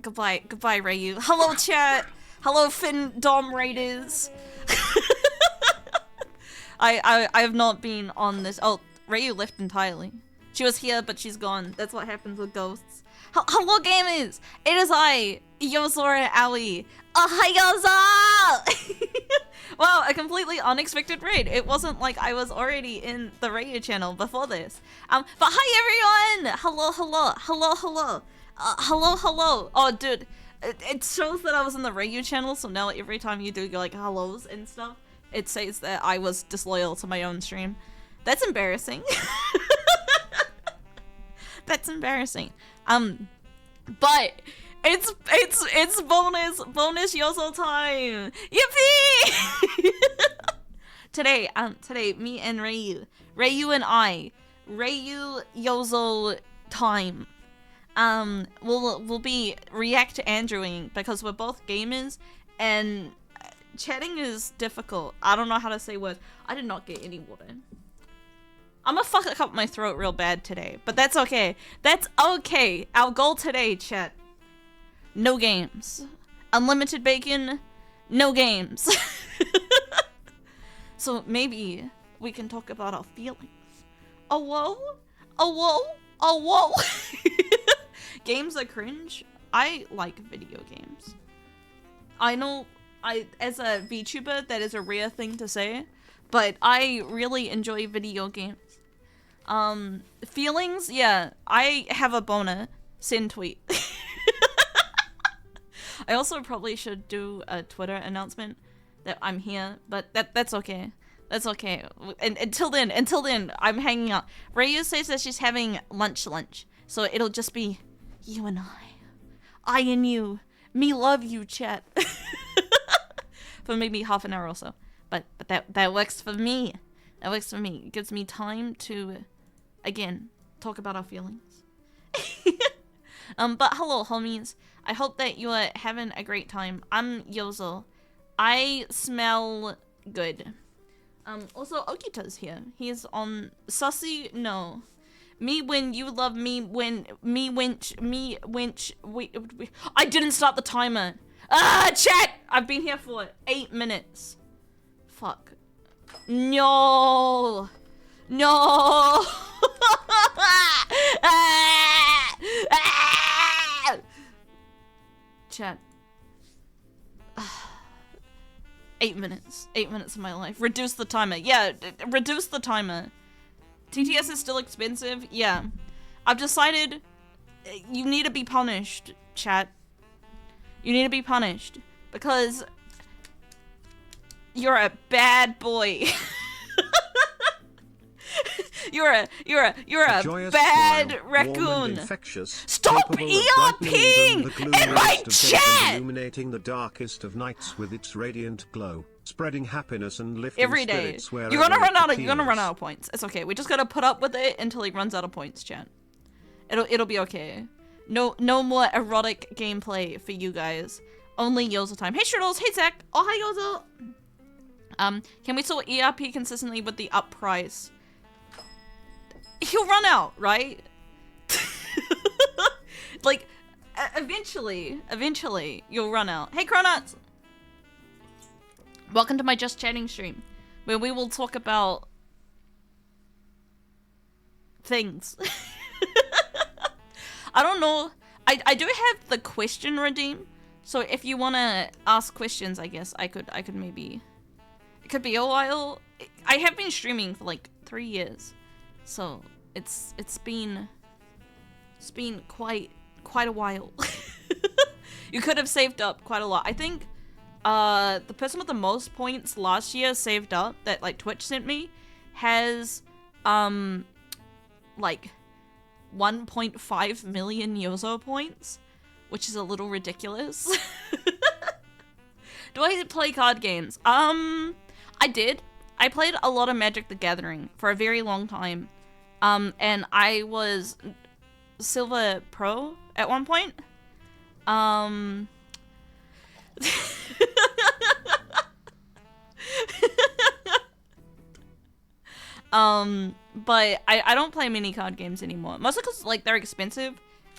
Goodbye, Reiyu. Hello, chat. Hello, Finn Dom Raiders. I have not been on this. Oh, Reiyu left entirely. She was here, but she's gone. That's what happens with ghosts. Hello, gamers. It is I, Yozora Aoi. Ohayoza! Wow, a completely unexpected raid. It wasn't like I was already in the Reiyu channel before this. But hi everyone! Hello. Hello. Oh, dude, it shows that I was in the Reiyu channel, so now every time you do like hellos and stuff, it says that I was disloyal to my own stream. That's embarrassing. That's embarrassing. But it's bonus Yozo time. Yippee! Today, me and Reiyu and I, Reiyu Yozo time. We'll be react Andrewing because we're both gamers and chatting is difficult. I don't know how to say words. I did not get any water. I'm gonna fuck up my throat real bad today, but that's okay. That's okay. Our goal today, chat. No games. Unlimited bacon, no games. So maybe we can talk about our feelings. Oh whoa. Games are cringe. I like video games. I know as a VTuber that is a rare thing to say, but I really enjoy video games. Feelings? Yeah, I have a boner. Send tweet. I also probably should do a Twitter announcement that I'm here, but that's okay. That's okay. And until then, I'm hanging out. Reiyu says that she's having lunch, so it'll just be you and I and you. Me love you, chat. For maybe half an hour or so. But that works for me. That works for me. It gives me time to, again, talk about our feelings. But hello, homies. I hope that you are having a great time. I'm Yozo. I smell good. Also, Okita's here. He's on Sussy. No. Me when you love me when me winch me winch. Wait, I didn't start the timer. Ah, chat! I've been here for 8 minutes. Fuck. No. Chat. 8 minutes. 8 minutes of my life. Reduce the timer. Yeah, reduce the timer. TTS is still expensive. Yeah. I've decided you need to be punished, chat. You need to be punished because you're a bad boy. You're a bad raccoon. Stop ERPing in my chat! Illuminating the darkest of nights with its radiant glow, spreading happiness and lifting every day. You're gonna run out of points. It's okay. We just gotta put up with it until he runs out of points, chat. It'll be okay. No more erotic gameplay for you guys. Only Yozo time. Hey Strudels, hey Zach. Oh hi Yozo. Can we still ERP consistently with the up price? He'll run out, right? Like, eventually, you'll run out. Hey, Cronuts! Welcome to my Just Chatting stream, where we will talk about things. I don't know. I do have the question redeem, so if you want to ask questions, I guess I could maybe. It could be a while. I have been streaming for like 3 years. So it's been quite a while. You could have saved up quite a lot. I think the person with the most points last year saved up that like Twitch sent me has like 1.5 million Yozo points, which is a little ridiculous. Do I play card games? I did. I played a lot of Magic the Gathering for a very long time. And I was Silver Pro at one point. But I don't play mini card games anymore. Mostly because like they're expensive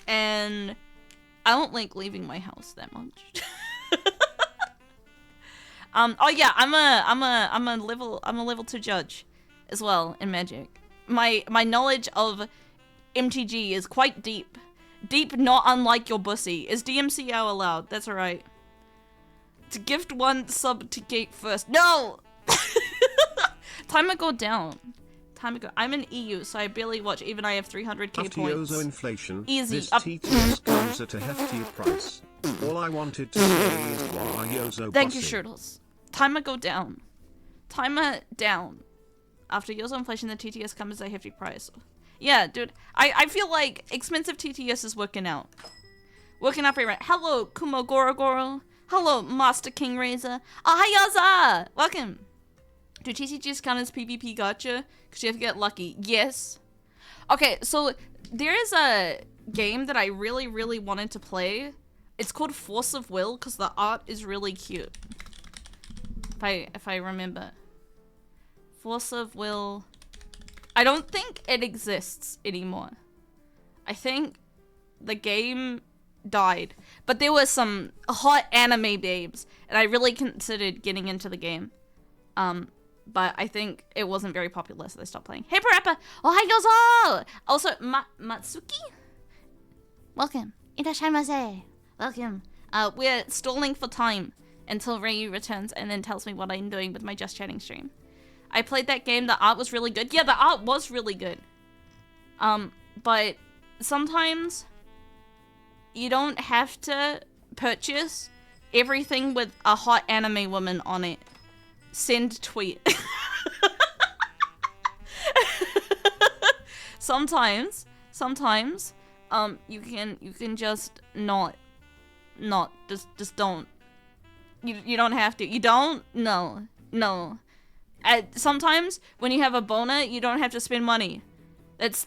and I don't like leaving my house that much. Oh yeah, I'm a level 2 judge as well in Magic. My knowledge of MTG is quite deep. Deep, not unlike your bussy. Is DMCO allowed? That's alright. To gift one sub to Gate first. No! Timer go down. Timer go. I'm in EU, so I barely watch, even I have 300k After points. Yozo inflation, Easy. this TTS comes at a heftier price. All I wanted to say is why Yozo Thank you, bossy. Shirtles. Timer go down. Timer down. After Yozo inflation, the TTS comes at a hefty price. Yeah, dude. I feel like expensive TTS is working out. Working out pretty right. Hello, Kumo Gorogoro. Hello, Master King Razor. Ahayaza! Welcome. Do TCGs count as PvP gacha? Because you have to get lucky. Yes. Okay, so there is a game that I really, really wanted to play. It's called Force of Will because the art is really cute. If I remember. Force of Will. I don't think it exists anymore. I think the game died. But there were some hot anime babes, and I really considered getting into the game. But I think it wasn't very popular, so they stopped playing. Hey, Parappa! Ohayou! Also, Matsuki? Welcome. Irashaimase. Welcome. We're stalling for time until Reiyu returns and then tells me what I'm doing with my Just Chatting stream. I played that game, the art was really good. Yeah, the art was really good. But sometimes you don't have to purchase everything with a hot anime woman on it. Send tweet. Sometimes, you can just not, just don't. You don't have to. You don't? No. Sometimes when you have a boner, you don't have to spend money. That's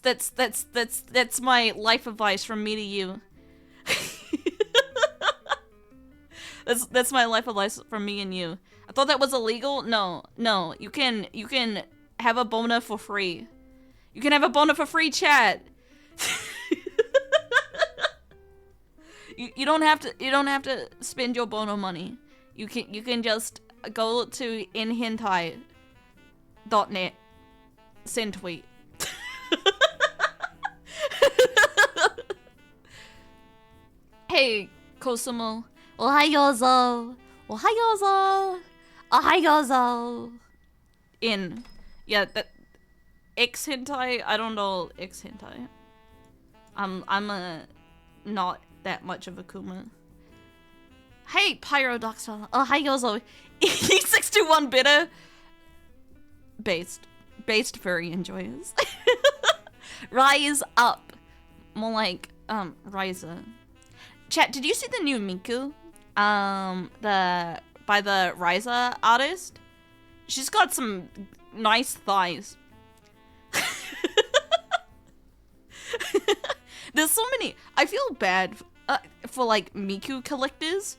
my life advice from me to you. That's my life advice from me and you. I thought that was illegal. No. You can have a boner for free. You can have a boner for free, chat. you don't have to spend your boner money. You can just go to nhentai.net. Send tweet. Hey, Kosumo. Ohayou. In. Yeah, that X hentai, I don't know X hentai. I'm not that much of a Kuma. Hey, Pyrodoxal. Ohayou. E621 bitter. Based furry enjoyers. Rise up. More like, Riser. Chat, did you see the new Miku? By the Riser artist? She's got some nice thighs. There's so many. I feel bad for like Miku collectors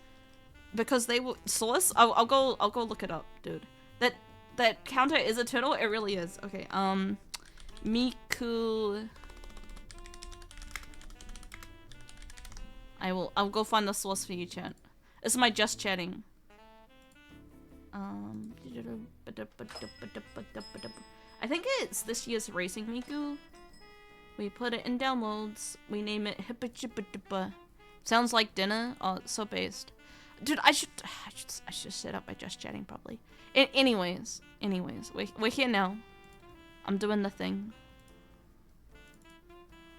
because they will source. I'll go look it up, dude. That counter is a turtle. It really is. Okay. Miku. I'll go find the source for you, chat. This is my just chatting. I think it's this year's Racing Miku. We put it in downloads. We name it Hippa Chippa Dippa. Sounds like dinner. Oh, it's so based. Dude, I should set up my just chatting probably. Anyways, we're here now. I'm doing the thing.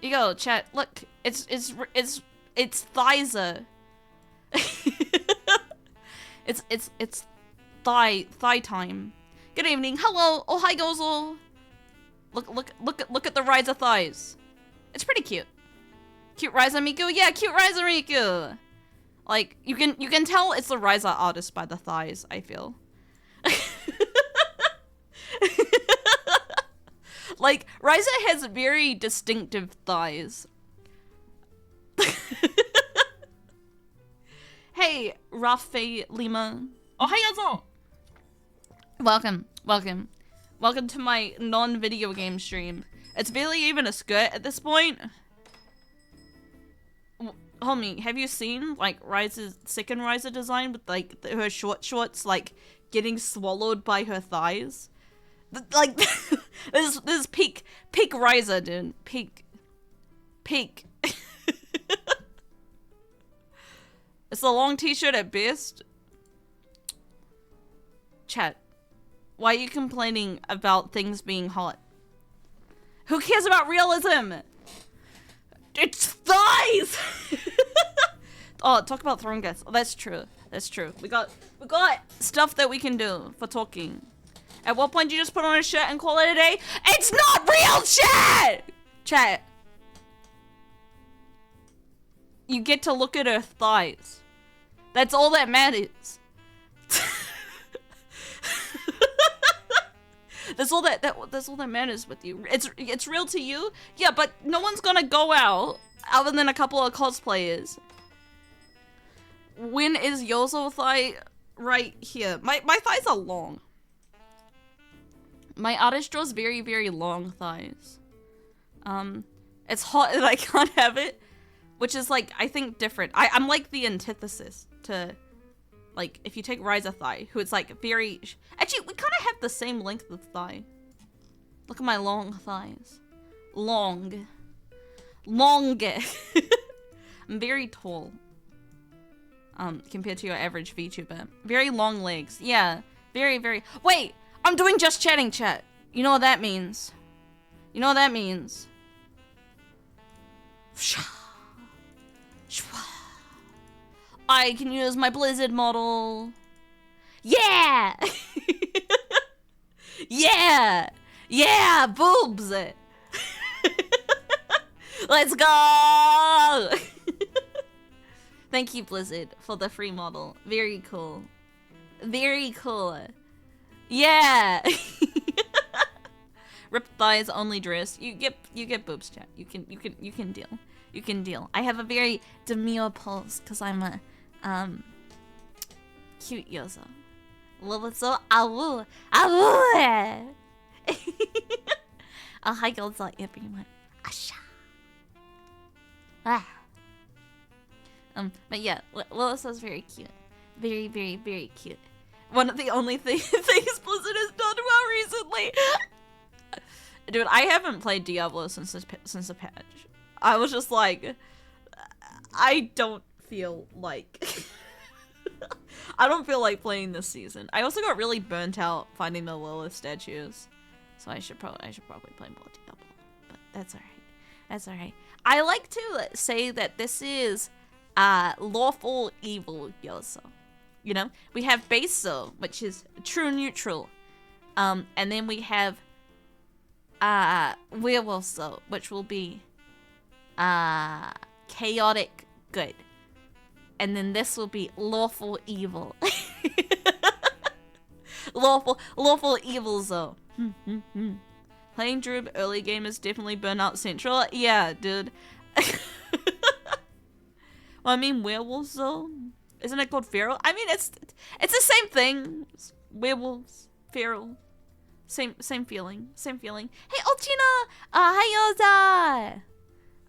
You go, chat. Look, it's Thiza. It's thigh time. Good evening. Hello. Oh, hi, Gozel. Look at the rise of thighs. It's pretty cute. Cute Ryza Miku? Yeah, cute Ryza Miku. Like, you can tell it's the Ryza artist by the thighs, I feel. Like, Ryza has very distinctive thighs. Hey, Rafe Lima. Ohayou! Welcome. Welcome to my non-video game stream. It's barely even a skirt at this point. homie, have you seen like Rise's second Riser design with like her short shorts like getting swallowed by her thighs? Like this is peak Riser, dude. Peak. It's a long t-shirt at best. Chat, why are you complaining about things being hot? Who cares about realism? It's thighs! Oh, talk about throwing guys. Oh, that's true. That's true. We got stuff that we can do for talking. At what point do you just put on a shirt and call it a day? It's not real shit! Chat. You get to look at her thighs. That's all that matters. That's all that matters with you. It's real to you, yeah. But no one's gonna go out other than a couple of cosplayers. When is Yozo thigh? Right here. My thighs are long. My artist draws very, very long thighs. It's hot and I can't have it, which is like I think different. I'm like the antithesis to. Like, if you take Riser thigh, who it's like very... Actually, we kind of have the same length of thigh. Look at my long thighs. Long. I'm very tall. Compared to your average VTuber. Very long legs. Yeah. Very, very... Wait! I'm doing just chatting chat. You know what that means. You know what that means. I can use my Blizzard model. Yeah! Yeah! Yeah! Boobs! Let's go! Thank you, Blizzard, for the free model. Very cool. Very cool. Yeah! Ripped thighs only dress. You get boobs, chat. You can deal. You can deal. I have a very demure pulse because I'm a cute Yozo. Lilitzo awu awu. Hi Yozo everyone. Asha. Ah. But yeah, Lilitzo's very cute. Very, very, very cute. One of the only things Blizzard has done well recently. Dude, I haven't played Diablo since the patch. I was just like, I don't feel like I don't feel like playing this season. I also got really burnt out finding the Lilith statues, so I should probably play more Diablo. But that's alright. That's alright. I like to say that this is lawful evil Yozo. You know, we have Baso, which is true neutral, and then we have Werewolf, which will be chaotic good. And then this will be lawful evil. lawful evil zone. Playing Druid early game is definitely burnout central. Yeah, dude. Well, I mean, werewolves though. Isn't it called feral? I mean, it's the same thing. Werewolves, feral, same feeling, same feeling. Hey, Ochina, hi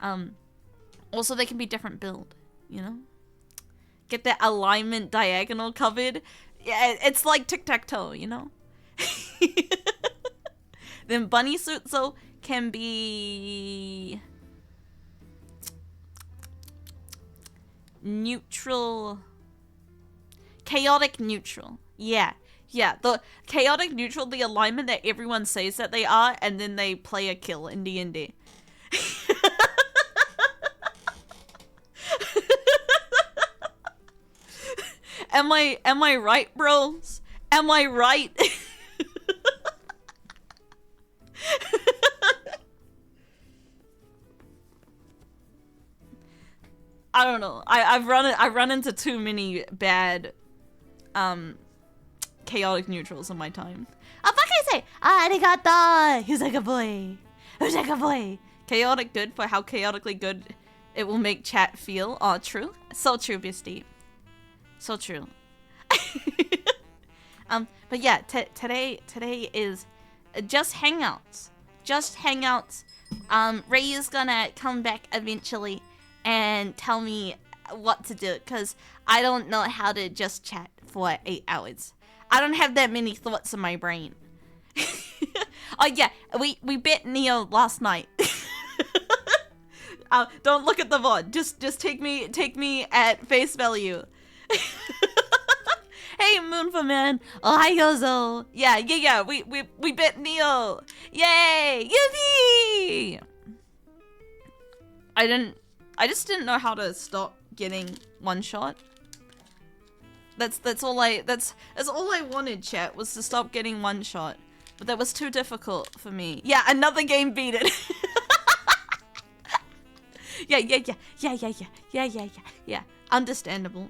Yoza. Also they can be different build, you know. Get that alignment diagonal covered. Yeah, it's like tic-tac-toe, you know. Then bunny suit so can be neutral, chaotic neutral. Yeah, the chaotic neutral, the alignment that everyone says that they are, and then they play a kill in D&D. Am I right, bros? Am I right? I don't know. I've run into too many bad chaotic neutrals in my time. What can I say? Arigato! Who's like a boy? Who's like a boy? Chaotic good for how chaotically good it will make chat feel. Oh, true. So true, Beastie. So true. But yeah, today is just hangouts. Just hangouts. Reiyu's gonna come back eventually and tell me what to do because I don't know how to just chat for 8 hours. I don't have that many thoughts in my brain. Oh yeah, we bet Neo last night. Don't look at the VOD. Just take me at face value. Hey, Moonfa Man. Ohayozo. Yeah. We bet Neo. Yay! Yippee! I just didn't know how to stop getting one shot. That's all I wanted, chat, was to stop getting one shot. But that was too difficult for me. Yeah, another game beat it. Yeah. Understandable.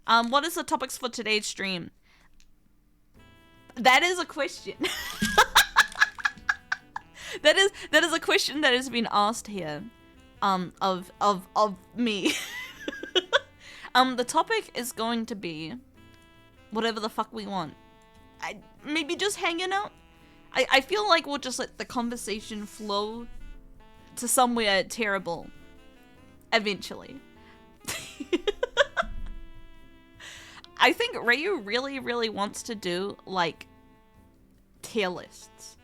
What is the topics for today's stream? That is a question. That is a question that has been asked here. Of me. The topic is going to be whatever the fuck we want. Maybe just hanging out. I feel like we'll just let the conversation flow to somewhere terrible eventually. I think Reiyu really wants to do like tier lists.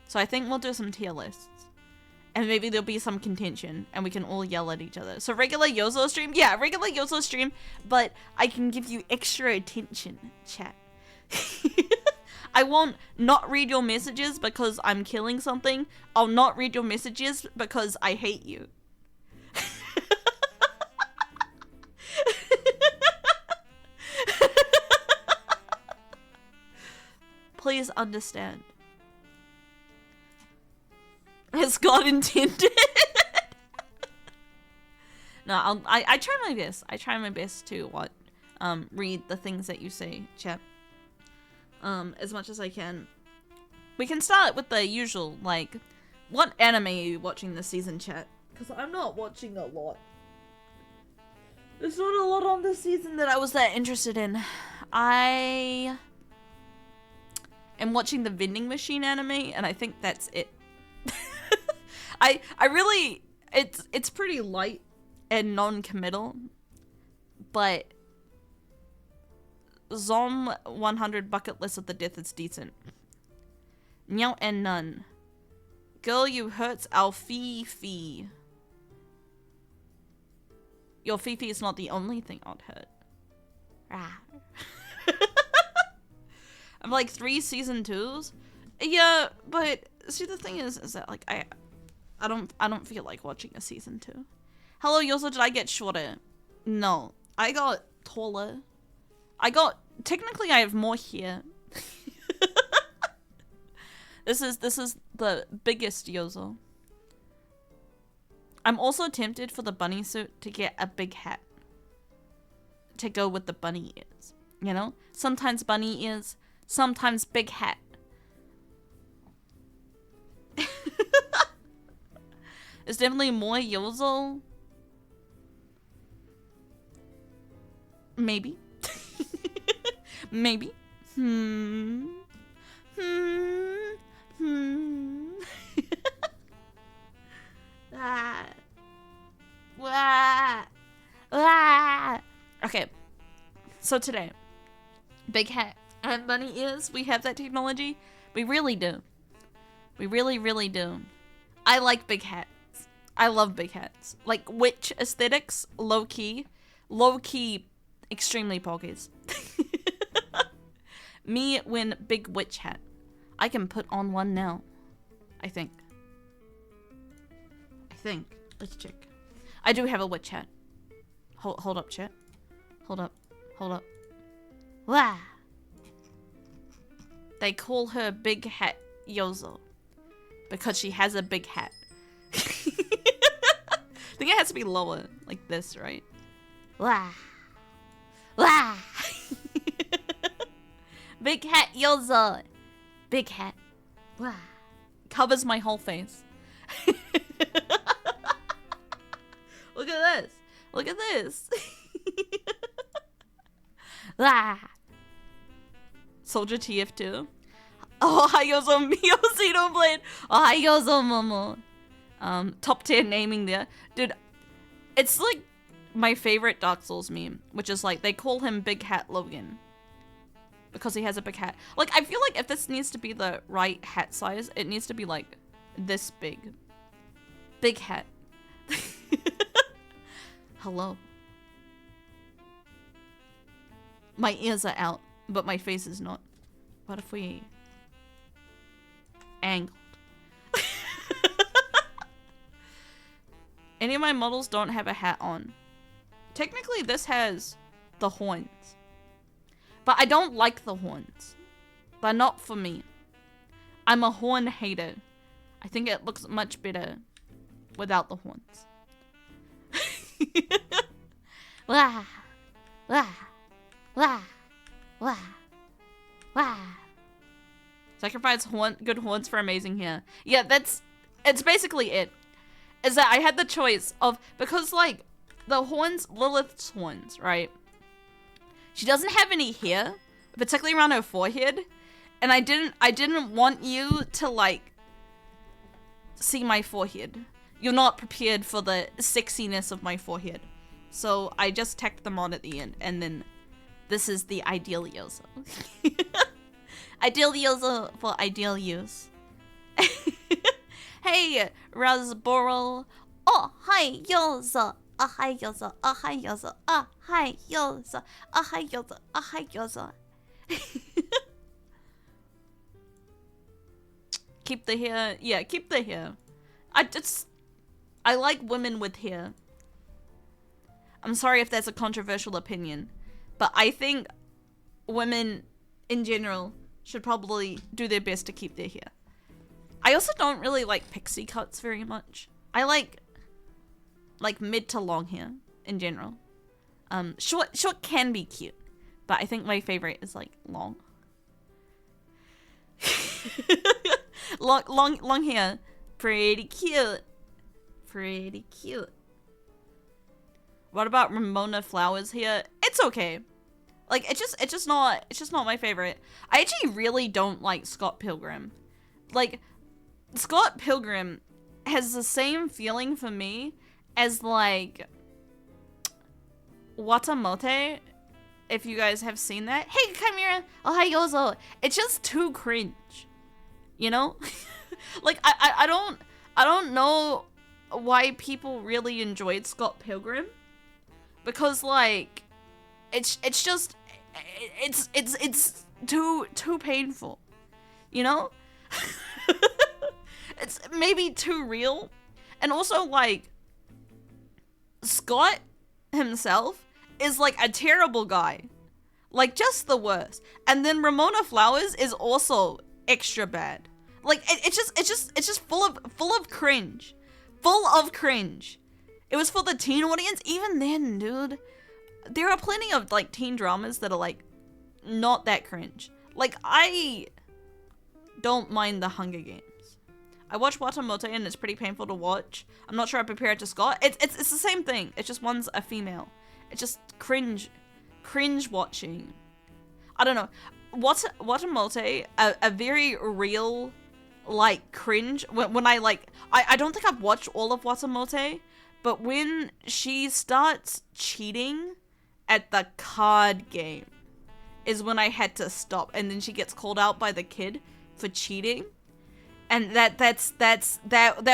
So I think we'll do some tier lists. And maybe there'll be some contention and we can all yell at each other. So regular Yozo stream? Yeah, regular Yozo stream, but I can give you extra attention, chat. I won't not read your messages because I'm killing something. I'll not read your messages because I hate you. Please understand. As God intended. No, I try my best. I try my best to read the things that you say, chat. As much as I can. We can start with the usual, like, what anime are you watching this season, chat? Because I'm not watching a lot. There's not a lot on this season that I was that interested in. I am watching the vending machine anime, and I think that's it. I really, it's pretty light and non-committal, but Zom 100 bucket list of the death is decent. Meow and none. Girl, you hurts our Fifi. Your Fifi is not the only thing I'd hurt. Ah. I'm like 3 season 2s. Yeah, but see the thing is that like I don't feel like watching a season 2. Hello, Yoso, did I get shorter? No, I got taller. Technically I have more hair. This is the biggest Yoso. I'm also tempted for the bunny suit to get a big hat to go with the bunny ears. You know? Sometimes bunny ears, sometimes big hat. It's definitely more Yozo. Maybe. Maybe. Okay. So today, big hat and bunny ears, we have that technology. We really do. We really do. I like big hats. I love big hats. Like witch aesthetics, low key, extremely poggers. Me win big witch hat. I can put on one now. I think. Let's check. I do have a witch hat. Hold up, chat. Hold up. Wah! They call her Big Hat Yozo because she has a big hat. I think it has to be lower, like this, right? Wah! Wah! Big Hat Yozo! Big hat. Wah! Covers my whole face. Look at this! Look at this! Wah! Soldier TF2. Ohayozo Miyoshi Blade. Ohayozo Momo. Top tier naming there. Dude, it's like my favorite Dark Souls meme, which is like, they call him Big Hat Logan because he has a big hat. Like, I feel like if this needs to be the right hat size, it needs to be like this big. Big hat. Hello. My ears are out, but my face is not. What if we angled? Any of my models don't have a hat on. Technically, this has the horns. But I don't like the horns. They're not for me. I'm a horn hater. I think it looks much better without the horns. Wah, wah, wah, wah, wah. Sacrifice good horns for amazing hair. Yeah, it's basically it. Is that I had the choice of, because like the horns, Lilith's horns, right? She doesn't have any hair, particularly around her forehead, and I didn't want you to like see my forehead. You're not prepared for the sexiness of my forehead. So I just tacked them on at the end, and then this is the ideal Yozo. Ideal Yozo for ideal use. Hey, Rasboral. Oh, hi, Yozo. Oh, hi, Yozo. Oh, hi, Yozo. Oh, hi, Yozo. Oh, hi, Yozo. Oh, hi, Yozo. Keep the hair. Yeah, keep the hair. I like women with hair. I'm sorry if that's a controversial opinion, but I think women in general should probably do their best to keep their hair. I also don't really like pixie cuts very much. I like mid to long hair in general. Short can be cute, but I think my favorite is like long. long hair, pretty cute. Pretty cute. What about Ramona Flowers here? It's okay. Like, it's just not my favorite. I actually really don't like Scott Pilgrim. Like, Scott Pilgrim has the same feeling for me as like Watamote, if you guys have seen that. Hey, Chimera! Oh, hi, Yozo! It's just too cringe. You know? Like, I don't know why people really enjoyed Scott Pilgrim. Because, like, it's just, it's too painful. You know? It's maybe too real. And also, like, Scott himself is, like, a terrible guy. Like, just the worst. And then Ramona Flowers is also extra bad. Like, it's just full of cringe. Full of cringe. It was for the teen audience. Even then, dude, there are plenty of, like, teen dramas that are, like, not that cringe. Like, I don't mind the Hunger Games. I watch Watamote and it's pretty painful to watch. I'm not sure I compare it to Scott. It's the same thing. It's just one's a female. It's just cringe watching. I don't know. Watamote, a very real, like, cringe. When I don't think I've watched all of Watamote, but when she starts cheating at the card game is when I had to stop. And then she gets called out by the kid for cheating. And that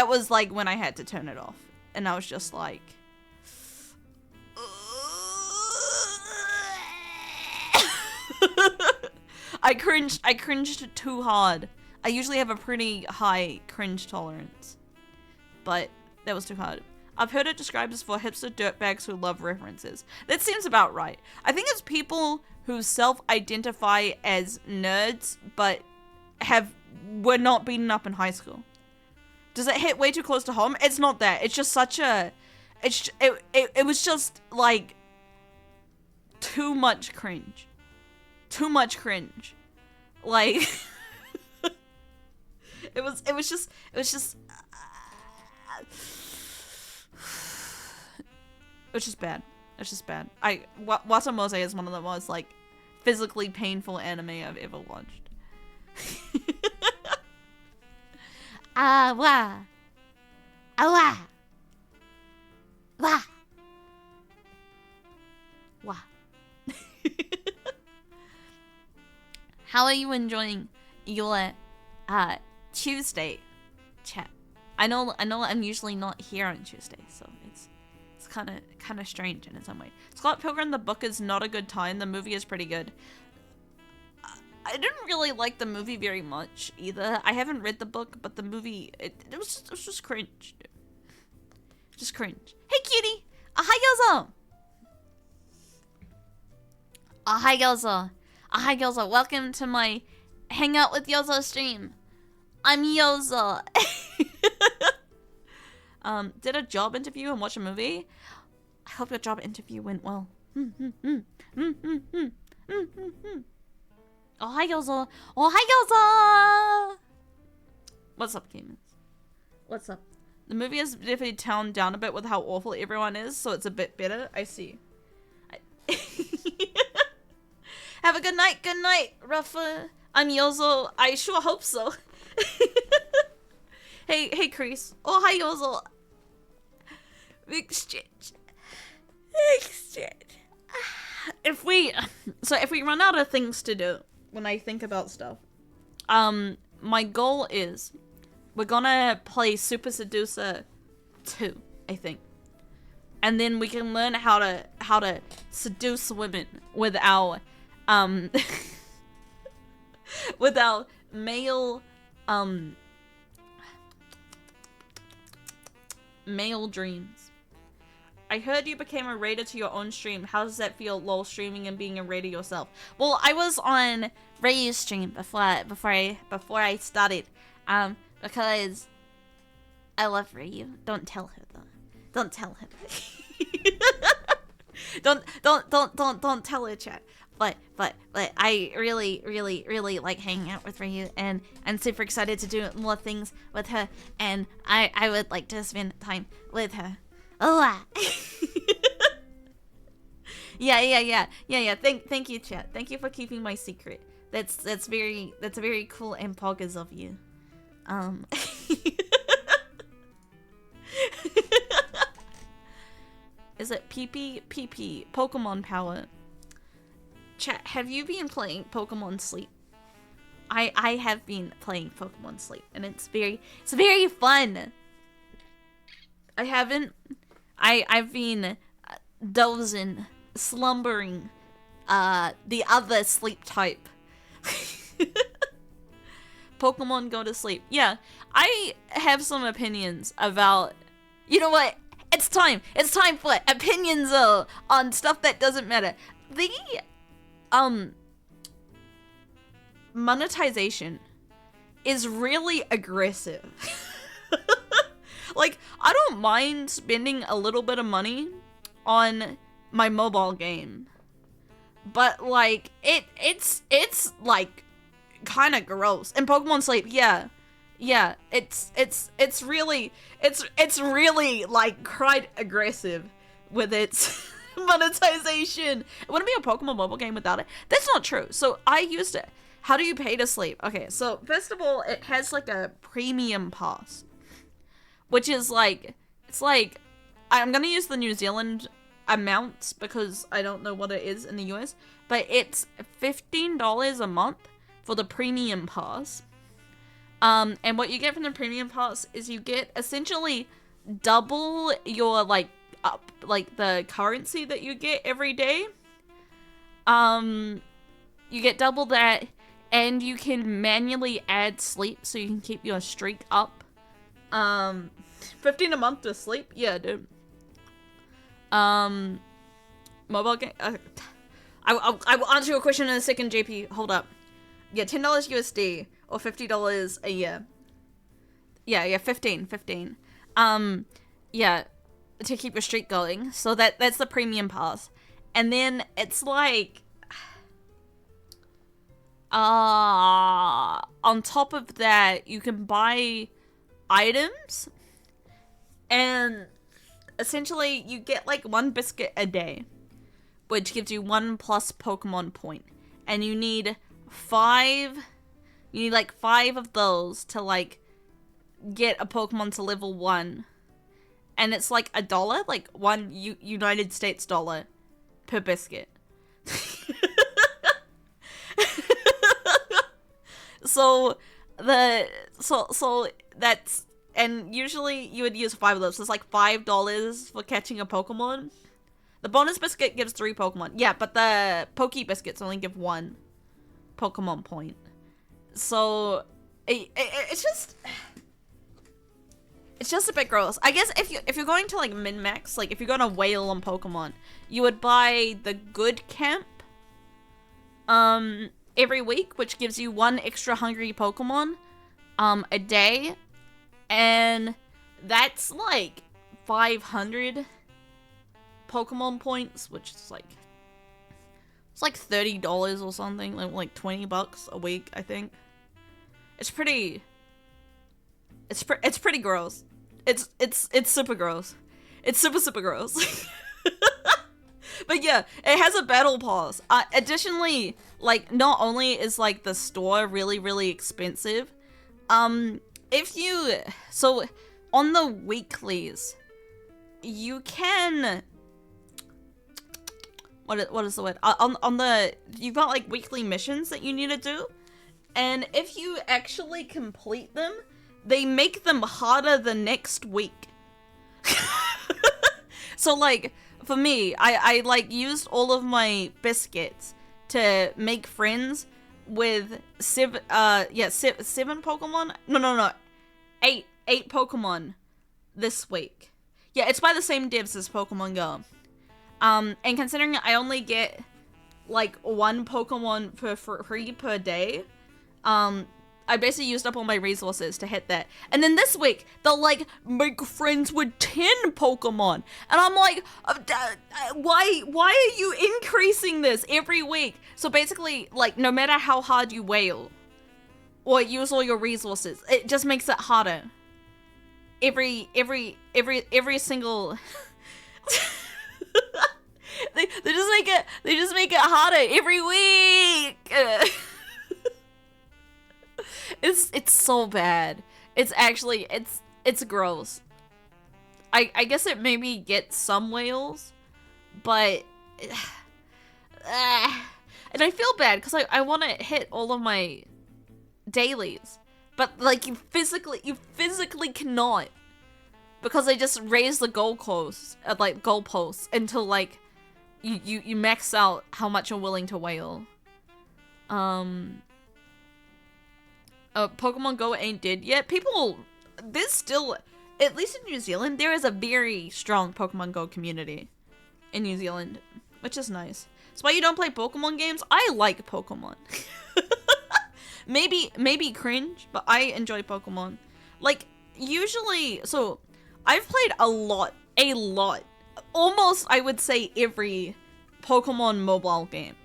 was like when I had to turn it off. And I was just like, I cringed too hard. I usually have a pretty high cringe tolerance, but that was too hard. I've heard it described as for hipster dirtbags who love references. That seems about right. I think it's people who self-identify as nerds, but were not beaten up in high school. Does it hit way too close to home? It's not that. It's just such a... It was just, like, too much cringe. Too much cringe. Like... It was just... It was just bad. It's just bad. Watamote is one of the most, like, physically painful anime I've ever watched. Wah. Wah. How are you enjoying your Tuesday, chat? I know I'm usually not here on Tuesday, so it's kind of strange in some way. Scott Pilgrim the book is not a good time. The movie is pretty good. I didn't really like the movie very much either. I haven't read the book, but the movie it was just cringe. Just cringe. Hey cutie! Ahai Yozo! Ahai Yozo! Welcome to my Hangout with Yozo stream. I'm Yozo. Did a job interview and watch a movie? I hope your job interview went well. Oh, hi, Yozo. Oh, hi, Yozo. What's up, gamers? What's up? The movie has definitely toned down a bit with how awful everyone is, so it's a bit better. I see. Have a good night. Good night, Rafa. I'm Yozo. I sure hope so. Hey, Chris. Oh, hi, Yozo. Exchange. If we run out of things to do when I think about stuff, my goal is we're gonna play Super Seducer 2, I think, and then we can learn how to seduce women with our with our male male dreams. I heard you became a raider to your own stream. How does that feel, lol, streaming and being a raider yourself? Well, I was on Reiyu's stream before I started, because I love Reiyu. Don't tell her though. Don't tell her. don't tell her, chat. But I really like hanging out with Reiyu, and I'm super excited to do more things with her, and I would like to spend time with her. Oh, yeah. Thank you, chat. Thank you for keeping my secret. That's very cool and poggers of you. Is it PP Pokemon Power? Chat, have you been playing Pokemon Sleep? I have been playing Pokemon Sleep, and it's very fun. I've been dozing, slumbering, the other sleep type. Pokemon go to sleep. Yeah, I have some opinions about, you know what? It's time for opinions on stuff that doesn't matter. The monetization is really aggressive. Like, I don't mind spending a little bit of money on my mobile game, but like it's like kind of gross. And Pokemon Sleep, yeah, it's really like quite aggressive with its monetization. It wouldn't be a Pokemon mobile game without it. That's not true. So I used it. How do you pay to sleep? Okay, so first of all, it has like a premium pass, which is like, it's like, I'm gonna use the New Zealand amounts because I don't know what it is in the US, but it's $15 a month for the premium pass. And what you get from the premium pass is you get essentially double your like the currency that you get every day. You get double that, and you can manually add sleep so you can keep your streak up. 15 a month to sleep? Yeah, dude. Mobile game. I will answer your question in a second, JP. Hold up. Yeah, $10 USD or $50 a year. Yeah, 15. Yeah, to keep your streak going. So that's the premium pass. And then it's like, on top of that, you can buy items, and essentially you get like 1 biscuit a day, which gives you 1+ Pokemon point, and you need 5 of those to like get a Pokemon to level 1, and it's like $1, like $1 United States dollar per biscuit. So that's, and usually you would use 5 of those. So it's like $5 for catching a Pokemon. The bonus biscuit gives 3 Pokemon. Yeah, but the Poke biscuits only give 1 Pokemon point. So it's just a bit gross. I guess if you're going to like min-max, like if you're gonna whale on Pokemon, you would buy the good camp every week, which gives you 1 extra hungry Pokemon a day, and that's like 500 Pokemon points, which is like, it's like $30 or something, like $20 a week, I think. It's pretty gross. It's super gross. It's super gross. But yeah, it has a battle pass. Additionally, like, not only is like the store really expensive, so on the weeklies, you can, what is the word? On the, you've got like weekly missions that you need to do, and if you actually complete them, they make them harder the next week. So like, for me, I like used all of my biscuits to make friends with 7 Pokemon. No. 8 Pokemon this week. Yeah, it's by the same devs as Pokemon Go. And considering I only get like 1 Pokemon for free per day, I basically used up all my resources to hit that. And then this week, they'll like make friends with 10 Pokemon. And I'm like, why are you increasing this every week? So basically, like, no matter how hard you whale or use all your resources, it just makes it harder. Every single they just make it harder every week. It's so bad. It's actually, it's gross. I guess it maybe gets some whales, but and I feel bad because I want to hit all of my dailies, but like you physically cannot, because they just raise the goalposts until like you max out how much you're willing to whale. Pokemon Go ain't dead yet. People, there's still, at least in New Zealand, there is a very strong Pokemon Go community in New Zealand, which is nice. That's why you don't play Pokemon games. I like Pokemon. Maybe cringe, but I enjoy Pokemon. Like, usually, so I've played a lot, almost, I would say, every Pokemon mobile game.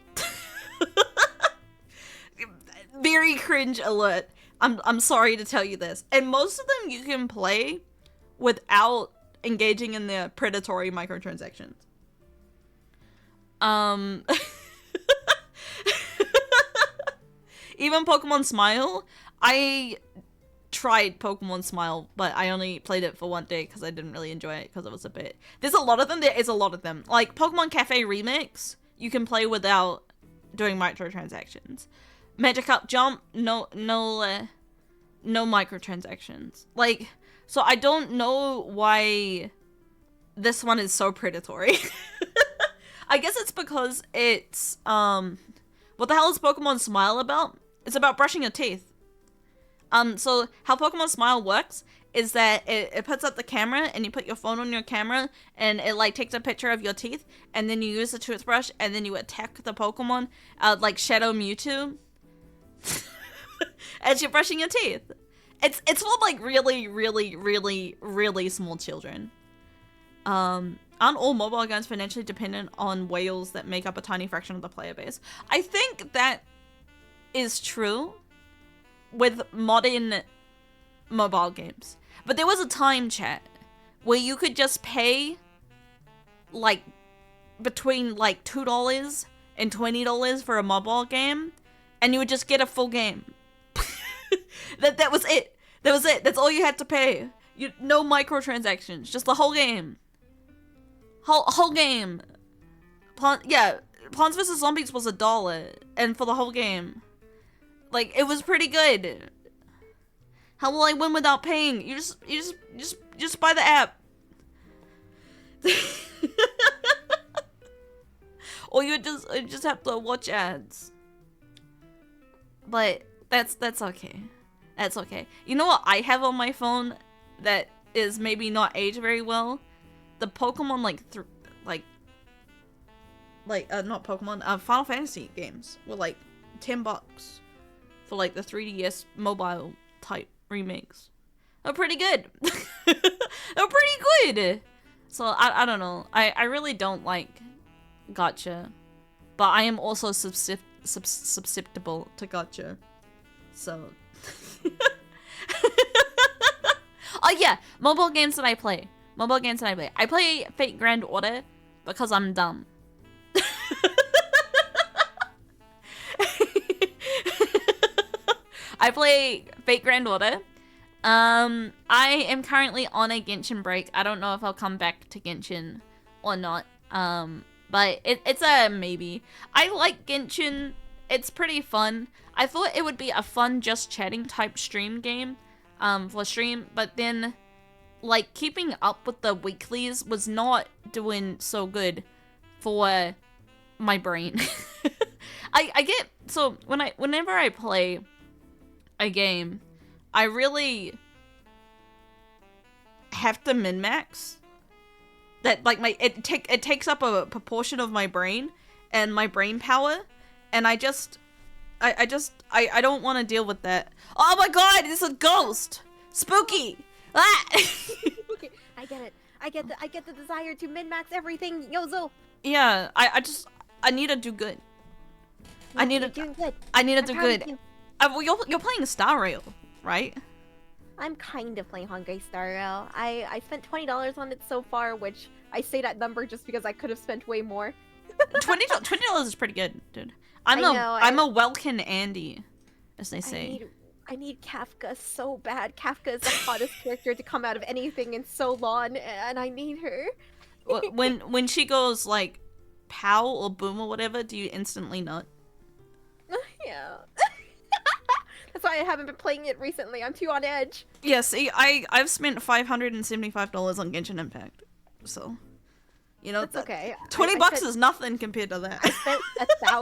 Very cringe alert. I'm sorry to tell you this. And most of them you can play without engaging in the predatory microtransactions. Even Pokemon Smile, I tried Pokemon Smile, but I only played it for 1 day because I didn't really enjoy it because it was a bit... There's a lot of them. There is a lot of them. Like, Pokemon Cafe Remix, you can play without doing microtransactions. Magikarp Jump, no microtransactions. Like, so I don't know why this one is so predatory. I guess it's because it's, what the hell is Pokemon Smile about? It's about brushing your teeth. So how Pokemon Smile works is that it puts up the camera, and you put your phone on your camera, and it like takes a picture of your teeth, and then you use the toothbrush, and then you attack the Pokemon, like Shadow Mewtwo. As you're brushing your teeth. It's for like really small children. Aren't all mobile games financially dependent on whales that make up a tiny fraction of the player base? I think that is true with modern mobile games. But there was a time, chat, where you could just pay like between like $2 and $20 for a mobile game, and you would just get a full game. That was it. That was it. That's all you had to pay. No microtransactions. Just the whole game. Whole game. Yeah. Plants vs Zombies was $1, and for the whole game, like it was pretty good. How will I win without paying? You just buy the app. Or you just have to watch ads. But that's okay. That's okay. You know what I have on my phone that is maybe not aged very well? The Pokemon not Pokemon, Final Fantasy games were like $10 for like the 3DS mobile type remakes. They're pretty good. They're pretty good. So I don't know. I really don't like gacha, but I am also susceptible to gacha. So oh yeah, mobile games that I play. I play Fate Grand Order because I'm dumb. I play Fate Grand Order. I am currently on a Genshin break. I don't know if I'll come back to Genshin or not. But it's a maybe. I like Genshin. It's pretty fun. I thought it would be a fun just chatting type stream game, for stream, but then, like, keeping up with the weeklies was not doing so good for my brain. I get, so whenever I play a game, I really have to min-max. That, like, it takes up a proportion of my brain and my brain power, and I don't want to deal with that. Oh my god, it's a ghost! Spooky! Ah! I get it. I get the desire to min-max everything, Yozo. Yeah, I need to do good. I need to do good. Well, you're playing Star Rail, right? I'm kind of playing Honkai Star Rail. I spent $20 on it so far, which I say that number just because I could have spent way more. $20 is pretty good, dude. I'm a Welkin Andy, as they say. I need Kafka so bad. Kafka is the hottest character to come out of anything in so long, and I need her. when she goes like pow or boom or whatever, do you instantly nut? Yeah. That's why I haven't been playing it recently. I'm too on edge. Yeah, see, I've spent $575 on Genshin Impact, so you know, that's okay. $20 is nothing compared to that. I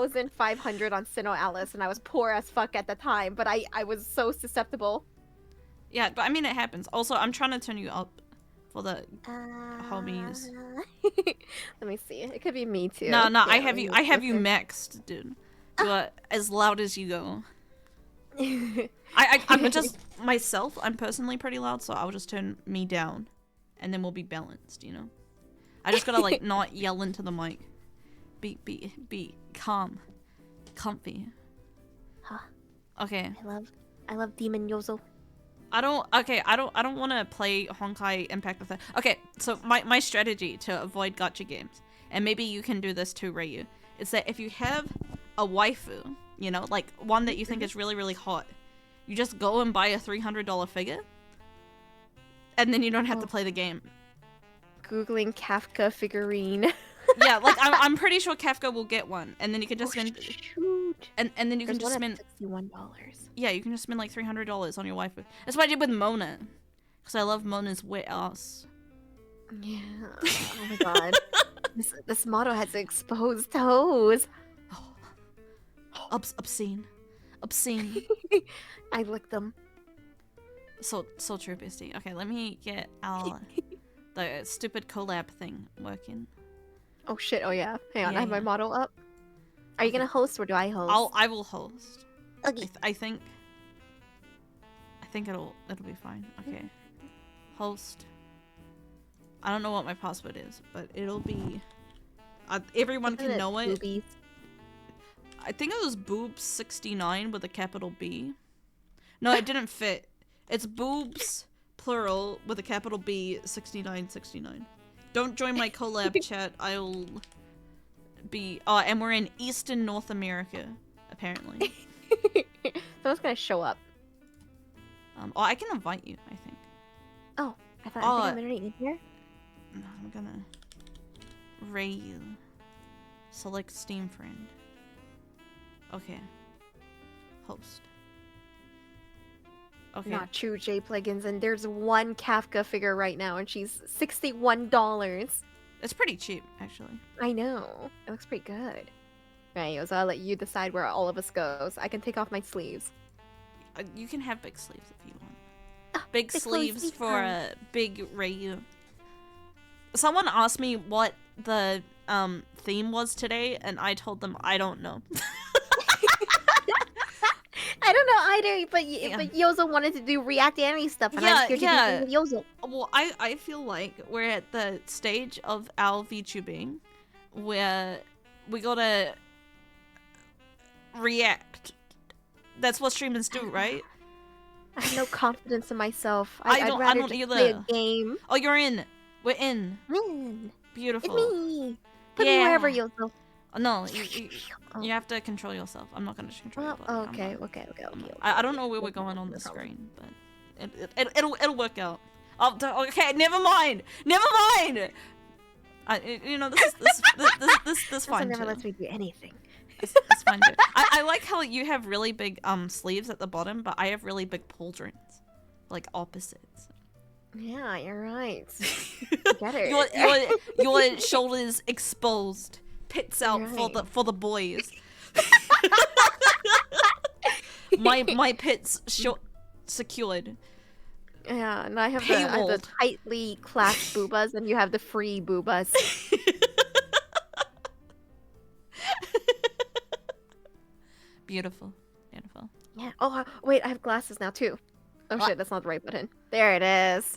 spent $1,500 on Sinnoh Alice, and I was poor as fuck at the time, but I was so susceptible. Yeah, but I mean, it happens. Also, I'm trying to turn you up for the homies. Let me see. It could be me too. No, yeah, I have you maxed, dude. You are as loud as you go. I'm just myself. I'm personally pretty loud, so I'll just turn me down, and then we'll be balanced. You know. I just gotta like not yell into the mic. Be calm, comfy. Huh. Okay. I love Demon Yozo. I don't want to play Honkai Impact with that. Okay, so my strategy to avoid gacha games, and maybe you can do this too, Reiyu, is that if you have a waifu, you know, like one that you think is really, really hot, you just go and buy a $300 figure, and then you don't have to play the game. Googling Kafka figurine. Yeah, like I'm pretty sure Kafka will get one, and then you can just spend. Shoot. And then you can just spend $61. Yeah, you can just spend like $300 on your waifu. That's what I did with Mona, because I love Mona's wet ass. Yeah. Oh my god. This model has exposed toes. Oh. Obscene. I licked them. So true, bestie. Okay, let me get the stupid collab thing working. Oh shit! Oh yeah. Hang on, Yeah, I have my yeah. model up. Are you gonna host or do I host? I will host. Okay. I think it'll be fine. Okay. Host. I don't know what my password is, but it'll be. Everyone Isn't can it know it. boobies? I think it was boobs69 with a capital B. No, it didn't fit. It's boobs plural with a capital B 6969. Don't join my collab chat. I'll be. And we're in Eastern North America, apparently. Someone's gonna show up. I can invite you. I think. Oh, I think I'm already in here. No, I'm gonna Reiyu Select Steam friend. Okay. Host. Okay. Not true, J plugins, and there's one Kafka figure right now, and she's $61. It's pretty cheap, actually. I know. It looks pretty good. Right, so I'll let you decide where all of us goes. I can take off my sleeves. You can have big sleeves if you want. Ah, Big big sleeves sleeves, for a big Reiyu. Someone asked me what the theme was today, and I told them I don't know. I don't know either, but Yeah. but Yozo wanted to do React anime stuff, and Yeah, I'm scared yeah. to do things with Yozo. Well, I feel like we're at the stage of our VTubing where we gotta react. That's what streamers do, right? I have no confidence in myself. I I'd don't rather just play a either. game. Oh, you're in. We're in. Man, Beautiful. it's me. Put me wherever, Yeah. Yozo. No, Oh. you have to control yourself. I'm not gonna control you. Oh, okay. I don't know where we're going on the screen, but it'll work out. Oh, okay, never mind. Never mind. You know this Yozo fine never too. lets me do anything. It's fine too. I like how you have really big sleeves at the bottom, but I have really big pauldrons, like opposites. Yeah, you're right. Get it. Your shoulders exposed, pits out Right. for the boys. my pits secured. Yeah, and I have the Paywalled. tightly clasped boobas, and you have the free boobas. Beautiful, beautiful. Yeah. Oh, wait, I have glasses now too. Oh shit, that's not the right button. There it is.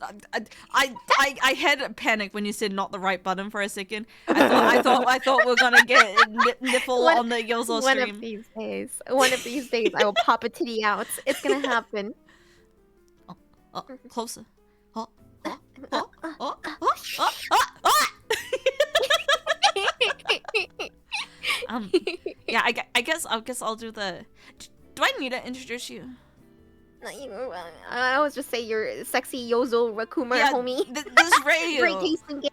I had a panic when you said not the right button for a second. I thought we were gonna get nipple on the Yozo One stream. of these days, I will pop a titty out. It's gonna happen. Oh, closer. Oh, oh, Oh, oh, oh, oh, oh, oh, oh. Yeah, I guess I'll do the. Do I need to introduce you? I always just say you're sexy Yozo Rakuma Yeah, homie. this is Reiyu. Great taste in game.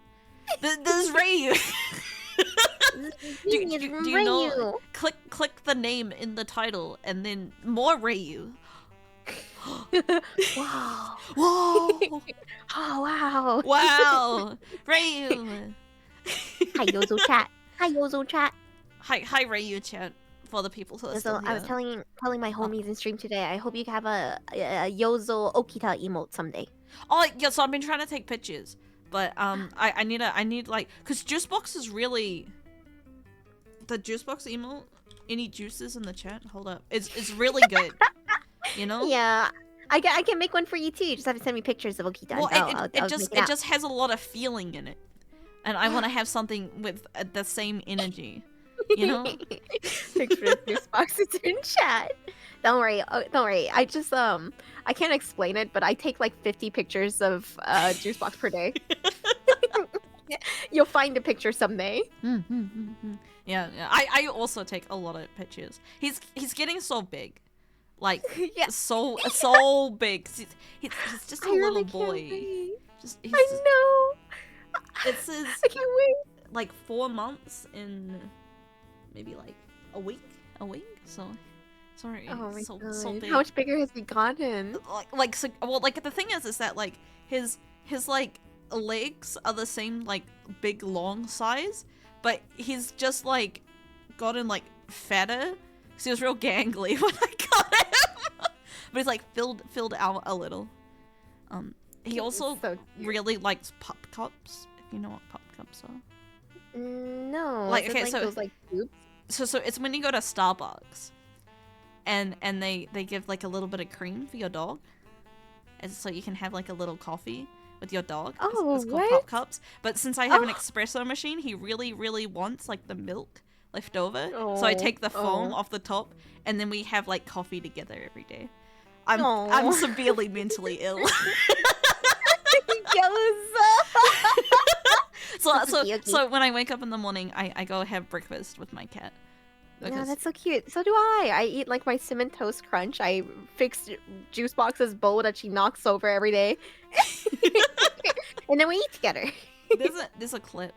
This is Reiyu. Genius do you know? Click the name in the title and then more Reiyu. Wow. Whoa! Oh wow. Wow! Reiyu. Hi Yozo chat. Hi Yozo chat. Hi Reiyu chat for the people who are So still I was here. telling my homies in stream today. I hope you have a Yozo Okita emote someday. Oh yeah, so I've been trying to take pictures, but I need like, cause Juicebox is really the Juicebox emote. Any juices in the chat? Hold up, it's really good. You know? Yeah, I can make one for you too. You just have to send me pictures of Okita. Well, and I'll it make just it out. just has a lot of feeling in it, and I want to have something with the same energy. You know? Picture of juice boxes in chat. Don't worry. Don't worry. I just I can't explain it, but I take like 50 pictures of juice box per day. You'll find a picture someday. Yeah, I also take a lot of pictures. He's getting so big, like Yeah. so big. He's just a I little really boy. can't wait. He's I just, know. it says I can't wait. like 4 months in maybe like a week. So sorry. Oh my so god. big. How much bigger has he gotten? Like so, well, like the thing is that like his like legs are the same like big long size, but he's just like gotten like fatter because he was real gangly when I got him. But he's like filled out a little. He also So cute. really likes pop cups. If you know what pop cups are. No. Like, is it okay, like so- those like tubes? So it's when you go to Starbucks, and they give like a little bit of cream for your dog, and so you can have like a little coffee with your dog. Oh, it's called what? pop cups. But since I have an Oh. espresso machine, he really wants like the milk left over. So I Oh, take the foam oh. off the top, and then we have like coffee together every day. I'm Aw. severely mentally ill. So when I wake up in the morning, I go have breakfast with my cat. Yeah, Because that's so cute. So do I. I eat like my cinnamon toast crunch. I fix Juice Box's bowl that she knocks over every day. And then we eat together. there's a clip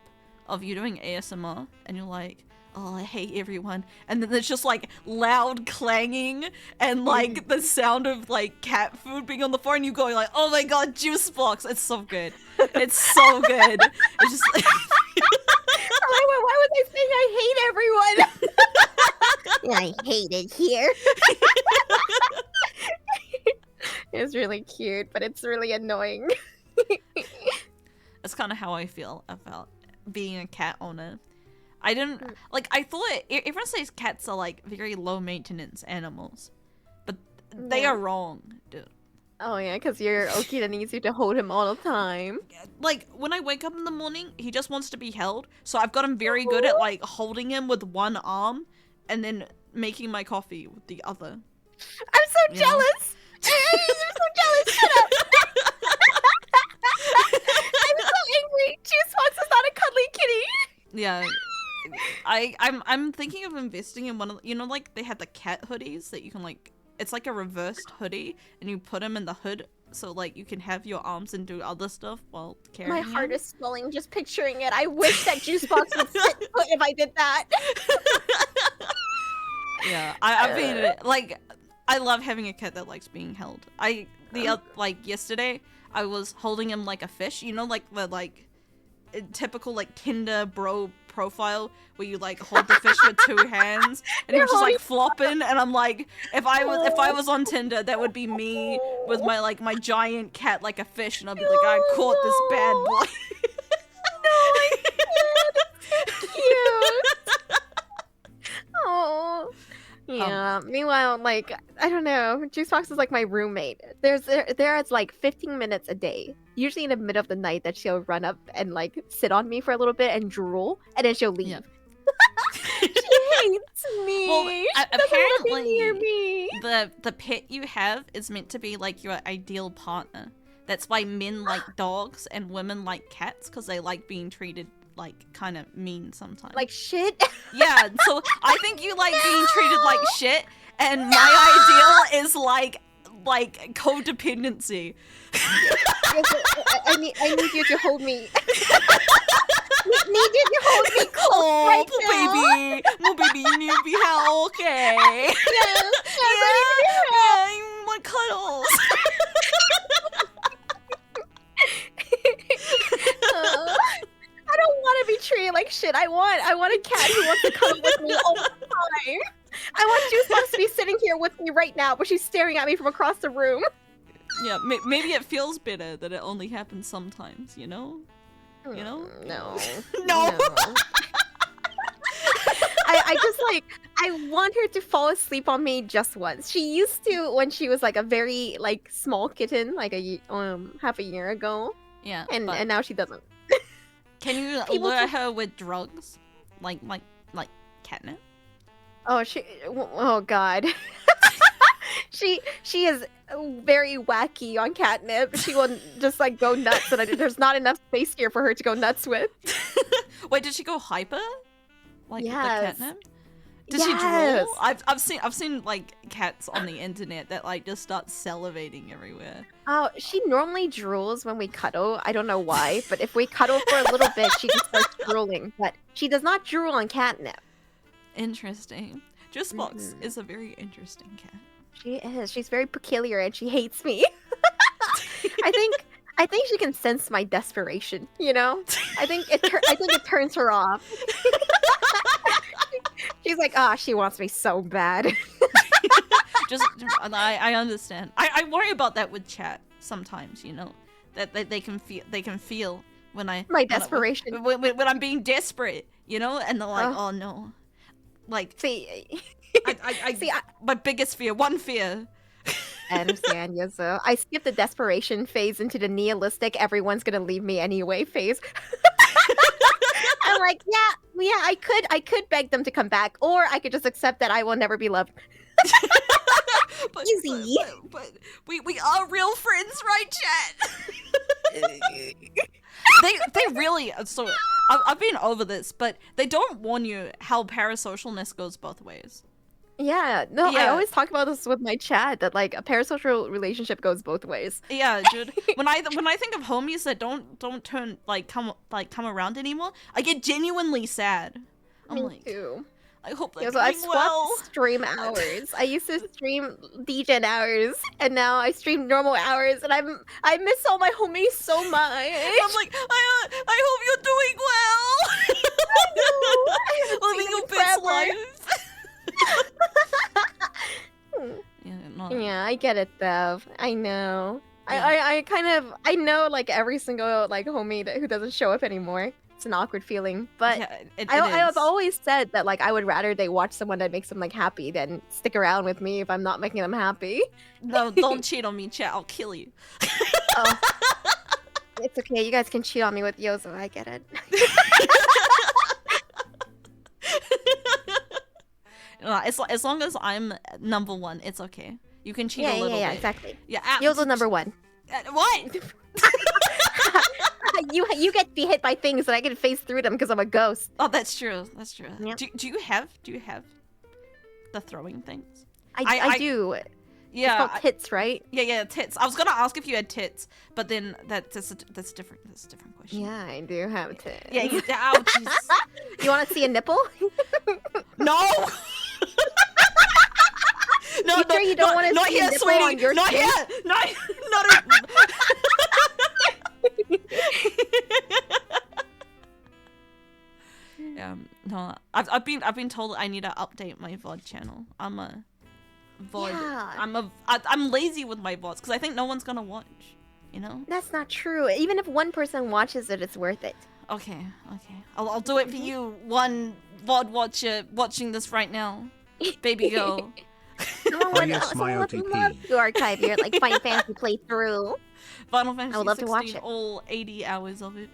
of you doing ASMR, and you're like, oh, I hate everyone. And then there's just like loud clanging and like the sound of like cat food being on the floor, and you going like, oh my god, juice box. It's so good. It's so good. It's just like Why was I saying I hate everyone? I hate it here. It's really cute, but it's really annoying. that's kind of how I feel about being a cat owner. I didn't like. I thought everyone says cats are like very low maintenance animals, but they are wrong, dude. Oh yeah, because your Okita needs you to hold him all the time. Like when I wake up in the morning, he just wants to be held. So I've got him very good at like holding him with one arm, and then making my coffee with the other. I'm so jealous. I'm so jealous. Shut up. I'm so angry. Juice Box is not a cuddly kitty. Yeah. I'm thinking of investing in one of, you know, like they have the cat hoodies that you can like, it's like a reversed hoodie and you put them in the hood so like you can have your arms and do other stuff while carrying My heart him. is swelling just picturing it. I wish that Juice Box would sit put if I did that. Yeah, I mean, like, I love having a cat that likes being held. Like yesterday, I was holding him like a fish, you know, like the like typical like Tinder bro profile where you like hold the fish with two hands and he was just like flopping, and I'm like, if I was on Tinder, that would be me with my like my giant cat like a fish, and I'd be like, I caught this bad boy. No, I can't. It's so cute. Oh. Yeah. Meanwhile, like, I don't know, Juice Box is like my roommate. There's like 15 minutes a day, usually in the middle of the night, that she'll run up and like sit on me for a little bit and drool, and then she'll leave. Yeah. She hates me. Well, She doesn't wanna be near me. the pet you have is meant to be like your ideal partner. That's why men like dogs and women like cats, because they like being treated like kind of mean sometimes. Like shit. Yeah, so I think you like being treated like shit, and my ideal is like codependency. I need you to hold me. Need you to hold me close Oh, right poor now. baby. Oh, baby, you need to be held, okay? Yes, Yeah, you want cuddles. I don't want to be treated like shit. I want a cat who wants to cuddle with me all the time. I want Juice Box to be sitting here with me right now, but she's staring at me from across the room. Yeah, maybe it feels better that it only happens sometimes, you know? You know? No. No. I just like, I want her to fall asleep on me just once. She used to when she was like a very like small kitten, like half a year ago, Yeah. and but now she doesn't. can you people lure just- her with drugs? Like catnip? Oh god. She is very wacky on catnip. She will just like go nuts, and there's not enough space here for her to go nuts with. Wait, did she go hyper? Like with the Yes. catnip? Does she Yes. drool? I've seen like cats on the internet that like just start salivating everywhere. Oh, she normally drools when we cuddle. I don't know why, but if we cuddle for a little bit, she just starts drooling. But she does not drool on catnip. Interesting. Juice Box is a very interesting cat. She is. She's very peculiar, and she hates me. I think she can sense my desperation. You know, I think it turns her off. She's like, she wants me so bad. Just I understand. I worry about that with chat sometimes. You know, that they can feel when My desperation. when I'm being desperate. You know, and they're like, oh no, like See, my biggest fear, one fear. I understand, Yuzu. I skipped the desperation phase into the nihilistic everyone's gonna leave me anyway phase. I'm like, yeah, I could beg them to come back, or I could just accept that I will never be loved. But, Easy. But we are real friends, right, chat? they really, so I've been over this, but they don't warn you how parasocialness goes both ways. Yeah, no, I Yeah. always talk about this with my chat, that like a parasocial relationship goes both ways. Yeah, dude. When I think of homies that don't come around anymore, I get genuinely sad. I'm Me like, too. I hope they're Yeah, so I doing swapped well. stream hours. I used to stream DGen hours, and now I stream normal hours, and I miss all my homies so much. I'm like, I hope you're doing well. I haven't Living seen your them best forever. life. Yeah, no. Yeah, I get it, Bev. I know. Yeah. I kind of I know like every single like homie who doesn't show up anymore. It's an awkward feeling, but Yeah, it I've is. always said that like I would rather they watch someone that makes them like happy than stick around with me if I'm not making them happy. No, don't cheat on me, chat. I'll kill you. Oh, it's okay. You guys can cheat on me with Yozo. I get it. No, as long as I'm number one, it's okay. You can cheat Yeah, a little yeah, bit. exactly. Yeah, Yozo's number one. What? You get to be hit by things and I can phase through them because I'm a ghost. Oh, that's true. That's true. Yep. Do you have the throwing things? I do. Yeah. It's called tits, right? Yeah, tits. I was gonna ask if you had tits, but then that's a different question. Yeah, I do have tits. Yeah. Ow, jeez. You want to see a nipple? No. No, You sure you don't want to not see here, a nipple sweetie. on your Not skin? here. Not. No. I've been told I need to update my VOD channel. I'm a VOD. Yeah. I'm lazy with my VODs because I think no one's gonna watch. You know. That's not true. Even if one person watches it, it's worth it. Okay. I'll do it for you. One VOD watcher watching this right now. Baby girl. Yes, my Someone would OTP. love to archive your like Final Fantasy playthrough. Final Fantasy I would love to watch 16, it. all 80 hours of it.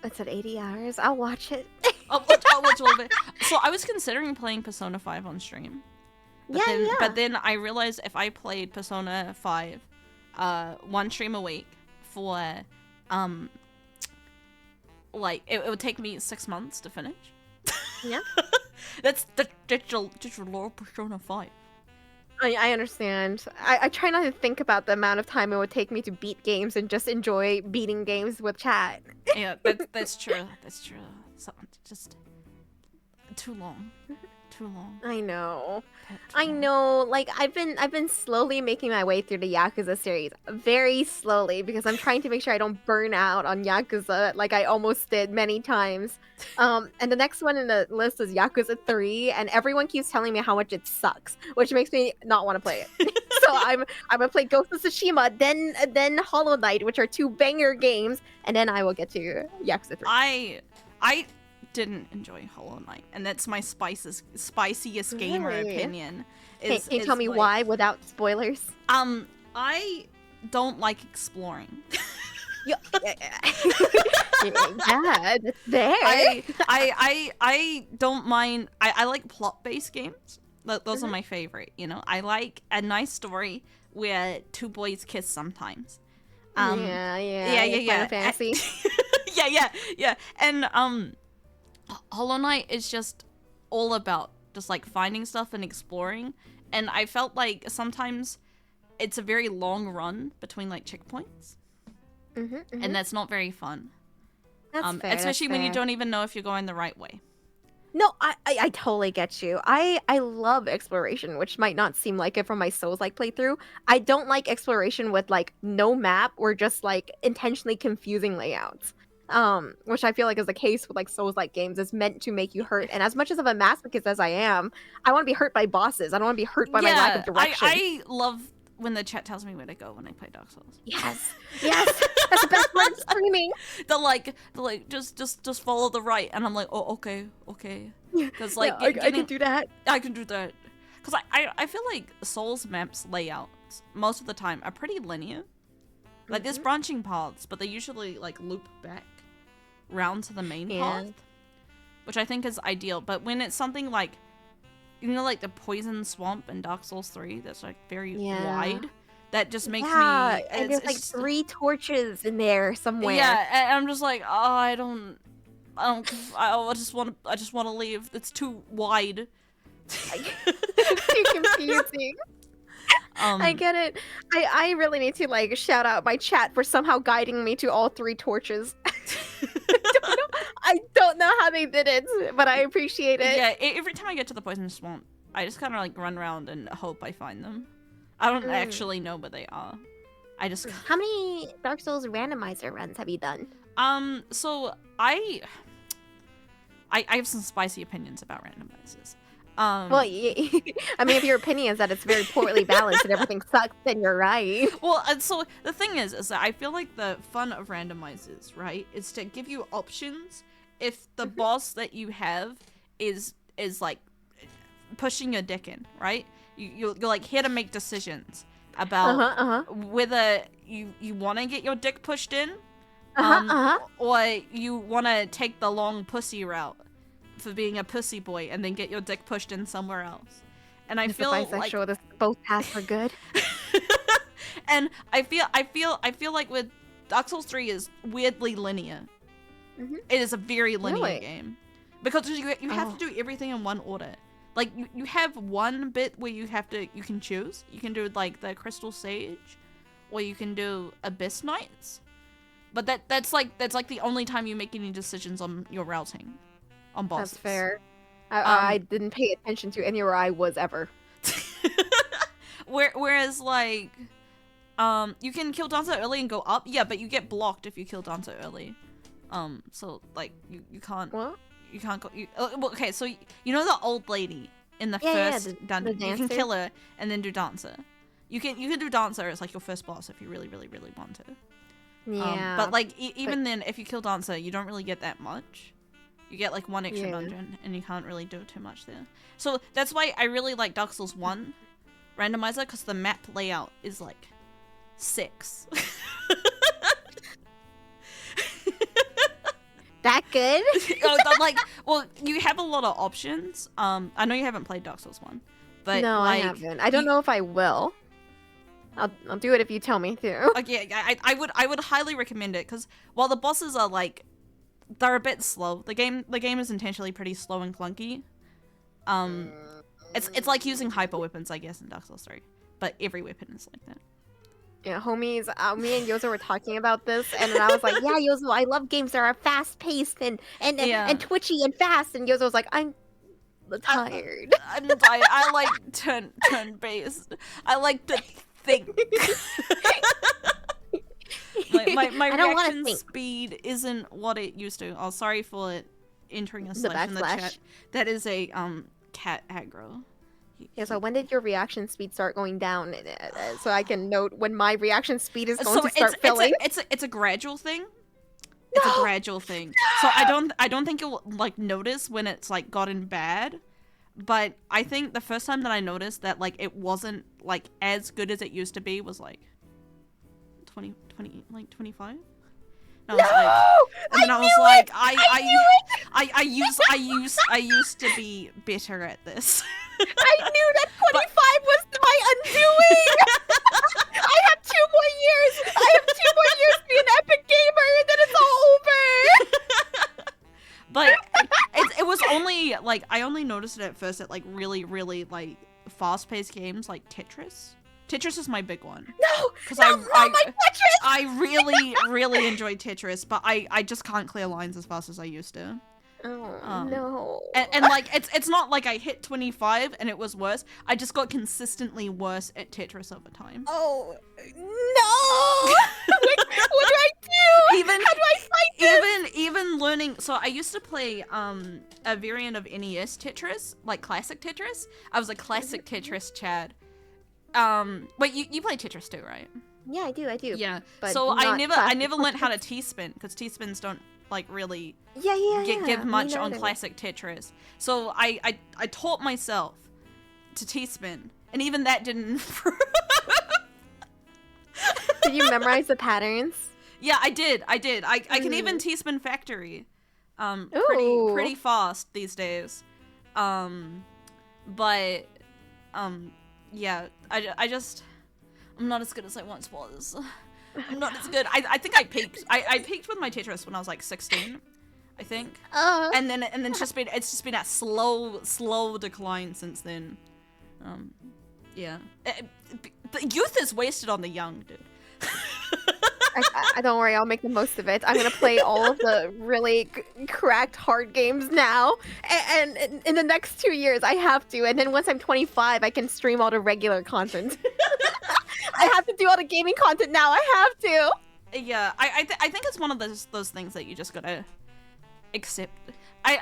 It's at 80 hours. I'll watch it. I'll watch all of it. So I was considering playing Persona 5 on stream. But then I realized if I played Persona 5, one stream a week for, like it would take me 6 months to finish. Yeah. That's your lore Persona 5. I understand. I try not to think about the amount of time it would take me to beat games and just enjoy beating games with chat. Yeah, that's true. That's true. So, just too long. Too long. I know. Too I long. know. Like I've been slowly making my way through the Yakuza series, very slowly, because I'm trying to make sure I don't burn out on Yakuza like I almost did many times. And the next one in the list is Yakuza 3, and everyone keeps telling me how much it sucks, which makes me not want to play it. So I'm gonna play Ghost of Tsushima, then Hollow Knight, which are two banger games, and then I will get to Yakuza 3. I didn't enjoy Hollow Knight, and that's my spiciest gamer Really? opinion. Can you tell me why without spoilers? I don't like exploring. Yeah, that's there. I don't mind. I like plot-based games. Those are my favorite. You know, I like a nice story where two boys kiss sometimes. Yeah. Final Fantasy. yeah. And Hollow Knight is just all about just like finding stuff and exploring. And I felt like sometimes it's a very long run between like checkpoints, and that's not very fun. That's fair, especially that's when you fair. don't even know if you're going the right way. No, I totally get you. I love exploration, which might not seem like it from my Souls-like playthrough. I don't like exploration with like no map or just like intentionally confusing layouts. Which I feel like is the case with like Souls-like games. It's meant to make you hurt. And as much as of a masochist as I am, I want to be hurt by bosses. I don't want to be hurt by my lack of direction. I love when the chat tells me where to go when I play Dark Souls. Yes, that's the best part of streaming. They're like just follow the right, and I'm like, oh, okay. Because like I can do that. I can do that. Because I feel like Souls maps layouts most of the time are pretty linear. Like there's branching paths, but they usually like loop back round to the main path, which I think is ideal. But when it's something like, you know, like the poison swamp in Dark Souls 3, that's like very wide, that just makes me. And there's like 3 torches in there somewhere. Yeah, and I'm just like, oh, I just want to leave. It's too wide. It's too confusing. I get it. I really need to like shout out my chat for somehow guiding me to all 3 torches. I don't know how they did it, but I appreciate it. Yeah, every time I get to the poison swamp, I just kind of like run around and hope I find them. I don't actually know where they are. I just How many Dark Souls randomizer runs have you done? So I have some spicy opinions about randomizers. Well, I mean, if your opinion is that it's very poorly balanced and everything sucks, then you're right. Well, and so the thing is that I feel like the fun of randomizers, right, is to give you options if the boss that you have is like pushing your dick in, right? You're like here to make decisions about whether you want to get your dick pushed in, or you want to take the long pussy route for being a pussy boy and then get your dick pushed in somewhere else. And I feel bisexual, this both paths are good. And I feel like with Dark Souls 3 is weirdly linear. It is a very linear game because you have to do everything in one order. Like you have one bit where you can choose. You can do like the Crystal Sage, or you can do Abyss Knights. But that's like the only time you make any decisions on your routing on bosses. That's fair. I didn't pay attention to anywhere I was ever. Whereas like you can kill Dancer early and go up, yeah, but you get blocked if you kill Dancer early. So like you can't. What? You can't go. Well, okay, so you know the old lady in the first dungeon. You can kill her and then do Dancer. You can do Dancer as like your first boss if you really want to. Yeah. But like even then, if you kill Dancer, you don't really get that much. You get like one extra dungeon, and you can't really do too much there. So that's why I really like Dark Souls 1 randomizer, because the map layout is like 6. That good? Like, well, you have a lot of options. I know you haven't played Dark Souls 1, but no, like, I haven't. I don't know if I will. I'll do it if you tell me to. Okay, I would highly recommend it, because while the bosses are like, they're a bit slow. The game is intentionally pretty slow and clunky. It's like using hyper weapons, I guess, in Dark Souls 3, but every weapon is like that. Yeah, homies, me and Yozo were talking about this, and then I was like, yeah, Yozo, I love games that are fast-paced and twitchy and fast, and Yozo was like, I'm tired. I'm tired. I like turn-based. I like to think. my reaction speed isn't what it used to. Oh, sorry for entering a slash in the chat. That is a cat aggro. Yeah, so when did your reaction speed start going down? So I can note when my reaction speed is going to start filling. It's a gradual thing. It's a gradual thing. So I don't think you'll like notice when it's like gotten bad. But I think the first time that I noticed that like it wasn't like as good as it used to be was like 25. And I was like, I used to be bitter at this. I knew that 25 was my undoing. I have 2 more years. I have 2 more years to be an epic gamer, and then it's all over. But it was only like I only noticed it at first at like really like fast-paced games like Tetris. Tetris is my big one. No, because my Tetris. I really enjoy Tetris, but I just can't clear lines as fast as I used to. Oh no. And like it's not like I hit 25 and it was worse. I just got consistently worse at Tetris over time. Oh no! What do I do? How do I fight this? Even learning. So I used to play a variant of NES Tetris, like classic Tetris. I was a classic Tetris Chad. Wait, you play Tetris too, right? Yeah, I do. Yeah. But so I never learned how to T-spin, because T-spins don't like really give much on classic Tetris. So I taught myself to T-spin, and even that didn't improve. Did you memorize the patterns? Yeah, I did. I can even T-spin Factory pretty fast these days. But yeah, I'm not as good as I once was. I'm not as good. I think I peaked. I peaked with my Tetris when I was like 16, I think. And then it's just been that slow decline since then. Yeah. The youth is wasted on the young, dude. I don't worry, I'll make the most of it. I'm gonna play all of the really cracked hard games now, and in the next 2 years I have to. And then once I'm 25, I can stream all the regular content. I have to do all the gaming content now. I have to. Yeah, I think it's one of those things that you just gotta accept. I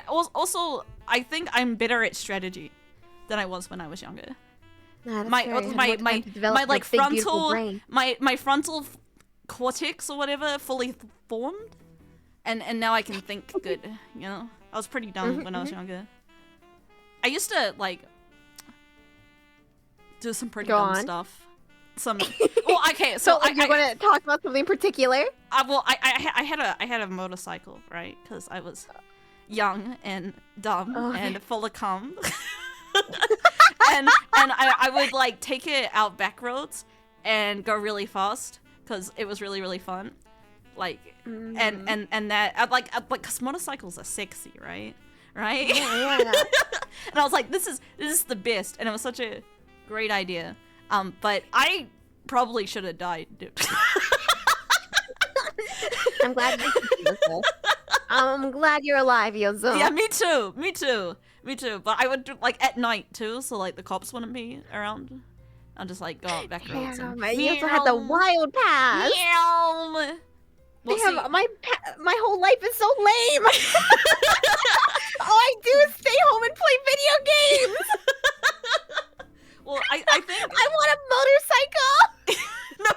think I'm better at strategy than I was when I was younger. Nah, my like my frontal cortex or whatever fully formed, and now I can think good. You know, I was pretty dumb when I was younger. I used to like do some pretty dumb stuff. Well, okay, so you're gonna talk about something particular? I had a motorcycle, right? Because I was young and dumb and full of cum. and I would like take it out back roads and go really fast because it was really fun. Like and that like cause motorcycles are sexy, right? Yeah. And I was like, this is the best, and it was such a great idea. But I probably should have died, dude. I'm glad I'm glad you're alive, Yozo. Yeah, me too. But I would do, like, at night, too, so, like, the cops wouldn't be around. I'll just, like, go out back roads and... You also had the wild pass. Well, damn, my whole life is so lame. All I do is stay home and play video games. Well, I think... I want a motorcycle. No,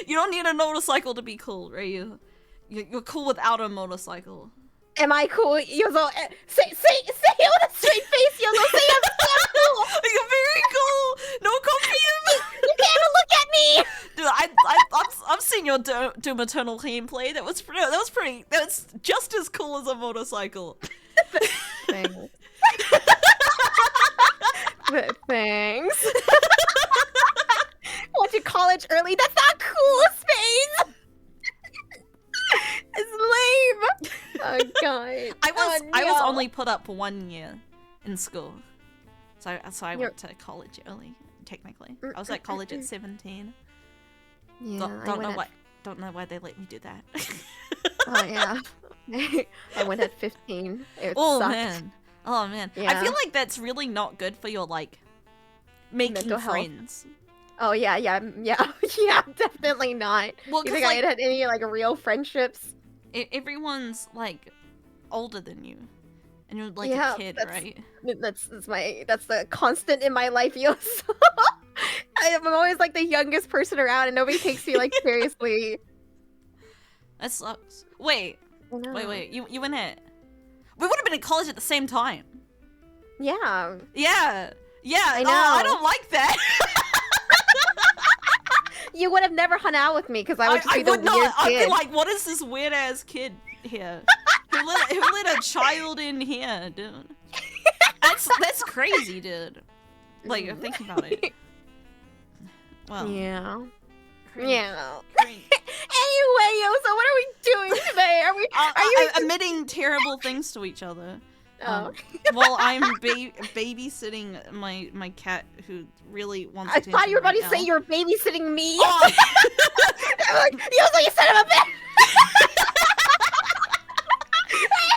you don't need a motorcycle to be cool, Reiyu. You're cool without a motorcycle. Am I cool, Yozo? Say it with a straight face, Yozo. Say I'm cool. You're very cool. No coffee. You can't even look at me. Dude, I've seen your Doom Eternal gameplay. That was just as cool as a motorcycle. Thanks. Thanks. Went to college early. That's not cool, Space. It's lame. Oh god. I was only put up 1 year in school, so I went to college early. Technically, I was at college at 17. Yeah. Don't know why they let me do that. Oh yeah. I went at 15. It Oh sucked. man. Oh man. Yeah. I feel like that's really not good for your like making Mental health. friends. Oh yeah, definitely not. Well, You think like, I had any like real friendships? everyone's like older than you, and you're like Yeah, a kid, that's- right? That's the constant in my life, yo. So, I'm always like the youngest person around, and nobody takes me like seriously. That sucks. Wait. I know. Wait. You went at... We would have been in college at the same time. Yeah. Yeah. I know. I don't like that. You would have never hung out with me because I would just be the would weird not. I'd kid. be like, what is this weird ass kid here? who let a child in here, dude? That's crazy, dude. Like, you're thinking about it. Well. Yeah. Cringe. Yeah. Cringe. Anyway, yo, so what are we doing today? Are you admitting terrible things to each other? Oh. While I'm babysitting my cat who really wants I attention thought you were about right to now. say you're babysitting me. Oh. I'm like, you son of a bitch.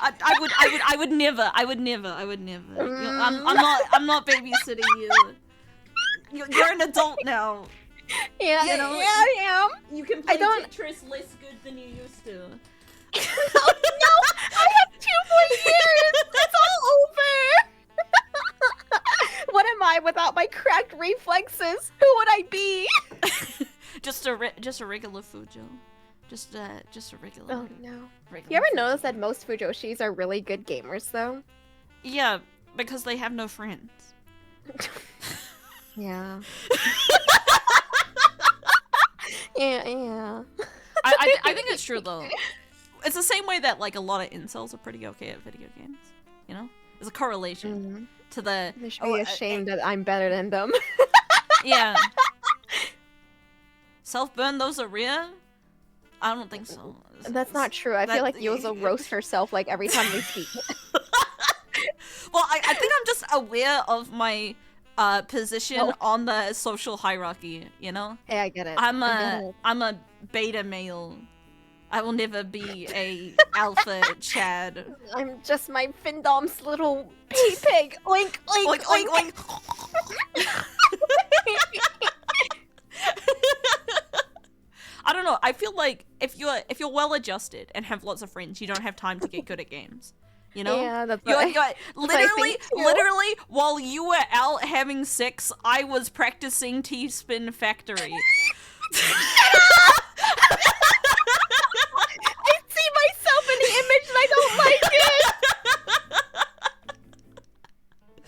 I would never. I'm not babysitting you. You're an adult now. Yeah, You know, yeah, I am. You can I play don't- Tetris less good than you used to. Oh, no, I have 2 more years. It's all over. What am I without my cracked reflexes? Who would I be? just a regular Fujo. Just a regular. Oh no. regular You ever Fujo. notice that most Fujoshis are really good gamers, though? Yeah, because they have no friends. Yeah. Yeah. I think it's true though. It's the same way that like a lot of incels are pretty okay at video games. You know, there's a correlation to the. They should be ashamed that I'm better than them. Yeah. Self-burn, those are rare? I don't think so. That's not true. I feel like Yozo roasts herself like every time we speak. Well, I think I'm just aware of my position on the social hierarchy, you know? Hey, I get it. I'm a beta male I will never be a alpha Chad. I'm just my Findom's little pea pig. Oink, oink, Oink, oink, oink. I don't know. I feel like if you're well adjusted and have lots of friends, you don't have time to get good at games. You know? Yeah, that's You're, what literally, while you were out having sex, I was practicing T-Spin Factory. I see myself in the image and I don't like it.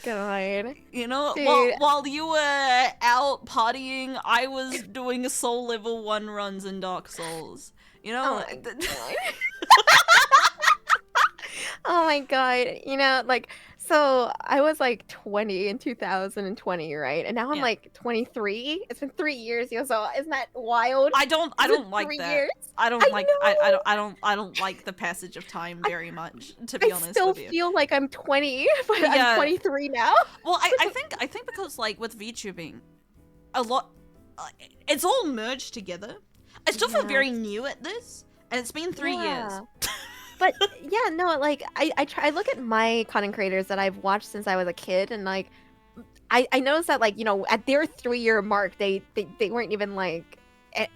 God. You know, Dude. while you were out partying, I was doing Soul Level 1 runs in Dark Souls. You know? Oh my God. Oh my God. You know, like, so I was like 20 in 2020, right? And now I'm Yeah. like 23. It's been 3 years, so isn't that wild? I don't It's been like 3 that. years. I don't I like know. I don't like the passage of time very much, to be I honest still with you. feel like I'm 20, but Yeah. I'm 23 now. Well, I think because like with VTubing, a lot it's all merged together. I still feel Yeah. very new at this, and it's been 3 years. Yeah. But yeah, no, like I look at my content creators that I've watched since I was a kid, and like I noticed that, like, you know, at their 3-year mark, they weren't even like I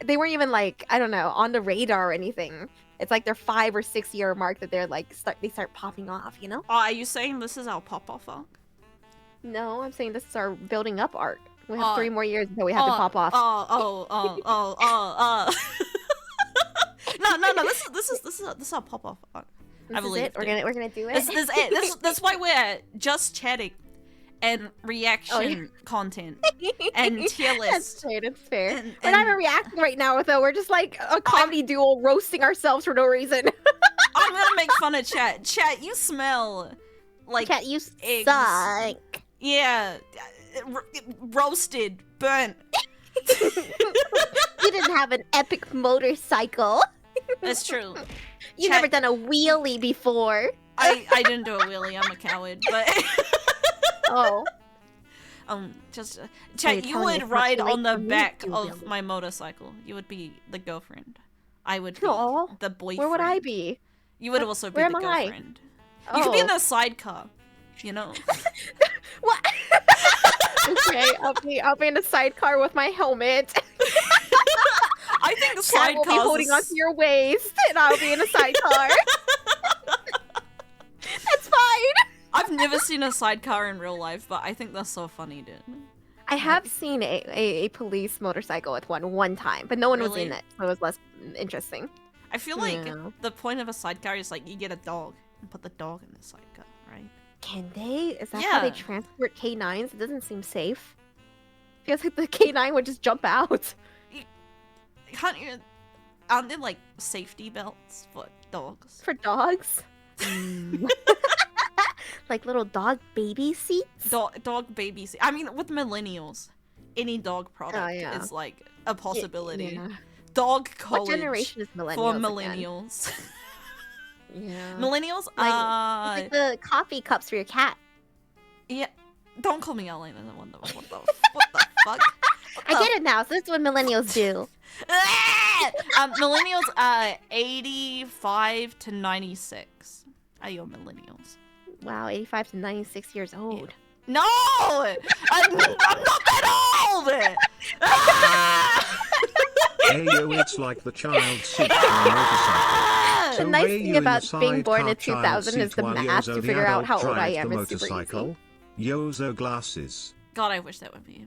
don't know, on the radar or anything. It's like their 5 or 6 year mark that they're like they start popping off, you know? Oh, are you saying this is our pop-off arc? No, I'm saying this is our building up arc. We have Oh. 3 more years until we have to pop off. No. This is our pop-off arc. This I is believe it. it. We're gonna do it. This is it. That's why we're just chatting and reaction Oh, yeah. content and tier That's list. fair. That's fair. And- We're not and- even reacting right now, though. We're just like a comedy duo roasting ourselves for no reason. I'm gonna make fun of chat. Chat, you smell like Cat, you eggs. suck. Yeah, roasted, burnt. You didn't have an epic motorcycle. That's true. You Chat- never done a wheelie before. I didn't do a wheelie. I'm a coward. But Oh. just you're chat. You telling me would it's not ride too late on the for me to back do a of wheelie. my motorcycle. You would be the girlfriend. I would be Aw, the boyfriend. Where would I be? You would What- also be where the am I? girlfriend. You could be in Oh. the sidecar. You know. What? Okay, I'll be in a sidecar with my helmet. I think the Cat will be sidecar. holding onto your waist, and I'll be in a sidecar. That's fine. I've never seen a sidecar in real life, but I think that's so funny, dude. I have seen a police motorcycle with one time, but no one was in Really? it, so it was less interesting. I feel like Yeah. the point of a sidecar is like you get a dog and put the dog in the sidecar, right? Can they? Is that how they Yeah. transport K9s? It doesn't seem safe. Feels like the K9 would just jump out. Can't you? Aren't there like safety belts for dogs? For dogs? Like little dog baby seats? Dog baby seat. I mean, with millennials, any dog product yeah. is like a possibility. Yeah. Dog What college generation is millennials? for again? millennials. Yeah. Millennials, It's like the coffee cups for your cat. yeah. Don't call me out like that. What the fuck? I get it now. So this is what millennials do. Millennials are 85 to 96. Are your millennials? Wow, 85 to 96 years old. No! I'm not that old! Ah! Ayo, it's like the child seat on a motorcycle. The So nice Reiyu thing in about the being born in sidecar child 2000 is seat the while math Yozo to the figure out adult how old I drives am the is super easy. motorcycle. Yozo glasses. God, I wish that would be.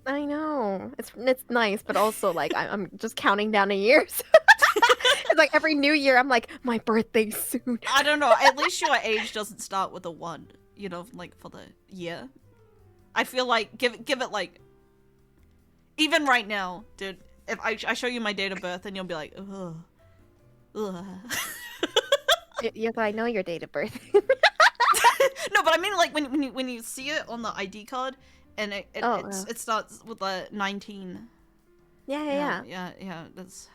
I know. It's nice, but also like I'm just counting down the years. It's like every new year I'm like, my birthday's soon. I don't know. At least your age doesn't start with a 1. You know, like for the year. I feel like give it like. Even right now, dude. If I show you my date of birth, and you'll be like, ugh. Yeah, but I know your date of birth. No, but I mean like when you see it on the ID card, and it starts with a 19. Yeah. Yeah. That's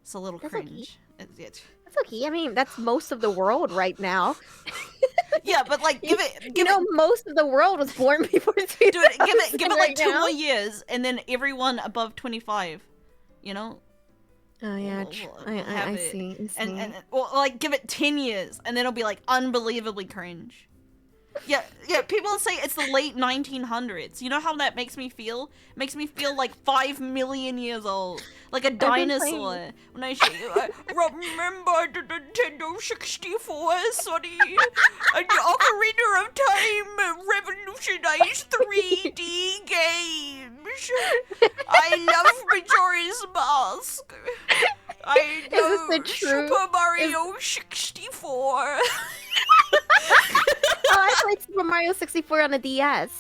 it's a little That's okay. cringe. It's That's okay. I mean, that's most of the world right now. yeah, but like give You know, most of the world was born before 2000. dude, give it like right 2 now. more years, and then everyone above 25, you know. Oh yeah, We'll have I it. see. I see. And well, like give it 10 years and then it'll be like unbelievably cringe. Yeah, people say it's the late 1900s. You know how that makes me feel? It makes me feel like 5 million years old. Like a dinosaur. When I show you, remember the Nintendo 64, Sonny? And the Ocarina of Time revolutionized 3D games. I love Majora's Mask. I know Super Mario 64. Oh, I played Super Mario 64 on the DS.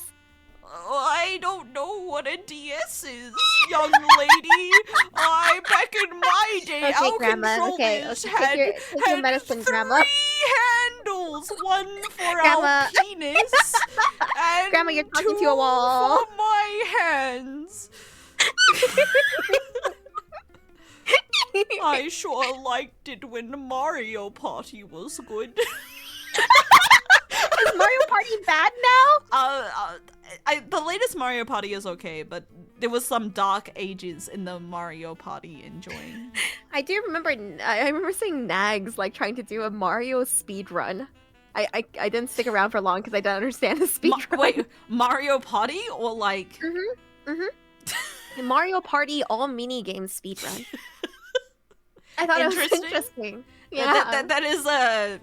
I don't know what a DS is, young lady. Back in my day, Okay, our Grandma. controllers Okay, had take your medicine, three Grandma. handles. One for Grandma. our penis, and Grandma, you're talking two to a wall. for my hands. I sure liked it when Mario Party was good. Is Mario Party bad now? The latest Mario Party is okay, but there was some dark ages in the Mario Party enjoying. I do remember. I remember seeing Nags like trying to do a Mario speed run. I didn't stick around for long because I didn't understand the speed run. Wait, Mario Party or like? Mario Party all mini games speed run. I thought it was interesting. Yeah, that is a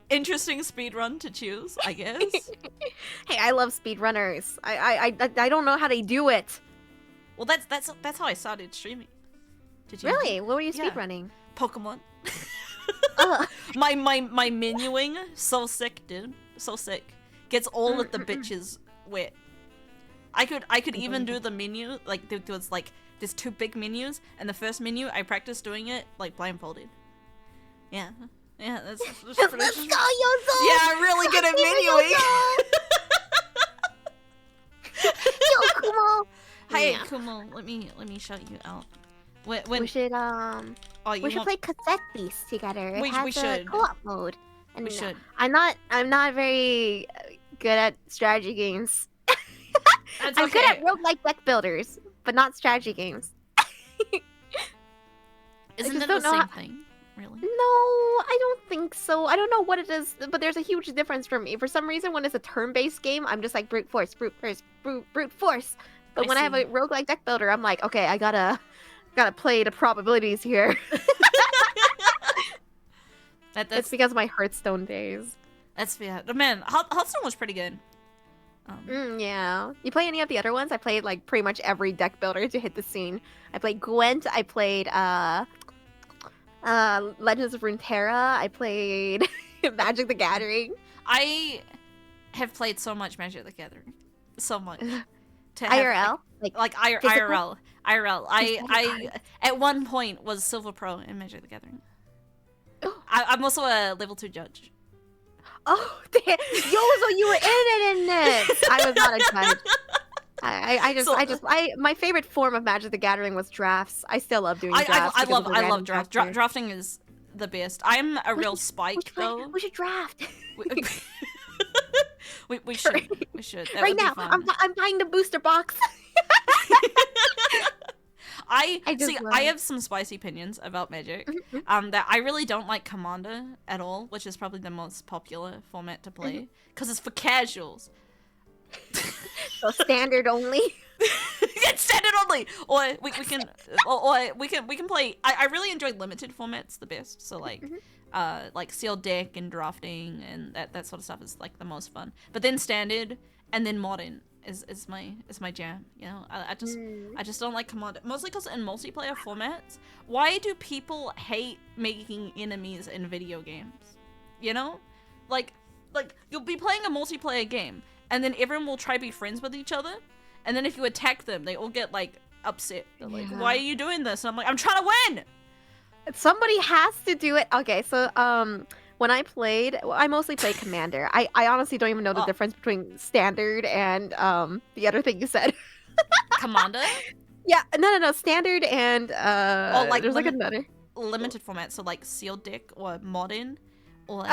interesting speed run to choose, I guess. Hey, I love speedrunners. I don't know how they do it. Well, that's how I started streaming. Did you Really? know? What were you Yeah. speedrunning? Pokemon. Ugh. My menuing, so sick, dude. So sick. Gets all of the bitches wet. I could even do the menu, like there was like there's two big menus, and the first menu I practiced doing it like blindfolded. Yeah, that's Let's go, Yozo! Yeah, I'm really good at menuing. Yo, Kumo! Hey, Yeah. Kumo, let me shout you out. When we should you we should want- play Cassette Beast together. It We has a should. co-op mode. And We should. I'm not very good at strategy games. That's I'm good okay. at roguelike deck builders, but not strategy games. Isn't just it the don't know same how- thing? Really? No, I don't think so. I don't know what it is, but there's a huge difference for me. For some reason, when it's a turn-based game, I'm just like brute force. But I when I have a see. roguelike deck builder, I'm like, okay, I gotta play the probabilities here. It's That's because of my Hearthstone days. that's fair. Man, Hearthstone was pretty good. Yeah. You play any of the other ones? I played like pretty much every deck builder to hit the scene. I played Gwent. I played Legends of Runeterra. I played Magic the Gathering. I have played so much Magic the Gathering, so much. To have, IRL, like physical? IRL. I cards. at one point was Silver Pro in Magic the Gathering. I'm also a level 2 judge. Oh, damn. Yozo, you were in this. I was not a judge. My favorite form of Magic the Gathering was drafts. I still love doing drafts. I because of the love random draft. factor. Drafting is the best. I'm a real spike though. We should draft. We should. We should. That Right would be now, fun. I'm buying the booster box. I just love I it. have some spicy opinions about Magic. Mhm. That I really don't like Commander at all, which is probably the most popular format to Mm-hmm. play because it's for casuals. So standard only. It's standard only, or we can we can play. I really enjoy limited formats the best. So like sealed deck and drafting and that sort of stuff is like the most fun. But then standard and then modern is my jam. You know, I just don't like Commander, mostly because in multiplayer formats, why do people hate making enemies in video games? You know, like you'll be playing a multiplayer game and then everyone will try to be friends with each other, and then if you attack them, they all get like upset. They're like, Yeah. why are you doing this? And I'm like, I'm trying to win. Somebody has to do it. Okay, so when I played, I mostly played Commander. I honestly don't even know the Oh. difference between standard and the other thing you said. Commander. Yeah, no, standard and like there's like limit- another. Limited format, so like sealed deck or modern, or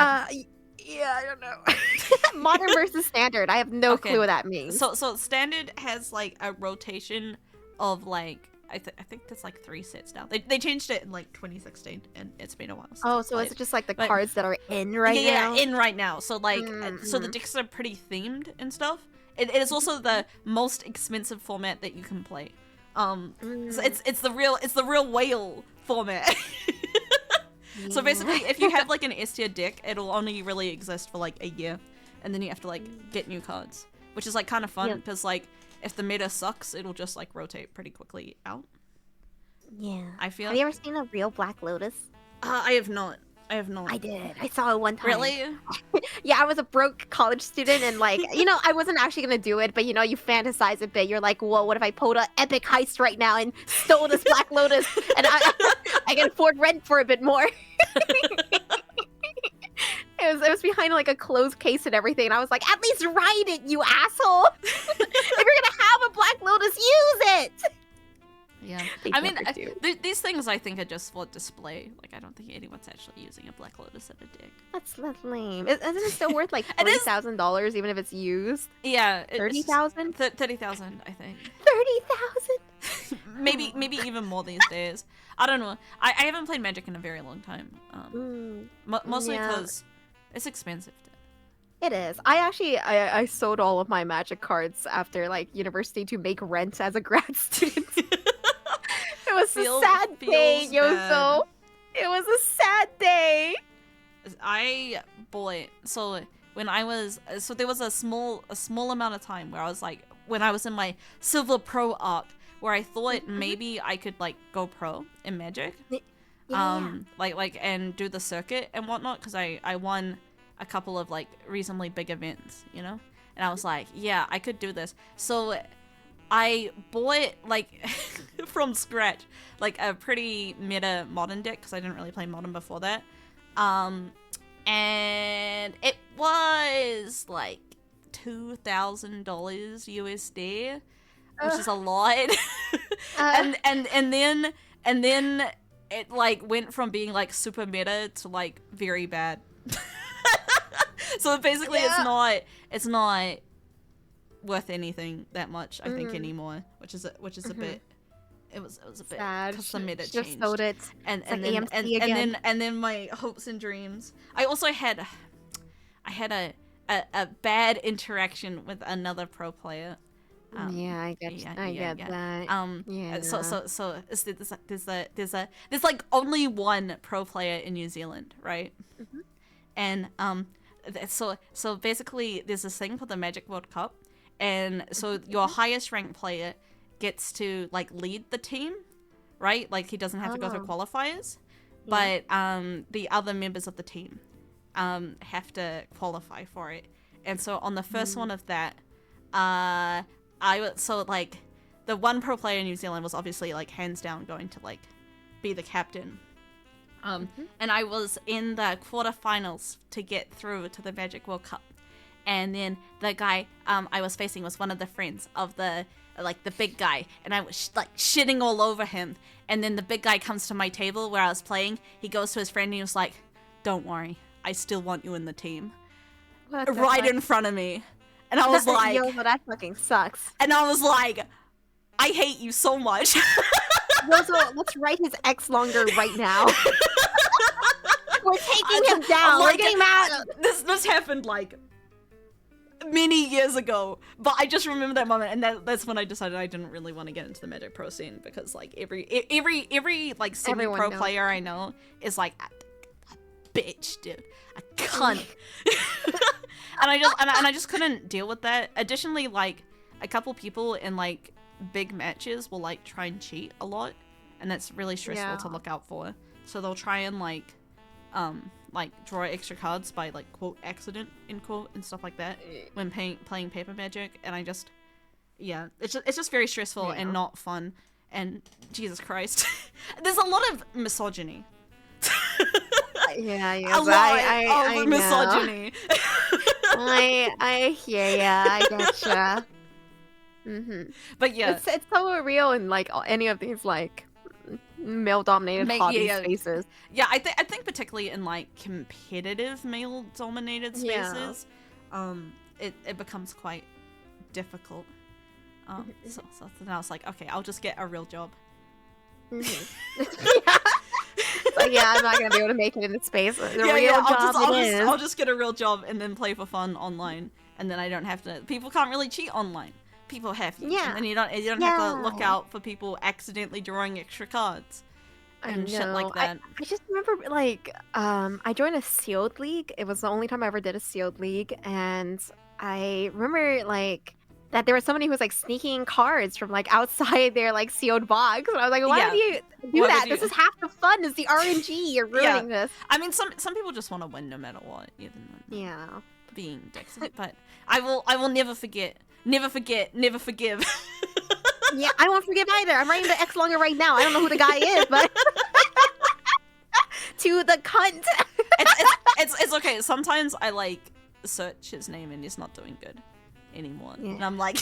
Yeah, I don't know. Modern versus standard. I have no Okay. clue what that means. so standard has like a rotation of like I think there's like 3 sets now. They changed it in like 2016, and it's been a while. Since Oh, I've so played. it's just like the But- cards that are in right now? Yeah, in right now. So like, so the Mhm. decks are pretty themed and stuff. It is also the most expensive format that you can play. So it's the real whale format. So basically, if you have like an S tier deck, it'll only really exist for like a year, and then you have to like get new cards, which is like kind of fun Yeah. because like if the meta sucks, it'll just like rotate pretty quickly out. Yeah. I feel. Have you ever seen a real Black Lotus? I have not. I have not. I did. I saw it one time. Really? Yeah, I was a broke college student, and like, I wasn't actually gonna do it, but you fantasize a bit. You're like, whoa, what if I pulled an epic heist right now and stole this Black Lotus, and I can afford rent for a bit more. It was behind like a closed case and everything, and I was like, at least write it, you asshole! If you're gonna have a Black Lotus, use it! Yeah. They I mean, never do. these things I think are just for display. Like, I don't think anyone's actually using a Black Lotus at a deck. That's lame. Isn't it still worth like It is- $30,000 even if it's used? Yeah. 30,000? 30,000, I think. 30,000? maybe even more these days. I don't know. I haven't played Magic in a very long time. Mostly yeah. because it's expensive. It is. I sold all of my Magic cards after like university to make rent as a grad student. It was a sad day, feels Yoso. It was a sad day. I bought when I was there was a small amount of time where I was like when I was in my Silver Pro arc where I thought maybe I could like go pro in Magic, like and do the circuit and whatnot because I won a couple of like reasonably big events, and I was like, yeah, I could do this. So I bought like from scratch like a pretty meta modern deck because I didn't really play modern before that. And it was like $2,000 USD, which is a lot. and then it like went from being like super meta to like very bad. So basically, it's not worth anything that much, I think, anymore. Which is a bit. It was a bit Sad. because the meta Just changed. sold it. And It's like then AMC again. and then my hopes and dreams. I also had a bad interaction with another pro player. Yeah, I get that. Yeah. So there's like only one pro player in New Zealand, right? And so basically there's this thing called the Magic World Cup, and so your highest ranked player gets to like lead the team, right? Like he doesn't have to go through qualifiers, but the other members of the team have to qualify for it. And so on the first one of that, like the one pro player in New Zealand was obviously like hands down going to like be the captain. And I was in the quarterfinals to get through to the Magic World Cup. And then the guy I was facing was one of the friends of the big guy, and I was like shitting all over him. And then the big guy comes to my table where I was playing. He goes to his friend and he was like, "Don't worry, I still want you in the team." Right in front of me. And I was like, Yo, that fucking sucks. and I was like, I hate you so much. Yozo, let's write his ex longer right now. We're taking him I'm down. like, We're getting mad. This happened like many years ago, but I just remember that moment, and that's when I decided I didn't really want to get into the Magic Pro scene because like every like semi-pro player I know is like a bitch, dude, a cunt. and I just couldn't deal with that. Additionally, like a couple people in like big matches will like try and cheat a lot, and that's really stressful to look out for. So they'll try and like draw extra cards by like quote accident in quote and stuff like that when playing paper Magic, and I just it's just very stressful and not fun. And Jesus Christ, there's a lot of misogyny. Yeah, A lot of misogyny. I hear ya. I getcha. But yeah, it's so real in like any of these like male-dominated hobby spaces. Yeah, I think particularly in like competitive male-dominated spaces, it becomes quite difficult. So then I was like, okay, I'll just get a real job Mhm. Yeah. It's like, yeah, I'm not gonna be able to make it into space. The real job I'll just get a real job and then play for fun online, and then I don't have to. People can't really cheat online. People have to, Yeah. and then you don't have to look out for people accidentally drawing extra cards and shit like that. I just remember like I joined a sealed league. It was the only time I ever did a sealed league, and I remember like that there was somebody who was like sneaking cards from like outside their like sealed box, and I was like, why Yeah. would you do Why that? would you- This is half the fun. Is the RNG. You're ruining this. I mean, some people just want to win no matter what, even Yeah. being dicks. But I will never forget, never forget, never forgive. Yeah, I won't forgive either. I'm writing the X longer right now. I don't know who the guy is, but to the cunt. It's okay. Sometimes I like search his name and he's not doing good anymore, Yeah. and I'm like,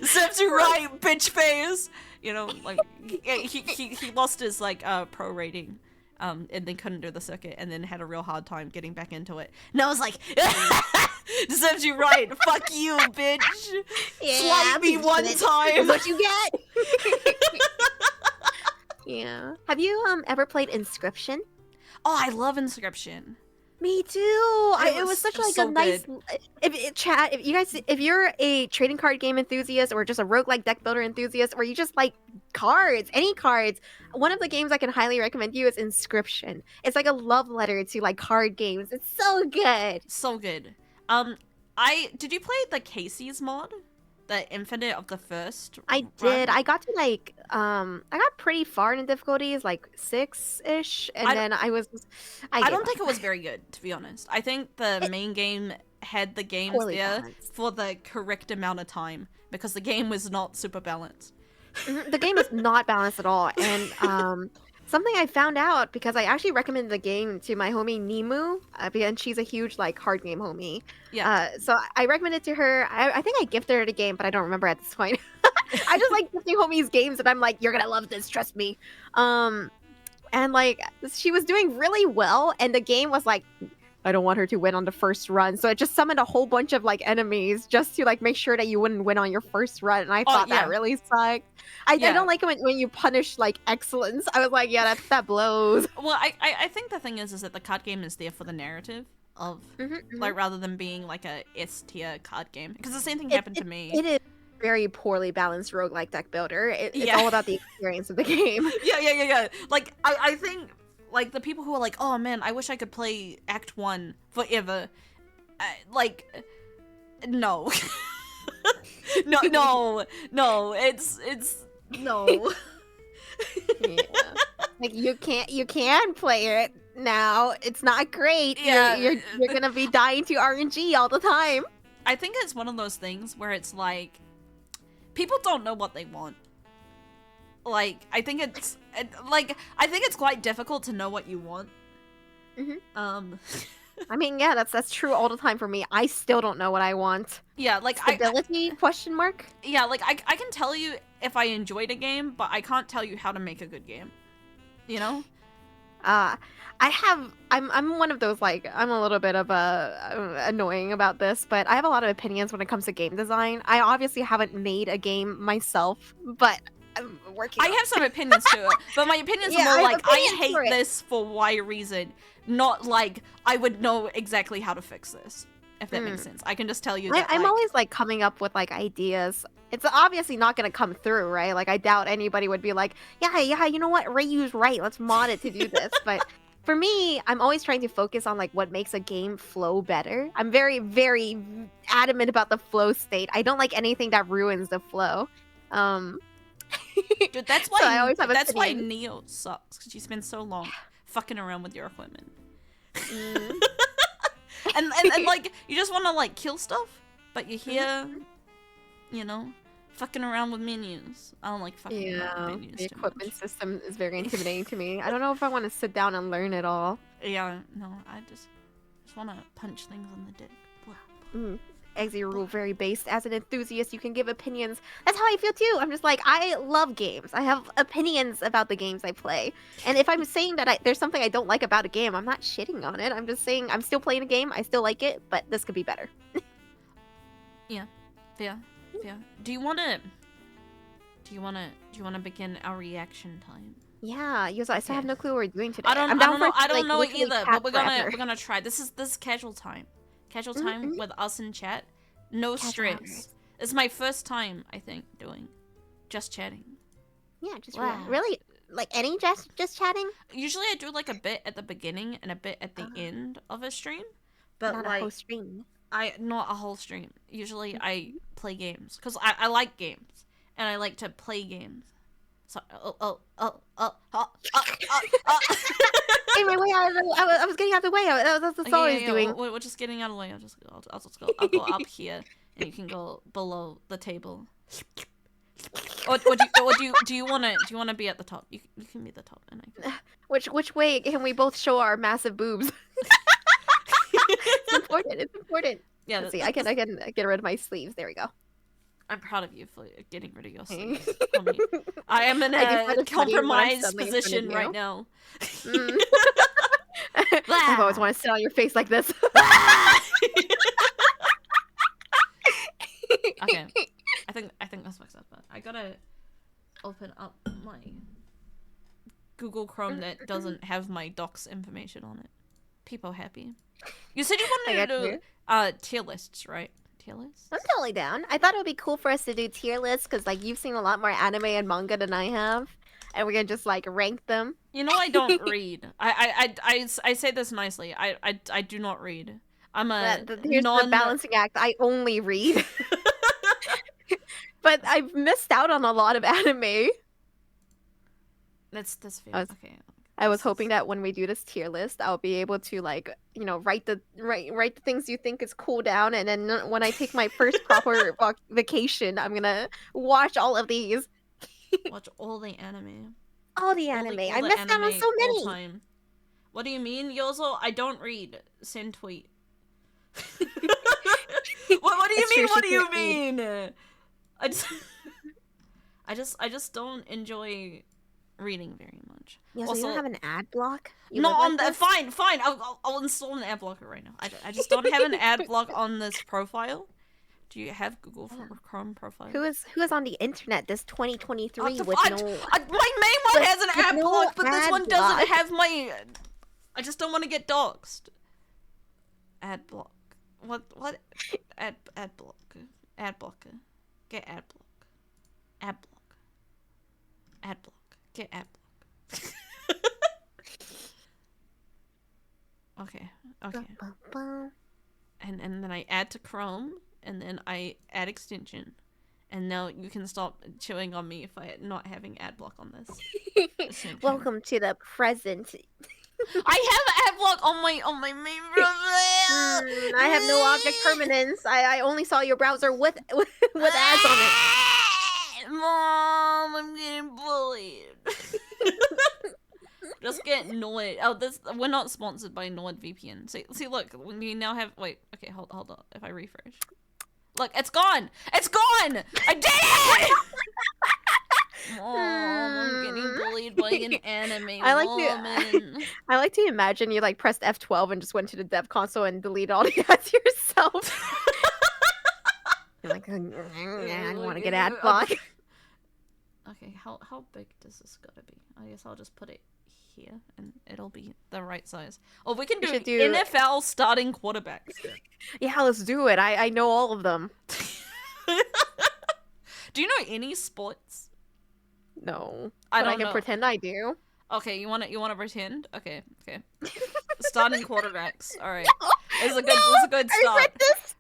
serves you right, bitch face. You know, like he lost his like pro rating, and then couldn't do the circuit, and then had a real hard time getting back into it. And I was like, serves you right. Fuck you, bitch. Swipe me one time. What you get? Yeah. Have you ever played Inscription? Oh, I love Inscription. Me too. It was such like so a nice. If you're a trading card game enthusiast or just a roguelike deck builder enthusiast, or you just like cards, any cards, one of the games I can highly recommend you is Inscription. It's like a love letter to like card games. It's so good. So good. Did you play the Casey's mod? The Infinite of the First? I run? did. I got to like I got pretty far in difficulties, like 6-ish, and then I I don't gave think up. it was very good, to be honest. I think the main game had the games Poorly there balanced. for the correct amount of time because the game was not super balanced. The game is not balanced at all, and something I found out because I actually recommended the game to my homie Nimu, because she's a huge like card game homie. Yeah. So I recommended it to her. I think I gifted her the game, but I don't remember at this point. I just like gifting homies games, and I'm like, you're gonna love this, trust me. And like she was doing really well, and the game was like, I don't want her to win on the first run, so it just summoned a whole bunch of like enemies just to like make sure that you wouldn't win on your first run, and I thought yeah. that really sucked. I don't like it when you punish like excellence. I was like, yeah, that blows. Well, I think the thing is that the card game is there for the narrative of, like, rather than being like a S tier card game. Because the same thing happened to me. It is very poorly balanced roguelike deck builder. It's Yeah. all about the experience of the game. Yeah. Like, I think, like, the people who are like, oh man, I wish I could play Act 1 forever. Like, no. no, it's, no. Yeah. Like you can play it now. It's not great. Yeah. You're gonna be dying to RNG all the time. I think it's one of those things where it's like, people don't know what they want. Like, I think it's quite difficult to know what you want. I mean, yeah, that's true all the time for me. I still don't know what I want. Yeah, like, Stability? Question mark? yeah, like, I can tell you if I enjoyed a game, but I can't tell you how to make a good game. You know? I'm one of those, like, I'm a little bit of annoying about this, but I have a lot of opinions when it comes to game design. I obviously haven't made a game myself, but I'm working I on have some opinions to it, but my opinions Yeah, are more I have like, I opinions hate for it. this for Y reason, not like, I would know exactly how to fix this, if that makes sense. I can just tell you that, I'm like, always like coming up with like ideas. It's obviously not gonna come through, right? Like I doubt anybody would be like, yeah, you know what? Reiyu's right. Let's mod it to do this. But for me, I'm always trying to focus on like what makes a game flow better. I'm very, very adamant about the flow state. I don't like anything that ruins the flow. dude, that's why, So I always have that's why opinions. Neo sucks, because you spend so long fucking around with your equipment. Mm. and like, you just want to, like, kill stuff, but you're here, you know, fucking around with menus. I don't like fucking around Yeah, with menus the too equipment much. system is very intimidating to me. I don't know if I want to sit down and learn it all. Yeah, no, I just want to punch things on the dick. Blah, blah. Mm. Exit rule very based. As an enthusiast, you can give opinions. That's how I feel too. I'm just like, I love games. I have opinions about the games I play. And if I'm saying that there's something I don't like about a game, I'm not shitting on it. I'm just saying I'm still playing a game. I still like it, but this could be better. Yeah. Yeah. Do you wanna begin our reaction time? Yeah, Yuzo, I still have Okay. no clue what we're doing today. I don't I'm down know. for I don't like, know it literally either. chat But forever. we're gonna try. This is casual time. Casual time Mhm. with us in chat. No Casual stress. hours. It's my first time, I think, doing just chatting. Yeah, just Wow. really like any just chatting, Usually I do like a bit at the beginning and a bit at the end of a stream. But not like a whole stream. not a whole stream. Usually I play games because I like games and I like to play games. So Hey, my way out of the, I was getting out of the way. That's all I was doing. We're just getting out of the way. I'll go up here and you can go below the table. Or do you wanna be at the top? You can be at the top and I can... Which way can we both show our massive boobs? It's important. It's important. Yeah, Let's see. I can get rid of my sleeves. There we go. I'm proud of you for getting rid of your sleeves. I am in I a decided to study when I'm compromised suddenly in front of position you. right now. Mm. I've always wanted to sit on your face like this. Okay, I think that's fucked up. But I gotta open up my Google Chrome that doesn't have my docs information on it. People happy. You said you wanted to do tier lists, right? Tier lists? I'm totally down. I thought it would be cool for us to do tier lists because, like, you've seen a lot more anime and manga than I have, and we're gonna just like rank them. You know, I don't read. I say this nicely. I do not read. I'm a Here's the balancing act. I only read, but I've missed out on a lot of anime. That's fair. Okay. I was hoping that when we do this tier list, I'll be able to, like, you know, write the things you think is cool down, and then when I take my first proper vacation, I'm gonna watch all of these. Watch all the anime. All the anime. I missed out on so many. Time. What do you mean, Yozo? I don't read. Send tweet. What do you mean? What do you mean? I just don't enjoy reading very much. Yeah, so also, you don't have an ad block? Not on the fine. I'll install an ad blocker right now. I just don't have an ad block on this profile. Do you have Google Chrome profile? Who is on the internet this 2023 with my main one has an ad block, but this one doesn't have my. I just don't want to get doxxed. Ad block. What? Ad block. Ad blocker. Get ad block. Ad block. Ad block. Get ad block. Okay. And then I add to Chrome, and then I add extension, and now you can stop chewing on me if I not having ad block on this. Welcome to the present. I have ad block on my main browser. I have no object permanence. I only saw your browser with ads on it. Mom, I'm getting bullied. Just get Nord. Oh, we're not sponsored by NordVPN. See, look, we now have. Wait, okay, hold on. If I refresh, look, it's gone. It's gone. I did it. Mom, I'm getting bullied by an anime woman. I like to imagine you like pressed F12 and just went to the dev console and deleted all the ads yourself. You're like, I don't want to get ad block. Okay, how big does this gotta be? I guess I'll just put it here, and it'll be the right size. Oh, we can do NFL starting quarterbacks. Yeah, let's do it. I know all of them. Do you know any sports? No, I can pretend I do. Okay, you wanna pretend? Okay. Starting quarterbacks. All right. It's a good start. I read this.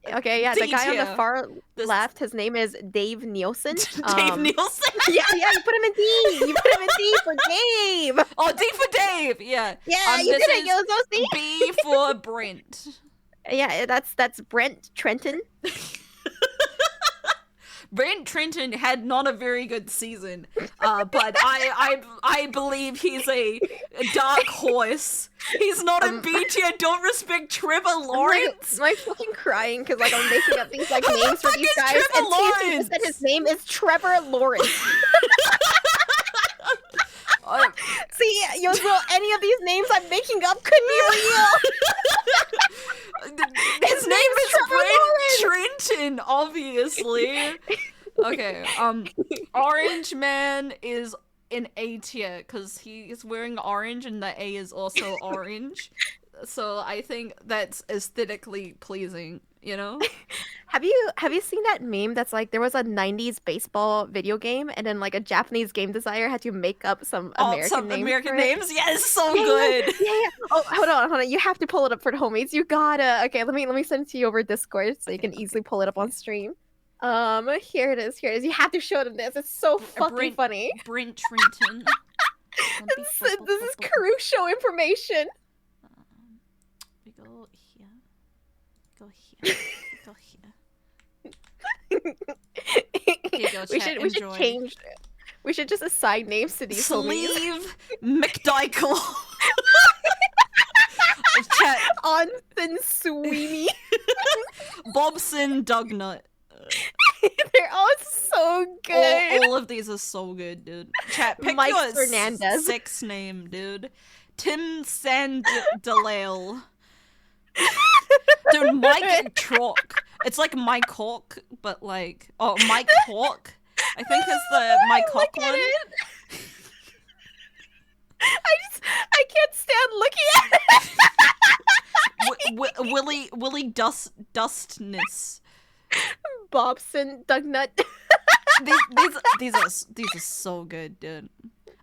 Okay, yeah, the guy on the far left, his name is Dave Nielsen. Dave Nielsen? Yeah, you put him in D. You put him in D for Dave. Oh, D for Dave, yeah. Yeah, you did it, Yozo, see? B for Brent. Yeah, that's Brent Trenton. Brent Trenton had not a very good season, but I believe he's a dark horse. He's not a B tier. Don't respect Trevor Lawrence. I'm fucking crying because like I'm making up these like names for these guys, and TNT said his name is Trevor Lawrence. See, Yozo, any of these names I'm making up could be real. His name is Trenton, obviously. Okay, Orange Man is in A tier because he is wearing orange and the A is also orange. So I think that's aesthetically pleasing, you know? Have you seen that meme that's like there was a 90s baseball video game and then like a Japanese game designer had to make up some American names? American for it? names? Yeah, it's so Yeah, good. Yeah. Oh, hold on. You have to pull it up for the homies. You gotta. Okay, let me send it to you over Discord so you can easily pull it up on stream. Here it is. You have to show them this. It's so fucking funny. Brent Trenton. This is crucial information. We go here. Go here. Go here. Here you go, chat. We should change it. We should just assign names to these homies. Sleeve McDykel. Chat. Onsen Sweeney. Bobson Dugnut. They're all so good. All of these are so good, dude. Chat, pick Mike your Fernandez. sex name, dude. Tim Sandalale. Dude, Mike Trock. It's like Mike Hawk, but like... Oh, Mike Hawk. I think it's the Mike Hawk one. I can't stand looking at it. Willie Dustness. Bobson Dugnut. These are so good, dude.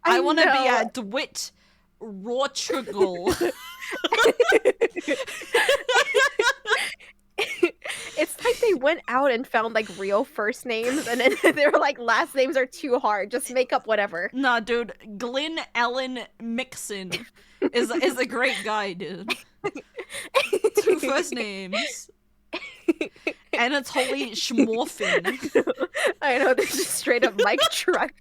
I want to be a DeWitt Rochugal. It's like they went out and found like real first names and then they were like last names are too hard. Just make up whatever. Nah, dude. Glenn Allen Mixon is a great guy, dude. 2 first names. Anatoly Schmorfin. I know, this is straight up Mike Truck.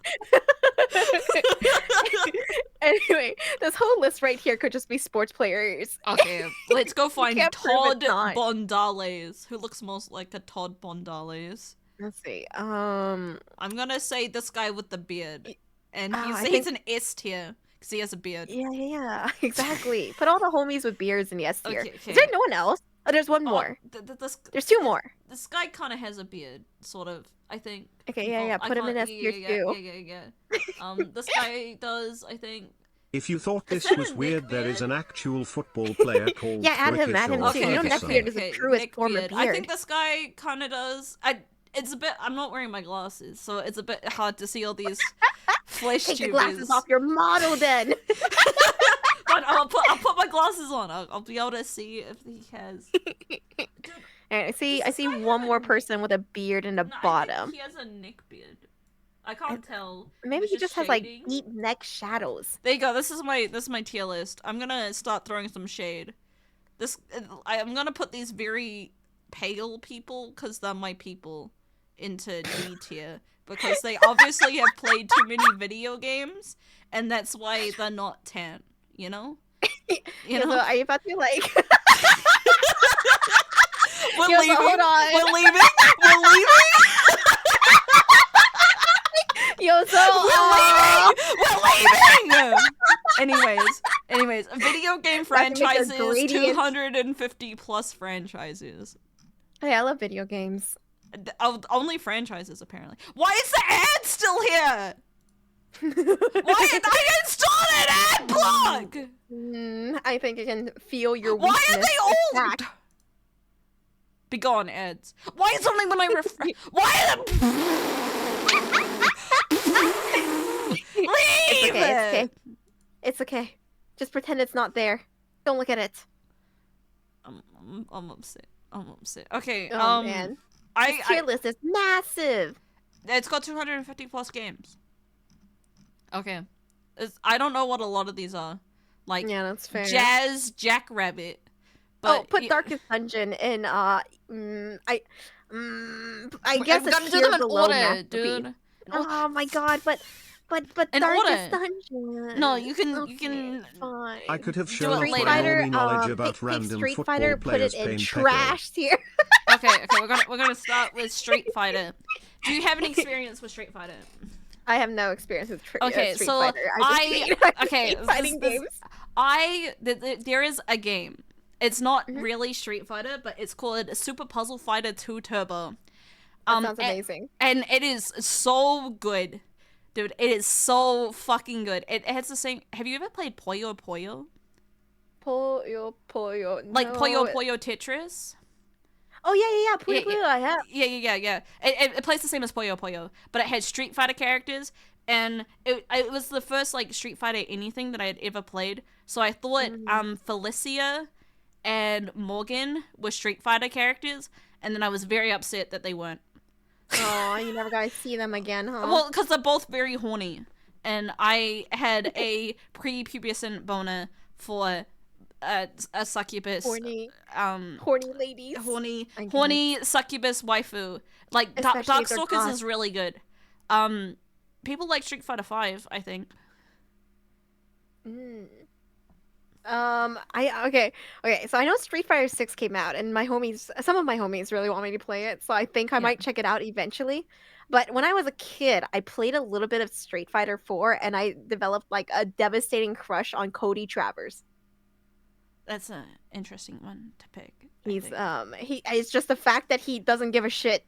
Anyway, this whole list right here could just be sports players. Okay, let's go find Todd not. Bondales, who looks most like a Todd Bondales. Let's see. I'm gonna say this guy with the beard, and he's think- an S tier because he has a beard. Yeah, exactly. Put all the homies with beards in the S tier. Okay. Is there no one else? Oh, there's one more. There's 2 more. This guy kind of has a beard, sort of. I think. Okay, yeah. Put him in S tier too. Yeah. This guy does, I think. If you thought Is this that was a weird, Nick there Beard? is an actual football player called Yeah, add him Cricket too. Your You know, Officer. Neckbeard is the truest Nick form of Beard. beard. I think this guy kind of does. It's a bit. I'm not wearing my glasses, so it's a bit hard to see all these flesh Take the tubers. glasses off your model then. But I'll put my glasses on. I'll be able to see if he has. Alright, I see one more person with a beard in the No, I bottom. think he has a Nick beard. I can't tell. Maybe It's he just has like shading. deep neck shadows. There you go. This is my tier list. I'm gonna start throwing some shade. I'm gonna put these very pale people because they're my people into D tier because they obviously have played too many video games and that's why they're not tan. You know. So are you about to like? We're Yo, so leaving. hold on. We're leaving. We're leaving. Yo, so We're leaving. Anyways, video game I have to make a franchises, gradient. 250 plus franchises. Hey, I love video games. Only franchises, apparently. Why is the ad still here? Why I installed an ad block? I think I can feel your Why weakness. are they old? attack. Be gone, ads. Why is only when I refresh? Why are Leave it! It's okay. Just pretend it's not there. Don't look at it. I'm upset. Okay, Oh man. This tier list is massive. It's got 250 plus games. Okay. I don't know what a lot of these are. Like, Yeah, that's fair. Jazz Jackrabbit. But put Darkest Dungeon in I guess I'm a gonna do tier them in below order, Masterpiece. dude. Oh my god, but In Darkest order. Dungeon. No, you can Fine. I could have Do shown it off later. my Fighter, only knowledge about pick random Street football Fighter, put players it in paying trash tier. Okay, we're gonna start with Street Fighter. Do you have any experience with Street Fighter? I have no experience with Okay, Street so Fighter. I just hate okay, fighting games. there is a game It's not Mhm. really Street Fighter, but it's called Super Puzzle Fighter 2 Turbo. That sounds A- amazing. and it is so good. Dude, it is so fucking good. It has the same. Have you ever played Puyo Puyo? Puyo Puyo. Like Puyo No. Puyo Tetris? Oh yeah. Yeah, Puyo Puyo. I have. yeah. It plays the same as Puyo Puyo, but it has Street Fighter characters, and it was the first like Street Fighter anything that I had ever played. So I thought Felicia and Morgan were Street Fighter characters, and then I was very upset that they weren't. Oh, you never got to see them again, huh? Well, because they're both very horny, and I had a prepubescent boner for a succubus, horny um, ladies. horny succubus waifu. Like Especially if they're Darkstalkers goth. is really good. People like Street Fighter 5, I think. Mm. Okay. So I know Street Fighter 6 came out, and some of my homies really want me to play it, so I think I Yeah. might check it out eventually. But when I was a kid, I played a little bit of Street Fighter 4, and I developed like a devastating crush on Cody Travers. That's an interesting one to pick. I He's think. it's just the fact that he doesn't give a shit.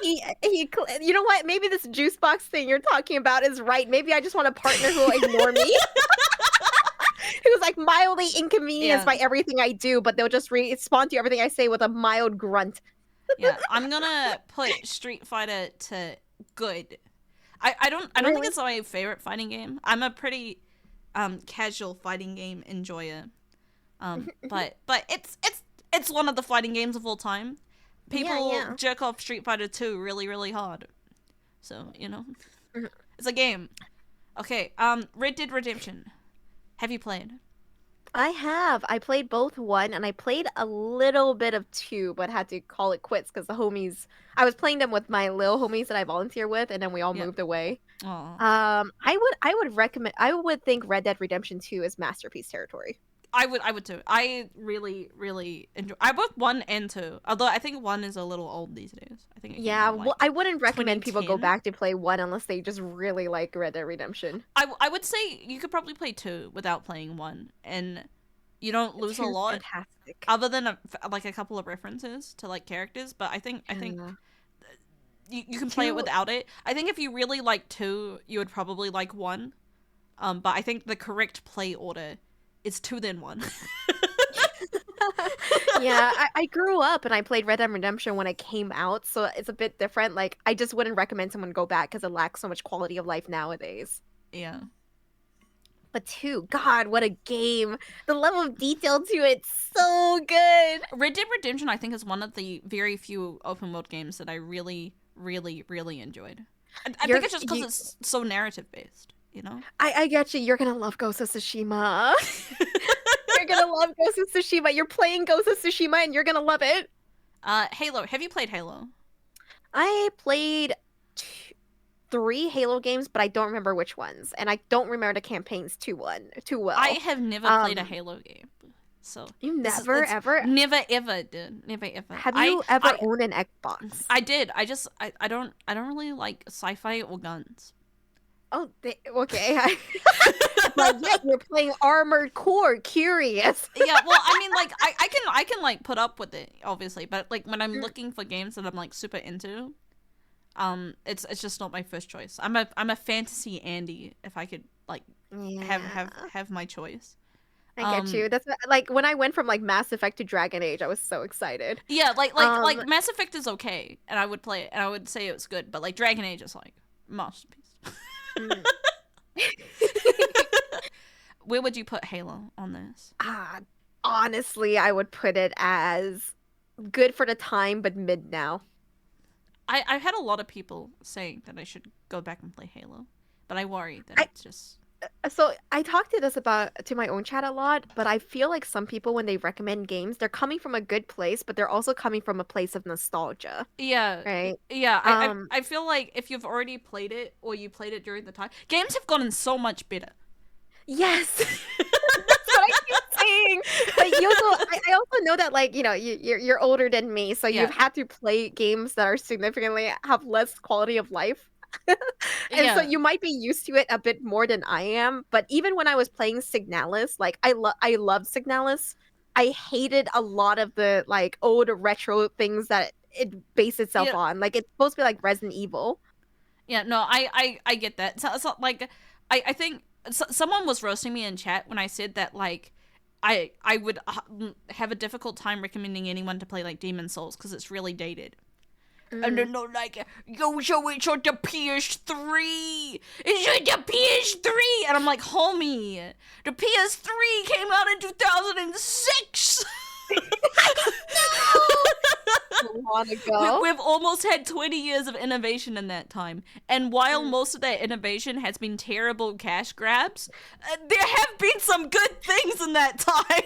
You know what? Maybe this juice box thing you're talking about is right. Maybe I just want a partner who will ignore me. Who's like mildly inconvenienced by everything I do, but they'll just respond to everything I say with a mild grunt. Yeah, I'm gonna put Street Fighter to good. I don't think Really? it's my favorite fighting game. I'm a pretty casual fighting game enjoyer. But it's one of the fighting games of all time. People Yeah. jerk off Street Fighter 2 really, really hard. So, Mhm. it's a game. Okay, Red Dead Redemption. Have you played? I have. I played both 1 and I played a little bit of 2, but had to call it quits because the homies. I was playing them with my little homies that I volunteer with, and then we all Yeah. moved away. Aw. I would recommend. I would think Red Dead Redemption 2 is masterpiece territory. I would too. I really, really enjoy. I both 1 and 2. Although I think 1 is a little old these days. I think it came Yeah, out, well, I wouldn't recommend people go 2010. back to play 1 unless they just really like Red Dead Redemption. I would say you could probably play 2 without playing 1, and you don't lose a 2's lot fantastic. other than like a couple of references to like characters. But I think Yeah. you can play it 2 without it. I think if you really like 2, you would probably like 1. But I think the correct play order is 2 then 1. Yeah, I grew up and I played Red Dead Redemption when it came out, so it's a bit different. Like, I just wouldn't recommend someone go back because it lacks so much quality of life nowadays. Yeah. But 2, God, what a game! The level of detail to it's so good. Red Dead Redemption, I think, is one of the very few open world games that I really, really, really enjoyed. I think it's just because it's so narrative based, I get you. You're gonna love Ghost of Tsushima. You're gonna love Ghost of Tsushima. You're playing Ghost of Tsushima and you're gonna love it. Halo. Have you played Halo? I played 3 Halo games, but I don't remember which ones, and I don't remember the campaigns too well. I have never played a Halo game, so You this is- never it's- ever never ever did, never ever. have you ever owned an Xbox? I did. I don't really like sci-fi or guns. Oh, okay. But yet you're playing Armored Core. Curious. Yeah, well, I mean, like, I can like put up with it, obviously, but like when I'm looking for games that I'm like super into, it's just not my first choice. I'm a fantasy Andy if I could like have my choice. I get you. That's like when I went from like Mass Effect to Dragon Age, I was so excited. Yeah, like Mass Effect is okay, and I would play it, and I would say it was good, but like Dragon Age is like masterpiece. Mm. Where would you put Halo on this? Honestly, I would put it as good for the time, but mid now. I've had a lot of people saying that I should go back and play Halo, but I worry that it's just. So I talk to this to my own chat a lot, but I feel like some people when they recommend games, they're coming from a good place, but they're also coming from a place of nostalgia. Yeah. Right? Yeah, I feel like if you've already played it or you played it during the time, games have gotten so much better. Yes. That's what I keep saying. But I also know that like, you're older than me, so Yeah. you've had to play games that are significantly have less quality of life. And so you might be used to it a bit more than I am, but even when I was playing Signalis, like I loved Signalis, I hated a lot of the like old retro things that it based itself Yeah. on. Like it's supposed to be like Resident Evil. Yeah, no, I get that. So like, I think someone was roasting me in chat when I said that like, I would have a difficult time recommending anyone to play like Demon Souls because it's really dated. And then they're like, yo, show it's on the PS3. It's on the PS3. And I'm like, homie, the PS3 came out in 2006. A while ago. We've almost had 20 years of innovation in that time. And while most of that innovation has been terrible cash grabs, there have been some good things in that time.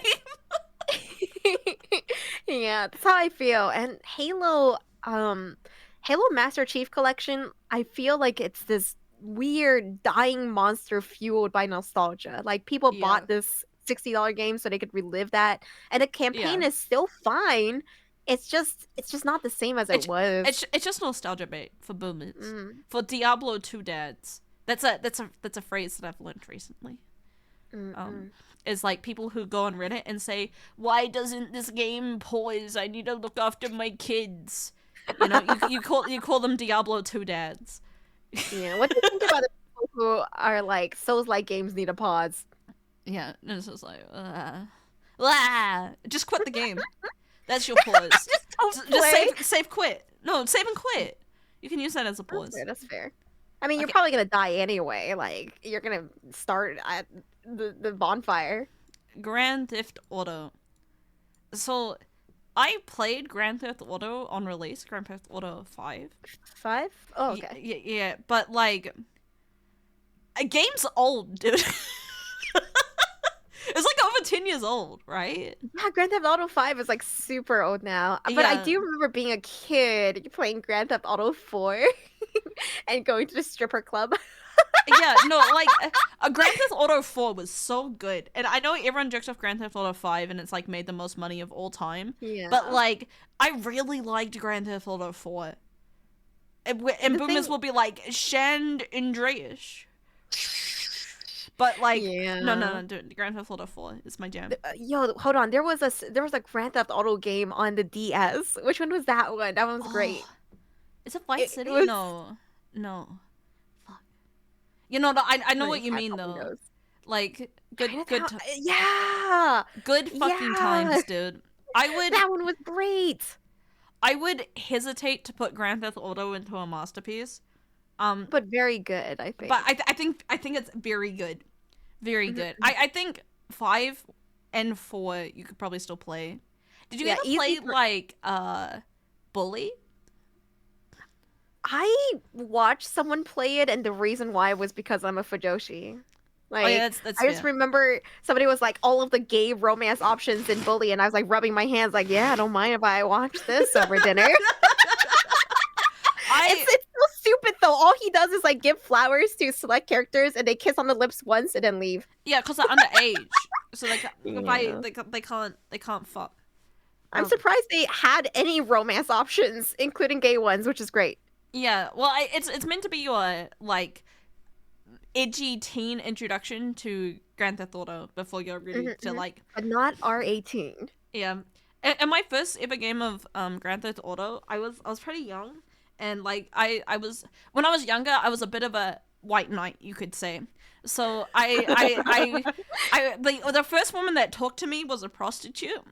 Yeah, that's how I feel. And Halo, Halo Master Chief Collection, I feel like it's this weird dying monster fueled by nostalgia. Like people Yeah. bought this $60 game so they could relive that, and the campaign Yeah. is still fine. It's just not the same as it was. It's just nostalgia bait for boomers. Mm, For Diablo 2 dads. That's a phrase that I've learned recently. mm. Is like people who go on Reddit and say, "Why doesn't this game pause? I need to look after my kids." You know, you call them Diablo 2 dads. Yeah, what do you think about the people who are like Souls-like games need a pause? Yeah, and it's just like, just quit the game. That's your pause. Don't Just play. save quit. No, save and quit. You can use that as a pause. That's fair. I mean, you're Okay. probably gonna die anyway. Like, you're gonna start at the bonfire. Grand Theft Auto. So, I played Grand Theft Auto on release, Grand Theft Auto 5. 5? Oh, okay. Yeah, but like, a game's old, dude. It's like over 10 years old, right? Yeah, Grand Theft Auto 5 is like super old now. But I Yeah. do remember being a kid playing Grand Theft Auto 4 and going to the stripper club. Yeah, no, like, a Grand Theft Auto 4 was so good. And I know everyone jokes off Grand Theft Auto 5 and it's like made the most money of all time. Yeah. But like, I really liked Grand Theft Auto 4. And The boomers thing- will be like, Shand Andreas. But like, no, dude, Grand Theft Auto 4 is my jam. Yo, hold on. There was a Grand Theft Auto game on the DS. Which one was that one? That one was great. Oh, is it Vice It City? was- No. Fuck. You know, I know Like, what you I mean probably though. knows. Like good Chinatown- Yeah, good fucking Yeah. times, dude. that one was great. I would hesitate to put Grand Theft Auto into a masterpiece. But very good, I think. But I think it's very good. Very Mhm, good. I think 5 and 4 you could probably still play. Did you Yeah, ever easy play for- like Bully? I watched someone play it, and the reason why was because I'm a Fujoshi. Like, Oh yeah, that's I just fair. remember somebody was like, all of the gay romance options in Bully, and I was like rubbing my hands, like, yeah, I don't mind if I watch this over dinner. It's so stupid though. All he does is like give flowers to select characters, and they kiss on the lips once and then leave. Yeah, because they're underage, so Yeah. they can't fuck. I'm Um, surprised they had any romance options, including gay ones, which is great. Yeah, well, it's meant to be your like edgy teen introduction to Grand Theft Auto before you're ready Mhm, to mhm. like But not R18. yeah. And my first ever game of Grand Theft Auto, I was pretty young, and like I was when I was younger, I was a bit of a white knight, you could say. So the first woman that talked to me was a prostitute.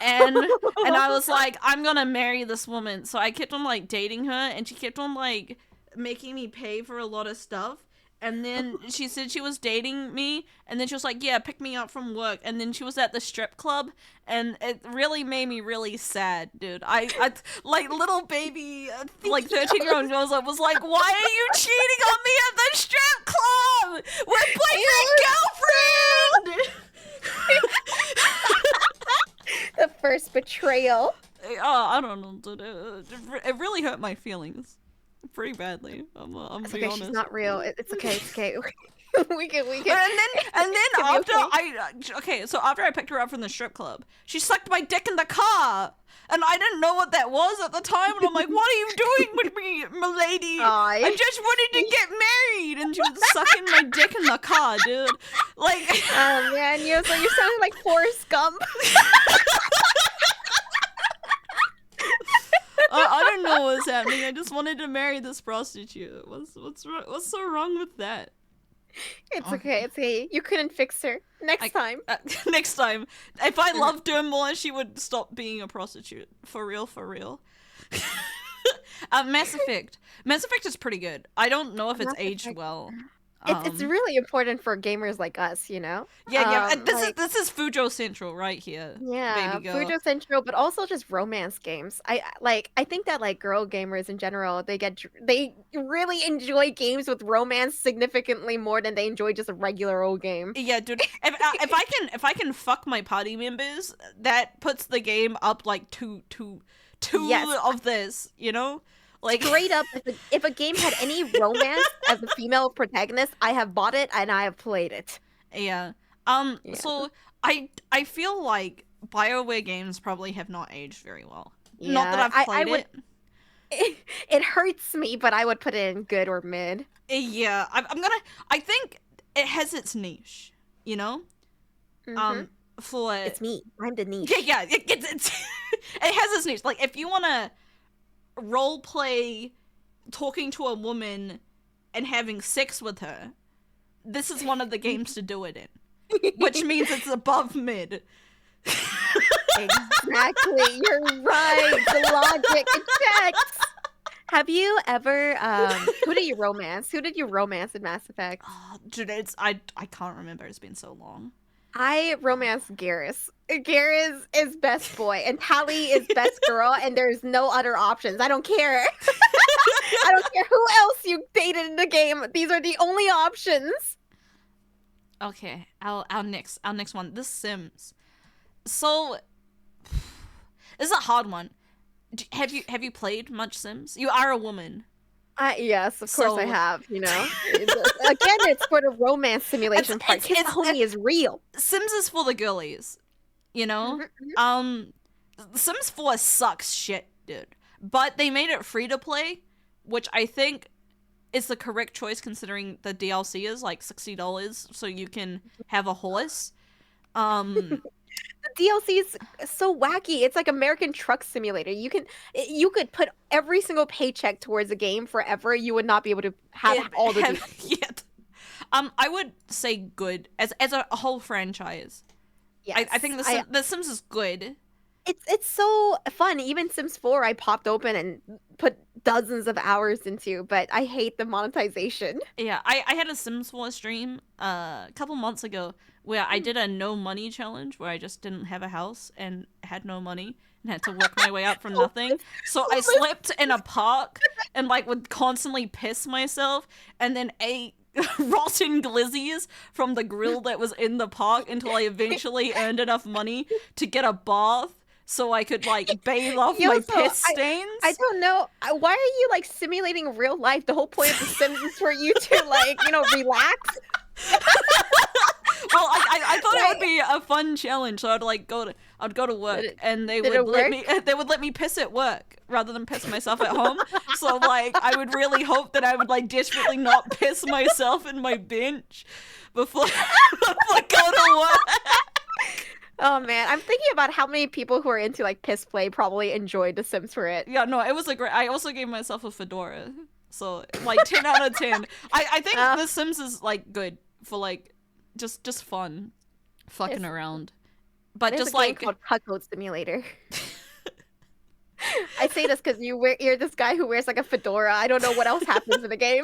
And I was like, I'm gonna marry this woman. So I kept on like dating her, and she kept on like making me pay for a lot of stuff. And then she said she was dating me, and then she was like, yeah, pick me up from work. And then she was at the strip club, and it really made me really sad, dude. I like little baby, like 13-year-old girls was like, why are you cheating on me at the strip club? We're boyfriend girlfriend. The first betrayal. Oh, I don't know, dude. It really hurt my feelings pretty badly. I'm It's be okay, honest. she's not real. It's okay. It's okay. we can. And then be after okay. so after I picked her up from the strip club, she sucked my dick in the car. And I didn't know what that was at the time, and I'm like, what are you doing with me, milady? I just wanted to get married, and she was sucking my dick in the car, dude. Like, oh man, you sounding like Forrest Gump. I don't know what's happening. I just wanted to marry this prostitute. What's so wrong with that? It's okay. It's okay. You couldn't fix her. Next time. Next time. If I loved her more, she would stop being a prostitute. For real, for real. Mass Effect. Mass Effect is pretty good. I don't know if it's aged well. It's really important for gamers like us, you know? Yeah. This is Fujo Central right here. Yeah, baby girl. Fujo Central, but also just romance games. I think that like girl gamers in general, they really enjoy games with romance significantly more than they enjoy just a regular old game. Yeah, dude. If I can fuck my party members, that puts the game up like two Yes. of this, you know? Like Straight up, if a game had any romance as a female protagonist, I have bought it and I have played it. Yeah. Yeah. So I feel like BioWare games probably have not aged very well. Yeah, Not that I've played it hurts me, but I would put it in good or mid. Yeah, I think it has its niche, you know? Mhm. For It's me. I'm the niche. yeah, it's it has its niche. Like if you wanna role play talking to a woman and having sex with her, this is one of the games to do it in. Which means it's above mid. Exactly. You're right. The logic it checks. Have you ever who did you romance? Who did you romance in Mass Effect? Oh, dude, I can't remember. It's been so long. I romanced Garrus. Garrus is best boy, and Tali is best girl, and there's no other options. I don't care. I don't care who else you dated in the game. These are the only options. Okay, our next one. The Sims. So this is a hard one. Have you played much Sims? You are a woman. Yes, of course I have, you know. Again, it's for the romance simulation part. His homie is real. Sims is for the girlies, you know? Mhm. Sims 4 sucks shit, dude. But they made it free to play, which I think is the correct choice considering the DLC is like $60 so you can have a horse. The DLC is so wacky. It's like American Truck Simulator. You could put every single paycheck towards a game forever. You would not be able to have all the DLC. Yet. I would say good as a whole franchise. Yes, I think the Sims is good. It's so fun. Even Sims 4 I popped open and put dozens of hours into, but I hate the monetization. Yeah, I had a Sims 4 stream a couple months ago where I did a no money challenge where I just didn't have a house and had no money and had to work my way up from nothing. So I slept in a park and like would constantly piss myself and then ate rotten glizzies from the grill that was in the park until I eventually earned enough money to get a bath so I could like bathe off my piss stains. I don't know. Why are you like simulating real life? The whole point of The Sims is for you to like, you know, relax. Well, I thought it would be a fun challenge, so I'd go to work and they would let me piss at work rather than piss myself at home. So like I would really hope that I would like desperately not piss myself in my bench before I go to work. Oh man, I'm thinking about how many people who are into like piss play probably enjoyed The Sims for it. Yeah, no, it was a great. I also gave myself a fedora, so like 10 out of 10. I think The Sims is like good for like just fun, fucking around, but There's just a game like called Cuckold Simulator. I say this because you're this guy who wears like a fedora. I don't know what else happens in the game.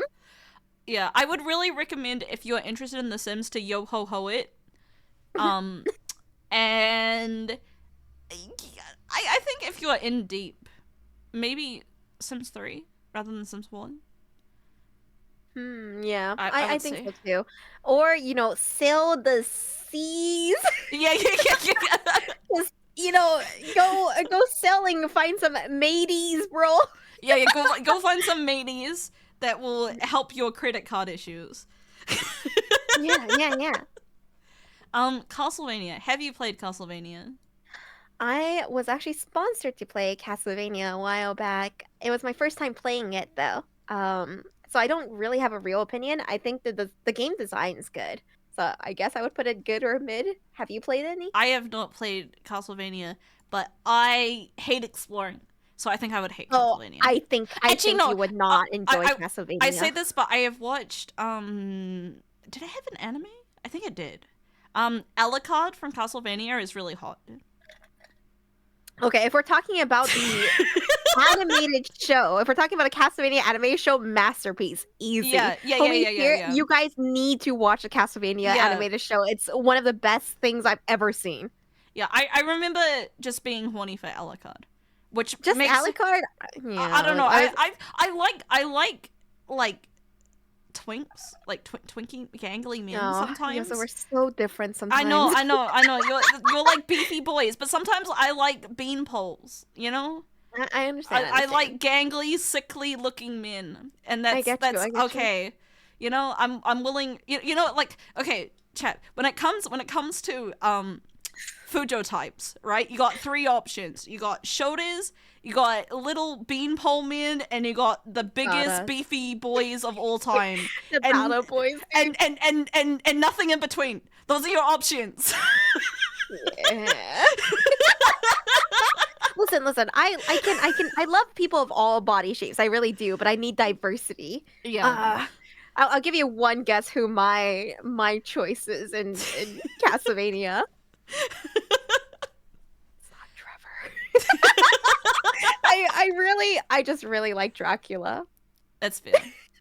Yeah, I would really recommend if you're interested in The Sims to yo ho ho it. And I think if you're in deep, maybe Sims 3 rather than Sims 1. Yeah, I I would think say. so too. Or, you know, sail the seas. Yeah. Just, you know, go sailing, find some mateys, bro. Yeah, go find some mateys that will help your credit card issues. Yeah. Castlevania. Have you played Castlevania? I was actually sponsored to play Castlevania a while back. It was my first time playing it though. So I don't really have a real opinion. I think that the game design is good. So I guess I would put it good or mid. Have you played any? I have not played Castlevania, but I hate exploring, so I think I would hate Oh, Castlevania. I Actually, think no. you would not enjoy I Castlevania. say this, but I have watched. Did I have an anime? I think it did. Alucard from Castlevania is really hot. Okay, if we're talking about the animated show, if we're talking about a Castlevania anime show masterpiece, easy. Yeah. You guys need to watch the Castlevania Yeah. animated show. It's one of the best things I've ever seen. Yeah, I remember just being horny for Alucard, which Just makes Alucard? I don't know. I like twinks, like twinky gangly men sometimes. Yeah, so we're so different sometimes. I know. You're like beefy boys, but sometimes I like bean poles. You know. I understand. I like gangly, sickly looking men, and I get you. okay. You know, I'm willing. You know, like okay, chat. When it comes to Fujo types, right? You got 3 options. You got shoulders, you got little beanpole men, and you got the biggest beefy boys of all time. The Battle Boys. And nothing in between. Those are your options. Yeah. Listen. I love people of all body shapes. I really do, but I need diversity. Yeah. I'll give you one guess who my choice is in Castlevania. It's not Trevor. I just really like Dracula. That's fair.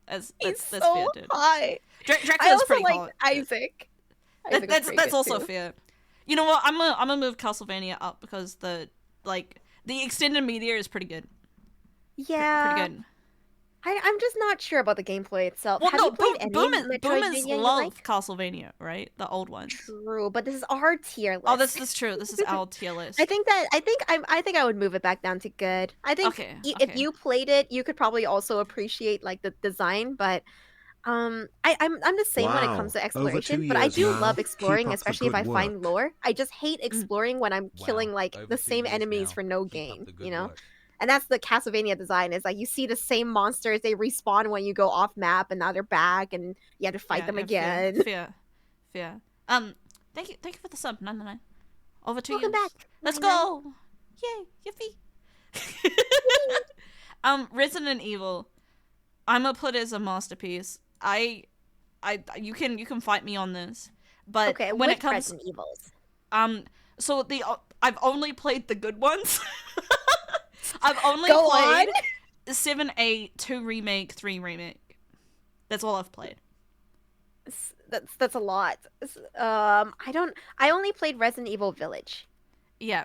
That's so fair, dude. high. I Dracula's also pretty like hot. Isaac. That's also fair. You know what? I'm gonna move Castlevania up because the extended media is pretty good. Yeah. Pretty good. I'm just not sure about the gameplay itself. Well, Have no, you played any boomers Metroidvania you love like? Castlevania, right? The old ones. True, but this is our tier list. Oh, this is true. This is our tier list. I think I would move it back down to good. I think Okay. If you played it, you could probably also appreciate like the design, but I'm the same when it comes to Wow, over 2 exploration, but I years do now. love Keep exploring, up the especially if good I find work. lore. I just hate exploring when I'm Wow, killing like over the 2 same years enemies now. for no Keep up gain, the good you know? work. And that's the Castlevania design. Is like you see the same monsters, they respawn when you go off map, and now they're back, and you have to fight them again. Fair. Thank you for the sub. 99. Over 2 Welcome years. back. Let's 99. go. Yay, yippee. Resident Evil. I'm gonna put as a masterpiece. You can fight me on this, but Okay, when which it comes, Resident Evils? so I've only played the good ones. I've only Go played 7, 8, 2 remake, 3 remake. That's all I've played. That's a lot. I only played Resident Evil Village. Yeah.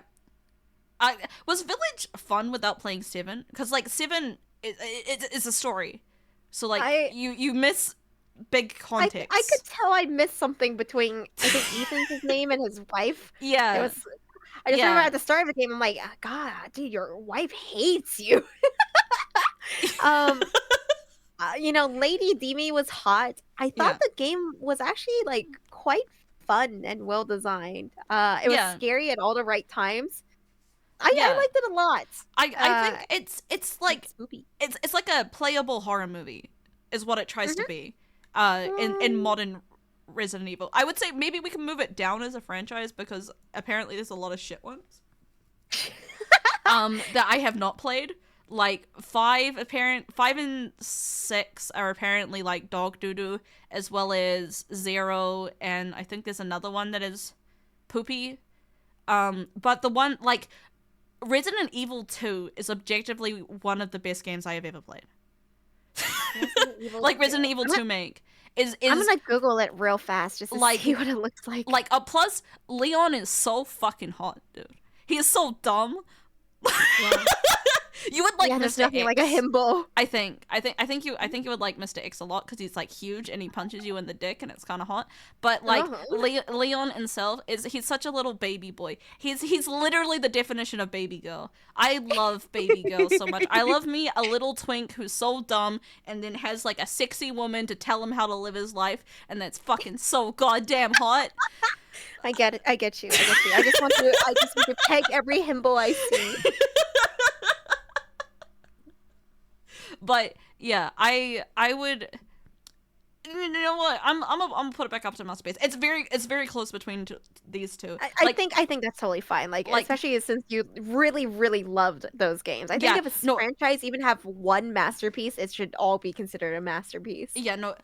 Was Village fun without playing 7? Because like 7 it's a story, so like you miss big context. I could tell I missed something between I think Ethan's his name and his wife. Yeah. It was. I just remember at the start of the game, I'm like, God, dude, your wife hates you. Lady Demi was hot. I thought the game was actually like quite fun and well designed. It was scary at all the right times. I liked it a lot. I think it's like spooky. It's like a playable horror movie, is what it tries to be. In modern Resident Evil, I would say maybe we can move it down as a franchise because apparently there's a lot of shit ones that I have not played. Like 5 and 6 are apparently like dog doo-doo, as well as 0, and I think there's another one that is poopy. But the one like Resident Evil 2 is objectively one of the best games I have ever played. Like Resident Evil 2 make is I'm gonna Google it real fast just to see what it looks like. Like plus Leon is so fucking hot, dude. He is so dumb. Yeah. You would like Yeah, there's Mr. nothing X. like a himbo. I think you would like Mr. X a lot because he's like huge and he punches you in the dick and it's kind of hot. But like Leon himself he's such a little baby boy. He's literally the definition of baby girl. I love baby girl so much. I love me a little twink who's so dumb and then has like a sexy woman to tell him how to live his life, and that's fucking so goddamn hot. I get it. I get you. I just want to peg every himbo I see. But yeah, I would. You know what? I'm gonna put it back up to Masterpiece. It's very close between these two. I think that's totally fine. Like especially since you really really loved those games. I think if a franchise even have one masterpiece, it should all be considered a masterpiece. Yeah, no,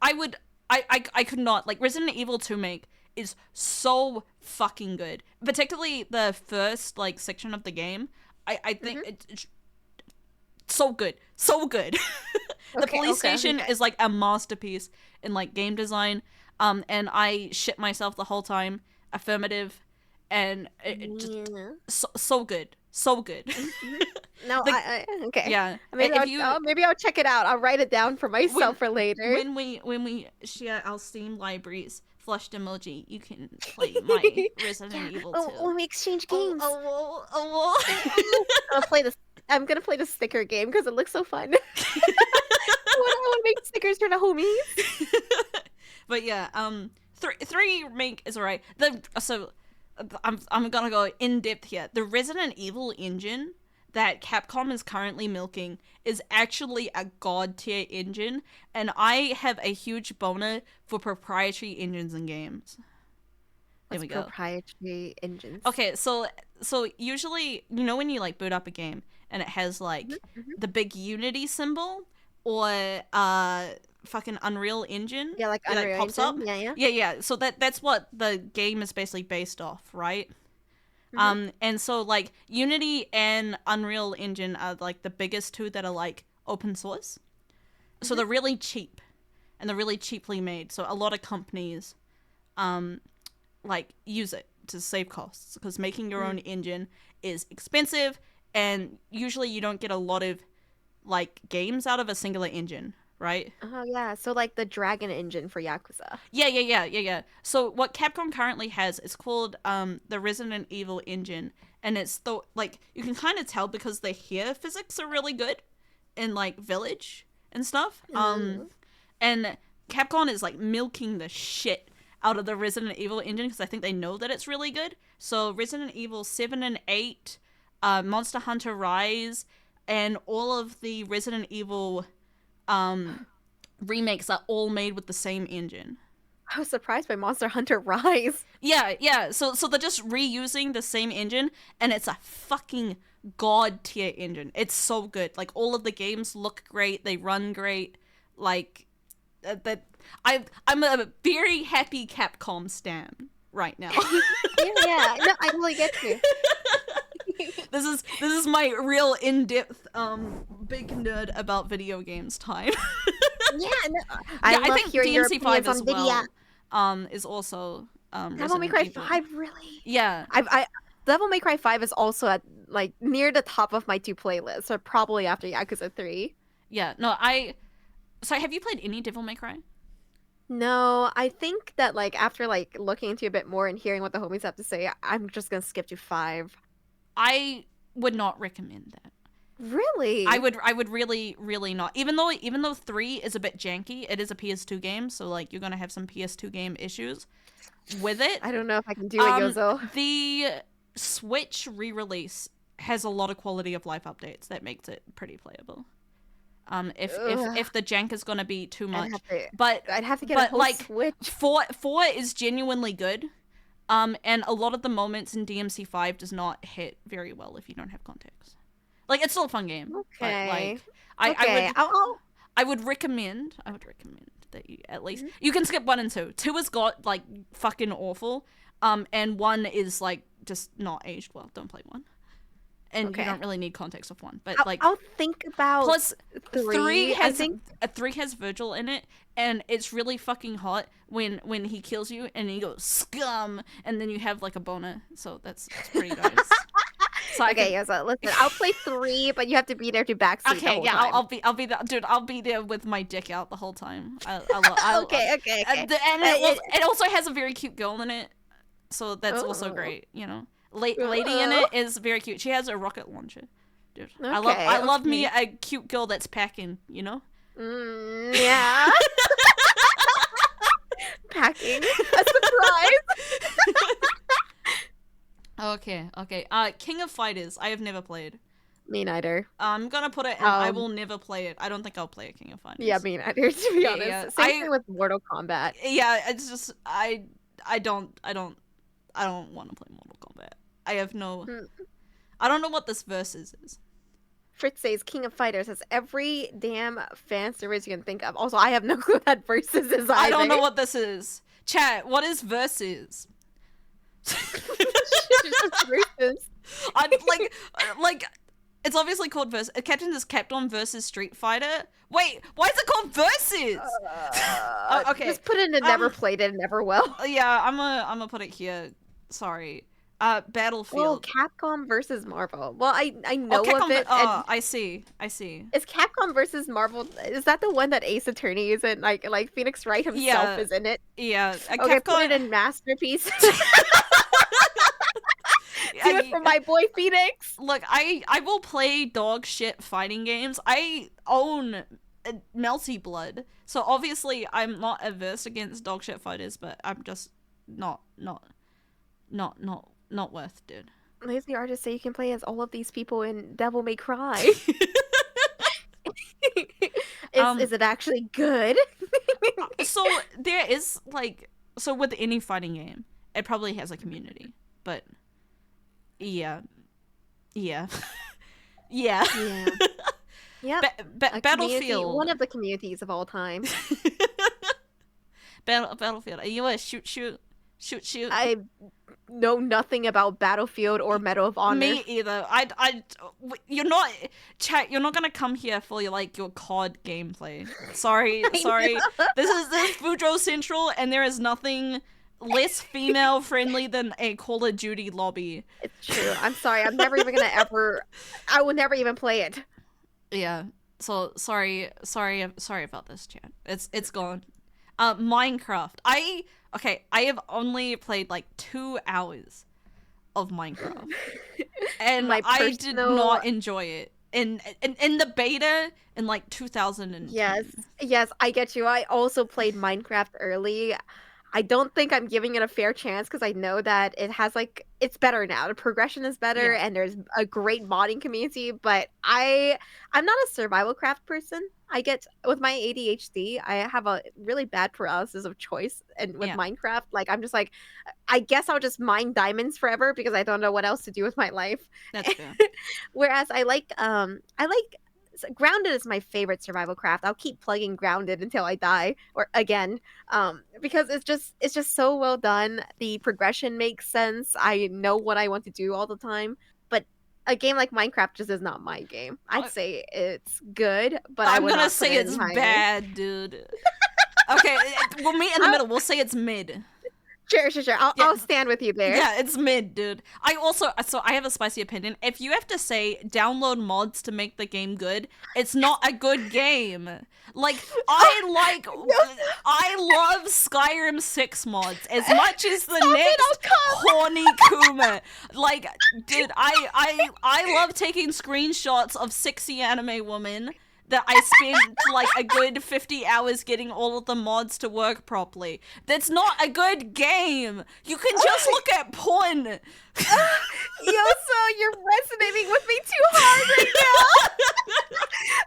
I could not like Resident Evil 2 make is so fucking good. Particularly the first like section of the game. I think it's so good. The police station is like a masterpiece in like game design. And I shit myself the whole time. Affirmative, and it just so good. No, okay. Yeah. Maybe I'll check it out. I'll write it down for myself for later. When we share our Steam libraries, flushed emoji, you can play my Resident Evil 2. When we exchange games. Oh. I'm gonna play the sticker game because it looks so fun. I want to make stickers for the homies. But yeah, 3 remake is alright. I'm gonna go in depth here. The Resident Evil engine that Capcom is currently milking is actually a god tier engine, and I have a huge boner for proprietary engines in games. There we go. Proprietary engines. Okay, so usually, you know when you like boot up a game and it has like the big Unity symbol or fucking Unreal Engine, like Unreal pops Engine. up. Yeah. So that's what the game is basically based off, right? And so like Unity and Unreal Engine are like the biggest two that are like open source. So they're really cheap, and they're really cheaply made. So a lot of companies, like use it to save costs because making your own engine is expensive, and usually you don't get a lot of like games out of a singular engine, right? Oh yeah, so like the Dragon engine for Yakuza. Yeah. So what Capcom currently has is called the Resident Evil engine, and it's like you can kind of tell because the hair physics are really good in like Village and stuff. And Capcom is like milking the shit out of the Resident Evil engine because I think they know that it's really good. So Resident Evil 7 and 8, Monster Hunter Rise, and all of the Resident Evil remakes are all made with the same engine. I was surprised by Monster Hunter Rise. Yeah. So they're just reusing the same engine, and it's a fucking god tier engine. It's so good. Like all of the games look great, they run great. Like that. I'm a very happy Capcom stan right now. yeah. No, I totally get you. This is my real in-depth big nerd about video games time. I think DMC5 as well is also Devil May Cry 5 really? Yeah. Devil May Cry 5 is also at like near the top of my 2 playlists, so probably after Yakuza 3. Yeah. No, Sorry, have you played any Devil May Cry? No, I think that like after like looking into a bit more and hearing what the homies have to say, I'm just gonna skip to 5. I would not recommend that. Really? I would really, really not. Even though 3 is a bit janky, it is a PS2 game, so like you're gonna have some PS2 game issues with it. I don't know if I can do it, Yozo. The Switch re-release has a lot of quality of life updates that makes it pretty playable. If the jank is gonna be too much, I'd have to get a whole Switch. 4 is genuinely good. And a lot of the moments in DMC5 does not hit very well if you don't have context. Like, it's still a fun game. Okay. But, like, I would recommend that you at least you can skip 1 and 2. 2 has got like fucking awful. And 1 is like just not aged well. Don't play 1. And you don't really need context of 1. But I'll think about plus 3 has Virgil in it, and it's really fucking hot when he kills you and he goes scum, and then you have like a boner. So that's pretty nice. So I Okay, can. yeah, so listen, I'll play 3, but you have to be there to backseat the Okay, whole yeah, time. I'll be there, dude. I'll be there with my dick out the whole time. I Okay, okay, okay. and it also has a very cute girl in it, so that's also Oh, great. You know, lady in oh, it is very cute. She has a rocket launcher, dude. okay, I love me okay. a cute girl that's packing. You know. Yeah. Packing a surprise. Okay, okay. King of Fighters. I have never played. Me neither. I'm gonna put it, and I will never play it. I don't think I'll play a King of Fighters. Yeah, me neither, to be Yeah, honest. yeah. Same thing with Mortal Kombat. Yeah. It's just I don't want to play Mortal Kombat. I have no. Hmm. I don't know what this versus is. Fritz says King of Fighters has every damn fan service you can think of. Also, I have no clue what versus is either. I don't know what this is. Chat, what is versus? Versus. I like it's obviously called versus. Captain is Capcom versus Street Fighter. Wait, why is it called versus? Okay. Just put it in never played it, never will. Yeah, I'm gonna put it here. Sorry. Oh, Battlefield. Capcom versus Marvel. Well, I know Capcom. of it. Oh, I see. Is Capcom versus Marvel? Is that the one that Ace Attorney is in? Like Phoenix Wright himself is in it. Yeah. Okay, Capcom. put it in Masterpiece. Do it for my boy Phoenix. Look, I will play dog shit fighting games. I own Melty Blood, so obviously I'm not averse against dog shit fighters, but I'm just not worth, dude. Lazy artists say you can play as all of these people in Devil May Cry. Is it actually good? So there is so with any fighting game, it probably has a community, but yeah. Yeah. Yeah. Battlefield. One of the communities of all time. Battlefield. Are you a shoot? I know nothing about Battlefield or Medal of Honor. Me either. You're not, chat. You're not gonna come here for your COD gameplay. Sorry. This is Fudro Central, and there is nothing less female friendly than a Call of Duty lobby. It's true. I'm sorry. I'm never even gonna ever. I will never even play it. Yeah. So sorry about this, chat. It's gone. Minecraft. I have only played 2 hours of Minecraft, and I did not enjoy it. In the beta in 2010. Yes, I get you. I also played Minecraft early. I don't think I'm giving it a fair chance because I know that it has it's better now. The progression is better and there's a great modding community, but I'm not a survival craft person. I get with my ADHD, I have a really bad paralysis of choice, and with Minecraft, I'm just I guess I'll just mine diamonds forever because I don't know what else to do with my life. That's fair. Whereas I like Grounded is my favorite survival craft. I'll keep plugging Grounded until I die or again, because it's just so well done. The progression makes sense. I know what I want to do all the time. But a game like Minecraft just is not my game. I'd say it's good, but I'm I would gonna not say it's bad, dude. Okay, we'll meet in the middle. We'll say it's mid. Sure. I'll stand with you there. Yeah, it's mid, dude. I have a spicy opinion. If you have to say download mods to make the game good, it's not a good game. I love Skyrim 6 mods as much as the next horny Kuma. Dude, I love taking screenshots of sexy anime women that I spent a good 50 hours getting all of the mods to work properly. That's not a good game. You can just look at porn. Yoso, you're resonating with me too hard right now.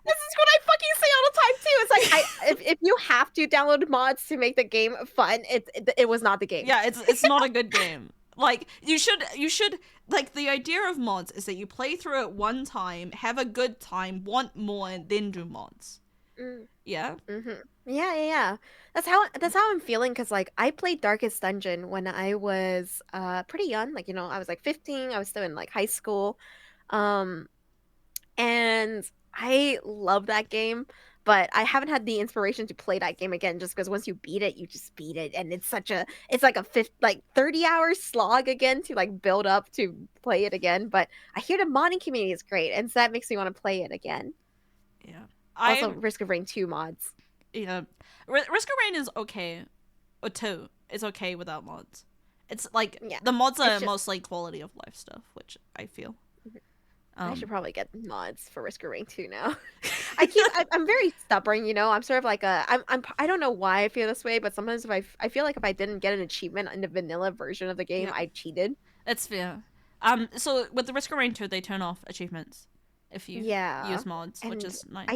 This is what I fucking say all the time too. It's if you have to download mods to make the game fun, it was not the game. Yeah, it's not a good game. You should the idea of mods is that you play through it one time, have a good time, want more, and then do mods. Yeah. Mm-hmm. Yeah. That's how I'm feeling because I played Darkest Dungeon when I was pretty young. I was 15. I was still in high school, and I love that game. but I haven't had the inspiration to play that game again. Just because once you beat it, you just beat it, and it's like a 30-hour slog again to like build up to play it again. But I hear the modding community is great, and so that makes me want to play it again. Yeah. Also, Risk of Rain 2 mods. Yeah. Risk of Rain is okay. Or 2 is okay without mods. It's like the mods are mostly quality of life stuff, which I feel. I should probably get mods for Risk of Rain 2 now. I'm very stubborn, you know. I'm sort of like I don't know why I feel this way, but sometimes if I feel like if I didn't get an achievement in the vanilla version of the game, I cheated. That's fair. So with the Risk of Rain 2, they turn off achievements if you use mods, and which is nice.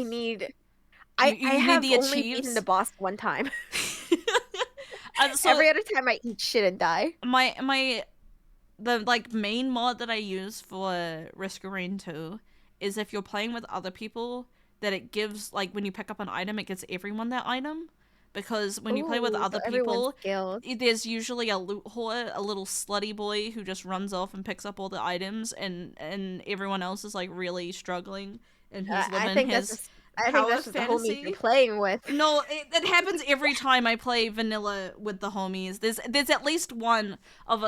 I have only beaten the boss one time. So every other time I eat shit and die. The like main mod that I use for Risk of Rain 2 is if you're playing with other people, that it gives, like, when you pick up an item, it gives everyone that item. Because when you play with other people, there's usually a loot whore, a little slutty boy who just runs off and picks up all the items, and everyone else is like really struggling, and he's living his I think that's just the homies you're playing with. No, it happens every time I play vanilla with the homies. There's at least one of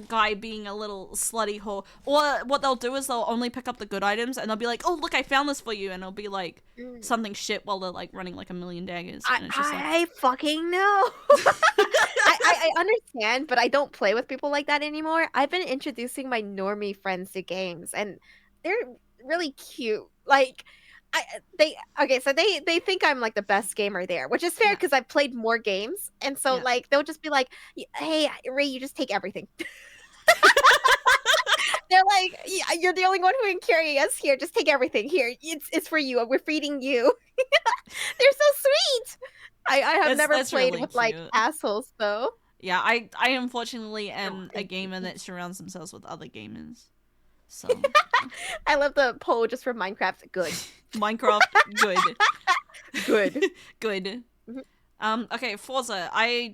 guy being a little slutty whore. Or what they'll do is they'll only pick up the good items, and they'll be like, "Oh, look, I found this for you," and it'll be like something shit while they're like running like a million daggers. And it's just I fucking know. I understand, but I don't play with people like that anymore. I've been introducing my normie friends to games, and they're really cute. Like. They think I'm like the best gamer there, which is fair because I've played more games, and so like they'll just be like, "Hey, Ray, you just take everything." They're like, "You're the only one who can carry us here. Just take everything here. It's for you. We're feeding you." They're so sweet. I have never played really with cute. Like assholes though. Yeah, I unfortunately am a gamer that surrounds themselves with other gamers. So I love the poll just for Minecraft. Good. Minecraft. Good. Good. Good. Okay, Forza. I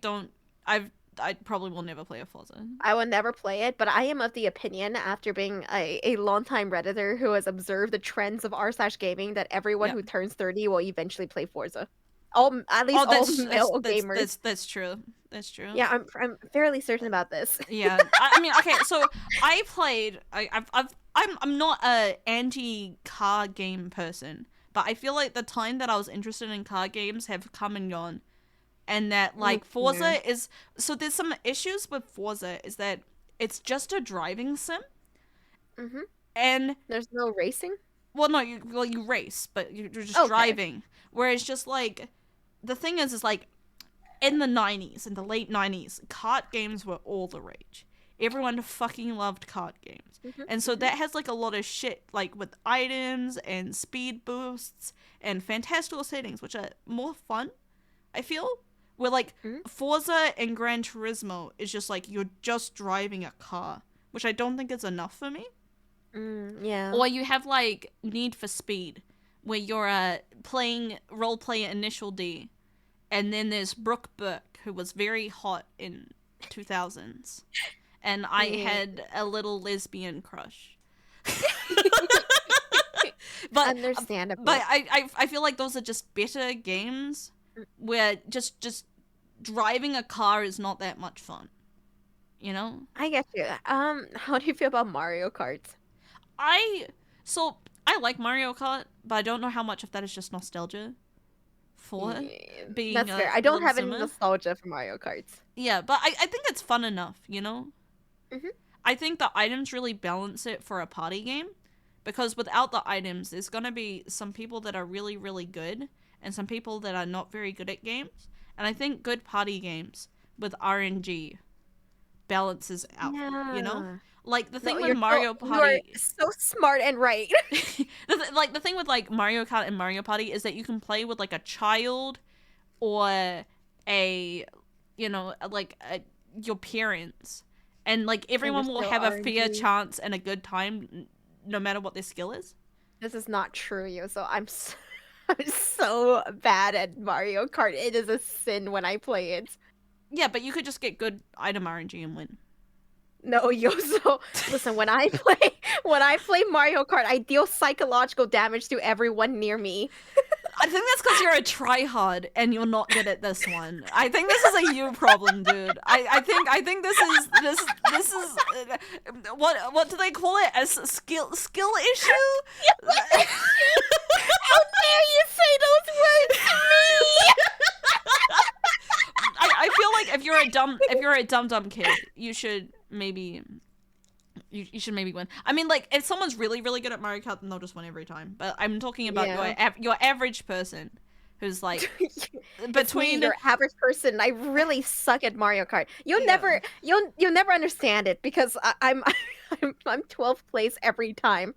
probably will never play a Forza. I will never play it, but I am of the opinion, after being a longtime Redditor who has observed the trends of r/gaming, that everyone who turns 30 will eventually play Forza. All male gamers. That's true. That's true. Yeah, I'm fairly certain about this. Yeah, I mean, okay, so I played. I'm not a anti-car game person, but I feel like the time that I was interested in car games have come and gone, and that like Forza is. So there's some issues with Forza is that it's just a driving sim. And there's no racing. Well, no, you race, but you're just driving. Whereas just like the thing is like. In the 90s, in the late 90s, kart games were all the rage. Everyone fucking loved kart games. And so that has like a lot of shit, like with items and speed boosts and fantastical settings, which are more fun, I feel. Where like Forza and Gran Turismo is just like you're just driving a car, which I don't think is enough for me. Yeah. Or you have like Need for Speed, where you're playing roleplay Initial D. And then there's Brooke Burke, who was very hot in 2000s. And I had a little lesbian crush. But understandable. But I feel like those are just better games where just driving a car is not that much fun. You know? I get you. How do you feel about Mario Kart? I like Mario Kart, but I don't know how much of that is just nostalgia. Being that's fair. I don't have any nostalgia for Mario Kart. Yeah, but I think it's fun enough, you know? I think the items really balance it for a party game, because without the items, there's gonna be some people that are really, really good, and some people that are not very good at games, and I think good party games with RNG balances out, you know? Like, the thing with Mario Party... You're so smart and right. the thing with, like, Mario Kart and Mario Party is that you can play with, like, a child or your parents. And, like, everyone will have a fair chance and a good time no matter what their skill is. This is not true, Yoso. I'm so bad at Mario Kart. It is a sin when I play it. Yeah, but you could just get good item RNG and win. No, Yoso. Listen, when I play Mario Kart, I deal psychological damage to everyone near me. I think that's because you're a tryhard and you're not good at this one. I think this is a you problem, dude. I think this is what do they call it? A skill issue? How dare you say those words to me? I feel like if you're a dumb kid, you should maybe win. I mean, like, if someone's really good at Mario Kart, then they'll just win every time. But I'm talking about your average person who's like between your average person. I really suck at Mario Kart. You'll never understand it because I'm 12th place every time.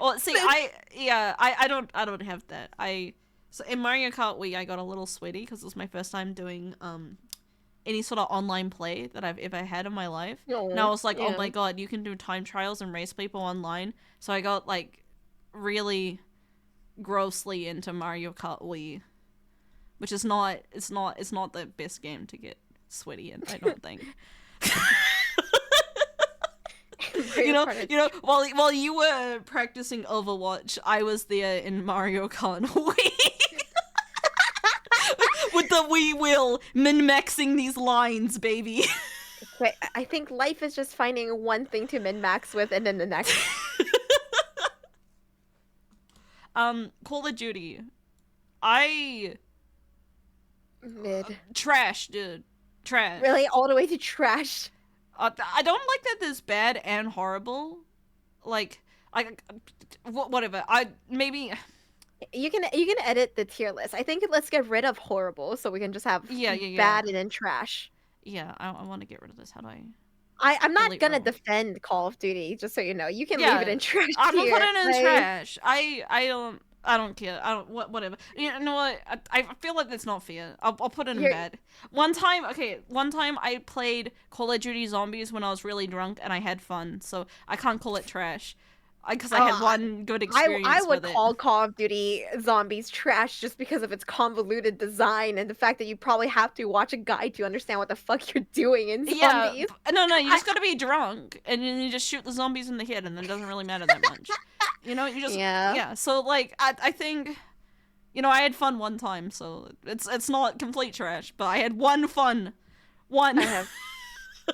Well, see, I don't have that. So in Mario Kart Wii, I got a little sweaty because it was my first time doing any sort of online play that I've ever had in my life. And I was like, oh my god, you can do time trials and race people online. So I got like really grossly into Mario Kart Wii, which is not the best game to get sweaty in, I don't think. you know, while you were practicing Overwatch, I was there in Mario Kart Wii. With the Wii wheel, min-maxing these lines, baby. Wait, I think life is just finding one thing to min-max with and then the next. Call of Duty. Mid. Trash, dude. Trash. Really? All the way to trash? I don't like that there's bad and horrible. Like, whatever. Maybe... You can edit the tier list. I think let's get rid of horrible so we can just have bad and then trash. Yeah, I want to get rid of this. How do I... I'm not gonna defend Call of Duty, just so you know. You can leave it in trash. I'm gonna put it in trash. I don't care. Whatever. You know what? I feel like that's not fair. I'll put it in bed. One time I played Call of Duty Zombies when I was really drunk and I had fun, so I can't call it trash. Because I had one good experience I would with call it. Call of Duty Zombies trash just because of its convoluted design and the fact that you probably have to watch a guide to understand what the fuck you're doing in Zombies. Yeah, no, you just gotta be drunk, and then you just shoot the zombies in the head, and then it doesn't really matter that much. You know, you just... Yeah, so, like, I think... You know, I had fun one time, so it's not complete trash, but I had one fun. One.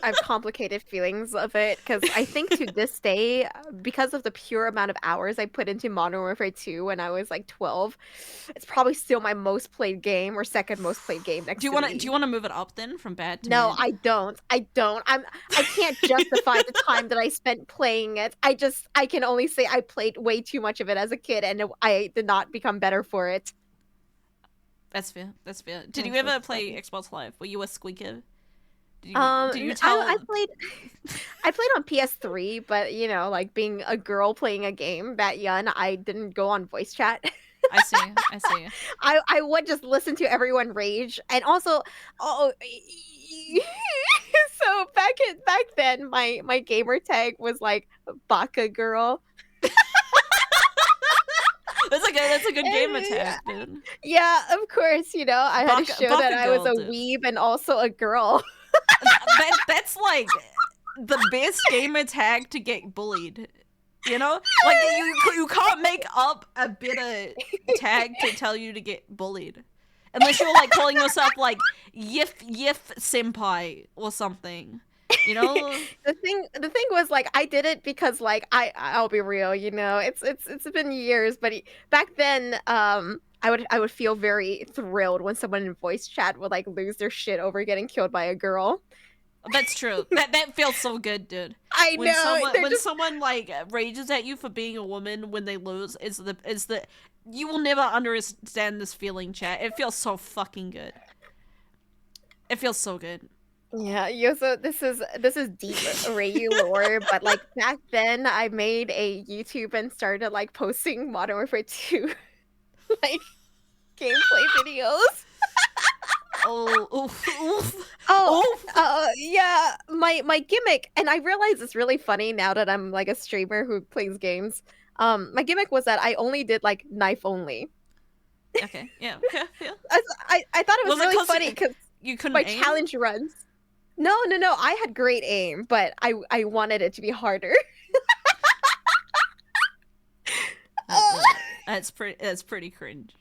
I have complicated feelings of it because I think to this day, because of the pure amount of hours I put into Modern Warfare 2 when I was like 12, it's probably still my most played game or second most played game next to me. Do you want to move it up then from bad to No, mid? I don't. I can't justify the time that I spent playing it. I can only say I played way too much of it as a kid and I did not become better for it. That's fair. Did you ever play Xbox Live? Were you a squeaker? Did you tell... I played on PS3, but you know, like being a girl playing a game that young, I didn't go on voice chat. I see. I would just listen to everyone rage, and also, so back then, my gamer tag was like Baka Girl. That's a good gamer tag, dude. Yeah, of course. You know, I had to show that I was a weeb and also a girl. That's like the best gamer tag to get bullied. You know, like you can't make up a better tag to tell you to get bullied, unless you're like calling yourself like Yif Senpai or something. You know, the thing was like I did it because like I'll be real. You know, it's been years, but back then I would feel very thrilled when someone in voice chat would like lose their shit over getting killed by a girl. That's true. That feels so good, dude. I know. When someone like rages at you for being a woman when they lose, is the you will never understand this feeling, chat. It feels so fucking good. It feels so good. Yeah, so this is deep Reiyu lore, but like back then I made a YouTube and started like posting Modern Warfare 2 like gameplay videos. Yeah, my gimmick, and I realize it's really funny now that I'm like a streamer who plays games. My gimmick was that I only did like knife only. Okay, yeah. I thought it was really funny because you couldn't my aim? challenge runs. No, I had great aim, but I wanted it to be harder. That's pretty cringe.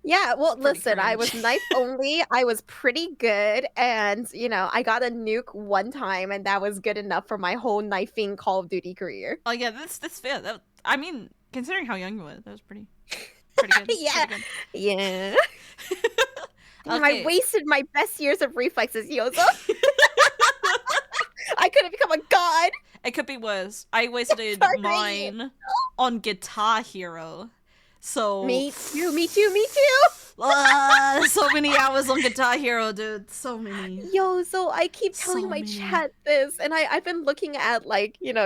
Yeah, well, It's pretty listen, I cringe. was knife only. I was pretty good, and I got a nuke one time, and that was good enough for my whole knifing Call of Duty career. Oh yeah, that's fair. I mean, considering how young you were, that was pretty good. Yeah, Pretty good. yeah. Damn, I Okay. wasted my best years of reflexes, Yozo. I could have become a god. It could be worse. I wasted Sorry. mine on Guitar Hero. So Me too, me too, me too. so many hours on Guitar Hero, dude. So many. Yo, so I keep telling So my many. chat this, and I've been looking at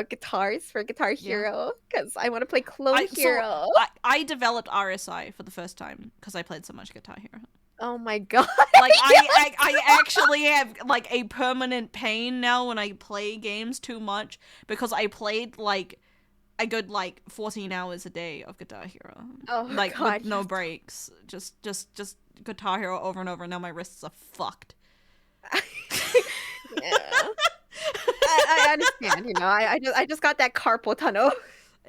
guitars for Guitar Yeah. Hero because I want to play Clone Hero. I developed RSI for the first time because I played so much Guitar Hero. Oh my god! Like I actually have like a permanent pain now when I play games too much because I played like a good like 14 hours a day of Guitar Hero. Oh Like god! with no breaks. Just Guitar Hero over and over. Now my wrists are fucked. Yeah. I understand. I just got that carpal tunnel.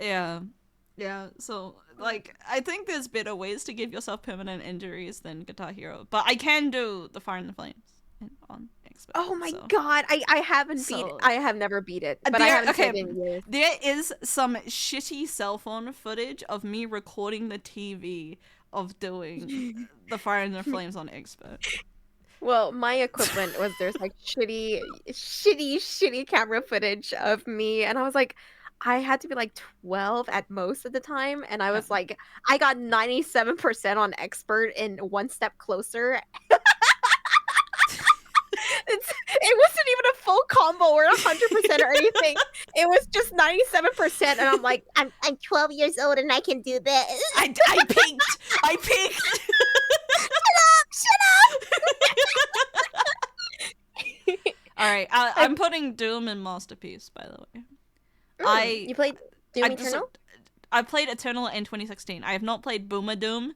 Yeah. Yeah, so like I think there's better ways to give yourself permanent injuries than Guitar Hero, but I can do the Fire and the Flames on expert. Oh my so. god! I haven't beat it. So- I have never beat it, but I haven't played it in years. There is some shitty cell phone footage of me recording the TV of doing the Fire and the Flames on expert. Well, my equivalent was there's like shitty camera footage of me, and I was like, I had to be like 12 at most at the time, and I was like, I got 97% on expert and one step closer. It wasn't even a full combo or 100% or anything. It was just 97%, and I'm like, I'm 12 years old and I can do this. I peaked. I peaked. All right, I'm putting Doom in Masterpiece, by the way. You played Doom I Eternal? I played Eternal in 2016. I have not played Boomer Doom.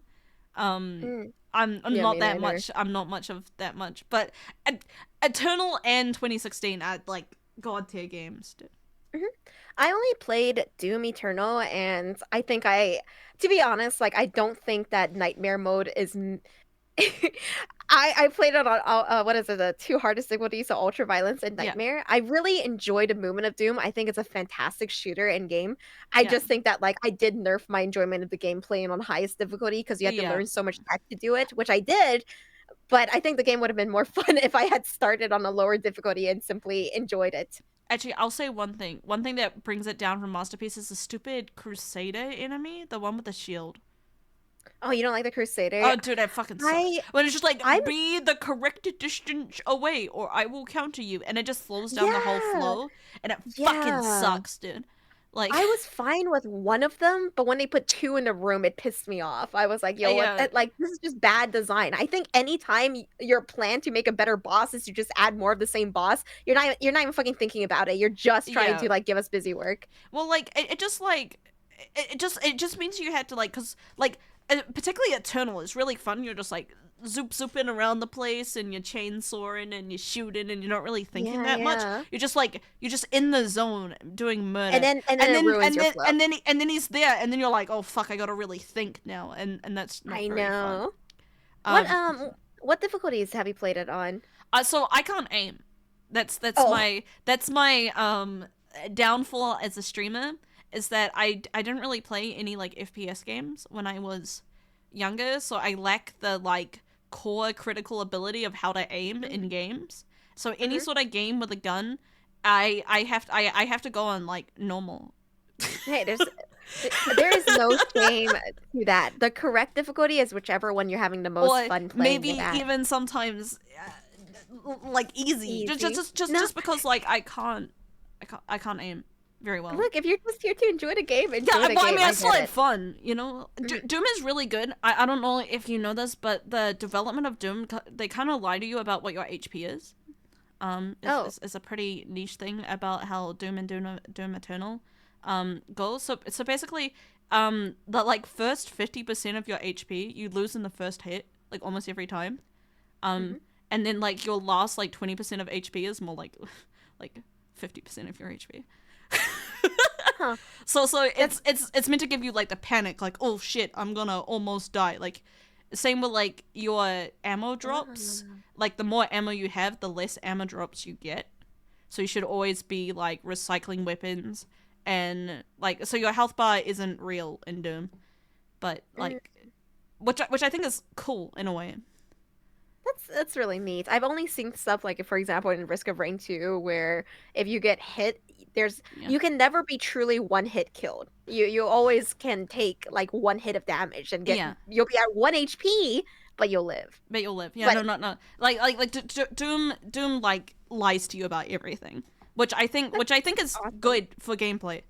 I'm Yeah, not me that neither. much. I'm not much of that much. But Eternal and 2016 are like god tier games. Dude. I only played Doom Eternal, and I think to be honest, like I don't think that Nightmare mode is. I played it on what is it, the two hardest difficulties, so Ultra Violence and Yeah. Nightmare. I really enjoyed a movement of Doom. I think it's a fantastic shooter and game. I Yeah. just think that like I did nerf my enjoyment of the game playing on highest difficulty because you had to Yeah. learn so much tech to do it, which I did. But I think the game would have been more fun if I had started on a lower difficulty and simply enjoyed it. Actually, I'll say one thing. One thing that brings it down from Masterpiece is the stupid Crusader enemy, the one with the shield. Oh, you don't like the Crusader? Oh, dude, that fucking sucks. I- When it's just like, I'm- be the correct distance away, or I will counter you, and it just slows down the whole Yeah. flow, and it fucking Yeah. sucks, dude. Like, I was fine with one of them, but when they put two in the room, it pissed me off. I was like, yo, Yeah. like this is just bad design. I think anytime your plan to make a better boss is to just add more of the same boss, you're not even fucking thinking about it. You're just trying Yeah. to like give us busy work. well, like, it just like, it just means you had to like, cause like, particularly Eternal is really fun. You're just like zooping around the place, and you're chainsawing and you're shooting, and you're not really thinking that much. Yeah. You're just in the zone doing murder. And then it ruins your flow. and then he's there, and then you're like, oh fuck, I gotta really think now, and that's not I very know. fun. What difficulties have you played it on? So I can't aim. That's Oh. my downfall as a streamer, is that I didn't really play any like FPS games when I was younger, so I lack the like core critical ability of how to aim in games. So any sort of game with a gun, I have to go on like normal. Hey, there is no shame to that. The correct difficulty is whichever one you're having the most Or fun playing. maybe it at. even sometimes like easy. Easy. Just because like I can't aim very well. Look, if you're just here to enjoy the game, enjoy Yeah, the well, I game. mean, it's get like it. fun, you know? Doom is really good. I don't know if you know this, but the development of Doom, they kind of lie to you about what your HP is. It's a pretty niche thing about how Doom and Doom Eternal goes. So basically, the like first 50% of your HP you lose in the first hit, like almost every time. And then like your last like 20% of HP is more like 50% of your HP. Huh. So it's meant to give you like the panic, like, oh shit, I'm gonna almost die. Like same with like your ammo drops. Like the more ammo you have, the less ammo drops you get. So you should always be like recycling weapons, and like so your health bar isn't real in Doom, but like which I think is cool in a way. That's really neat. I've only seen stuff like, for example, in Risk of Rain 2, where if you get hit, Yeah. you can never be truly one hit killed. You always can take like one hit of damage and get Yeah. you'll be at 1 HP, but you'll live. But you'll live. Yeah, But no. Doom like lies to you about everything, which I think is awesome. good for gameplay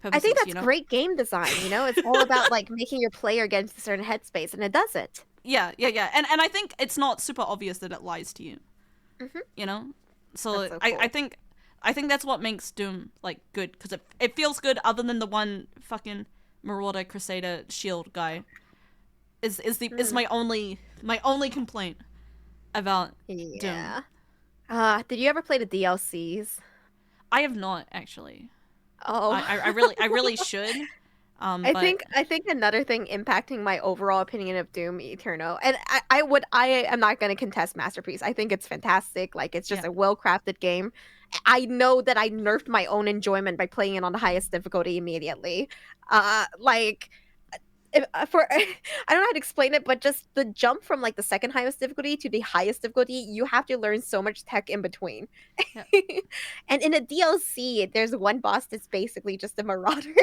purposes. I think that's you know? great game design, you know? It's all about like making your player get into a certain headspace, and it does it. Yeah. And I think it's not super obvious that it lies to you. Mhm. You know, so, That's so cool. I think that's what makes Doom like good, because it feels good. Other than the one fucking Marauder Crusader shield guy, is my only complaint about Doom. Yeah. Did you ever play the DLCs? I have not actually. Oh. I really should. I think another thing impacting my overall opinion of Doom Eternal, and I am not going to contest Masterpiece. I think it's fantastic. Like, it's just Yeah. a well-crafted game. I know that I nerfed my own enjoyment by playing it on the highest difficulty immediately. Like, for I don't know how to explain it, but just the jump from like the second highest difficulty to the highest difficulty, you have to learn so much tech in between. Yeah. And in a DLC, there's one boss that's basically just a marauder.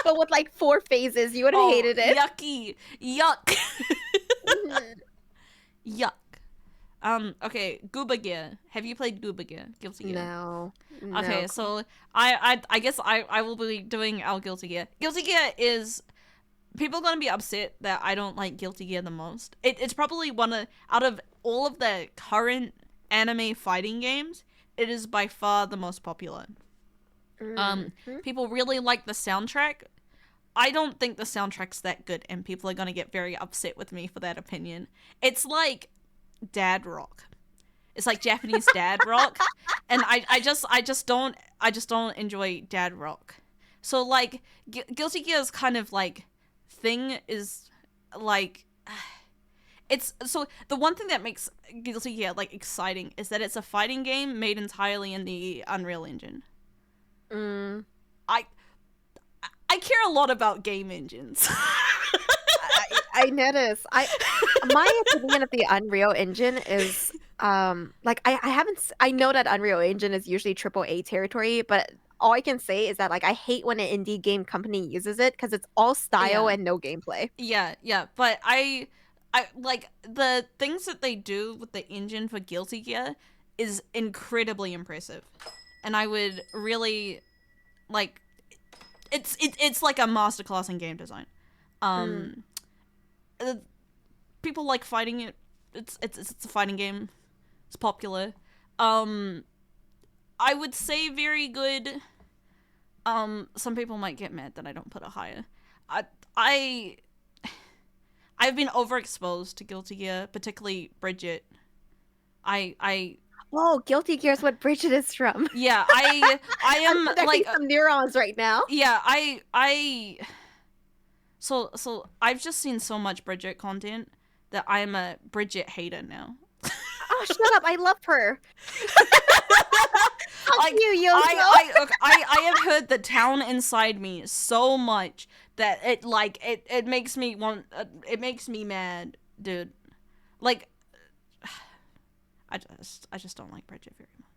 But with like 4 phases, you would have hated it. Yucky. Yuck. Mhm. Yuck. Okay, Gooba Gear. Have you played Gooba Gear? Guilty Gear. No. Okay, so I guess I will be doing our Guilty Gear. Guilty Gear is, people are gonna be upset that I don't like Guilty Gear the most. It's probably out of all of the current anime fighting games, it is by far the most popular. Mhm. People really like the soundtrack. I don't think the soundtrack's that good, and people are gonna get very upset with me for that opinion. It's like dad rock. It's like Japanese dad rock, and I just don't enjoy dad rock. So like Guilty Gear's kind of like thing is like it's so the one thing that makes Guilty Gear like exciting is that it's a fighting game made entirely in the Unreal Engine. Mm. I care a lot about game engines. I notice. My opinion of the Unreal Engine is like I haven't I know that Unreal Engine is usually AAA territory, but all I can say is that like I hate when an indie game company uses it because it's all style Yeah. and no gameplay. Yeah, but I like the things that they do with the engine for Guilty Gear is incredibly impressive, and I would really like it's like a masterclass in game design. People like fighting it. It's a fighting game. It's popular. I would say very good. Some people might get mad that I don't put it higher. I've been overexposed to Guilty Gear, particularly Bridget. Oh, Guilty Gear is what Bridget is from. Yeah, I I'm am connecting like some neurons right now. yeah, so I've just seen so much Bridget content that I'm a Bridget hater now. Oh, shut up! I love her. Fuck Like, you, Yoso. I have heard the town inside me so much that it makes me it makes me mad, dude. Like, I just don't like Bridget very much.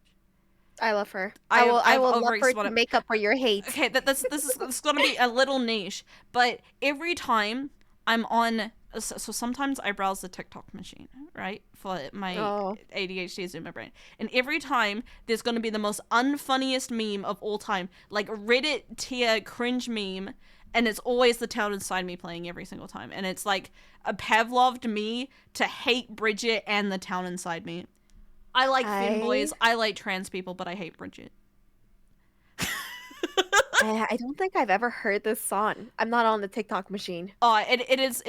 I love her. I've I will love her overexploited- to make up for your hate. Okay, this is gonna be a little niche, but every time I'm on, so sometimes I browse the TikTok machine, right, for my ADHD is in my brain, and every time there's gonna be the most unfunniest meme of all time, like Reddit tier cringe meme, and it's always the town inside me playing every single time, and it's like a Pavloved me to hate Bridget and the town inside me. I like femboys, I like trans people, but I hate Bridget. I don't think I've ever heard this song. I'm not on the TikTok machine. Oh, it is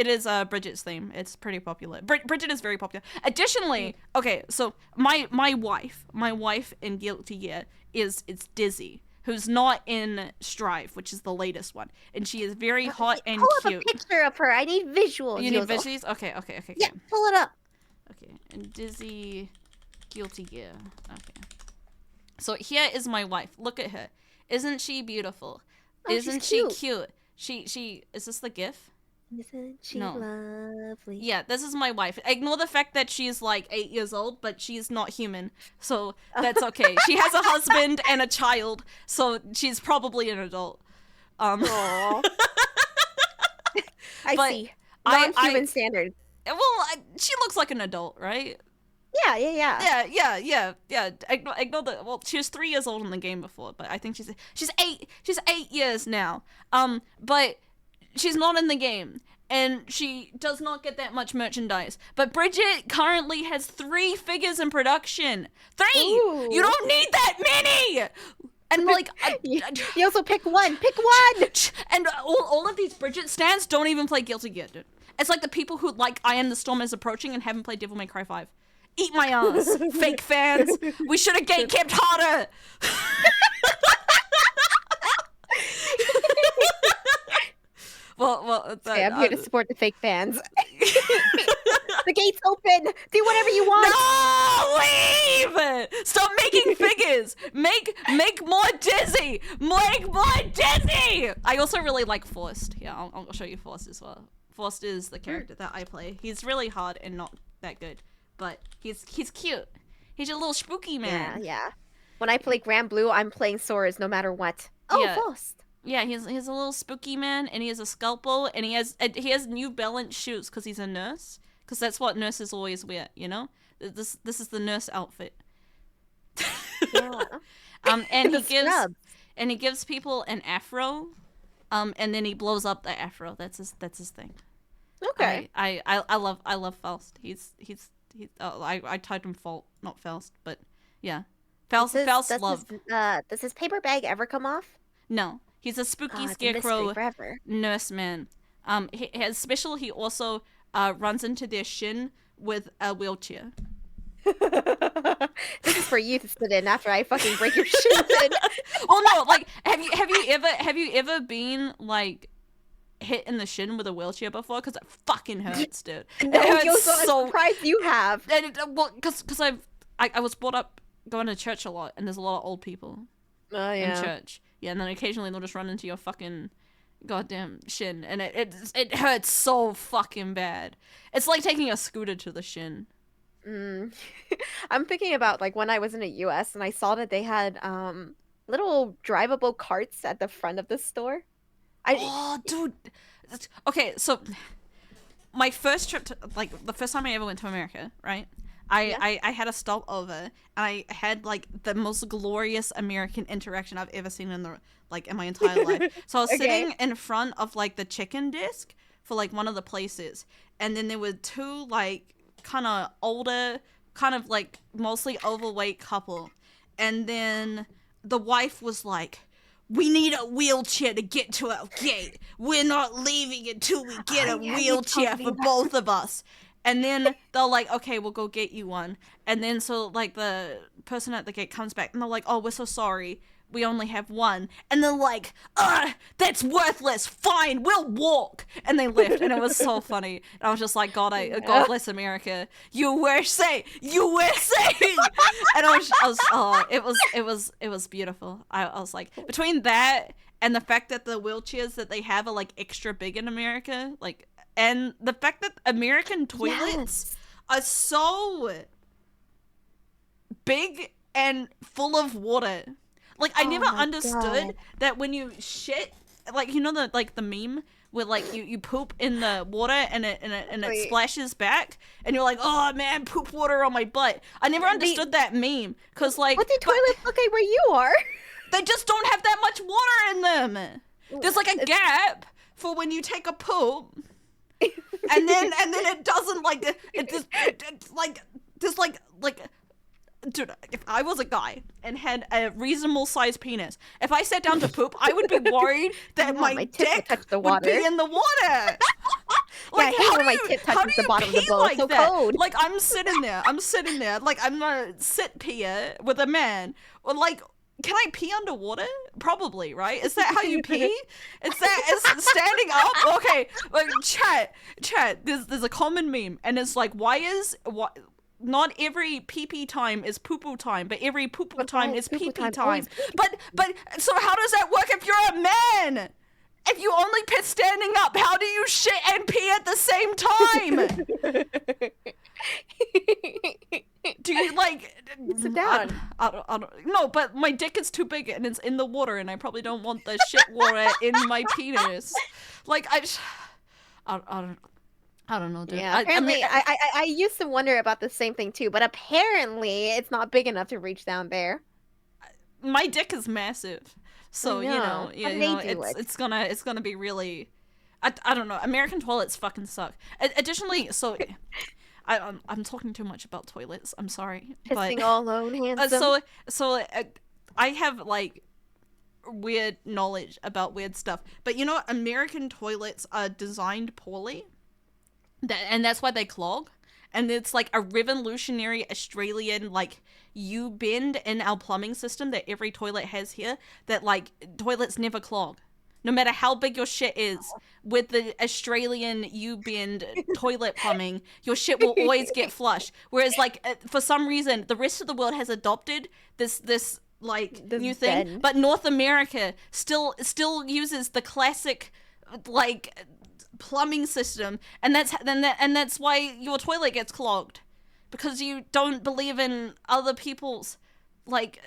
Bridget's theme. It's pretty popular. Bridget is very popular. Additionally, okay, so my wife in Guilty Gear is Dizzy, who's not in Strive, which is the latest one, and she is very hot and pull up cute. a picture of her. I need visuals. You need Yozo. visuals? Okay. Yeah, pull it up. Okay, and Dizzy, Guilty Gear. Okay. So here is my wife. Look at her. Isn't she beautiful? Oh, Isn't she cute? She is this the GIF? Isn't she No. lovely? Yeah, this is my wife. Ignore the fact that she's like 8 years old, but she's not human. So that's okay. She has a husband and a child, so she's probably an adult. Aww. I But see. I- Non-human standard. Well, she looks like an adult, right? Yeah. Yeah. Ignore the. Well, she was 3 years old in the game before, but I think she's 8. She's 8 years now. But she's not in the game, and she does not get that much merchandise. But Bridget currently has 3 figures in production. 3. Ooh. You don't need that many. And like, You also pick one. Pick one. and all of these Bridget stands don't even play Guilty Gear, dude. It's like the people who like I Am the Storm is Approaching and haven't played Devil May Cry 5. Eat my ass, fake fans. We should have gatekept harder. well, Okay, I'm here to support the fake fans. The gate's open. Do whatever you want. No, leave! Stop making figures. Make more Dizzy. Make more Dizzy. I also really like Forced. Yeah, I'll show you Forced as well. Forced is the character that I play. He's really hard and not that good, but he's cute. He's a little spooky man. Yeah. When I play Grand Blue, I'm playing swords no matter what. Oh, Yeah. Faust. Yeah, he's a little spooky man, and he has a scalpel, and he has New Balance shoes because he's a nurse. Because that's what nurses always wear, you know. This is the nurse outfit. Yeah. And The he gives people an afro, and then he blows up the afro. That's his thing. Okay. I love Faust. He's I typed him Fault, not Faust, but yeah, Faust love. Does his paper bag ever come off? No, he's a spooky It's a mystery scarecrow forever. nurse man. His special, he also runs into their shin with a wheelchair. This is for you to sit in after I fucking break your shins in. Well, no, like have you ever been like hit in the shin with a wheelchair before? Because it fucking hurts, dude. No, it hurts Yozo, I'm surprised you have. And because I was brought up going to church a lot, and there's a lot of old people Oh in church. Yeah, and then occasionally they'll just run into your fucking goddamn shin, and it hurts so fucking bad. It's like taking a scooter to the shin. I'm thinking about like when I was in the US and I saw that they had little drivable carts at the front of the store. Oh, dude. Okay, so my first trip to, like, the first time I ever went to America, right? I had a stopover, and I had like the most glorious American interaction I've ever seen in my entire life. So I was sitting in front of like the chicken disc for like one of the places, and then there were 2 like kind of older, kind of like mostly overweight couple, and then the wife was like, "We need a wheelchair to get to our gate. We're not leaving until we get a wheelchair for both of us." And then they're like, "Okay, we'll go get you one." And then so like the person at the gate comes back and they're like, "Oh, we're so sorry. We only have one." And they're like, "That's worthless. Fine, we'll walk." And they left, and it was so funny. And I was just like, God bless America. USA. And it was beautiful. I was like, between that and the fact that the wheelchairs that they have are like extra big in America, like, and the fact that American toilets are so big and full of water. Like, I never understood that when you shit, like, you know the meme where like you poop in the water and it splashes back, and you're like, "Oh man, poop water on my butt." I never understood that meme, because like, what do toilets look like where you are? They just don't have that much water in them. There's like a gap for when you take a poop, and then it doesn't like there's like dude, if I was a guy and had a reasonable sized penis, if I sat down to poop, I would be worried that my dick would be in the water. Like, I hate when my tit touches the bottom of the bowl. Like so that? cold. Like, I'm sitting there, like, I'm a sit peer with a man. Or like, can I pee underwater? Probably, right? Is that how you pee? Is standing up? Okay, like chat. There's a common meme, and it's like, why not every pee-pee time is poo-poo time, but every poo-poo time is pee-pee time. But so how does that work if you're a man? If you only piss standing up, how do you shit and pee at the same time? Do you like sit down? I don't no, but my dick is too big and it's in the water, and I probably don't want the shit water in my penis. Like I don't know, dude. Yeah, apparently, I used to wonder about the same thing too, but apparently it's not big enough to reach down there. My dick is massive, so it's gonna be really. I don't know. American toilets fucking suck. Additionally, so I'm talking too much about toilets. I'm sorry, Pissing all alone, handsome. So I have like weird knowledge about weird stuff, but you know what? American toilets are designed poorly. And that's why they clog. And it's like a revolutionary Australian like U-bend in our plumbing system that every toilet has here, that like toilets never clog. No matter how big your shit is, with the Australian U-bend toilet plumbing, your shit will always get flushed. Whereas like for some reason the rest of the world has adopted this new thing, bend. but North America still uses the classic like plumbing system, and that's why your toilet gets clogged, because you don't believe in other people's like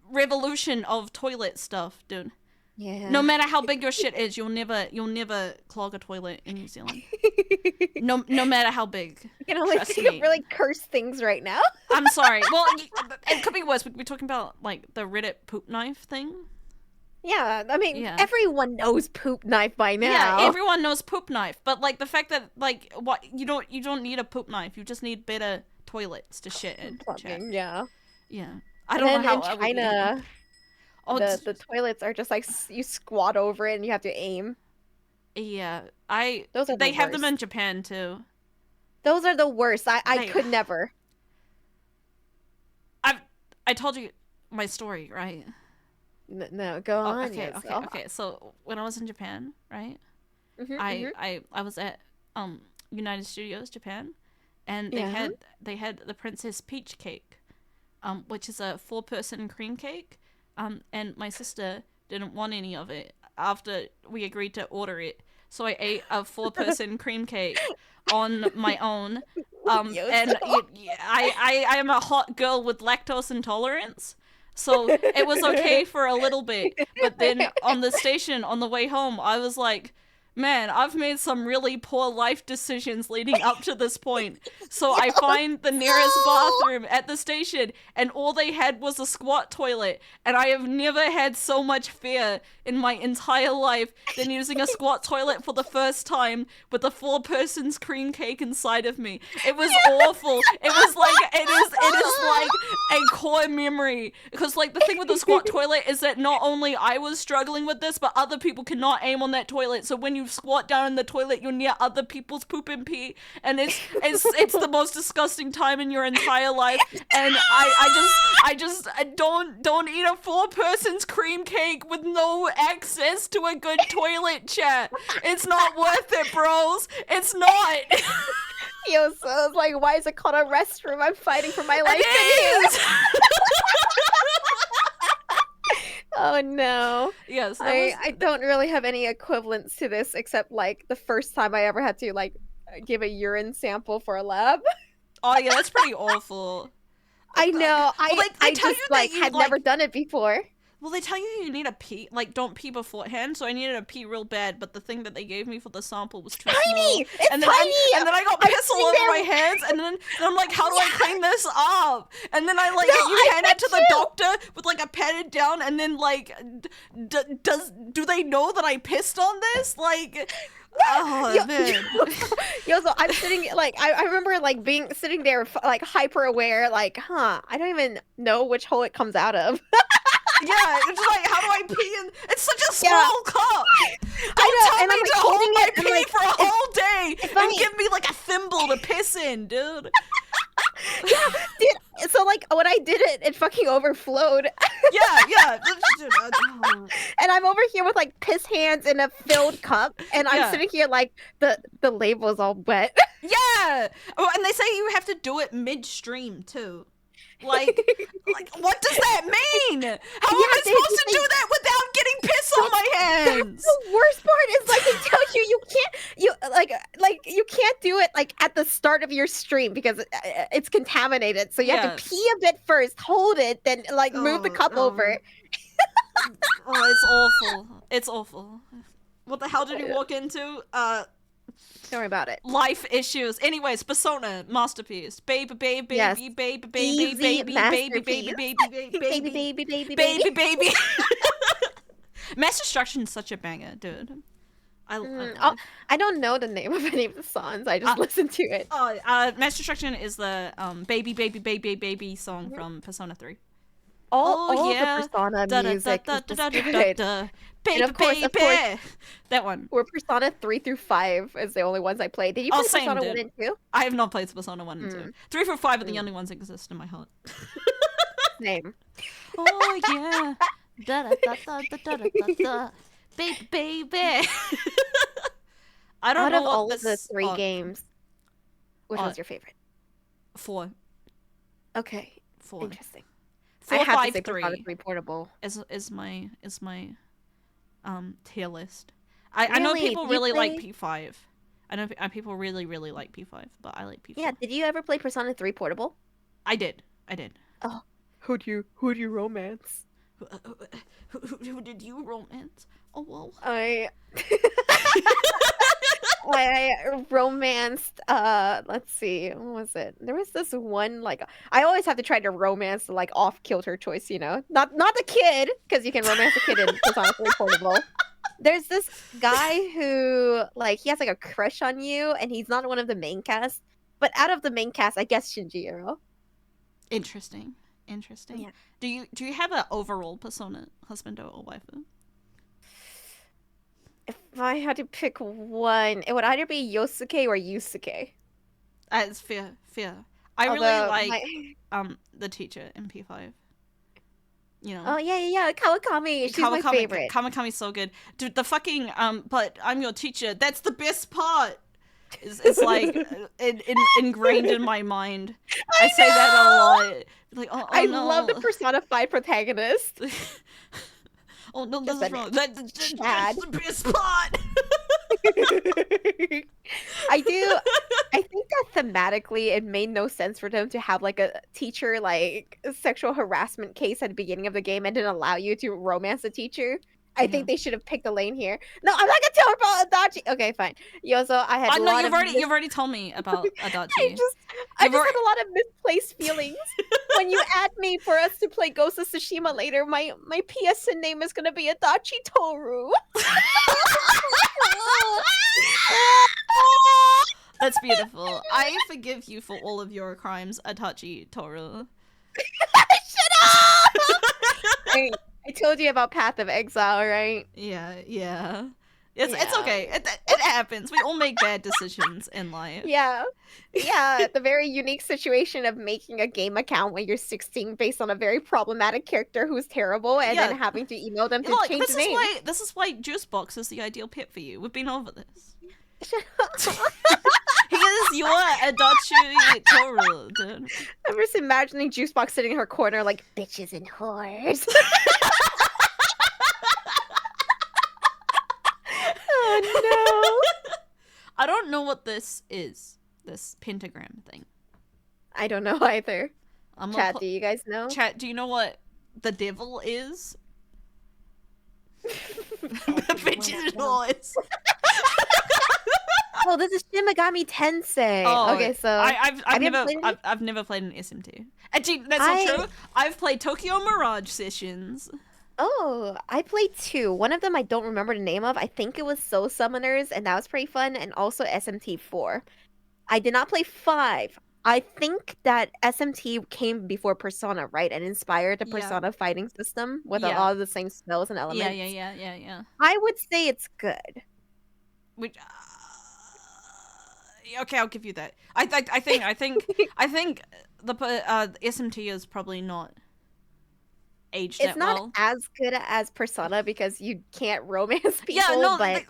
revolution of toilet stuff, dude. Yeah. No matter how big your shit is, you'll never clog a toilet in New Zealand. No matter how big. You can only think of really cursed things right now. I'm sorry. Well, it could be worse. We're talking about like the Reddit poop knife thing. Yeah, I mean, everyone knows poop knife by now. Yeah, everyone knows poop knife, but like the fact that like what you don't need a poop knife, you just need better toilets to shit in. Plumbing, yeah. I don't know how in China, the toilets are just like you squat over it and you have to aim. Yeah, they have them in Japan too. Those are the worst. I could never. I told you my story, right? No, go on. Okay. So when I was in Japan, right? I was at United Studios Japan, and they had the Princess Peach cake, which is a 4-person cream cake, and my sister didn't want any of it after we agreed to order it, so I ate a 4-person cream cake on my own, and I am a hot girl with lactose intolerance. So it was okay for a little bit, but then on the station on the way home, I was like, man, I've made some really poor life decisions leading up to this point. So I find the nearest bathroom at the station, and all they had was a squat toilet. And I have never had so much fear in my entire life than using a squat toilet for the first time with a 4-person's cream cake inside of me. It was awful. It was like, it is like a core memory. Because like the thing with the squat toilet is that not only I was struggling with this, but other people cannot aim on that toilet. So when you squat down in the toilet, you're near other people's poop and pee, and it's the most disgusting time in your entire life. And I don't eat a 4-person's cream cake with no access to a good toilet, chat. It's not worth it, bros. It's not. Yo, so it's like, why is it called a restroom? I'm fighting for my life. It is. Oh no. Yes. I don't really have any equivalents to this except like the first time I ever had to like give a urine sample for a lab. Oh yeah, that's pretty awful. I know. Well, I just like had never done it before. Well, they tell you need to pee, like don't pee beforehand, so I needed to pee real bad, but the thing that they gave me for the sample was too small. It's and then tiny! And then I got piss all over my hands, and then I'm like, how do I clean this up? And then you hand it to the doctor with like a patted down, and then like, do they know that I pissed on this? Like, oh man. Yo, so I'm sitting like I remember like sitting there like hyper aware, like, I don't even know which hole it comes out of. Yeah, it's like, how do I pee in? It's such a small cup. Don't tell me to hold my pee for a whole day and give me like a thimble to piss in, dude. Yeah, dude, So like when I did it, it fucking overflowed, Yeah. and I'm over here with like piss hands in a filled cup, and I'm Yeah. sitting here like the label's all wet. Yeah. Oh, and they say you have to do it midstream too. Like what does that mean? How am I supposed to do that without getting piss on my hands? The worst part is like they tell you can't do it like at the start of your stream because it's contaminated. So you have to pee a bit first, hold it, then like move the cup over. Oh, it's awful. It's awful. What the hell did he walk into? Don't worry about it. Life issues. Anyways, Persona masterpiece. Baby, baby, Yes. baby, baby, baby, Easy baby, baby, masterpiece. baby, baby, baby, baby. baby. Mass Destruction's such a banger, dude. I don't know the name of any of the songs. I just listen to it. Mass Destruction is the baby, baby, baby, baby song from Persona 3. All yeah. the Persona music is just good. Baby, And of course, baby. That one. Or Persona 3 through 5 is the only ones I played. Did you play Same, Persona dude. 1 and 2? I have not played Persona 1 and 2. 3 through 5 are the only ones that exist in my heart. Same. Oh yeah. Da da da da da da da da. Baby, baby. I don't Out know of what all this of the 3 games, which was your favorite? 4. Okay. 4. Interesting. 4, I have 5, to say 3 Persona 3 Portable. is my tier list. I know Really? people Do you really like play- P5. I know people really like P5, but I like P4. Yeah, did you ever play Persona 3 Portable? I did. Oh. Who do you romance? Who did you romance? Oh whoa. I romanced let's see, what was it? There was this one like I always have to try to romance the like off kilter choice, you know? Not the kid, because you can romance a kid in Persona 3 Portable. There's this guy who like he has like a crush on you and he's not one of the main cast. But out of the main cast, I guess Shinjiro. Interesting. Yeah. Do you have an overall Persona husband or waifu? If I had to pick one, it would either be Yosuke or Yusuke. It's fair. I really Although like the teacher in P5. You know. Oh yeah, Kawakami. She's my favorite. Kamakami's so good. Dude, the fucking but I'm your teacher. That's the best part. It's like ingrained in my mind. I say that a lot. Like, oh I no. love the Persona 5 protagonist. Oh no, this is wrong. That's the best part. I think that thematically it made no sense for them to have like a teacher like sexual harassment case at the beginning of the game and didn't allow you to romance a teacher. I think they should have picked a lane here. No, I'm not gonna tell her about Adachi. Okay, fine. Yozo, I had a lot you've already told me about Adachi. I just had a lot of misplaced feelings. When you add me for us to play Ghost of Tsushima later, my PSN name is gonna be Adachi Toru. That's beautiful. I forgive you for all of your crimes, Adachi Toru. Shut up! I told you about Path of Exile, right? Yeah. It's okay. It happens. We all make bad decisions in life. Yeah. The very unique situation of making a game account when you're 16 based on a very problematic character who's terrible and then having to email them to change the name. This is why Juicebox is the ideal pet for you. We've been over this. He is your Adachi Toru, dude. I'm just imagining Juicebox sitting in her corner like, bitches and whores. Oh no. I don't know what this is. This pentagram thing. I don't know either. Chat, do you guys know? Chat, do you know what the devil is? Bitches and whores. Oh, this is Shin Megami Tensei. Oh, okay, so I've never played an SMT. Actually, that's not true. I've played Tokyo Mirage Sessions. Oh, I played 2. One of them I don't remember the name of. I think it was Soul Summoners, and that was pretty fun, and also SMT4. I did not play 5. I think that SMT came before Persona, right? And inspired the Persona fighting system with a lot of the same spells and elements. Yeah. I would say it's good. Which, Okay, I'll give you that. I think the SMT is probably not aged It's that not well. as good as Persona because you can't romance people, Yeah, no, but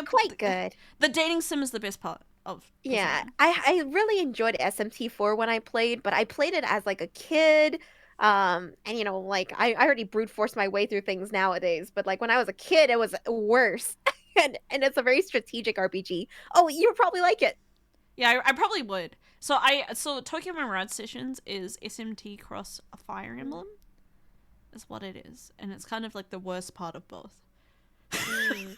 quite good. the dating sim is the best part of Yeah, Persona. I really enjoyed SMT4 when I played, but I played it as like a kid. And like I already brute forced my way through things nowadays, but like when I was a kid, it was worse. And it's a very strategic RPG. Oh, you would probably like it. Yeah, I probably would. So Tokyo Mirage Sessions is SMT cross a Fire Emblem, is what it is, and it's kind of like the worst part of both. Mm.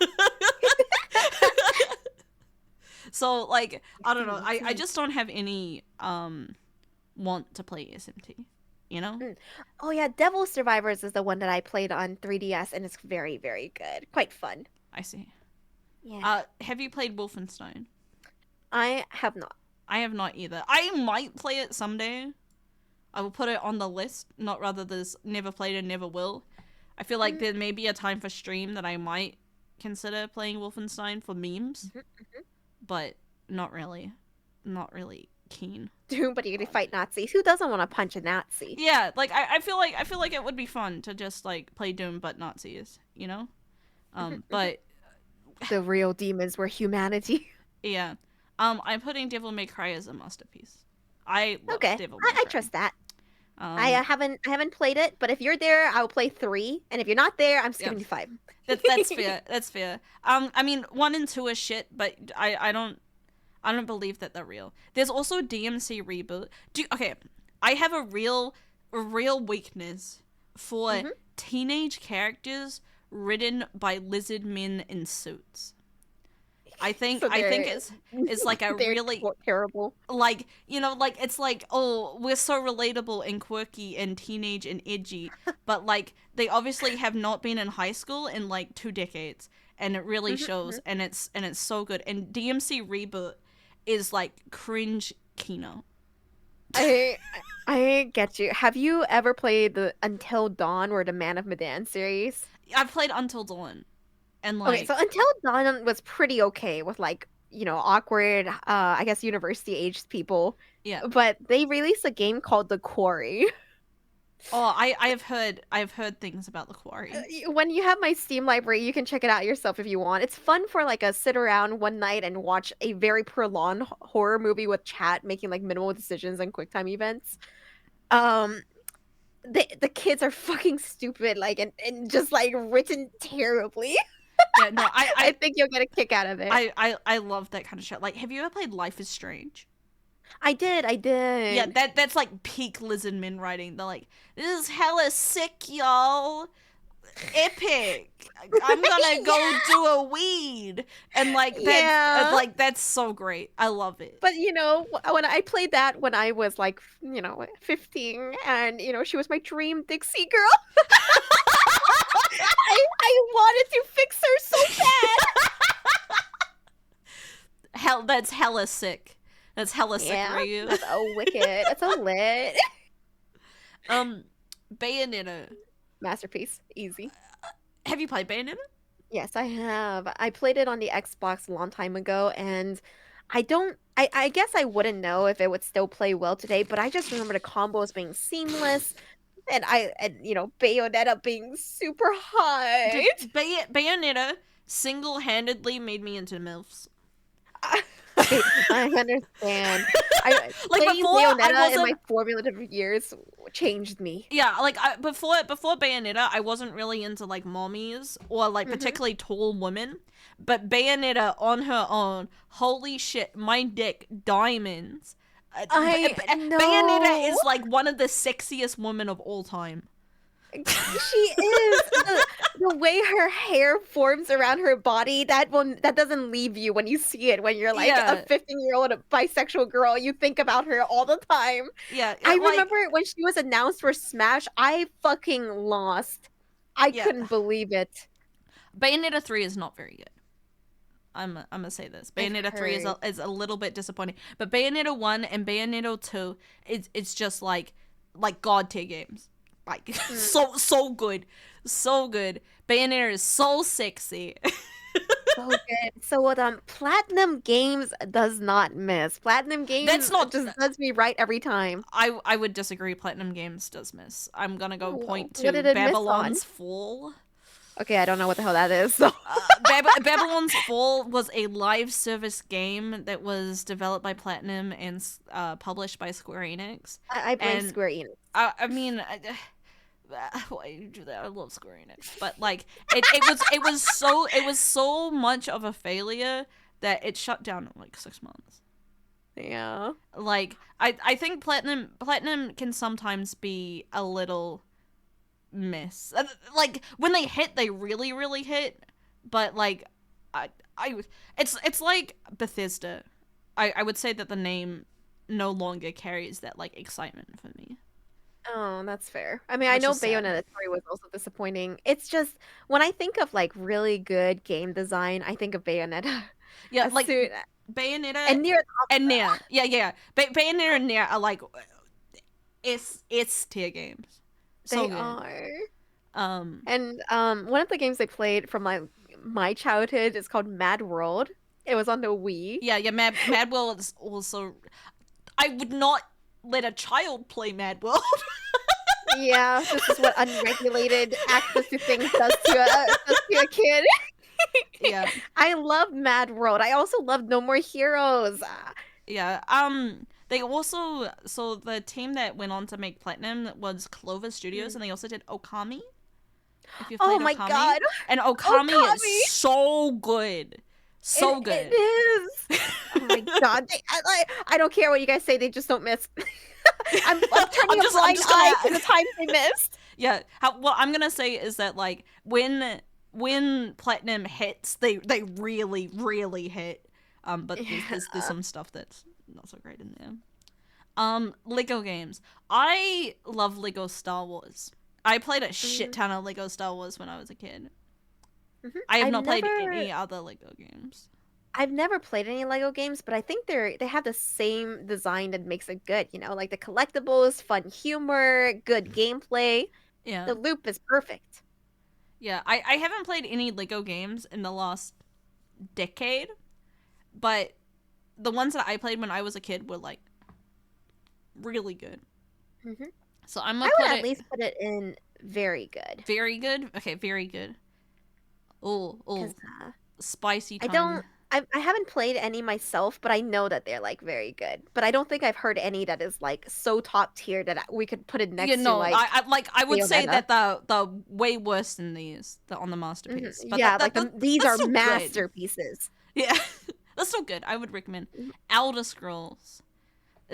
So like I don't know, I just don't have any want to play SMT, you know? Mm. Oh yeah, Devil Survivors is the one that I played on 3DS, and it's very, very good. Quite fun. I see. Yeah. Have you played Wolfenstein? I have not. I have not either. I might play it someday. I will put it on the list, not rather this never played and never will. I feel like there may be a time for stream that I might consider playing Wolfenstein for memes, but not really. Not really keen. But you're gonna fight Nazis. Who doesn't want to punch a Nazi? Yeah, like I feel like it would be fun to just like play Doom but Nazis, you know? But The real demons were humanity. yeah. I'm putting Devil May Cry as a masterpiece. I love Okay, Devil May I Cry. trust that. Um, I haven't played it, but if you're there, I'll play 3, and if you're not there, I'm skipping to 5. that's fair. That's fair. I mean, 1 and 2 are shit, but I don't believe that they're real. There's also DMC reboot. Okay, I have a real weakness for teenage characters written by lizard men in suits. I think it's like a really terrible. like, you know, like it's like, oh, we're so relatable and quirky and teenage and edgy, but like they obviously have not been in high school in like 2 decades, and it really shows, and it's so good. And DMC reboot is like cringe Kino. I get you. Have you ever played the Until Dawn or the Man of Medan series? I've played Until Dawn, and like Okay, so Until Dawn was pretty okay with like, awkward, I guess university aged people. yeah. But they released a game called The Quarry. Oh, I have heard things about the Quarry. When you have my Steam library, you can check it out yourself if you want. It's fun for like a sit around one night and watch a very prolonged horror movie with chat, making like minimal decisions and quick time events. Um, the kids are fucking stupid, like and just like written terribly. Yeah, no, I think you'll get a kick out of it. I love that kind of shit. Like, have you ever played Life is Strange? I did. Yeah, that's like peak lizard men writing. They're like, this is hella sick, y'all. Epic. I'm gonna go do a weed. And like that's so great. I love it. But when I played that when I was like 15, and she was my dream Dixie girl. I wanted to fix her so bad. That's hella sick. That's hella sick, Reiyu. That's so wicked. That's so lit. Bayonetta. Masterpiece. Easy. Have you played Bayonetta? Yes, I have. I played it on the Xbox a long time ago, and I guess I wouldn't know if it would still play well today, but I just remember the combos being seamless, and Bayonetta being super high. Bayonetta single-handedly made me into MILFs. I understand. Like playing Bayonetta in my formative years changed me. Yeah, like before Bayonetta, I wasn't really into like mommies or like particularly tall women. But Bayonetta on her own, holy shit, my dick, diamonds. Bayonetta is like one of the sexiest women of all time. She is. The way her hair forms around her body, that doesn't leave you when you see it. When you're like a 15-year-old bisexual girl, you think about her all the time. Yeah, I remember when she was announced for Smash, I fucking lost. I couldn't believe it. Bayonetta 3 is not very good. I'm gonna say this. Bayonetta 3 is a little bit disappointing, but Bayonetta 1 and Bayonetta 2, it's just like god tier games. Like so good, so good. Bayonetta is so sexy. so good. So what Platinum Games does not miss. Platinum That's Games not. just does me right every time. I would disagree. Platinum Games does miss. I'm gonna go point What to did it miss on? Babylon's Fall. Okay, I don't know what the hell that is. So Babylon's Fall was a live service game that was developed by Platinum and published by Square Enix. I blame And Square Enix. I mean, why do you do that? I love Square Enix, but like it was so much of a failure that it shut down in like 6 months. Yeah. Like I think Platinum can sometimes be a little miss. Like when they hit, they really hit, but like I it's like Bethesda. I would say that the name no longer carries that like excitement for me. Oh, that's fair. I mean, I Which know is sad. Bayonetta 3 was also disappointing. It's just when I think of like really good game design, I think of Bayonetta. Yeah, As like soon Bayonetta and near and Nier. Yeah. Bayonetta and Nier are like it's tier games. So they good. are. Um And one of the games I played from my childhood is called Mad World. It was on the Wii. yeah, Mad World is also I would not let a child play Mad World. Yeah, this is what unregulated access to things does to a kid. Yeah. I love Mad World. I also love No More Heroes. Yeah. They also so the team that went on to make Platinum was Clover Studios, and they also did Okami. If you've Oh played my Okami. god. And Okami Okami! is so good. So good. It is. Oh my god. I don't care what you guys say. They just don't miss. I'm turning a blind eye to the times they missed. Yeah. What I'm gonna say is that like when Platinum hits, they really hit. But there's some stuff that's not so great in there. Lego games. I love Lego Star Wars. I played a shit ton of Lego Star Wars when I was a kid. I have not played any other Lego games. I've never played any Lego games, but I think they have the same design that makes it good, you know, like the collectibles, fun humor, good gameplay. Yeah. The loop is perfect. Yeah, I haven't played any Lego games in the last decade, but the ones that I played when I was a kid were like really good. Mm-hmm. So I'm I gonna would put at it least put it in very good. very good. Okay, very good. Oh, 'Cause, spicy I time. don't. I haven't played any myself, but I know that they're like very good. But I don't think I've heard any that is like so top tier that we could put it next You know, to like. I would say Bayonetta. that the way worse than these on the masterpiece. But Yeah, these that's are still good. masterpieces. Yeah, that's still good. I would recommend Elder Scrolls.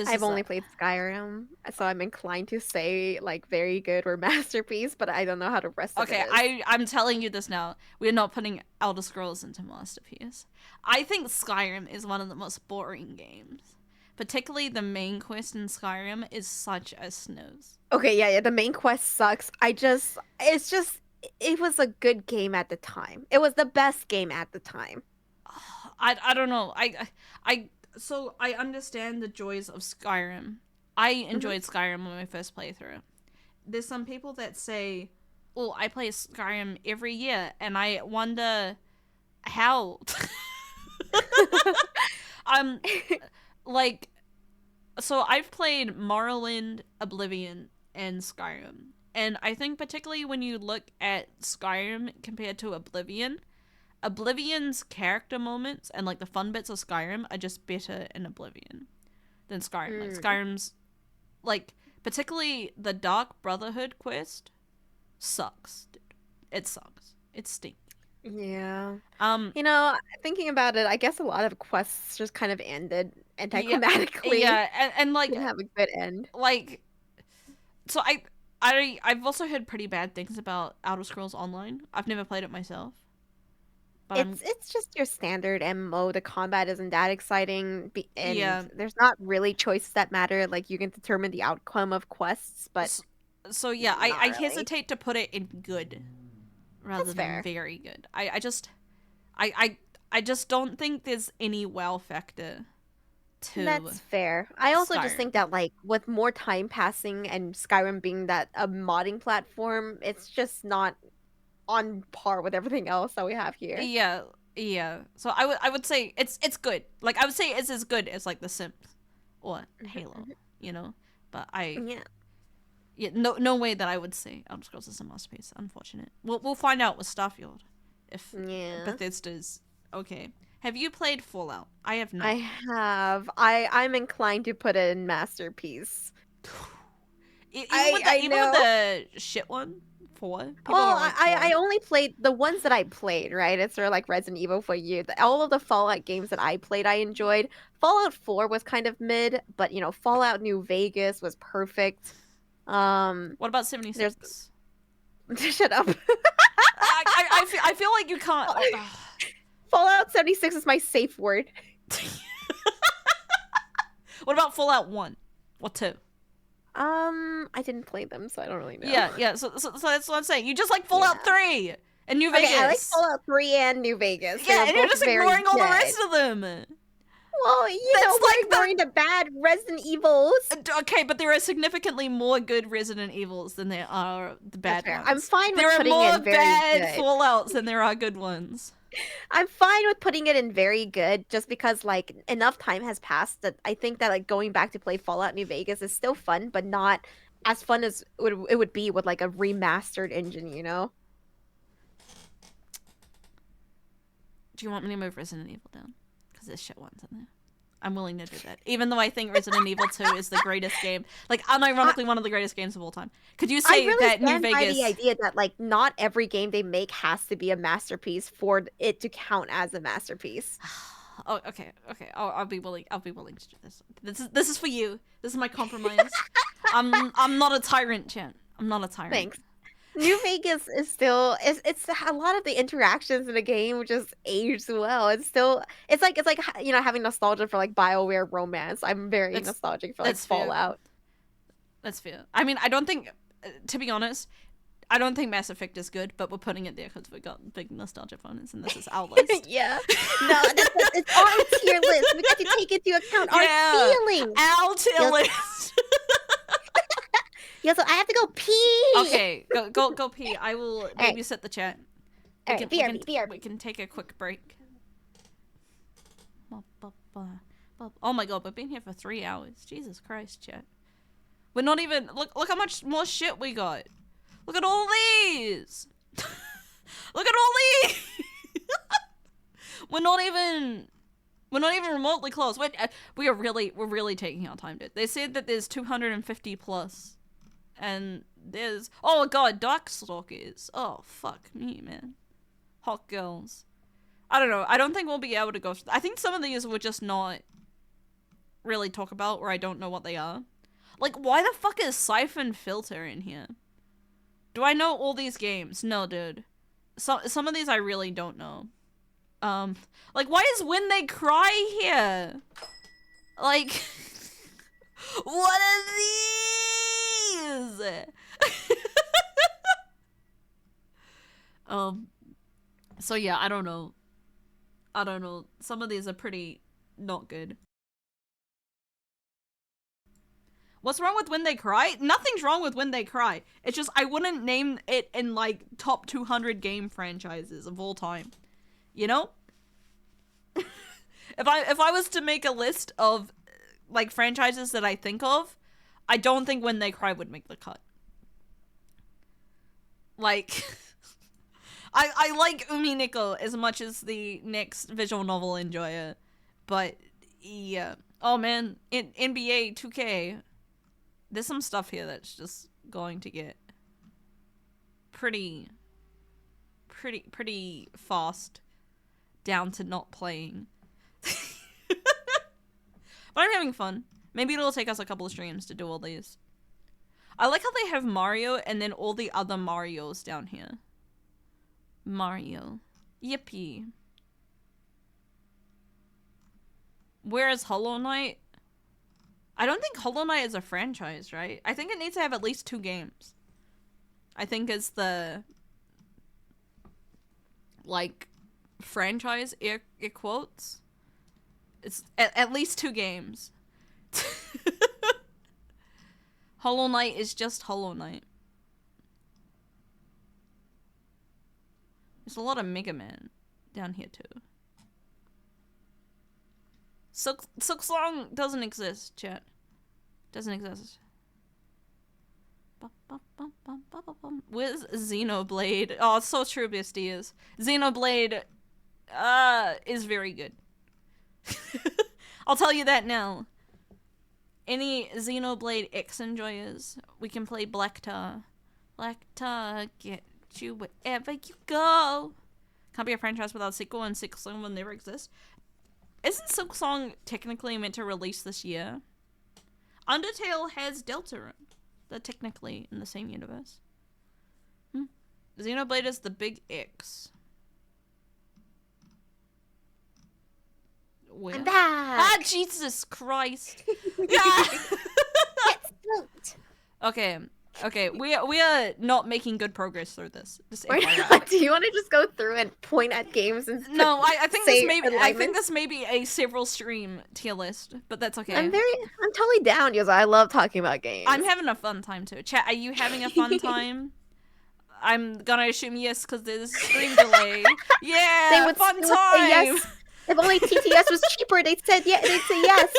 I've only played Skyrim, so I'm inclined to say like very good or masterpiece, but I don't know how the rest of it is. I'm telling you this now. We're not putting Elder Scrolls into masterpiece. I think Skyrim is one of the most boring games. Particularly the main quest in Skyrim is such a snooze. Okay, yeah, the main quest sucks. It was a good game at the time. It was the best game at the time. I don't know. So I understand the joys of Skyrim. I enjoyed Skyrim on my first playthrough. There's some people that say, "Oh, I play Skyrim every year," and I wonder how. Like, so I've played Morrowind, Oblivion, and Skyrim, and I think particularly when you look at Skyrim compared to Oblivion. Oblivion's character moments and like the fun bits of Skyrim are just better in Oblivion than Skyrim. Like Skyrim's like particularly the Dark Brotherhood quest sucks, dude. It sucks. It stinks. Yeah. You know, thinking about it, I guess a lot of quests just kind of ended anticlimactically. Yeah, and like didn't have a good end. Like so I've also heard pretty bad things about Elder Scrolls Online. I've never played it myself. But It's just your standard MMO. The combat isn't that exciting, and Yeah. there's not really choices that matter. Like you can determine the outcome of quests, but So yeah, Not I really. hesitate to put it in good rather That's than fair. very good. I just don't think there's any wow factor to that's fair. I also just Skyrim. think that like with more time passing and Skyrim being that a modding platform, it's just not on par with everything else that we have here. Yeah. Yeah. So I would say it's good. Like I would say it's as good as like The Sims or Halo, you know. But Yeah. yeah, no way that I would say Elder Scrolls is a masterpiece. Unfortunate. We'll find out with Starfield if Yeah. Bethesda's okay. Have you played Fallout? I have not. I have. I'm inclined to put it in masterpiece. Even with know. the shit one, for what? People Well, don't like I Fallout. only played the ones that I played, right? It's sort of like Resident Evil for you. All of the Fallout games that I played, I enjoyed. Fallout 4 was kind of mid, but Fallout New Vegas was perfect. What about There's 76? shut up. I feel like you can't. Fallout 76 is my safe word. What about Fallout 1 or 2? I didn't play them, so I don't really know. Yeah. So that's what I'm saying. You just like Fallout 3 and New Vegas. Okay, I like Fallout 3 and New Vegas. Yeah, and you're just ignoring all the rest of them. Well, we're ignoring the bad Resident Evils. Okay, but there are significantly more good Resident Evils than there are the bad ones. I'm fine with putting in very good. There are more bad Fallouts than there are good ones. I'm fine with putting it in very good, just because like enough time has passed that I think that like going back to play Fallout New Vegas is still fun, but not as fun as it would be with like a remastered engine, you know? Do you want me to move Resident Evil down? Because there's shit ones in there. I'm willing to do that. Even though I think Resident Evil 2 is the greatest game. Like, unironically, one of the greatest games of all time. Could you say that New Vegas... I really stand by the idea that, like, not every game they make has to be a masterpiece for it to count as a masterpiece. Oh, okay. I'll be willing to do this. This is for you. This is my compromise. I'm not a tyrant, Chen. I'm not a tyrant. Thanks. New Vegas is still it's a lot of the interactions in the game just aged well. It's like having nostalgia for like BioWare romance. I'm very nostalgic for like Fallout. That's fair. I mean, I don't think, to be honest, I don't think Mass Effect is good, but we're putting it there because we've got big nostalgia opponents, and this is our list. Yeah. No, it's our tier list. We got to take into account our feelings. Our tier list. Yeah, so I have to go pee. Okay, go pee. I will babysit the chat. We can take a quick break. Oh my god, we've been here for 3 hours. Jesus Christ, chat. We're not even look how much more shit we got. Look at all these. Look at all these. We're not even remotely close. We're really taking our time, dude. They said that there's 250 plus. And there's... Oh, God, Darkstalkers. Oh, fuck me, man. Hot girls. I don't know. I don't think we'll be able to go... I think some of these we'll just not really talk about, or I don't know what they are. Like, why the fuck is Siphon Filter in here? Do I know all these games? No, dude. Some of these I really don't know. Like, why is When They Cry here? Like... What are these? So yeah, I don't know. Some of these are pretty not good. What's wrong with When They Cry? Nothing's wrong with When They Cry. It's just I wouldn't name it in like top 200 game franchises of all time. You know? If I was to make a list of like franchises that I think of, I don't think When They Cry would make the cut. Like, I like Umi Nico as much as the next visual novel enjoyer, but yeah. Oh man, in NBA 2K, there's some stuff here that's just going to get pretty fast down to not playing. But I'm having fun. Maybe it'll take us a couple of streams to do all these. I like how they have Mario and then all the other Marios down here. Mario. Yippee. Where is Hollow Knight? I don't think Hollow Knight is a franchise, right? I think it needs to have at least 2 games. I think it's the... like, franchise, air quotes. It's at least 2 games. Hollow Knight is just Hollow Knight. There's a lot of Mega Man. down here too. Silk Song doesn't exist, chat. Doesn't exist. Where's Xenoblade? Oh, it's so true, besties. Xenoblade is very good. I'll tell you that now. Any Xenoblade X enjoyers, we can play Black Tar. Black Tar, get you wherever you go. Can't be a franchise without a sequel, and Silk Song will never exist. Isn't Silk Song technically meant to release this year? Undertale has Deltarune. They're technically in the same universe. Xenoblade is the big X. Where? I'm back. Ah, Jesus Christ. Yeah. Okay, we are not making good progress through this. Just FYI. Do you want to just go through and point at games and No, I think say this may be a several stream tier list, but that's okay. I'm totally down because I love talking about games. I'm having a fun time too. Chat, are you having a fun time? I'm gonna assume yes because there's a stream delay. Yeah, fun time. Yes. If only TTS was cheaper, they'd say yes.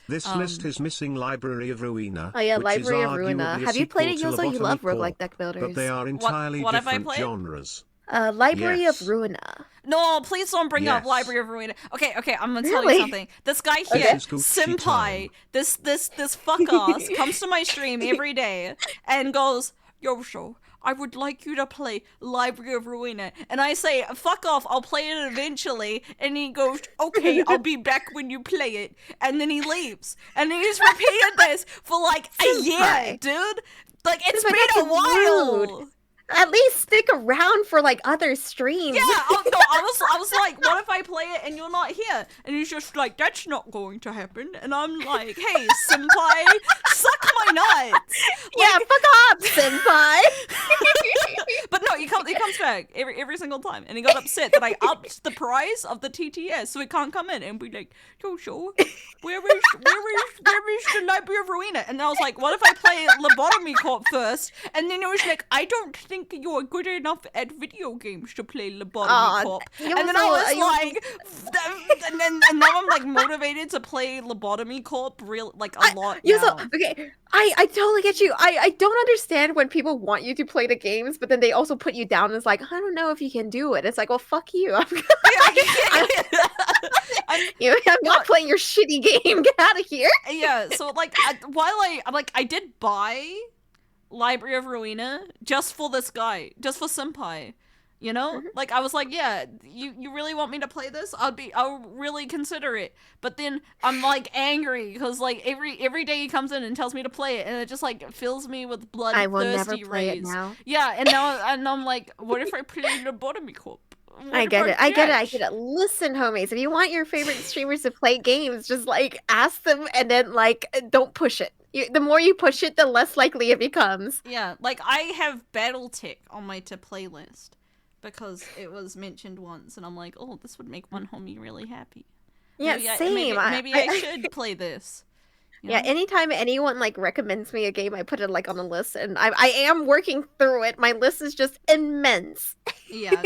This list is missing Library of Ruina. Oh yeah, which Library is of Ruina. arguably a Have you played it, sequel to Yozo? You love Lobotomy roguelike Corp, deck builders. But they are entirely what have I different played? genres. Library Yes. of Ruina. No, please don't bring up Yes. Library of Ruina. Okay, I'm gonna tell Really? you something. This guy here, This is Gucci Senpai, time. this fuck ass, comes to my stream every day and goes, Yoso, I would like you to play Library of Ruina. And I say, fuck off, I'll play it eventually. And he goes, okay, I'll be back when you play it. And then he leaves. And he's repeated this for like a year, dude. Like, it's Senpai, been a that's while. rude. At least stick around for like other streams. Yeah, no, I was like, what if I play it and you're not here? And he's just like, that's not going to happen. And I'm like, hey, senpai, suck my nuts. Yeah, fuck off, senpai. But no, he comes back every single time, and he got upset that I upped the price of the TTS, so he can't come in and be like, Joshua, where is the Library of Ruina? And I was like, what if I play Lobotomy Corp first? And then it was like, I don't think you're good enough at video games to play Lobotomy Corp. And then I was like, and now I'm like motivated to play Lobotomy Corp a lot now. Okay, I totally get you. I don't understand when people want you to play the games, but then they also put you down as like, I don't know if you can do it. It's like, well, fuck you. I'm not playing your shitty game. Get out of here. Yeah, so like, I did buy Library of Ruina just for this guy, just for senpai. You know, like I was like, yeah, you really want me to play this? I'll really consider it. But then I'm like angry because like every day he comes in and tells me to play it, and it just like fills me with bloodthirsty I will never play rage. it now. Yeah, and now I'm like, what if I play Lobotomy Corp? I get it. Listen, homies, if you want your favorite streamers to play games, just like ask them, and then like don't push it. The more you push it, the less likely it becomes. Yeah, like I have BattleTech on my to play list. Because it was mentioned once, and I'm like, oh, this would make one homie really happy. Yeah, same. Maybe I should play this. You Yeah, know? anytime anyone like recommends me a game, I put it like on a list, and I am working through it. My list is just immense. Yeah,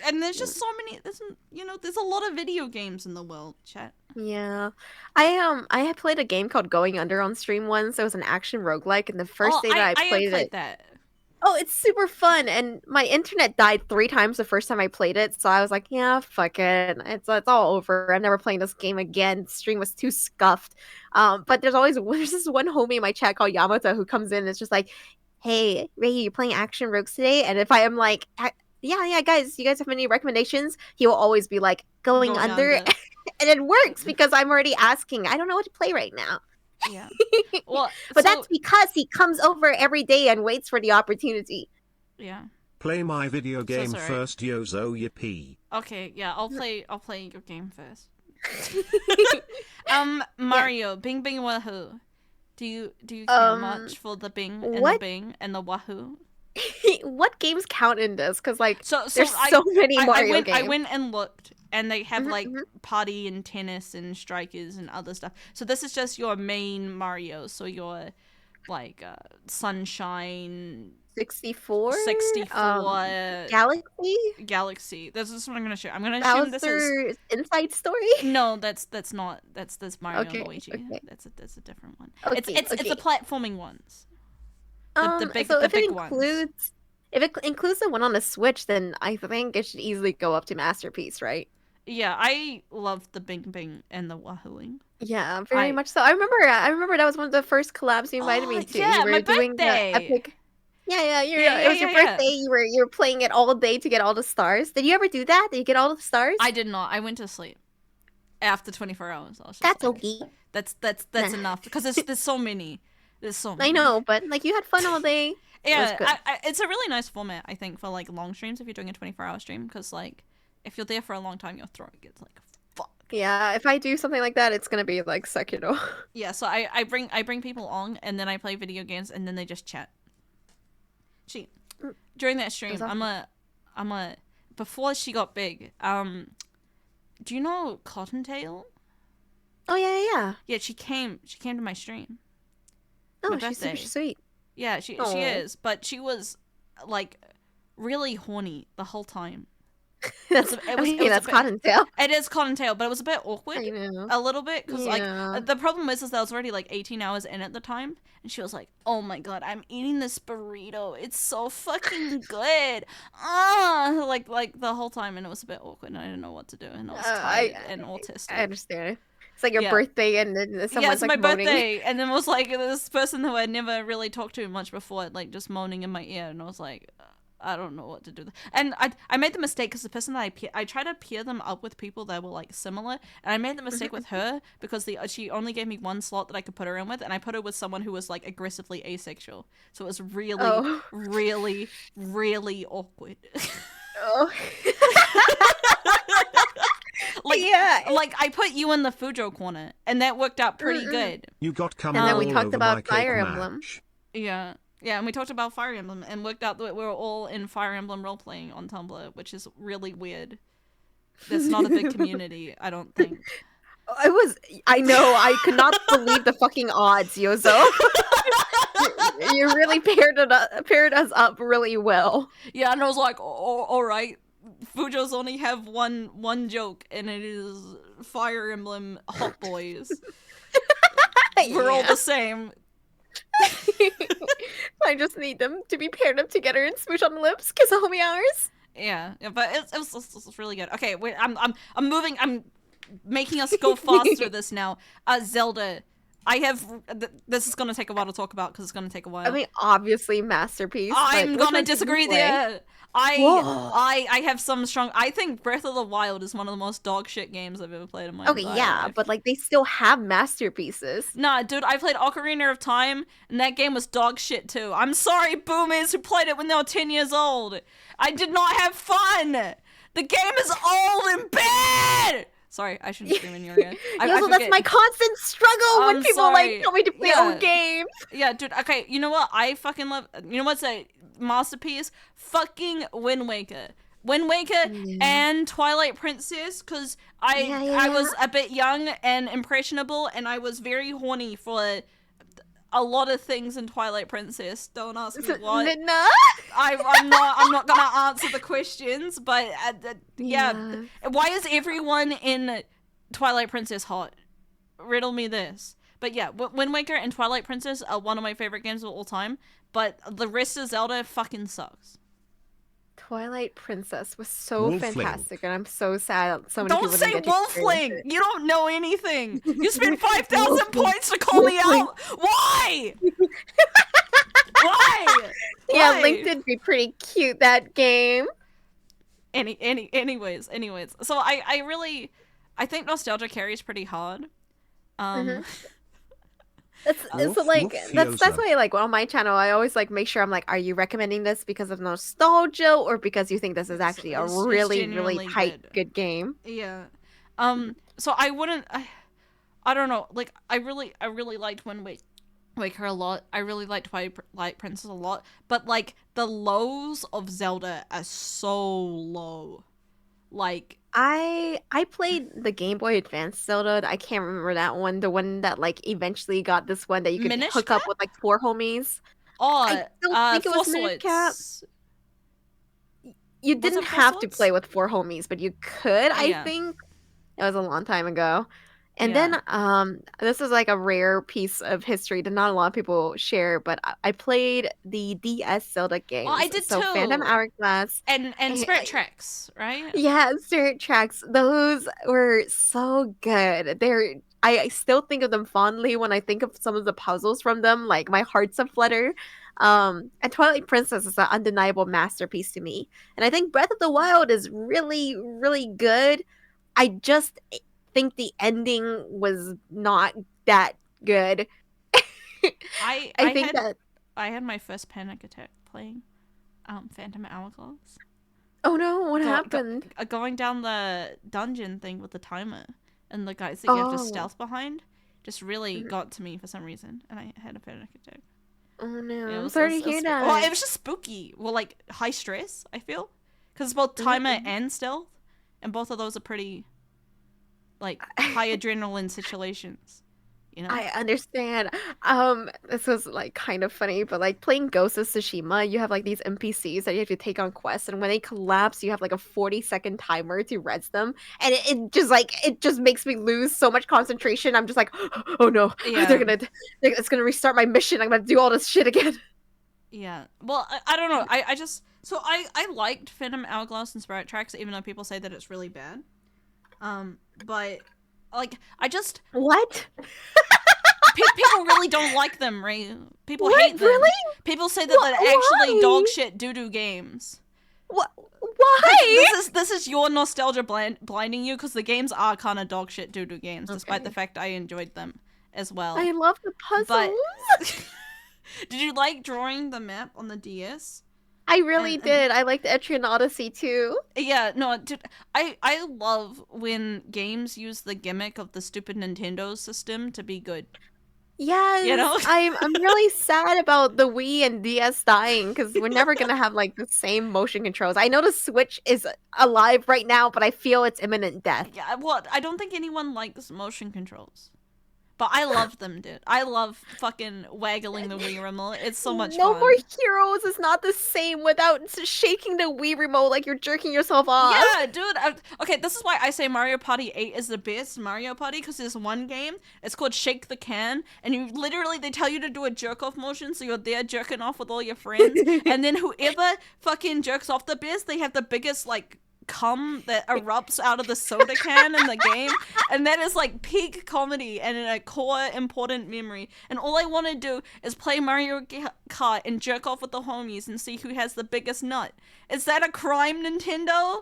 and there's just so many. There's a lot of video games in the world, chat. Yeah, I had played a game called Going Under on stream once. It was an action roguelike, and the first day that I played it. That. Oh, it's super fun, and my internet died 3 times the first time I played it, so I was like, yeah, fuck it. It's all over. I'm never playing this game again. The stream was too scuffed. But there's this one homie in my chat called Yamato who comes in and it's just like, hey, Reiyu, you playing Action Rogues today? And if I am like, yeah, guys, you guys have any recommendations? He will always be like, Going Under. And it works because I'm already asking. I don't know what to play right now. Yeah. Well, but that's because he comes over every day and waits for the opportunity. Yeah. Play my video game first, Yozo Yippee. Okay, yeah, I'll play your game first. Mario, Bing Bing Wahoo. Do you care much for the Bing and the Bing and the Wahoo? What games count in this? Because like, there's I, so many Mario games. I went and looked, and they have like party and tennis and strikers and other stuff. So this is just your main Mario. So your Sunshine 64. 64 Galaxy. Galaxy. This is what I'm gonna show. I'm gonna assume this is Bowser's Inside Story. no. That's not. That's Mario Okay, and Luigi. okay. That's a different one. Okay, It's the platforming ones. The big so the if big it ones. includes the one on the Switch, then I think it should easily go up to Masterpiece, right? Yeah, I love the Bing Bing and the Wahooing. Yeah, very much so. I remember that was one of the first collabs you invited me to. Yeah, You were my doing the birthday. epic. Yeah, Yeah, it was your yeah. birthday. You were playing it all day to get all the stars. Did you ever do that? Did you get all the stars? I did not. I went to sleep after 24 hours. I was just That's like, okay. That's Nah. enough because there's so many. There's so many. I know, but like you had fun all day. Yeah, good. it's a really nice format, I think, for like long streams if you're doing a 24-hour stream, because like if you're there for a long time, your throat gets like fuck. Yeah, if I do something like that, it's gonna be like Sekiro. Yeah, so I bring people on and then I play video games and then they just chat. During that stream, awesome. I'm a before she got big. Do you know Cottontail? Oh yeah. Yeah, she came to my stream. Oh, My she's super birthday. sweet. Yeah, she Aw. is, but she was like really horny the whole time. That's it I was mean, a that's bit- Cottontail. It is Cottontail, but it was a bit awkward. I know. A little bit, because Yeah. like the problem is that I was already like 18 hours in at the time, and she was like, "Oh my god, I'm eating this burrito. It's so fucking good." Like the whole time, and it was a bit awkward, and I didn't know what to do, and I was tired and autistic. I understand. It's like your Yeah. birthday, and then Yeah, someone's it's my like moaning. birthday, and then it was like this person who I'd never really talked to much before, like just moaning in my ear, and I was like, I don't know what to do. And I made the mistake because the person that I tried to pair them up with people that were like similar, and I made the mistake with her because she only gave me one slot that I could put her in with, and I put her with someone who was like aggressively asexual, so it was really, Oh. really, really awkward. Oh. Like, yeah. like I put you in the Fujo corner, and that worked out pretty Mm-mm. good. You got cum And then we all talked over about my cake Fire Emblem. match. Yeah, and we talked about Fire Emblem, and worked out that we were all in Fire Emblem role playing on Tumblr, which is really weird. There's not a big community, I don't think. I know, I could not believe the fucking odds, Yozo. you really paired us up really well. Yeah, and I was like, all right, Fujo's only have one joke, and it is Fire Emblem Hot Boys. We're all Yeah. the same. I just need them to be paired up together and smooch on the lips, kiss a homie hours. Yeah, but it was really good. Okay, wait, I'm moving. I'm making us go fast through this now. Zelda. I have. This is gonna take a while to talk about because it's gonna take a while. I mean, obviously masterpiece. I'm but which gonna one did you disagree play? there. Whoa. I have some strong. I think Breath of the Wild is one of the most dog shit games I've ever played in my Okay, entire yeah, life. but like they still have masterpieces. Nah, dude, I played Ocarina of Time, and that game was dog shit too. I'm sorry, boomers who played it when they were 10 years old. I did not have fun. The game is old and bad. Sorry, I shouldn't scream in your ear. I Also, that's forget. my constant struggle when I'm people sorry. like tell me to play Yeah. old games. Yeah, dude. Okay, you know what? I fucking love. You know what's a masterpiece? Fucking Wind Waker. Wind Waker and Twilight Princess, because I was a bit young and impressionable, and I was very horny for a lot of things in Twilight Princess. Don't ask me what. Nah. I'm not gonna answer the questions, but yeah. Why is everyone in Twilight Princess hot? Riddle me this. But yeah, Wind Waker and Twilight Princess are one of my favorite games of all time, but the rest of Zelda fucking sucks. Twilight Princess was so Wolfling. fantastic, and I'm so sad so many Don't people say didn't get to experience Wolfling! it. You don't know anything! You spent 5,000 Wolfling. points to call me Wolfling. out! Why? Why? Yeah, Why? Link did be pretty cute that game. Anyways. So I think nostalgia carries pretty hard. It's so like that's Wolfiosa. why like on my channel I always like make sure I'm like, are you recommending this because of nostalgia or because you think this is actually a It's really genuinely tight good game? Yeah. So I wouldn't. I don't know. Like I really liked Wind Waker a lot. I really liked Twilight Princess a lot. But like the lows of Zelda are so low. Like I played the Game Boy Advance Zelda. I can't remember that one. The one that like eventually got this one that you could Minish hook up Cap? with like four homies. I Oh, don't think it Four was Minish Cap. Swords. You Was didn't it Four have to Swords? play with four homies, but you could, I Yeah, think. It was a long time ago. And yeah. then this is like a rare piece of history that not a lot of people share, but I played the DS Zelda Oh, I games. did So Phantom too. Hourglass. And Spirit Tracks, right? Yeah, Spirit Tracks. Those were so good. I still think of them fondly when I think of some of the puzzles from them. Like my heart's a flutter. And Twilight Princess is an undeniable masterpiece to me. And I think Breath of the Wild is really, really good. I just think the ending was not that good. I I I think had that. I had my first panic attack playing Phantom Hourglass. Oh no, what Go, happened? going down the dungeon thing with the timer and the guys that you have to Oh, stealth behind just really mhm. got to me for some reason, and I had a panic attack. Oh no, Yeah, I'm sorry to hear well, that. it was just spooky. Well, like high stress, I feel, because it's both timer Mhm. and stealth, and both of those are pretty like high adrenaline situations. You know? I understand. This was like kind of funny, but like playing Ghost of Tsushima, you have like these NPCs that you have to take on quests, and when they collapse, you have like a 40-second timer to res them, and it just makes me lose so much concentration. I'm just like, oh no, Yeah, it's gonna restart my mission. I'm gonna do all this shit again. yeah. Well, I don't know. I just so I liked Phantom Hourglass and Spirit Tracks, even though people say that it's really bad. But like I just What? people really don't like them, right? People hate What? them. Really? People say that they're actually Why? dog shit doo doo games. What? Because Why? this is your nostalgia blinding you, because the games are kind of dog shit doo doo games, despite the Okay. fact I enjoyed them as well. I love the But puzzles. did you like drawing the map on the DS? I really And did. I liked Etrian Odyssey too. yeah, no, dude, I love when games use the gimmick of the stupid Nintendo system to be good. You Yes, know? I'm really sad about the Wii and DS dying because we're never gonna have like the same motion controls. I know the Switch is alive right now, but I feel it's imminent death. Yeah, well, I don't think anyone likes motion controls. But I love them, dude. I love fucking waggling the Wii remote. It's so much No More fun. Heroes is not the same without shaking the Wii remote like you're jerking yourself off. Yeah, dude. Okay, this is why I say Mario Party 8 is the best Mario Party, because there's one game. It's called Shake the Can, and you literally, they tell you to do a jerk off motion, so you're there jerking off with all your friends, and then whoever fucking jerks off the best, they have the biggest, like, cum that erupts out of the soda can in the game, and that is like peak comedy and a core important memory. And all I want to do is play Mario Kart and jerk off with the homies and see who has the biggest nut. Is that a crime, Nintendo?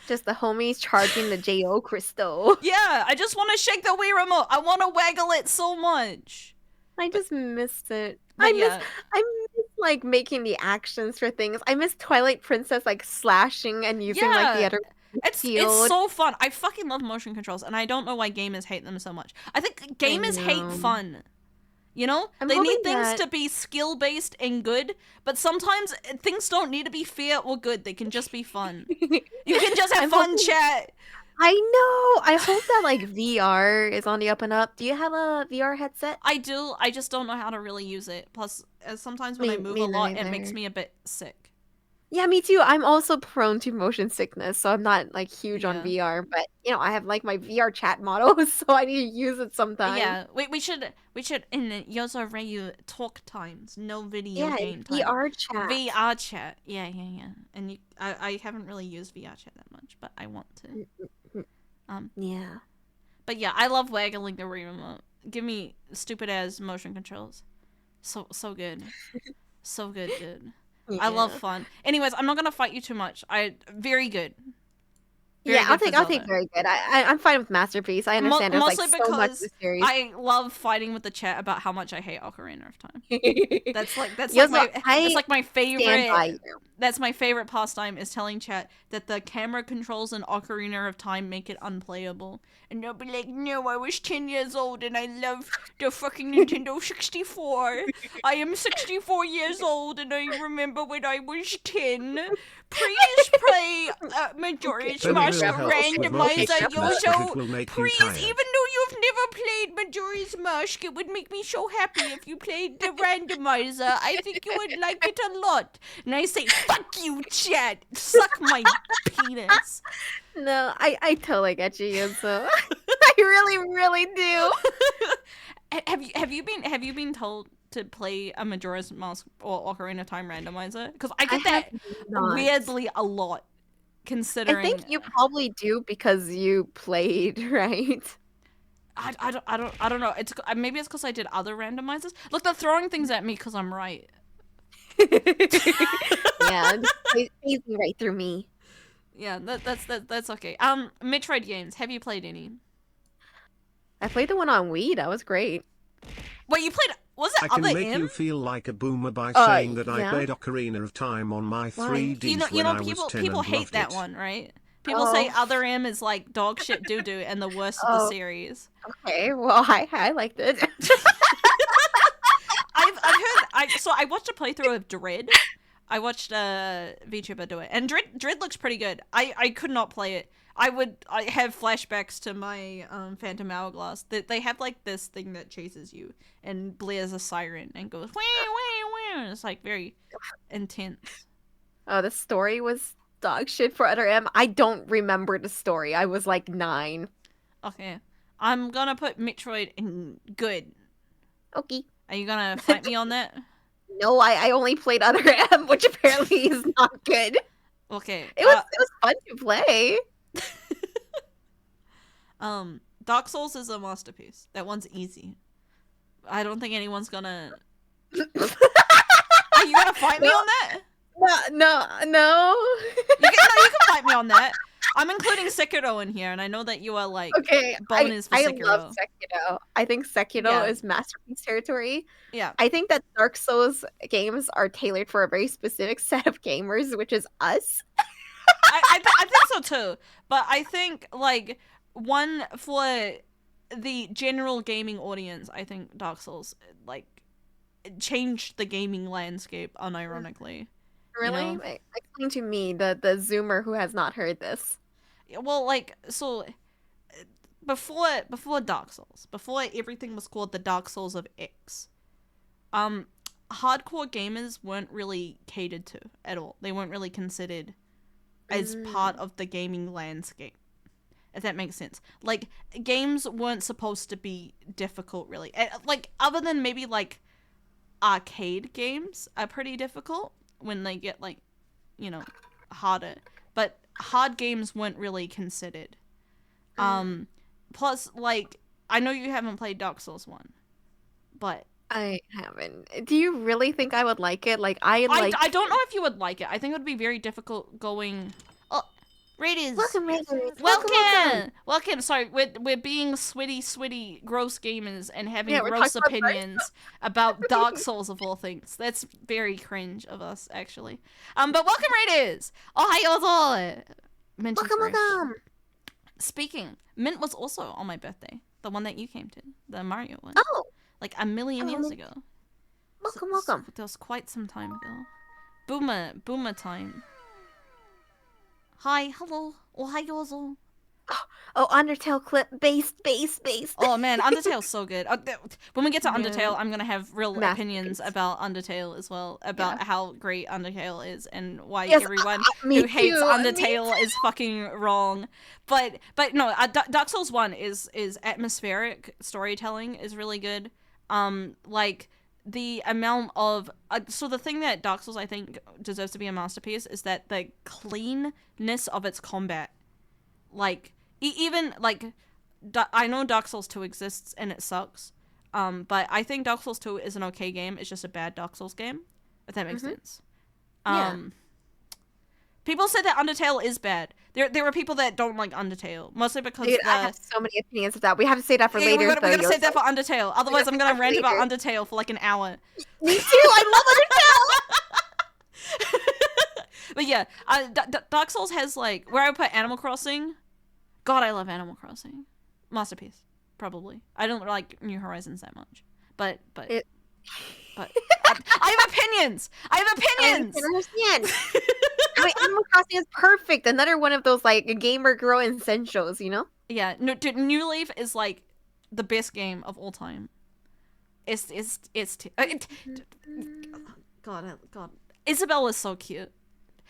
Just the homies charging the JO crystal. Yeah, I just want to shake the Wii remote. I want to waggle it so much. I just missed it. But yeah, I miss like making the actions for things. I miss Twilight Princess like slashing and using like the yeah. other It's shield. so fun. I fucking love motion controls, and I don't know why gamers hate them so much. I think I gamers hate know. fun. You know? I'm They need hoping things that to be skill based and good, but sometimes things don't need to be fair or good. They can just be fun. You can just have I'm fun, hoping chat. I know. I hope that like VR is on the up and up. Do you have a VR headset? I do. I just don't know how to really use it. Plus, sometimes when I move Me a lot, it makes neither. me a bit sick. Yeah, me too. I'm also prone to motion sickness, so I'm not like huge on Yeah. VR, but you know, I have like my VR chat model, so I need to use it sometime. Yeah, we should in Yozo Reiyu talk times, no video Yeah, game time. VR chat. VR chat. Yeah. And I haven't really used VR chat that much, but I want to. Mm, mm, Um, Yeah. but yeah, I love waggling the Wii remote. Give me stupid ass motion controls. So good. So good, dude. I love Yeah. fun. Anyways, I'm not gonna fight you too much. Very good. Very Yeah, good for I'll take Zelda. very good. I'm fine with Masterpiece. I understand there's like Mostly so much to because the series. I love fighting with the chat about how much I hate Ocarina of Time. That's like Yozo, that's I like my stand by favorite. you. That's my favorite pastime, is telling chat that the camera controls in Ocarina of Time make it unplayable. And they'll be like, no, I was 10 years old and I love the fucking Nintendo 64. I am 64 years old and I remember when I was 10. Please play Majora's Benny Mask will help us with Randomizer, multi-step math, but it will Yozo. make you Please, tired. even though you've never played Majora's Mask, it would make me so happy if you played the randomizer. I think you would like it a lot. And I say, fuck you, chat. Suck my penis. No, I totally get you, Yuzo. I really do. Have you been told to play a Majora's Mask or Ocarina of Time randomizer? Because I get that not. weirdly a lot, considering. I think you probably do because you played, right? I don't know. It's maybe it's because I did other randomizers. Look, they're throwing things at me because I'm right. Yeah, it's phasing right through me. Yeah, that's okay. Metroid games. Have you played any? I played the one on Wii. That was great. Wait, you played? Was it I can Other make M? you feel like a boomer by saying that I yeah. played Ocarina of Time on my Why? 3DS You when know, I was 10 people and hate loved that it. one, right? People say Oh. Other M is like dog shit doo doo and the worst of the Oh. series. Okay, well, I liked it. I've heard. So I watched a playthrough of Dread. I watched VTuber do it, and Dread looks pretty good. I could not play it. I have flashbacks to my Phantom Hourglass. That they have like this thing that chases you and blares a siren and goes wah wah wah. It's like very intense. Oh, the story was dog shit for Other M. I don't remember the story. I was like 9. Okay, I'm gonna put Metroid in good. Okay. Are you gonna fight me on that? No, I only played Other M, which apparently is not good. Okay. It was fun to play. Dark Souls is a masterpiece. That one's easy. I don't think anyone's gonna. Are you gonna fight me on that? No. You can fight me on that. I'm including Sekiro in here, and I know that you are like Okay, bonus for I Sekiro. love Sekiro. I think Sekiro Yeah. is masterpiece territory. Yeah. I think that Dark Souls games are tailored for a very specific set of gamers, which is us. I think so too. But I think like one for the general gaming audience, I think Dark Souls like changed the gaming landscape unironically. Really? You know? Explain to me, the Zoomer who has not heard this. Well, like, so before Dark Souls, before everything was called the Dark Souls of X, hardcore gamers weren't really catered to at all. They weren't really considered as part of the gaming landscape, if that makes sense. Like, games weren't supposed to be difficult, really. Like, other than maybe, like, arcade games are pretty difficult when they get, like, you know, harder. But hard games weren't really considered. Plus, like, I know you haven't played Dark Souls 1, but I haven't. Do you really think I would like it? Like, I don't know if you would like it. I think it would be very difficult going. Oh, Raiders! Welcome! Sorry, we're being sweaty, gross gamers and having Yeah, we're gross talking about opinions about Dark Souls of all things. That's very cringe of us, actually. But welcome, Raiders! Ohayo! Minty Fresh. Welcome. Speaking, Mint was also on my birthday. The one that you came to, the Mario one. Oh, Like a million years ago. welcome. That was quite some time ago. Boomer time. Hi, hello. Ohayo. Oh, Undertale clip, bass. Oh man, Undertale's so good. When we get to Undertale, I'm gonna have real Masterpiece. opinions about Undertale as well, about how great Undertale is and why Yes, everyone me who hates too, Undertale is fucking wrong. But no, Dark Souls 1 is atmospheric storytelling is really good. Like the amount of so the thing that Dark Souls I think deserves to be a masterpiece is that the cleanness of its combat. Like even like I know Dark Souls 2 exists and it sucks, but I think Dark Souls 2 is an okay game. It's just a bad Dark Souls game, if that makes sense. Yeah. People say that Undertale is bad. There are people that don't like Undertale, mostly because Dude, I have so many opinions of that. We have to say that for yeah, later. we gotta though, save that for Undertale. Otherwise, I'm gonna that rant about later. Undertale for like an hour. Me too. I love Undertale. But yeah, Dark Souls has like where I would put Animal Crossing. God, I love Animal Crossing. Masterpiece, probably. I don't like New Horizons that much, but I have opinions. I have opinions. I can understand. I mean, Animal Crossing is perfect. Another one of those like gamer girl essentials, you know? Yeah, no, dude, New Leaf is like the best game of all time. God, Isabelle is so cute.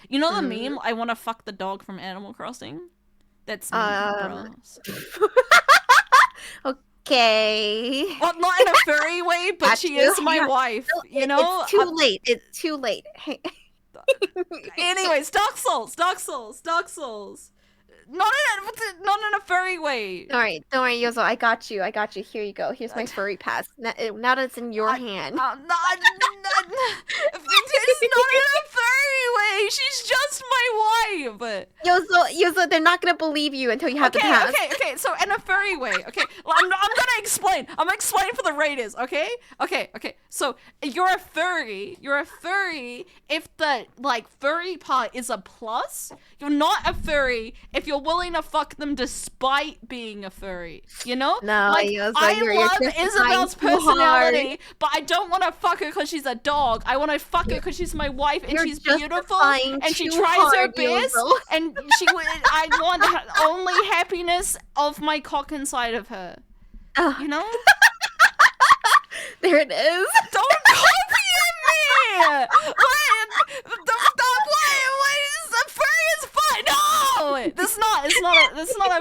You know the meme? I want to fuck the dog from Animal Crossing. That's me, bro. Okay. Well, not in a furry way, but Got she you. is my Yeah. wife. No, You know. it's too late. It's too late. Hey. Anyways, Dark Souls. Not in a furry way. Don't worry, Yozo. I got you. Here you go. Here's my furry pass. Now that it's in your hand. It's not in a furry way. She's just my wife. Yozo, they're not gonna believe you until you have the pass. Okay. So in a furry way. Okay, well, I'm gonna explain. I'm gonna explain for the raiders. Okay. So you're a furry. If the like furry part is a plus, you're not a furry if you're willing to fuck them despite being a furry. You know? No, like, Yozo, I you're love justifying Isabelle's too hard. personality, but I don't want to fuck her because she's a dog. I want to fuck her because she's my wife and You're she's beautiful justifying and she too tries her hard, best Yozo. and I want only happiness of my cock inside of her. Ugh. You know? There it is. Don't copy me! What is a furry is fun? No! That's not a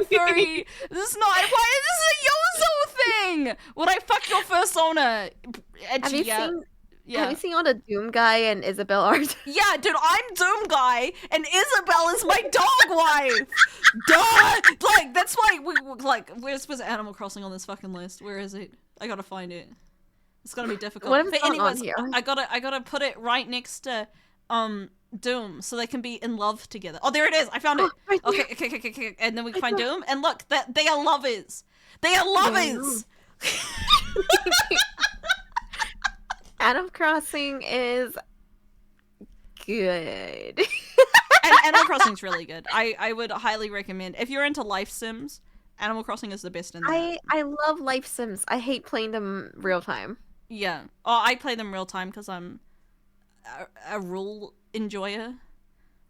furry. This is not, why is this a Yozo thing? Would I fuck your first owner? Have you seen? Yeah. Have you seen all the Doom guy and Isabelle art? Yeah, dude, I'm Doom Guy, and Isabelle is my dog wife. Duh! Like, that's why where's Animal Crossing on this fucking list? Where is it? I gotta find it. It's gonna be difficult. What is But going on anyways, here? I gotta put it right next to Doom, so they can be in love together. Oh, there it is. I found it. Right there. Okay. And then we can find Doom, and look, that they are lovers. They are lovers. Animal Crossing is good. And Animal Crossing's really good. I would highly recommend if you're into life sims. Animal Crossing is the best in that. I love life sims. I hate playing them real time. Yeah. Oh, I play them real time because I'm a rule enjoyer.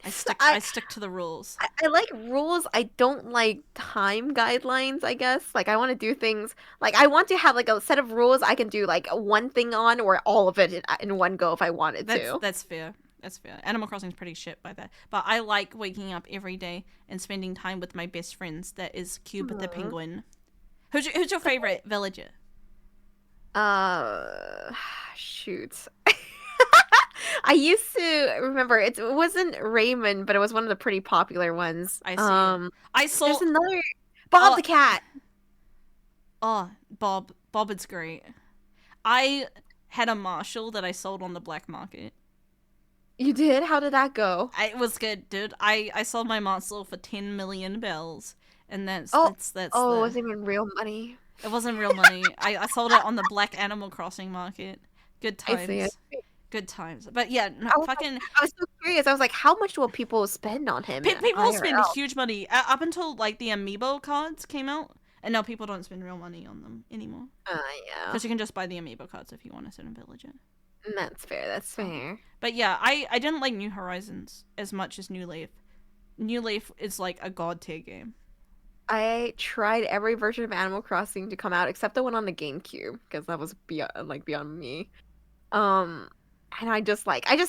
I stick to the rules. I like rules. I don't like time guidelines, I guess. Like, I want to do things. Like, I want to have, like, a set of rules I can do, like, one thing on or all of it in one go if I wanted to. That's fair. That's fair. Animal Crossing's pretty shit by that. But I like waking up every day and spending time with my best friends. That is Cube the penguin. Who's your favorite villager? Shoot. I used to remember it wasn't Raymond, but it was one of the pretty popular ones. I see. I saw. There's another Bob the cat. Oh, Bob is great. I had a Marshall that I sold on the black market. You did? How did that go? It was good, dude. I sold my Marshall for 10 million bells, and that's Oh, it wasn't even real money. It wasn't real money. I sold it on the black Animal Crossing market. Good I see times. it. Good times. But yeah, no, I was fucking I was so curious. I was like, how much will people spend on him? people spend IRL? huge money up until like the amiibo cards came out, and now people don't spend real money on them anymore Yeah. because you can just buy the amiibo cards if you want to sit in Villager. That's fair. That's fair. But yeah, I didn't like New Horizons as much as New Leaf. New Leaf is like a god tier game. I tried every version of Animal Crossing to come out except the one on the GameCube because that was beyond me. And I just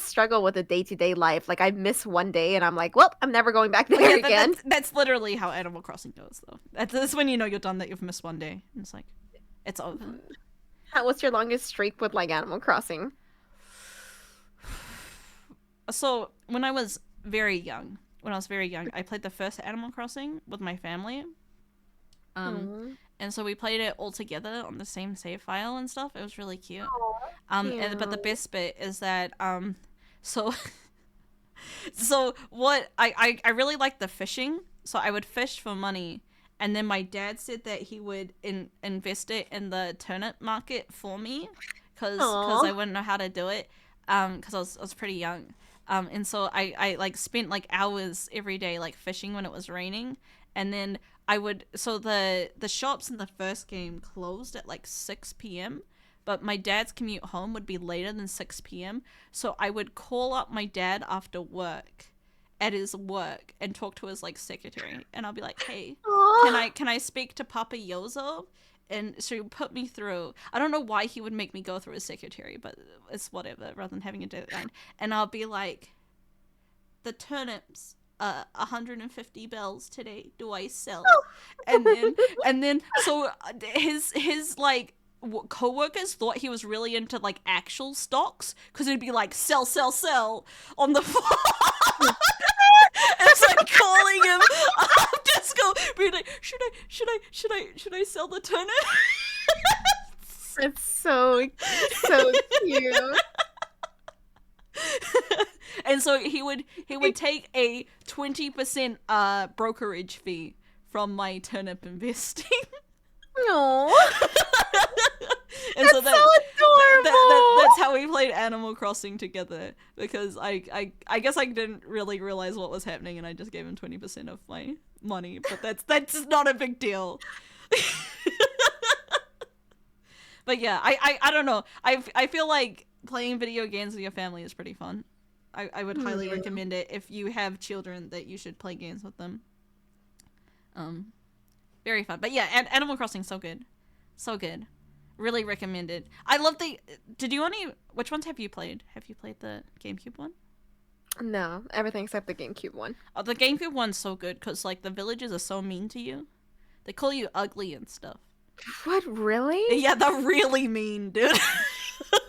struggle with the day-to-day life. Like, I miss one day and I'm like, well, I'm never going back there again. That's literally how Animal Crossing goes, though. That's when you know you're done, that you've missed one day. And it's like, it's over. What's your longest streak with, like, Animal Crossing? So, when I was very young, I played the first Animal Crossing with my family. And so we played it all together on the same save file and stuff. It was really cute. But the best bit is that so what I really liked the fishing. So I would fish for money, and then my dad said that he would invest it in the turnip market for me because I wouldn't know how to do it because I was pretty young. And so I like spent like hours every day like fishing when it was raining, and then so the shops in the first game closed at like 6 p.m. But my dad's commute home would be later than 6 p.m. So I would call up my dad after work at his work and talk to his like secretary, and I'll be like, "Hey, can I speak to Papa Yozo?" And so he put me through. I don't know why he would make me go through his secretary, but it's whatever. Rather than having a deadline, and I'll be like, "The turnips, 150 bells today. Do I sell?" And then so his like co-workers thought he was really into like actual stocks, because it'd be like sell on the phone. And it's like calling him up, just go being like, should I sell the turnip? It's so cute. And so he would take a 20% brokerage fee from my turnip investing. No. And That's so so adorable. that's how we played Animal Crossing together, because I guess I didn't really realize what was happening, and I just gave him 20% of my money, but that's not a big deal. But yeah, I don't know. I feel like playing video games with your family is pretty fun. I would highly recommend it if you have children, that you should play games with them. Very fun. But yeah, Animal Crossing, so good. So good. Really recommended. I love which ones have you played? Have you played the GameCube one? No, everything except the GameCube one. Oh, the GameCube one's so good, because like the villagers are so mean to you. They call you ugly and stuff. What, really? Yeah, they're really mean, dude.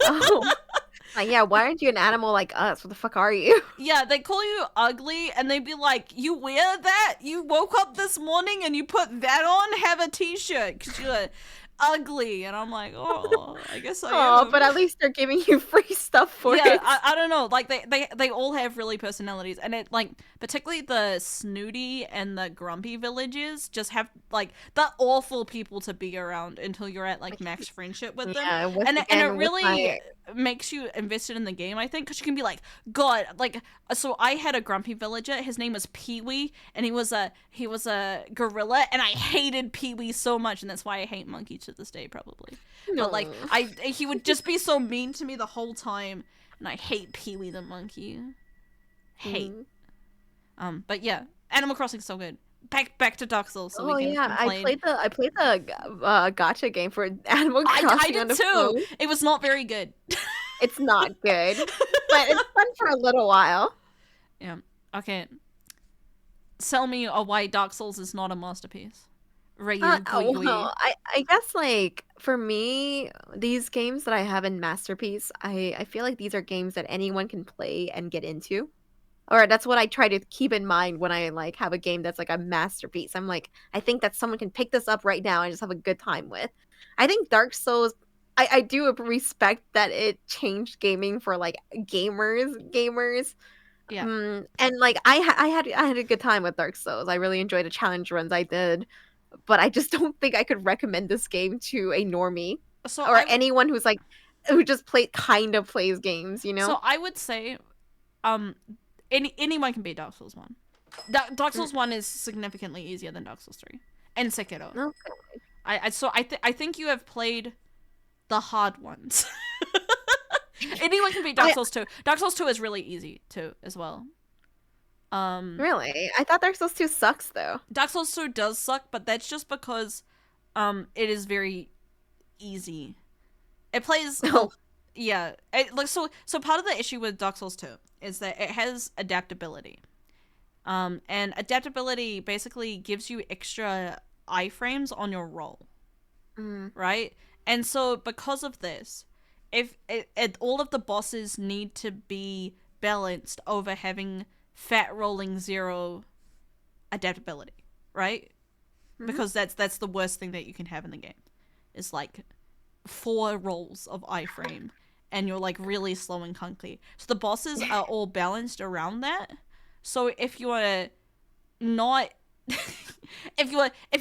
Oh. Yeah, why aren't you an animal like us? What the fuck are you? Yeah, they call you ugly, and they'd be like, "You wear that? You woke up this morning and you put that on? Have a t-shirt, because you're ugly." And I'm like, "Oh, I guess I am." Oh, but at least they're giving you free stuff for yeah, it. I don't know. Like, they all have really personalities. And it, like, particularly the snooty and the grumpy villages just have, like, the awful people to be around until you're at, like, max friendship with them. Yeah, And it really makes you invested in the game, I think, because you can be like, God, like, so I had a grumpy villager. His name was Pee-wee, and he was a gorilla, and I hated Pee-wee so much, and that's why I hate monkeys to this day, probably. No. But like, he would just be so mean to me the whole time, and I hate Pee-wee the monkey. Hate. But yeah, Animal Crossing's so good. Back to Dark Souls, so we can complain. I played the gacha game for Animal Crossing. I did too. Phone. It was not very good. It's not good, but it's fun for a little while. Yeah. Okay. Sell me why Dark Souls is not a masterpiece. Reiyu, well, I guess like for me, these games that I have in Masterpiece, I feel like these are games that anyone can play and get into. Or that's what I try to keep in mind when I like have a game that's like a masterpiece. I'm like, I think that someone can pick this up right now and just have a good time with. I think Dark Souls, I do respect that it changed gaming for like gamers. Yeah. And like I had a good time with Dark Souls. I really enjoyed the challenge runs I did, but I just don't think I could recommend this game to a normie or anyone who's like who just plays games, you know? So I would say anyone can beat Dark Souls 1. Dark Souls 1 is significantly easier than Dark Souls 3 and Sekiro. Okay. I think you have played the hard ones. Anyone can beat Dark Souls 2. Dark Souls 2 is really easy too, as well. Really? I thought Dark Souls 2 sucks though. Dark Souls 2 does suck, but that's just because it is very easy. It plays yeah. So part of the issue with Dark Souls 2 is that it has adaptability. And adaptability basically gives you extra iframes on your roll. Right? And so because of this, if all of the bosses need to be balanced over having fat rolling 0 adaptability, right? Because that's the worst thing that you can have in the game. Is like 4 rolls of iframe and you're like really slow and clunky. So the bosses are all balanced around that. So if you're not if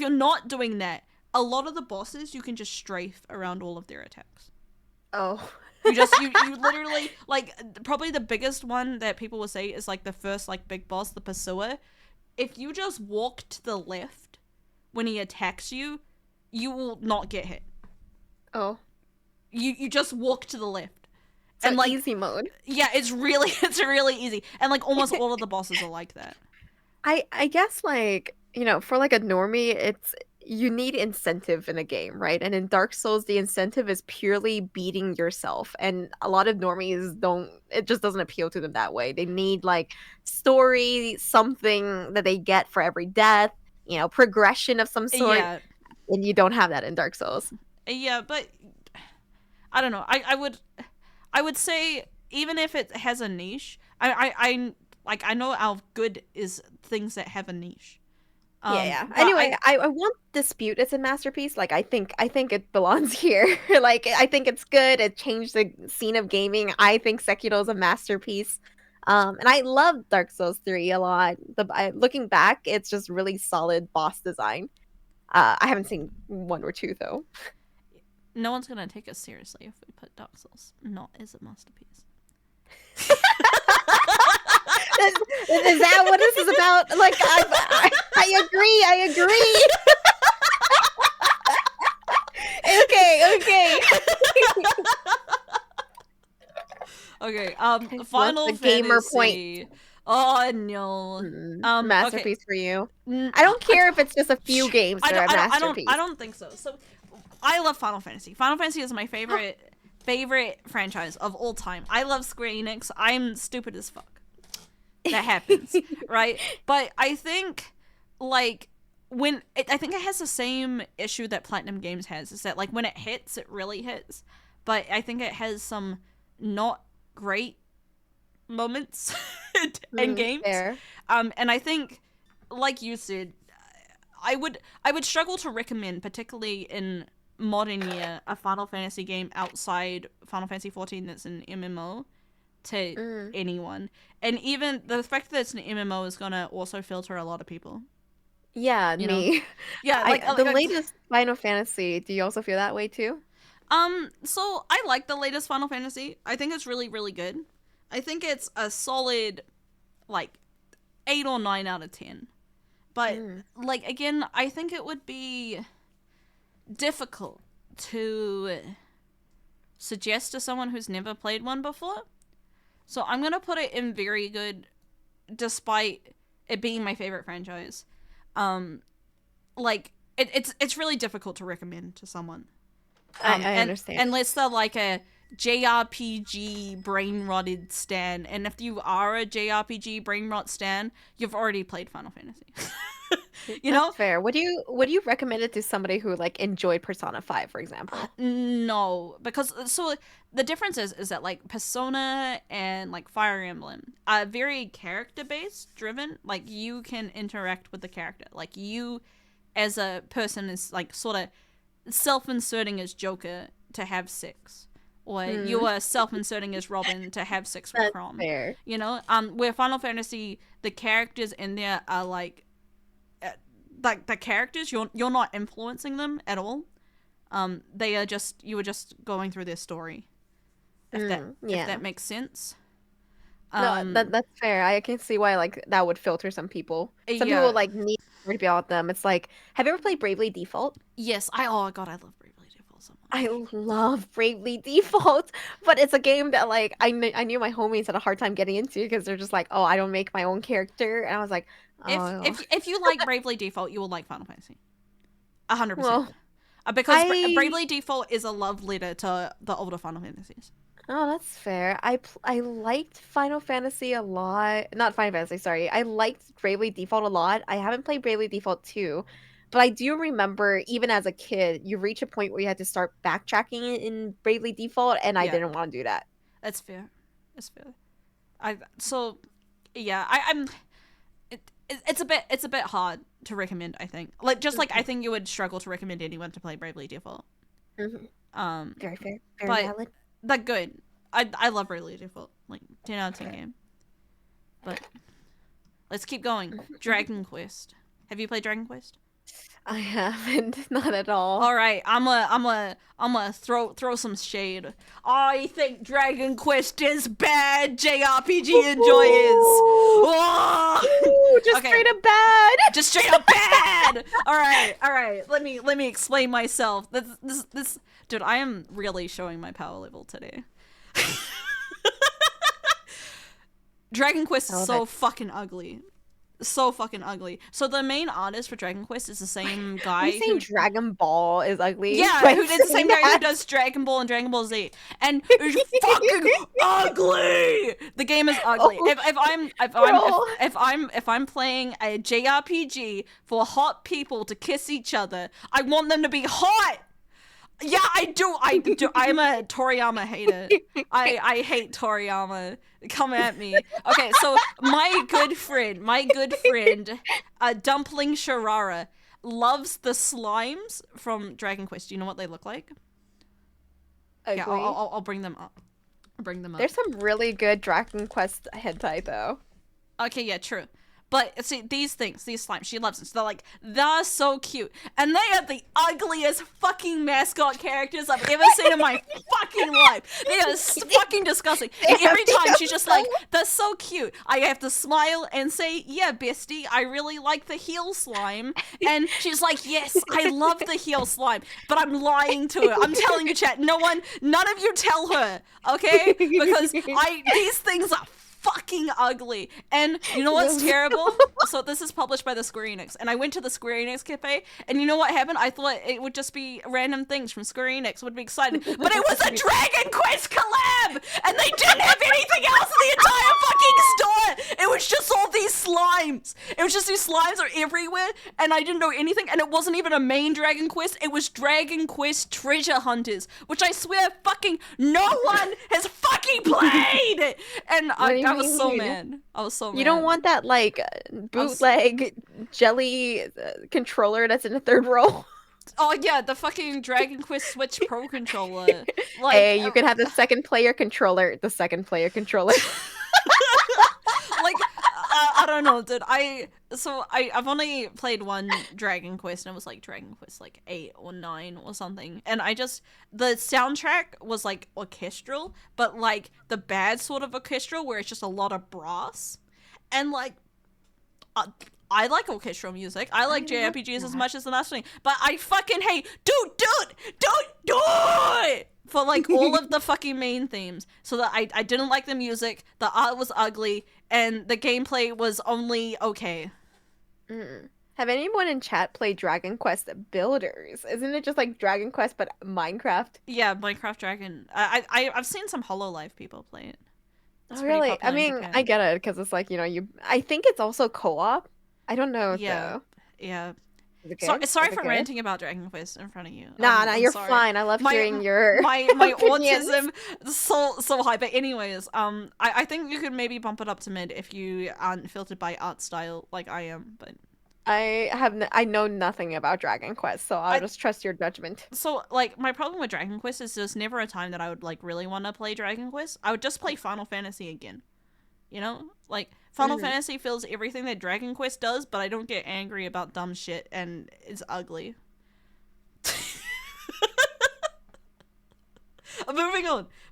you're not doing that, a lot of the bosses you can just strafe around all of their attacks. Oh. You literally like probably the biggest one that people will say is like the first like big boss, the pursuer. If you just walk to the left when he attacks you, you will not get hit. Oh, You just walk to the left. so And like easy mode. yeah, it's really easy. And like almost all of the bosses are like that. I guess like, for like a normie, it's you need incentive in a game, right? And in Dark Souls, the incentive is purely beating yourself. And a lot of normies don't, it just doesn't appeal to them that way. They need like story, something that they get for every death, progression of some sort. Yeah. And you don't have that in Dark Souls. Yeah, but I don't know. I would say even if it has a niche, I know how good is things that have a niche. Yeah. But Anyway, I won't dispute it's a masterpiece. Like I think it belongs here. Like I think it's good. It changed the scene of gaming. I think Sekiro is a masterpiece. And I love Dark Souls 3 a lot. Looking back, it's just really solid boss design. I haven't seen 1 or 2 though. no one's gonna take us seriously if we put Dark Souls not as a masterpiece. Is that what this is about? Like I agree. I agree. Okay. Okay, Lost Final the gamer Fantasy. Oh no. Masterpiece Okay. for you. I don't care if it's just a few games that are a masterpiece. I don't think so. So, I love Final Fantasy. Final Fantasy is my favorite franchise of all time. I love Square Enix. I'm stupid as fuck. That happens, right? But I think, like, I think it has the same issue that Platinum Games has, is that, like, when it hits, it really hits. But I think it has some not great moments in games. Fair. And I think, like you said, I would struggle to recommend, particularly in modern year, a Final Fantasy game outside Final Fantasy 14 that's an MMO to anyone. And even the fact that it's an MMO is gonna also filter a lot of people. Yeah, You know? me. Yeah, The latest Final Fantasy, do you also feel that way too? So I like the latest Final Fantasy. I think it's really, really good. I think it's a solid, like, 8 or 9 out of 10. But, like, again, I think it would be difficult to suggest to someone who's never played one before. So I'm gonna put it in very good, despite it being my favorite franchise. Like, it's really difficult to recommend to someone. I understand. Unless they're like a JRPG brain rotted stan, and if you are a JRPG brain rot stan, you've already played Final Fantasy. You know? That's fair. Would you recommend it to somebody who like enjoyed Persona 5, for example? No, because so the difference is that like Persona and like Fire Emblem are very character based driven. Like you can interact with the character. Like you as a person is like sort of self-inserting as Joker to have sex. Or you are self-inserting as Robin to have sex with That's Chrom. fair. You know? Where Final Fantasy, the characters in there are like the characters, you're not influencing them at all. They are just, you were just going through their story. If that makes sense. No, that's fair. I can see why like that would filter some people. Some Yeah. people like need to be about them. It's like, have you ever played Bravely Default? Yes, oh god, I love Bravely Default so much. I love Bravely Default, but it's a game that like I knew my homies had a hard time getting into because they're just like, oh, I don't make my own character, and I was like, oh. If you like Bravely Default, you will like Final Fantasy. 100%. Well, Because Bravely Default is a love letter to the older Final Fantasies. Oh, that's fair. I liked Final Fantasy a lot. Not Final Fantasy, sorry. I liked Bravely Default a lot. I haven't played Bravely Default 2, but I do remember even as a kid, you reach a point where you had to start backtracking in Bravely Default, and I Yeah. didn't want to do that. That's fair. That's fair. I'm it's a bit hard to recommend, I think. Like just like I think you would struggle to recommend anyone to play Bravely Default. Very fair. Very but valid. that good. I love Bravely Default. Like 10 out of 10 game. But let's keep going. Dragon Quest. Have you played Dragon Quest? I haven't, not at all. All right, I'm a throw some shade. I think Dragon Quest is bad. JRPG enjoyers. Ooh, Oh! ooh, just Okay. straight up bad. Just straight up bad. All right. Let me explain myself. This dude, I am really showing my power level today. Dragon Quest is Oh, so that's- fucking ugly. So fucking ugly. So the main artist for Dragon Quest is the same Are guy you saying who Dragon Ball is ugly? yeah, by who did the same saying guy who that? does Dragon Ball and Dragon Ball Z, and it's fucking ugly. The game is ugly. Oh, If I'm playing a JRPG for hot people to kiss each other, I want them to be hot. Yeah, I do. I'm a Toriyama hater. I hate Toriyama. Come at me. Okay, so my good friend, Dumpling Sharara, loves the slimes from Dragon Quest. Do you know what they look like? Ugly. Yeah, I'll bring them up. There's some really good Dragon Quest hentai though. Okay, yeah, true. But see, these slimes, she loves them. So they're so cute. And they are the ugliest fucking mascot characters I've ever seen in my fucking life. They are fucking disgusting. And every time she's just like, they're so cute. I have to smile and say, yeah, bestie, I really like the heel slime. And she's like, yes, I love the heel slime. But I'm lying to her. I'm telling you, chat, none of you tell her, okay? Because these things are fucking ugly. And you know what's terrible? So this is published by the Square Enix, and I went to the Square Enix cafe, and you know what happened? I thought it would just be random things from Square Enix, would be excited, but it was a Dragon Quest collab, and they didn't have anything else in the entire fucking store. It was just all these slimes. It was just these slimes are everywhere, and I didn't know anything, and it wasn't even a main Dragon Quest. It was Dragon Quest Treasure Hunters, which I swear fucking no one has fucking played. And I was so mad. I was so mad. You don't want that like bootleg jelly controller that's in the third row. Oh yeah, the fucking Dragon Quest Switch Pro controller. Like, Hey, you can have the second player controller. The second player controller. like I don't know, dude. I've only played one Dragon Quest, and it was like Dragon Quest like 8 or 9 or something. And the soundtrack was like orchestral, but like the bad sort of orchestral where it's just a lot of brass. And like I like orchestral music. I like JRPGs as much as the last thing. But I fucking hate don't do it for like all of the fucking main themes. So that I didn't like the music, the art was ugly, and the gameplay was only okay. Have anyone in chat played Dragon Quest Builders? Isn't it just like Dragon Quest but Minecraft? Yeah, Minecraft Dragon. I've seen some HoloLive people play it. It's Oh, pretty really? I popular in mean, Japan. I get it because it's like, I think it's also co-op. I don't know Yeah. though. Yeah. Is it So, good? sorry Is it for good? ranting about Dragon Quest in front of you. Nah, I'm you're sorry. fine. I love hearing your my opinions. autism so high. But anyways, I think you could maybe bump it up to mid if you aren't filtered by art style like I am. But I know nothing about Dragon Quest, so I'll just trust your judgment. so like my problem with Dragon Quest is there's never a time that I would like really want to play Dragon Quest. I would just play Final Fantasy again. You know, like Final Fantasy feels everything that Dragon Quest does, but I don't get angry about dumb shit, and it's ugly.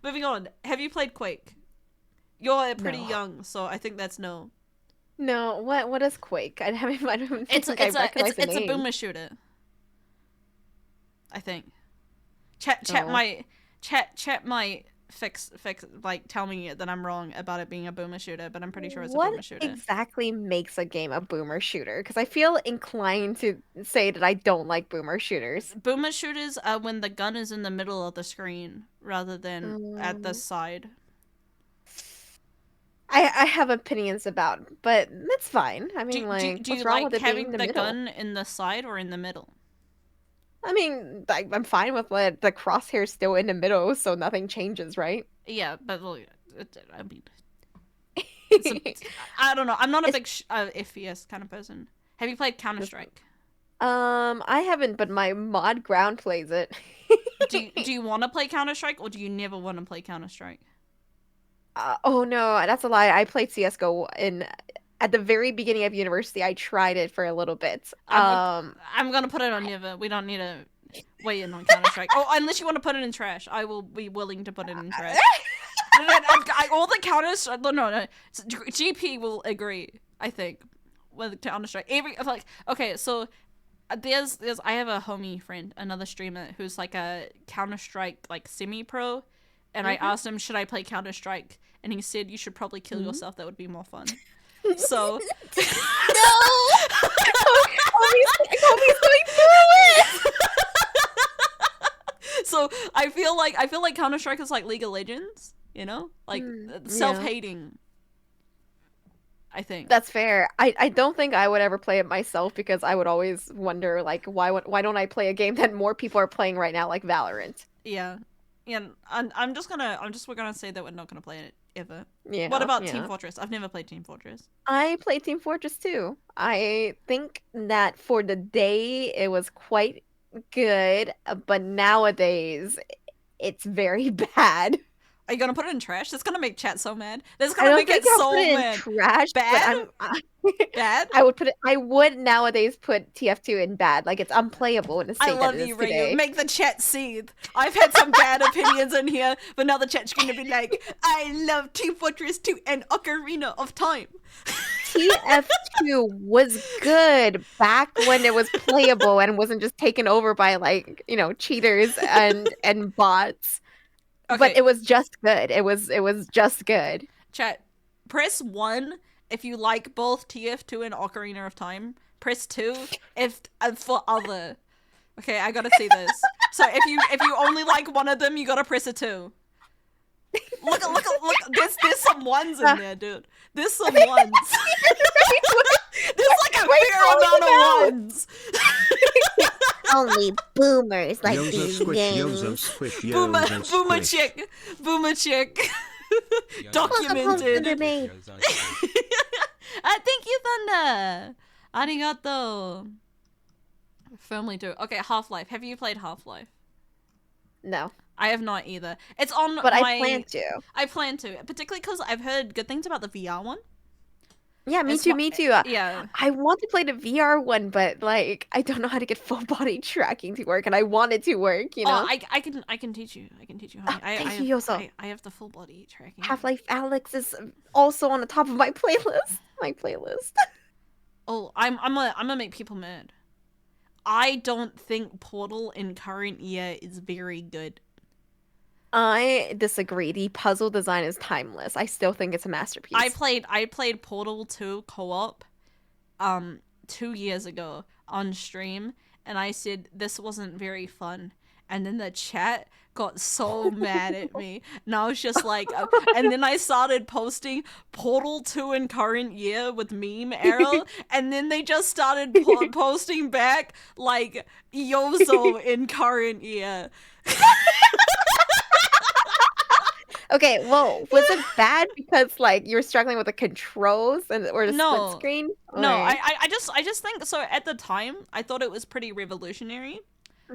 Moving on. Have you played Quake? You're pretty No. young, so I think that's no. No, what is Quake? I haven't. I don't It's think I recognize the a name. boomer shooter. I think. Chat Oh. might fix like tell me that I'm wrong about it being a boomer shooter, but I'm pretty sure it's a What boomer shooter. exactly makes a game a boomer shooter? Because I feel inclined to say that I don't like boomer shooters. Boomer shooters are when the gun is in the middle of the screen rather than at the Um, side. I have opinions about, but that's fine. I mean, Do like, you what's wrong like with it being having in the the middle? gun in the side or in the middle? I mean, I'm fine with the crosshair still in the middle, so nothing changes, right? Yeah, but look, I mean, it's I don't know. I'm not a big FPS kind of person. Have you played Counter Strike? I haven't, but my mod ground plays it. Do you want to play Counter Strike or do you never want to play Counter Strike? Oh no, that's a lie. I played CS:GO in at the very beginning of university, I tried it for a little bit. I'm gonna put it on never. We don't need to weigh in on Counter Strike. Oh, unless you want to put it in trash, I will be willing to put it in trash. All the counters. No. GP will agree. I think with Counter Strike. Okay, so there's I have a homie friend, another streamer who's like a Counter Strike like semi pro, and I asked him, should I play Counter Strike, and he said you should probably kill yourself. That would be more fun. So No, Kobe's going through it. So I feel like Counter Strike is like League of Legends, you know, like self-hating. I think That's fair. I don't think I would ever play it myself because I would always wonder like why don't I play a game that more people are playing right now, like Valorant? Yeah, and we're gonna say that we're not gonna play it ever. Yeah. What about Team Fortress? I've never played Team Fortress. I played Team Fortress too. I think that for the day it was quite good, but nowadays it's very bad. Are you gonna put it in trash? That's gonna make chat so mad. That's I gonna don't make think it I'll so put it in mad. trash. Bad? But Bad? I would nowadays put TF2 in bad. Like it's unplayable in the state I love that it you, is today. Reiyu. Make the chat seethe. I've had some bad opinions in here, but now the chat's gonna be like, I love Team Fortress 2 and Ocarina of Time. TF2 was good back when it was playable and wasn't just taken over by like, cheaters and bots. Okay. But it was just good. It was just good. Chat, press 1 if you like both TF2 and Ocarina of Time. Press 2 if for other. Okay, I gotta see this. So if you only like one of them, you gotta press a 2. Look! There's some ones in there, dude. There's some ones. There's like a fair amount of ones. Only boomers like Yozo these squish, games. yozo squish, Boomer yozo squish. chick. Documented. Thank you, Thunder. Arigato. Firmly do. Okay, Half-Life. Have you played Half-Life? No, I have not either. It's on but my... I plan to. I plan to, particularly because I've heard good things about the VR one. Yeah, me too. Yeah. I want to play the VR one, but like I don't know how to get full body tracking to work, and I want it to work. You know. Oh, I can teach you. I can teach you. Honey. Thank you, Yoso. I have the full body tracking. Half-Life Alex is also on the top of my playlist. Oh, I'm gonna make people mad. I don't think Portal in current year is very good. I disagree. The puzzle design is timeless. I still think it's a masterpiece. I played Portal 2 co-op 2 years ago on stream, and I said this wasn't very fun. And then the chat got so mad at me. And I was just like, and then I started posting Portal 2 in current year with meme error, and then they just started posting back like Yozo in current year. Okay, well, was it bad because like you were struggling with the controls or the split screen? No, I just think so. At the time, I thought it was pretty revolutionary.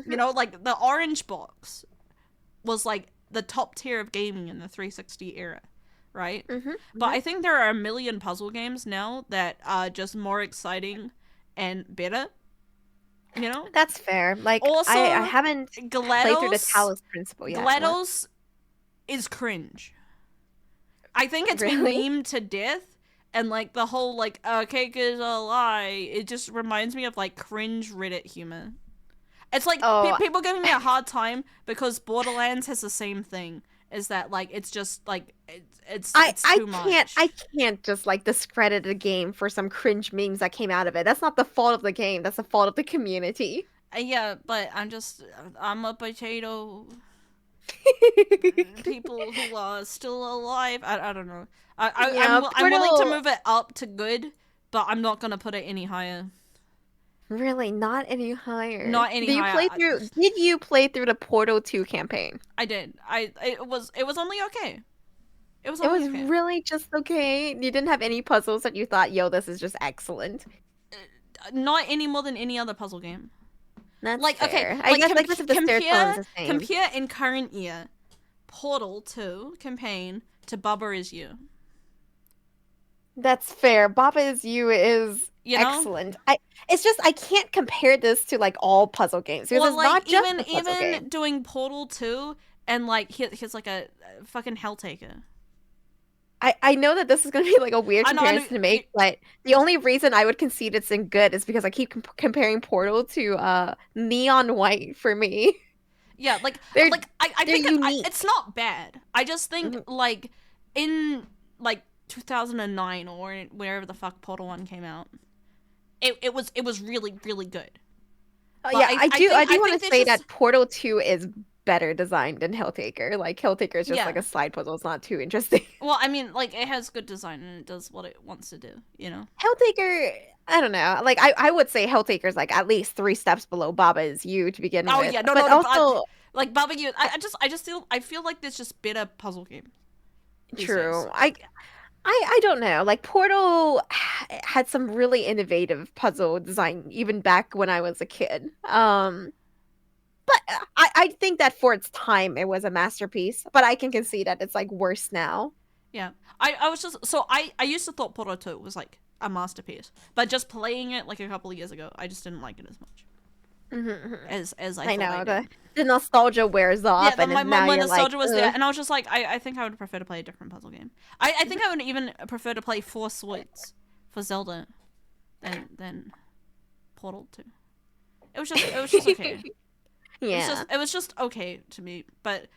You know, like the orange box was like the top tier of gaming in the 360 era, right? But I think there are a million puzzle games now that are just more exciting and better. You know, That's fair. Like also, I haven't played through the Talos Principle yet. GLaDOS is cringe. I think it's been memed to death, and like the whole like cake is a lie. It just reminds me of like cringe Reddit humor. It's like people giving me a hard time because Borderlands has the same thing. Is that like it's just like it's too much. I can't just like discredit a game for some cringe memes that came out of it. That's not the fault of the game. That's the fault of the community. Yeah, but I'm a potato. People who are still alive. I don't know. I'm willing to move it up to good, but I'm not gonna put it any higher. Really, not any higher. Not any higher. Did you play through the Portal 2 campaign? I did. It was only okay. It was okay. Really just okay. You didn't have any puzzles that you thought, yo, this is just excellent. Not any more than any other puzzle game. That's like fair. Okay. I guess if the compare in current year, Portal 2 campaign to Bubba Is You. That's fair. Baba is You is You know? excellent. It's just I can't compare this to like all puzzle games because Or it's like not just a puzzle even game. doing Portal 2 and like he's like a fucking Helltaker. I know that this is going to be like a weird I know comparison to make, but the only reason I would concede it's in good is because I keep comparing Portal to Neon White for me. yeah, They're I they're think unique. it's not bad. I just think Mhm. like in like 2009 or wherever the fuck Portal 1 came out, it was really good. But Yeah, I do I want think to there's say just that Portal 2 is better designed than Helltaker. Like Helltaker is just like yeah. a slide puzzle. It's not too interesting. Well, I mean, like it has good design and it does what it wants to do. You know. Helltaker, I don't know. Like I would say Helltaker's like at least 3 steps below Baba Is You to begin Oh with. yeah, no, But no, no. also Like Baba, you, I just feel like there's just better puzzle games these days. true. I don't know. Like Portal had some really innovative puzzle design even back when I was a kid. But I think that for its time it was a masterpiece. But I can concede that it's like worse now. Yeah, I was just so I used to thought Portal 2 was like a masterpiece, but just playing it like a couple of years ago, I just didn't like it as much Mhm. as I I thought I know did. the nostalgia wears Yeah, off, and then now my you're like, nostalgia was there, ugh. and I was just like, I think I would prefer to play a different puzzle game. I think I would even prefer to play Four Swords for Zelda than Portal 2. It was just okay. Yeah. It was just okay to me, but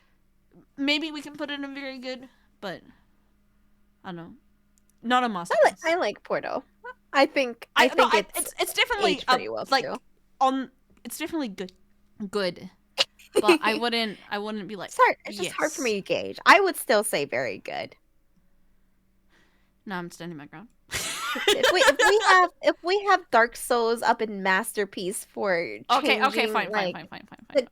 maybe we can put it in very good, but I don't know. Not a I masterpiece. like Portal. I No, think it's it's definitely aged pretty well like still. on it's definitely good, but I wouldn't be like It's hard. It's just hard for yes. me to gauge. I would still say very good. No, I'm standing my ground. If we have Dark Souls up in masterpiece for Okay, changing like the,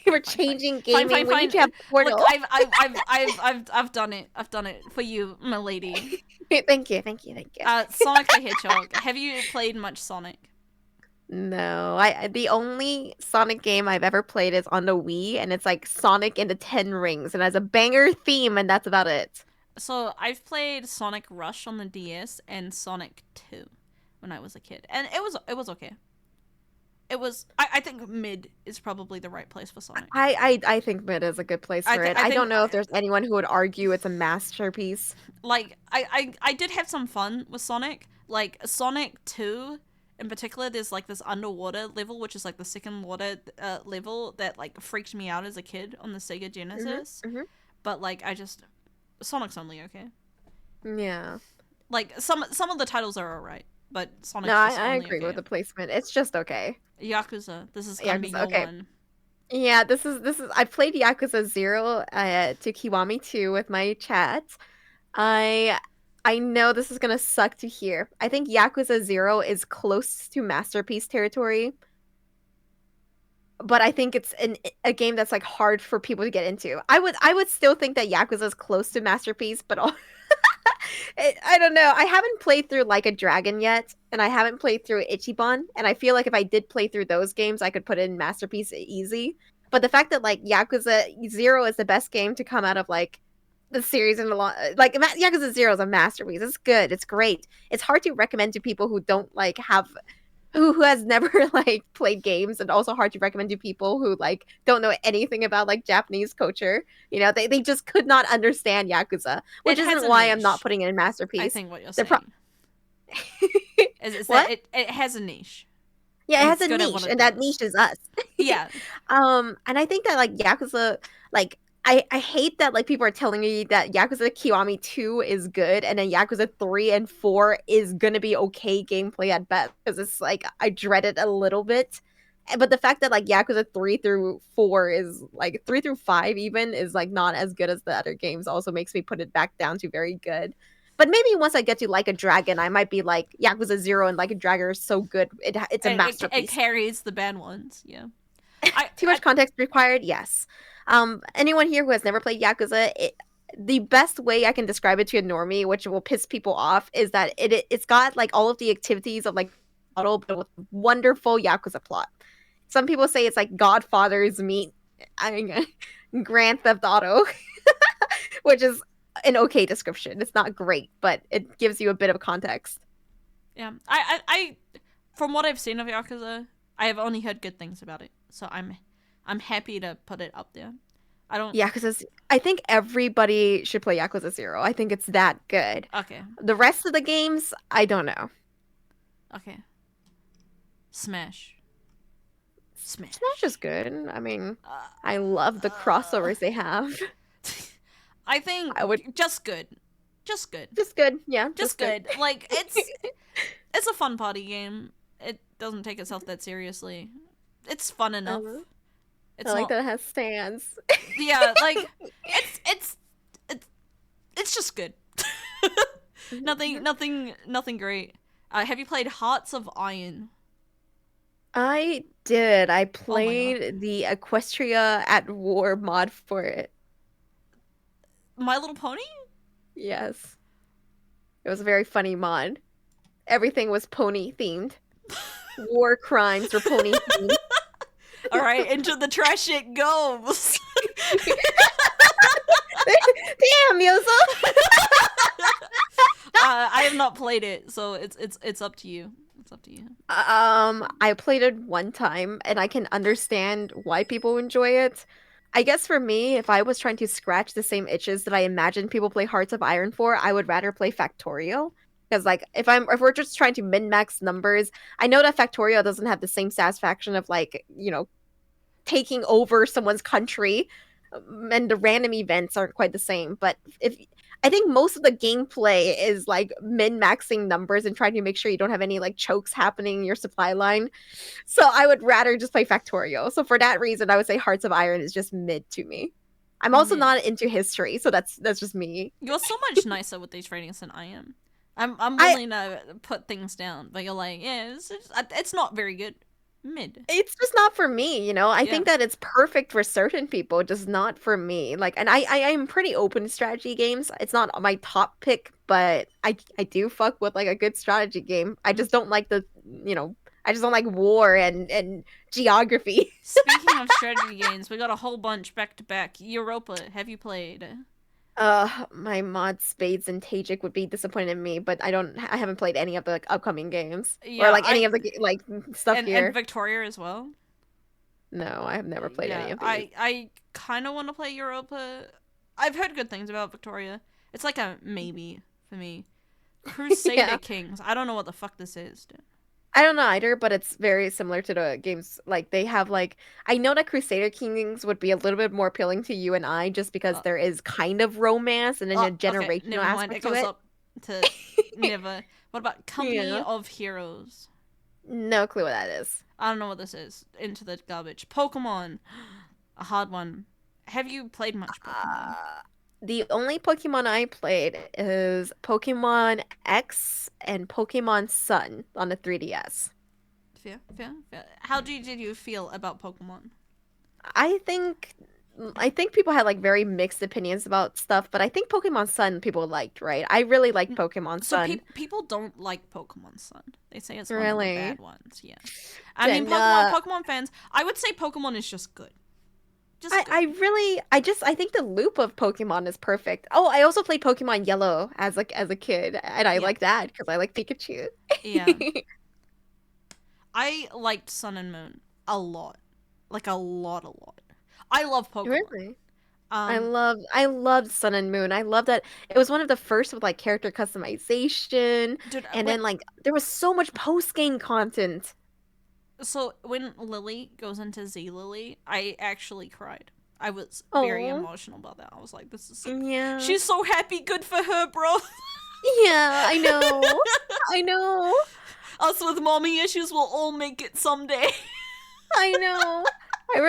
for changing fine, gaming, we need to have Look, Portal. I've done it. I've done it for you, my lady. Thank you, thank you, thank you. Sonic the Hedgehog. Have you played much Sonic? No, the only Sonic game I've ever played is on the Wii, and it's like Sonic and the Ten Rings, and has a banger theme, and that's about it. So I've played Sonic Rush on the DS and Sonic 2 when I was a kid, and it was okay. It was I think mid is probably the right place for Sonic. I think mid is a good place for it. I I think don't know if there's anyone who would argue it's a masterpiece. like I did have some fun with Sonic. Like Sonic 2 in particular, there's like this underwater level, which is like the second water level that like freaked me out as a kid on the Sega Genesis. Hmm. But like I just Sonic's only okay. Yeah. Like some of the titles are alright, but No, Sonic's just I only agree okay. with the placement. It's just okay. Yakuza, this is gonna be Yakuza, your okay. one. Yeah, this is I played Yakuza 0 to Kiwami 2 with my chat. I I know this is gonna suck to hear. I think Yakuza 0 is close to masterpiece territory, but I think it's a game that's like hard for people to get into. I would still think that Yakuza is close to masterpiece, but I don't know. I haven't played through Like a Dragon yet, and I haven't played through Ichiban, and I feel like if I did play through those games, I could put in masterpiece easy. But the fact that like Yakuza 0 is the best game to come out of like the series in a lot, like Yakuza 0 is a masterpiece. It's good. It's great. It's hard to recommend to people who don't like have who has never like played games, and also hard to recommend to people who like don't know anything about like Japanese culture. You know, they just could not understand Yakuza, It which has isn't a why I'm not niche. putting it in I masterpiece. think what you're The pro- saying is that what? it has a niche Yeah, it and has it's a good at niche, what it and that does. niche is us. Yeah, And I think that like Yakuza, like I hate that like people are telling me that Yakuza Kiwami 2 is good, and then Yakuza 3 and 4 is gonna be okay gameplay at best, because it's like I dread it a little bit. But the fact that like Yakuza 3 through 4 is like 3 through 5 even is like not as good as the other games also makes me put it back down to very good. But maybe once I get to Like a Dragon, I might be like Yakuza 0 and Like a Dragon are so good. It's a it masterpiece. carries the bad ones. Yeah, Too much context required? Yes. Anyone here who has never played Yakuza, the best way I can describe it to a normie, which will piss people off, is that it's got like all of the activities of like model, but with wonderful Yakuza plot. Some people say it's like Godfather's meet Grand Theft Auto, which is an okay description. It's not great, but it gives you a bit of context. Yeah, I from what I've seen of Yakuza, I have only heard good things about it, so I'm happy to put it up there. I don't. Yakuza. I think everybody should play Yakuza 0. I think it's that good. Okay, The rest of the games, I don't know. okay. Smash. Smash. Smash is good. I mean, Uh, I love the crossovers they have. I think I would just good, just good, just good. Yeah, just good. Like it's a fun party game. It doesn't take itself that seriously. It's fun enough. It's I like not. that it has stands. Yeah, like it's just good. Nothing great. Have you played Hearts of Iron? I did. I Oh my god. played the Equestria at War mod for it. My Little Pony? Yes. It was a very funny mod. Everything was pony themed. War crimes were pony themed. All right, into the trash it goes. Damn, Yozo! I have not played it, so it's up to you. It's up to you. I played it one time, and I can understand why people enjoy it. I guess for me, if I was trying to scratch the same itches that I imagine people play Hearts of Iron for, I would rather play Factorio. Because like if we're just trying to min-max numbers, I know that Factorio doesn't have the same satisfaction of like, taking over someone's country, and the random events aren't quite the same. But if I think most of the gameplay is like min-maxing numbers and trying to make sure you don't have any like chokes happening in your supply line. So I would rather just play Factorio. So for that reason, I would say Hearts of Iron is just mid to me. I'm also Mid. not into history, so that's just me. You're so much nicer with these ratings than I am. I'm willing to put things down, but you're like, yeah, it's not very good. Mid. It's just not for me, I Yeah. think that it's perfect for certain people, just not for me. Like, and I am pretty open to strategy games. It's not my top pick, but I do fuck with like a good strategy game. I just don't like I just don't like war and geography. Speaking of strategy games, we got a whole bunch back to back. Europa, have you played? My mod Spades and Tajik would be disappointed in me, but I haven't played any of the upcoming games Yeah, or like any of the stuff here. And Victoria as well. No, I have never played any of these. I kind of want to play Europa. I've heard good things about Victoria. It's like a maybe for me. Crusader Yeah. Kings. I don't know what the fuck this is, dude. I don't know either, but it's very similar to the games. Like they have like I know that Crusader Kings would be a little bit more appealing to you and I just because there is kind of romance and then a generational okay, never mind. aspect It to goes it. up to never. What about Company Yeah. of Heroes? No clue what that is. I don't know what this is. Into the garbage. Pokemon. A hard one. Have you played much Pokemon? The only Pokemon I played is Pokemon X and Pokemon Sun on the 3DS. Fair. How did you feel about Pokemon? I think people had like very mixed opinions about stuff, but I think Pokemon Sun people liked, right? I really like Pokemon So Sun. people don't like Pokemon Sun. They say it's Really? one of the bad ones. Yeah. I mean, Then, Pokemon fans. I would say Pokemon is just good. Just good. I think the loop of Pokemon is perfect. Oh, I also played Pokemon Yellow as a kid, and I Yeah. like that because I like Pikachu. Yeah. I liked Sun and Moon a lot. Like a lot. I love Pokemon. Really? Um, I loved Sun and Moon. I love that it was one of the first with like character customization, dude, and then like there was so much post game content. so when Lily goes into Z Lily, I actually cried. I was very Aw. emotional about that. I was like, this is so... Yeah. She's so happy. Good for her, bro. Yeah, I know. I know. Us with mommy issues will all make it someday. I know. I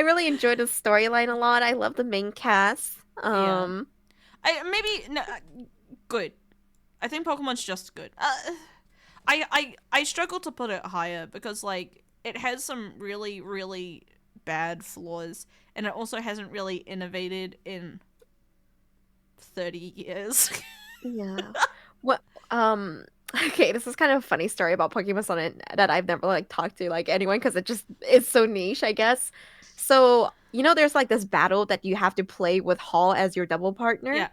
really enjoyed the storyline a lot. I love the main cast. Good. I think Pokemon's just good. I struggle to put it higher because like it has some really really bad flaws, and it also hasn't really innovated in 30 years. Yeah. What okay, this is kind of a funny story about Pokemon Sun that I've never like talked to like anyone because it just is so niche, I guess. So, there's like this battle that you have to play with Hall as your double partner. Yeah.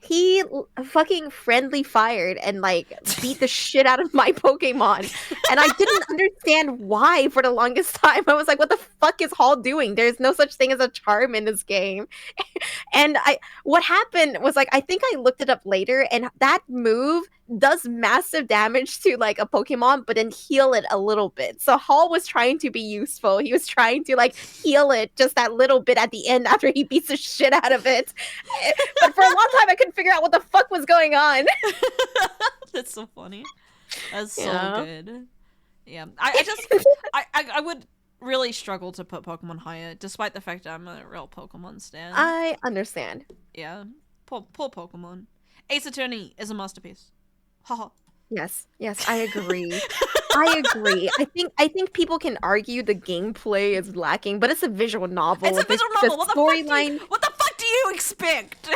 he fucking friendly fired and like beat the shit out of my Pokemon. And I didn't understand why for the longest time. I was like, what the fuck is Hall doing? There's no such thing as a charm in this game. And what happened was like I think I looked it up later, and that move does massive damage to like a Pokemon, but then heal it a little bit. So Hall was trying to be useful. He was trying to like heal it just that little bit at the end after he beats the shit out of it. But for a long time I couldn't figure out what the fuck was going on. That's so funny. That's Yeah. so good. Yeah, I just I would really struggle to put Pokemon higher, despite the fact that I'm a real Pokemon stan. I understand. Yeah, poor Pokemon. Ace Attorney is a masterpiece. Haha. Yes, I agree. I agree. I think people can argue the gameplay is lacking, but it's a visual novel. It's a visual The novel. storyline. What the fuck do you expect?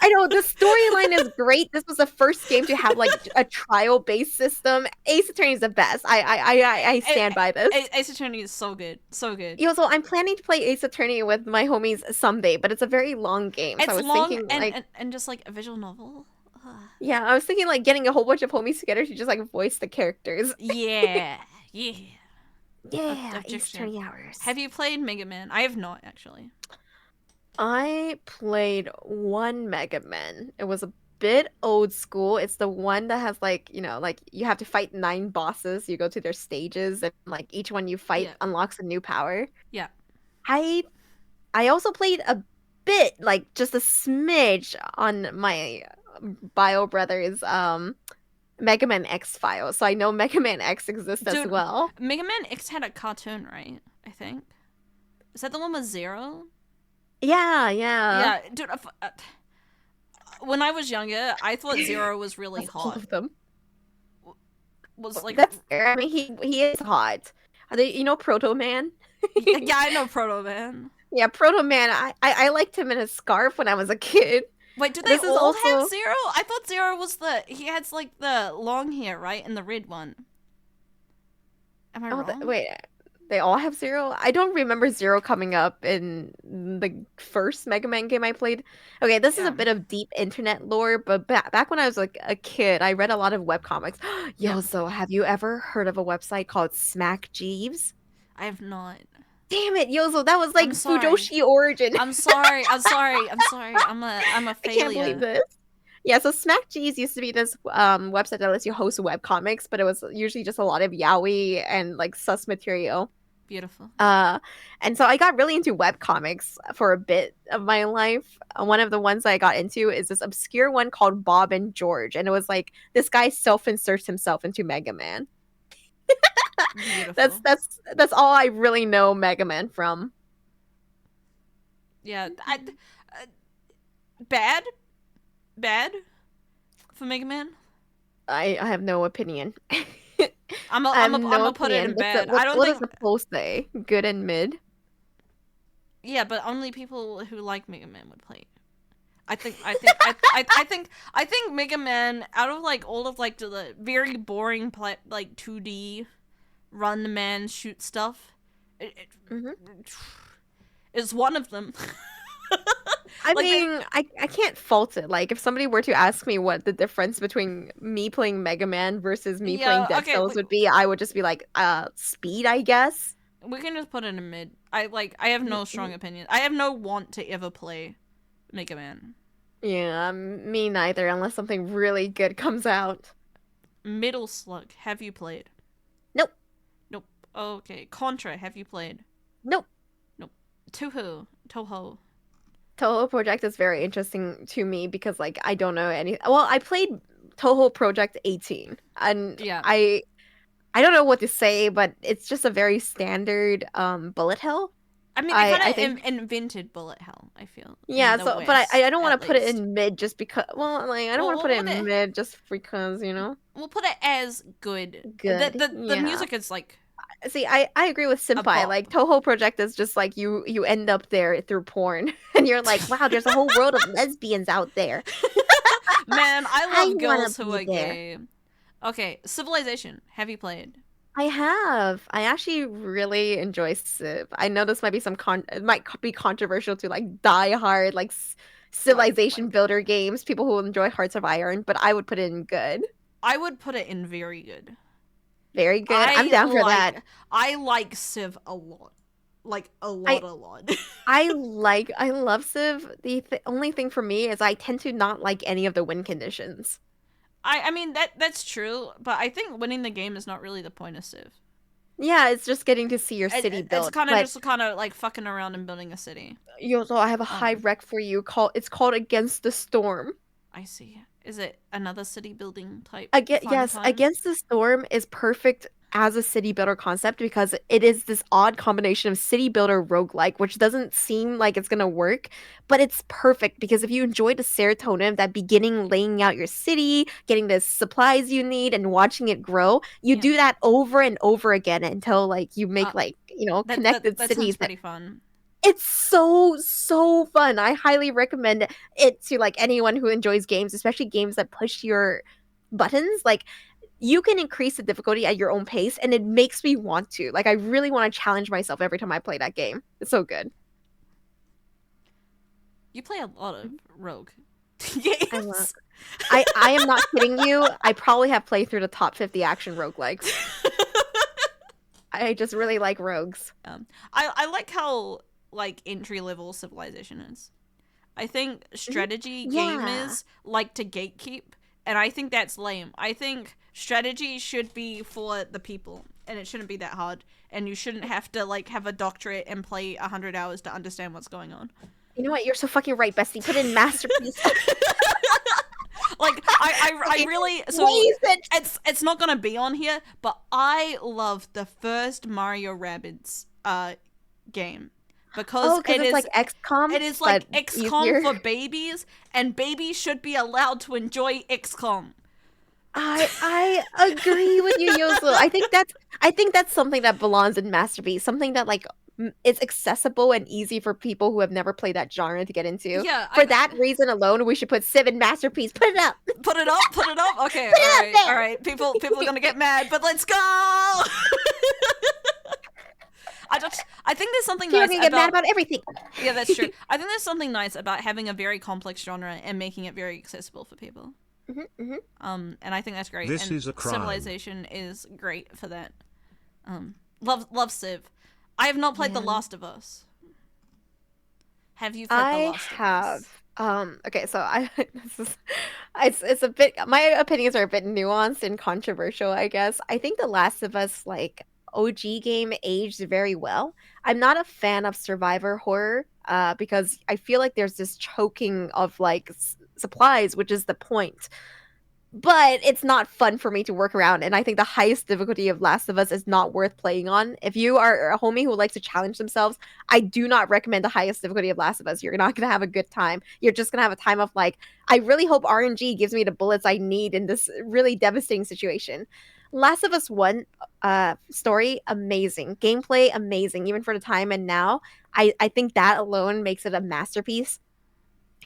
I know the storyline is great. This was the first game to have like a trial-based system. Ace Attorney is the best. I stand by this. Ace Attorney is so good, so good. Yo, so I'm planning to play Ace Attorney with my homies someday, but it's a very long game. It's so I was long thinking, and just like a visual novel. yeah, I was thinking like getting a whole bunch of homies together to just like voice the characters. Yeah, yeah. Yeah, Ace Objection. Attorney hours. Have you played Mega Man? I have not actually. I played one Mega Man. It was a bit old school. It's the one that has like, like you have to fight 9 bosses. You go to their stages and like each one you fight unlocks a new power. Yeah. I also played a bit, like just a smidge on my Bio Brothers Mega Man X file. So I know Mega Man X exists as Dude, well. Mega Man X had a cartoon, right? I think. Is that the one with Zero? Yeah. Yeah, dude. When I was younger, I thought Zero was really All hot. of them. Was like That's fair. I mean, he is hot. Are they, Proto Man? yeah, I know Proto Man. Yeah, Proto Man. I liked him in a scarf when I was a kid. Wait, do they This is all also- have Zero? I thought Zero was he has like the long hair, right, and the red one. Am I wrong? Wait, they all have Zero? I don't remember Zero coming up in the first Mega Man game I played. Okay, this is a bit of deep internet lore, but back when I was like a kid, I read a lot of webcomics. Yo, so have you ever heard of a website called Smack Jeeves? I have not. Damn it, Yozo, that was like I'm sorry. Fujoshi origin. I'm sorry. I'm a failure. I can't believe this. Yeah, so Smack Jeeves used to be this website that lets you host webcomics, but it was usually just a lot of yaoi and like sus material. Beautiful. And so I got really into webcomics for a bit of my life. One of the ones I got into is this obscure one called Bob and George, and it was like this guy self-inserts himself into Mega Man. Beautiful. That's all I really know Mega Man from. Yeah, bad for Mega Man. I have no opinion. I'm gonna put it in opinion. bad. What I don't does think. the post say? Good and mid. Yeah, but only people who like Mega Man would play. I think Mega Man, out of like all of like the very boring like 2D run man shoot stuff, is one of them. I mean, I can't fault it. Like, if somebody were to ask me what the difference between me playing Mega Man versus me playing Dead Cells would be, I would just be like, speed, I guess. We can just put it in mid. I have no strong opinion. I have no want to ever play Mega Man. Yeah, me neither, unless something really good comes out. Metal Slug, have you played? Nope. Nope. Okay. Contra, have you played? Nope. Nope. Toho. Toho Project is very interesting to me because, like, I don't know any. Well, I played Toho Project 18, and Yeah. I don't know what to say, but it's just a very standard bullet hell. I mean, they I kind of invented bullet hell, I feel. Yeah, in the so but West, I don't want at to put it least. in mid just because. Well, like I don't want to put it in mid just because We'll put it as good. Good, The yeah. music is like. See, I agree with Senpai. bop. Like Toho Project is just like you end up there through porn, and you're like, wow, there's a whole world of lesbians out there. Man, I I love girls wanna who be are there. gay. Okay, Civilization. Have you played? I have. I actually really enjoy Civ. I know this might be it might be controversial to like die hard like civilization builder games, people who enjoy Hearts of Iron, but I would put it in good. I would put it in very good. Very good. I'm down for that. I like Civ a lot. Like a lot. I love Civ. The only thing for me is I tend to not like any of the win conditions. I mean that's true, but I think winning the game is not really the point of Civ. Yeah, it's just getting to see your city built. It's kind of like fucking around and building a city. So I have a high rec for you. It's called Against the Storm. I see. Is it another city building type? Yes, Against the Storm is perfect as a city builder concept because it is this odd combination of city builder roguelike, which doesn't seem like it's gonna work, but it's perfect because if you enjoy the serotonin, that beginning laying out your city, getting the supplies you need and watching it grow, you do that over and over again until like you make connected that cities. Sounds pretty fun. It's so fun. I highly recommend it to like anyone who enjoys games, especially games that push your buttons. Like you can increase the difficulty at your own pace and it makes me want to. Like I really want to challenge myself every time I play that game. It's so good. You play a lot of rogue games. I am not kidding you. I probably have played through the top 50 action roguelikes. I just really like rogues. I like how like entry level Civilization is. I think strategy gamers like to gatekeep, and I think that's lame. I think strategy should be for the people, and it shouldn't be that hard, and you shouldn't have to like have a doctorate and play 100 hours to understand what's going on. You know what? You're so fucking right, bestie. Put in masterpiece. Like I really it's not gonna be on here, but I love the first Mario Rabbids game. Because it is like XCOM. It is like XCOM for babies, and babies should be allowed to enjoy XCOM. I agree with you, Yozo. I think that's something that belongs in Masterpiece. Something that like is accessible and easy for people who have never played that genre to get into. Yeah. For that reason alone, we should put Civ in Masterpiece. Put it up. Put it up. Put it up. Okay. All right. People are gonna get mad, but let's go. I think there's something nice about... get mad about everything. Yeah, that's true. I think there's something nice about having a very complex genre and making it very accessible for people. And I think that's great. This is a crime. Civilization is great for that. Love Civ. I have not played The Last of Us. Have you played The Last of Us? I have. Okay, so it's a bit, my opinions are a bit nuanced and controversial, I guess. I think The Last of Us like OG game aged very well. I'm not a fan of survivor horror because I feel like there's this choking of like supplies, which is the point. But it's not fun for me to work around, and I think the highest difficulty of Last of Us is not worth playing on. If you are a homie who likes to challenge themselves, I do not recommend the highest difficulty of Last of Us. You're not going to have a good time. You're just going to have a time of like, I really hope RNG gives me the bullets I need in this really devastating situation. Last of Us 1 story, amazing. Gameplay, amazing, even for the time and now. I think that alone makes it a masterpiece.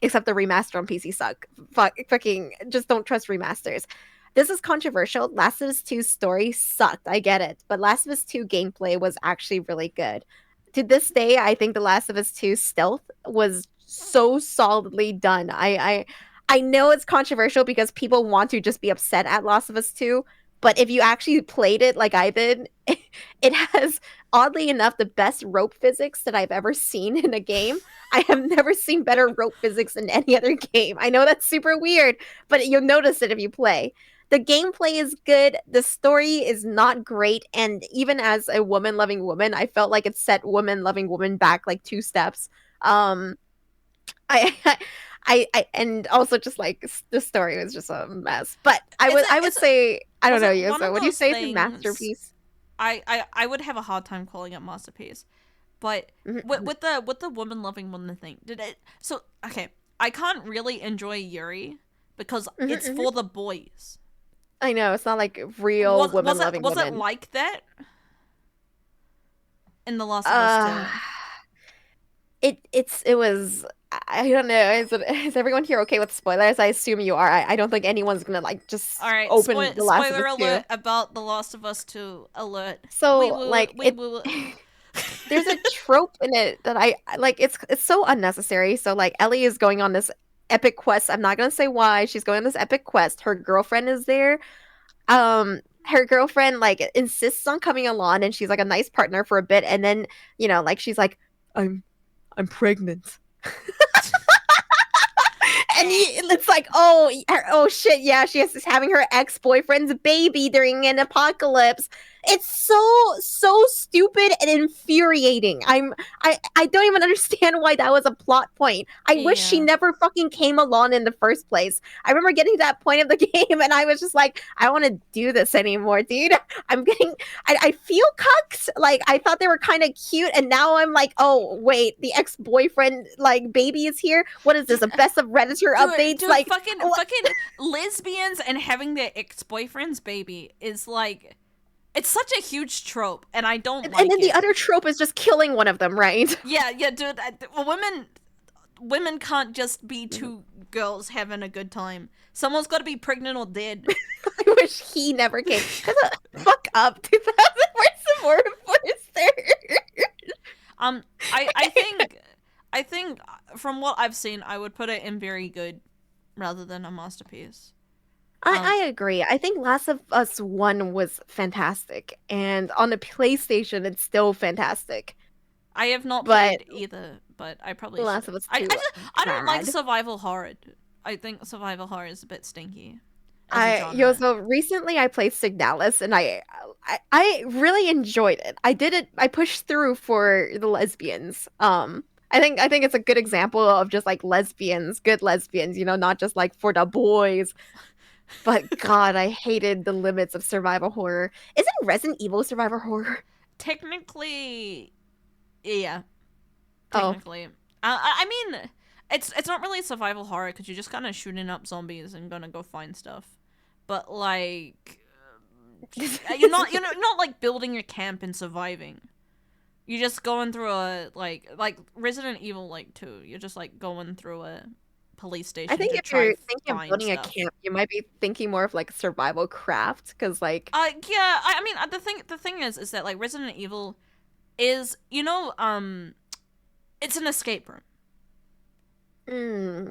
Except the remaster on PC suck. Fucking just don't trust remasters. This is controversial. Last of Us 2 story sucked. I get it. But Last of Us 2 gameplay was actually really good. To this day, I think the Last of Us 2 stealth was so solidly done. I know it's controversial because people want to just be upset at Last of Us 2. But if you actually played it like I did, it has, oddly enough, the best rope physics that I've ever seen in a game. I have never seen better rope physics in any other game. I know that's super weird, but you'll notice it if you play. The gameplay is good. The story is not great. And even as a woman-loving woman, I felt like it set woman-loving woman back like 2 steps. I and also just like the story was just a mess. But I would say I don't know you. So would you say it's a masterpiece? I would have a hard time calling it masterpiece, but with the woman loving woman thing, did it? So okay, I can't really enjoy Yuri because it's for the boys. I know it's not like real woman loving woman. Was it like that in The Last of Us 2? It was. I don't know. Is everyone here okay with spoilers? I assume you are. I don't think anyone's gonna like just open The Last of Us 2. Spoiler alert about The Last of Us 2 alert. So there's a trope in it that like. It's so unnecessary. So like Ellie is going on this epic quest. I'm not gonna say why. She's going on this epic quest. Her girlfriend is there. Her girlfriend like insists on coming along, and she's like a nice partner for a bit, and then like she's like, I'm pregnant. And it's like, oh shit, yeah, she's having her ex-boyfriend's baby during an apocalypse. It's so stupid and infuriating. I don't even understand why that was a plot point. I wish she never fucking came along in the first place. I remember getting to that point of the game, and I was just like, I don't want to do this anymore, dude. I feel cucked. Like, I thought they were kind of cute, and now I'm like, oh wait, the ex-boyfriend like baby is here. What is this? A best of Redditor updates? Dude, like fucking lesbians and having their ex-boyfriend's baby is like, it's such a huge trope, and I don't like it. And then the other trope is just killing one of them, right? Yeah, dude. Women can't just be two girls having a good time. Someone's got to be pregnant or dead. I wish he never came. Fuck up, 2000 words more Forster. I think from what I've seen, I would put it in very good rather than a masterpiece. I agree. I think Last of Us 1 was fantastic, and on the PlayStation, it's still fantastic. I have not played either, but I probably Last should. of Us 2. I don't like survival horror. I think survival horror is a bit stinky. So recently I played Signalis, and I really enjoyed it. I pushed through for the lesbians. I think it's a good example of just like lesbians, good lesbians, not just like for the boys. But God, I hated the limits of survival horror. Isn't Resident Evil survival horror? Technically, yeah. Technically. I mean, it's not really survival horror because you're just kind of shooting up zombies and gonna go find stuff. But like, you're not like building a camp and surviving. You're just going through a like Resident Evil 2. You're just like going through a police station. I think to if try you're thinking of building stuff. a camp, you might be thinking more of like survival craft, because like yeah, I mean the thing is that like Resident Evil is it's an escape room.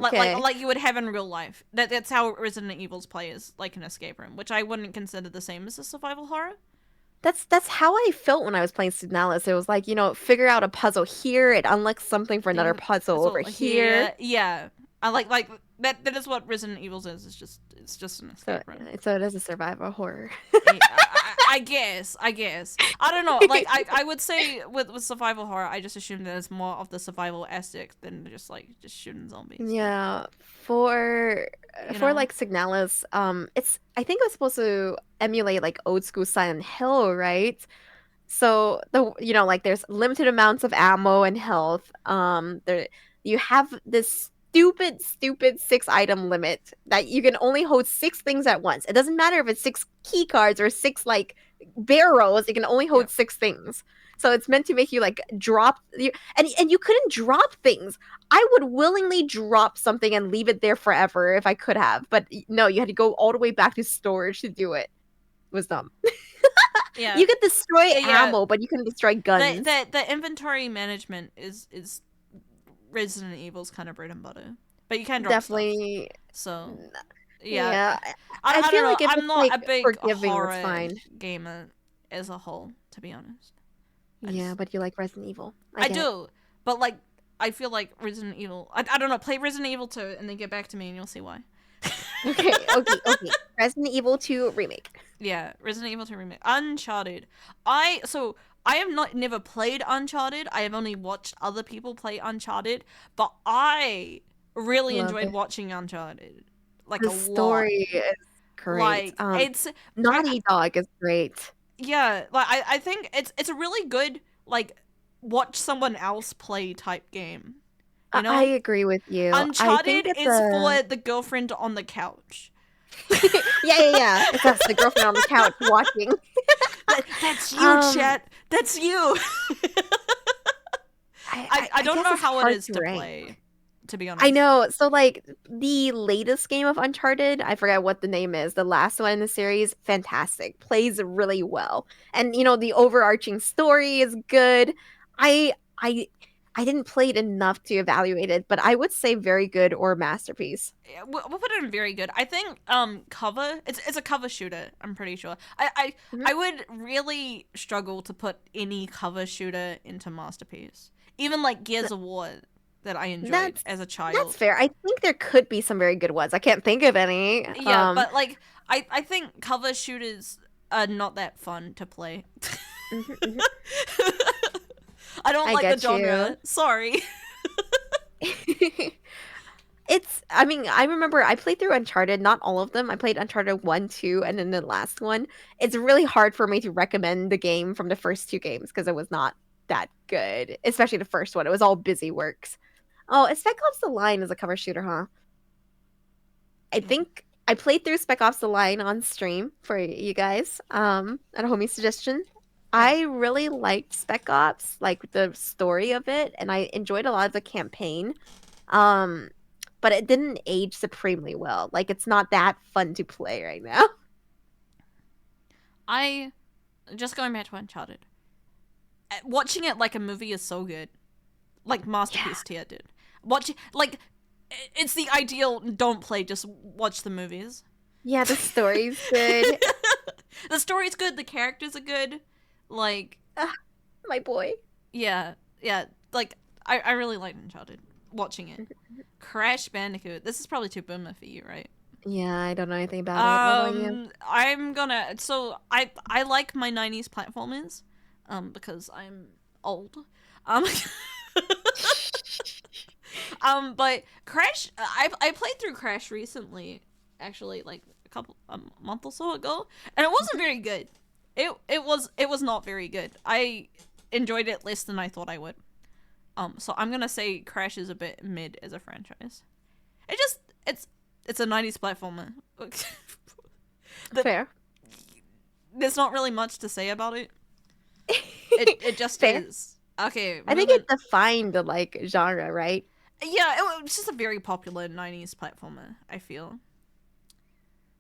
Okay. Like you would have in real life. That's how Resident Evil's play is, like an escape room, which I wouldn't consider the same as a survival horror. That's how I felt when I was playing Signalis. It was like, figure out a puzzle here, it unlocks something for another puzzle over here. Yeah. I like that is what Resident Evil is. It's just an escape room. So it is a survival horror. I guess. I don't know. Like I would say with survival horror, I just assume that it's more of the survival aspect than just shooting zombies. Yeah. For like Signalis, I think it was supposed to emulate like old school Silent Hill, right? So there's limited amounts of ammo and health. You have this stupid 6-item limit that you can only hold 6 things at once. It doesn't matter if it's 6 key cards or 6 like barrels. You can only hold 6 things. So it's meant to make you like drop and you couldn't drop things. I would willingly drop something and leave it there forever if I could have, but no, you had to go all the way back to storage to do it. It was dumb. Yeah, you could destroy ammo, but you couldn't destroy guns. The inventory management is Resident Evil's kind of bread and butter, but you can drop definitely stuff. So yeah. I feel don't like know. if I'm it's, not like, a big forgiving, horror it's fine. gamer as a whole, to be honest. But you like Resident Evil. I do, but like I feel like Resident Evil. I don't know. Play Resident Evil 2 and then get back to me, and you'll see why. Okay. Resident Evil 2 remake. Yeah, Resident Evil 2 remake. Uncharted. I have never played Uncharted. I have only watched other people play Uncharted, but I really enjoyed watching Uncharted. Like the story is great. Like it's Naughty Dog is great. Yeah, like I think it's a really good like watch someone else play type game. You know? I agree with you. Uncharted is for the girlfriend on the couch. yeah. It's us, the girlfriend on the couch watching. That's you, chat. That's you. I don't know how it is to play, to be honest. I know. So, like, the latest game of Uncharted, I forget what the name is, the last one in the series, fantastic. Plays really well. And, the overarching story is good. I I I didn't play it enough to evaluate it, but I would say very good or masterpiece. Yeah, we'll put it in very good. I think cover. It's a cover shooter. I'm pretty sure. Mhm. I would really struggle to put any cover shooter into masterpiece. Even like Gears of War that I enjoyed That's as a that's child. fair. I think there could be some very good ones. I can't think of any. Yeah, but like I think cover shooters are not that fun to play. Mhm, mhm. I don't I like the get you. genre. Sorry. I mean, I remember I played through Uncharted, not all of them. I played Uncharted 1, 2, and then the last one. It's really hard for me to recommend the game from the first two games because it was not that good, especially the first one. It was all busy works. Oh, Spec Ops The Line is a cover shooter, huh? I think I played through Spec Ops The Line on stream for you guys, at a homie suggestion. Yeah. I really liked Spec Ops, like the story of it, and I enjoyed a lot of the campaign. Um, but it didn't age supremely well. Like it's not that fun to play right now. I just going back to Uncharted. Watching it like a movie is so good. Like Yeah. masterpiece tier, dude. Watch like it's the ideal don't play, just watch the movies. Yeah, the story's good. The story's good, the characters are good. Like Ah, my boy. yeah, yeah, like I really liked Uncharted watching it. Crash Bandicoot. This is probably too boomer for you, right? Yeah, I don't know anything about it. What about you? I'm gonna. So I like my '90s platformers, because I'm old. Um, but Crash. I played through Crash recently, actually, like a month or so ago, and it wasn't very good. It was not very good. I enjoyed it less than I thought I would. So I'm gonna say Crash is a bit mid as a franchise. It just it's a '90s platformer. The- Fair. There's not really much to say about it. It just Fair. is. Okay, I think moving. it defined the like genre, right? Yeah, it was just a very popular '90s platformer. I feel.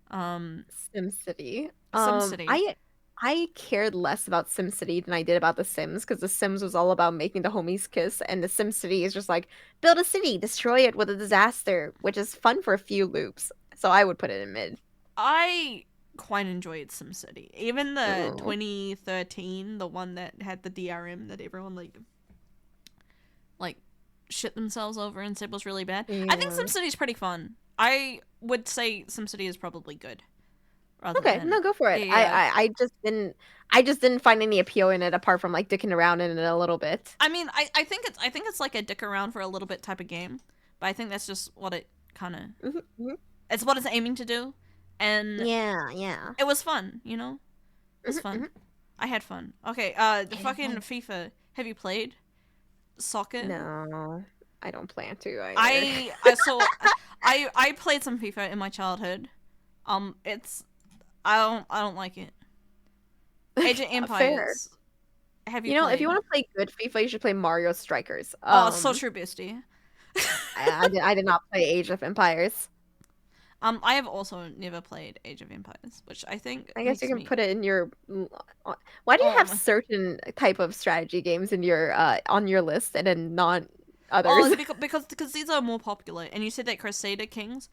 Um, SimCity. SimCity. I cared less about SimCity than I did about The Sims because The Sims was all about making the homies kiss, and The SimCity is just like build a city, destroy it with a disaster, which is fun for a few loops. So I would put it in mid. I quite enjoyed SimCity. Even the Ooh. 2013, the one that had the DRM that everyone like shit themselves over and said was really bad. I think Yeah. SimCity is pretty fun. I would say SimCity is probably good. Rather Okay, than no, go for it. yeah. I just didn't find any appeal in it apart from like dicking around in it a little bit. I mean, I think it's like a dick around for a little bit type of game, but I think that's just what it kind of Hmm. it's what it's aiming to do, and Yeah, yeah. it was fun. It was Hmm. fun. Hmm. I had fun. Okay, the It is fucking fun. FIFA. Have you played soccer? No, I don't plan to either. I played some FIFA in my childhood. It's I don't like it. Age of Fair. Empires. Have you You know, if you played? want to play good FIFA, you should play Mario Strikers. Oh, so true, bestie. I did not play Age of Empires. I have also never played Age of Empires, which I think I guess you makes can me. put it in your. Why do you have Oh, certain type of strategy games in your on your list and then not others? oh, because these are more popular, and you said that Crusader Kings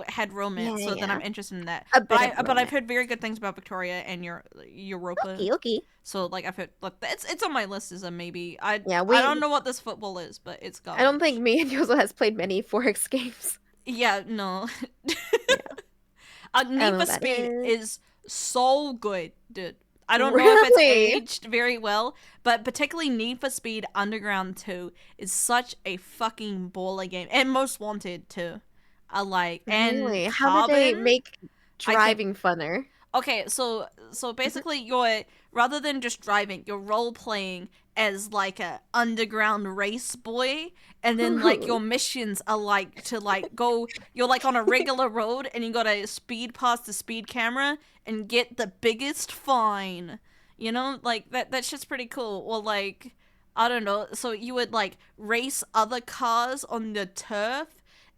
had Yeah, romance, so then yeah. I'm interested in that. A But bit of I've romance. heard very good things about Victoria and Europa. Okay, okay. So like I've heard like it's on my list as a maybe. Yeah, I don't know what this football is, but it's I don't think garbage. me and Yozo has played many Forex games. Yeah, no. Yeah, I don't know Need for what that Speed is. is so good, dude. I don't know if it's Really? aged very well, but particularly Need for Speed Underground 2 is such a fucking baller game. And Most Wanted too. I like. And Really? How did they Carbon, make I can driving funner? Okay, so basically you're rather than just driving, you're role playing as like a underground race boy, and then like your missions are like to like go you're like on a regular road and you gotta speed past the speed camera and get the biggest fine. Like that's just pretty cool. Or like I don't know, so you would like race other cars on the turf,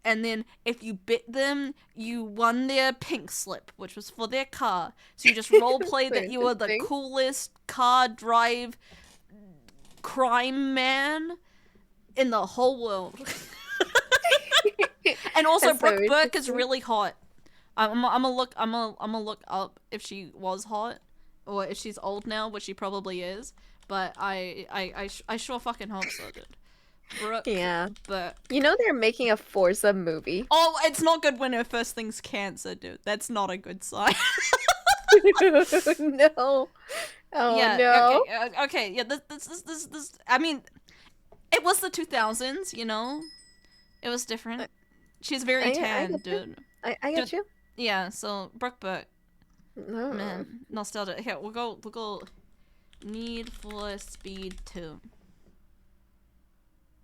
and then if you bit them, you won their pink slip, which was for their car. So you just role play So that you were the interesting. coolest car drive crime man in the whole world. And also, That's so Brooke Burke is interesting. really hot. I'm gonna look up if she was hot or if she's old now, which she probably is. But I sure fucking hope so, dude. Brooke Yeah. Burke. You know they're making a Forza movie. Oh, it's not good when her first thing's cancer, dude. That's not a good sign. No. Oh Yeah. no. Okay. Yeah. This. I mean, it was the 2000s. You know, it was different. She's very I tan, get you. dude. I get you. Yeah. So Brooke Burke, No. man, nostalgia. Here, we'll go. Need for Speed 2.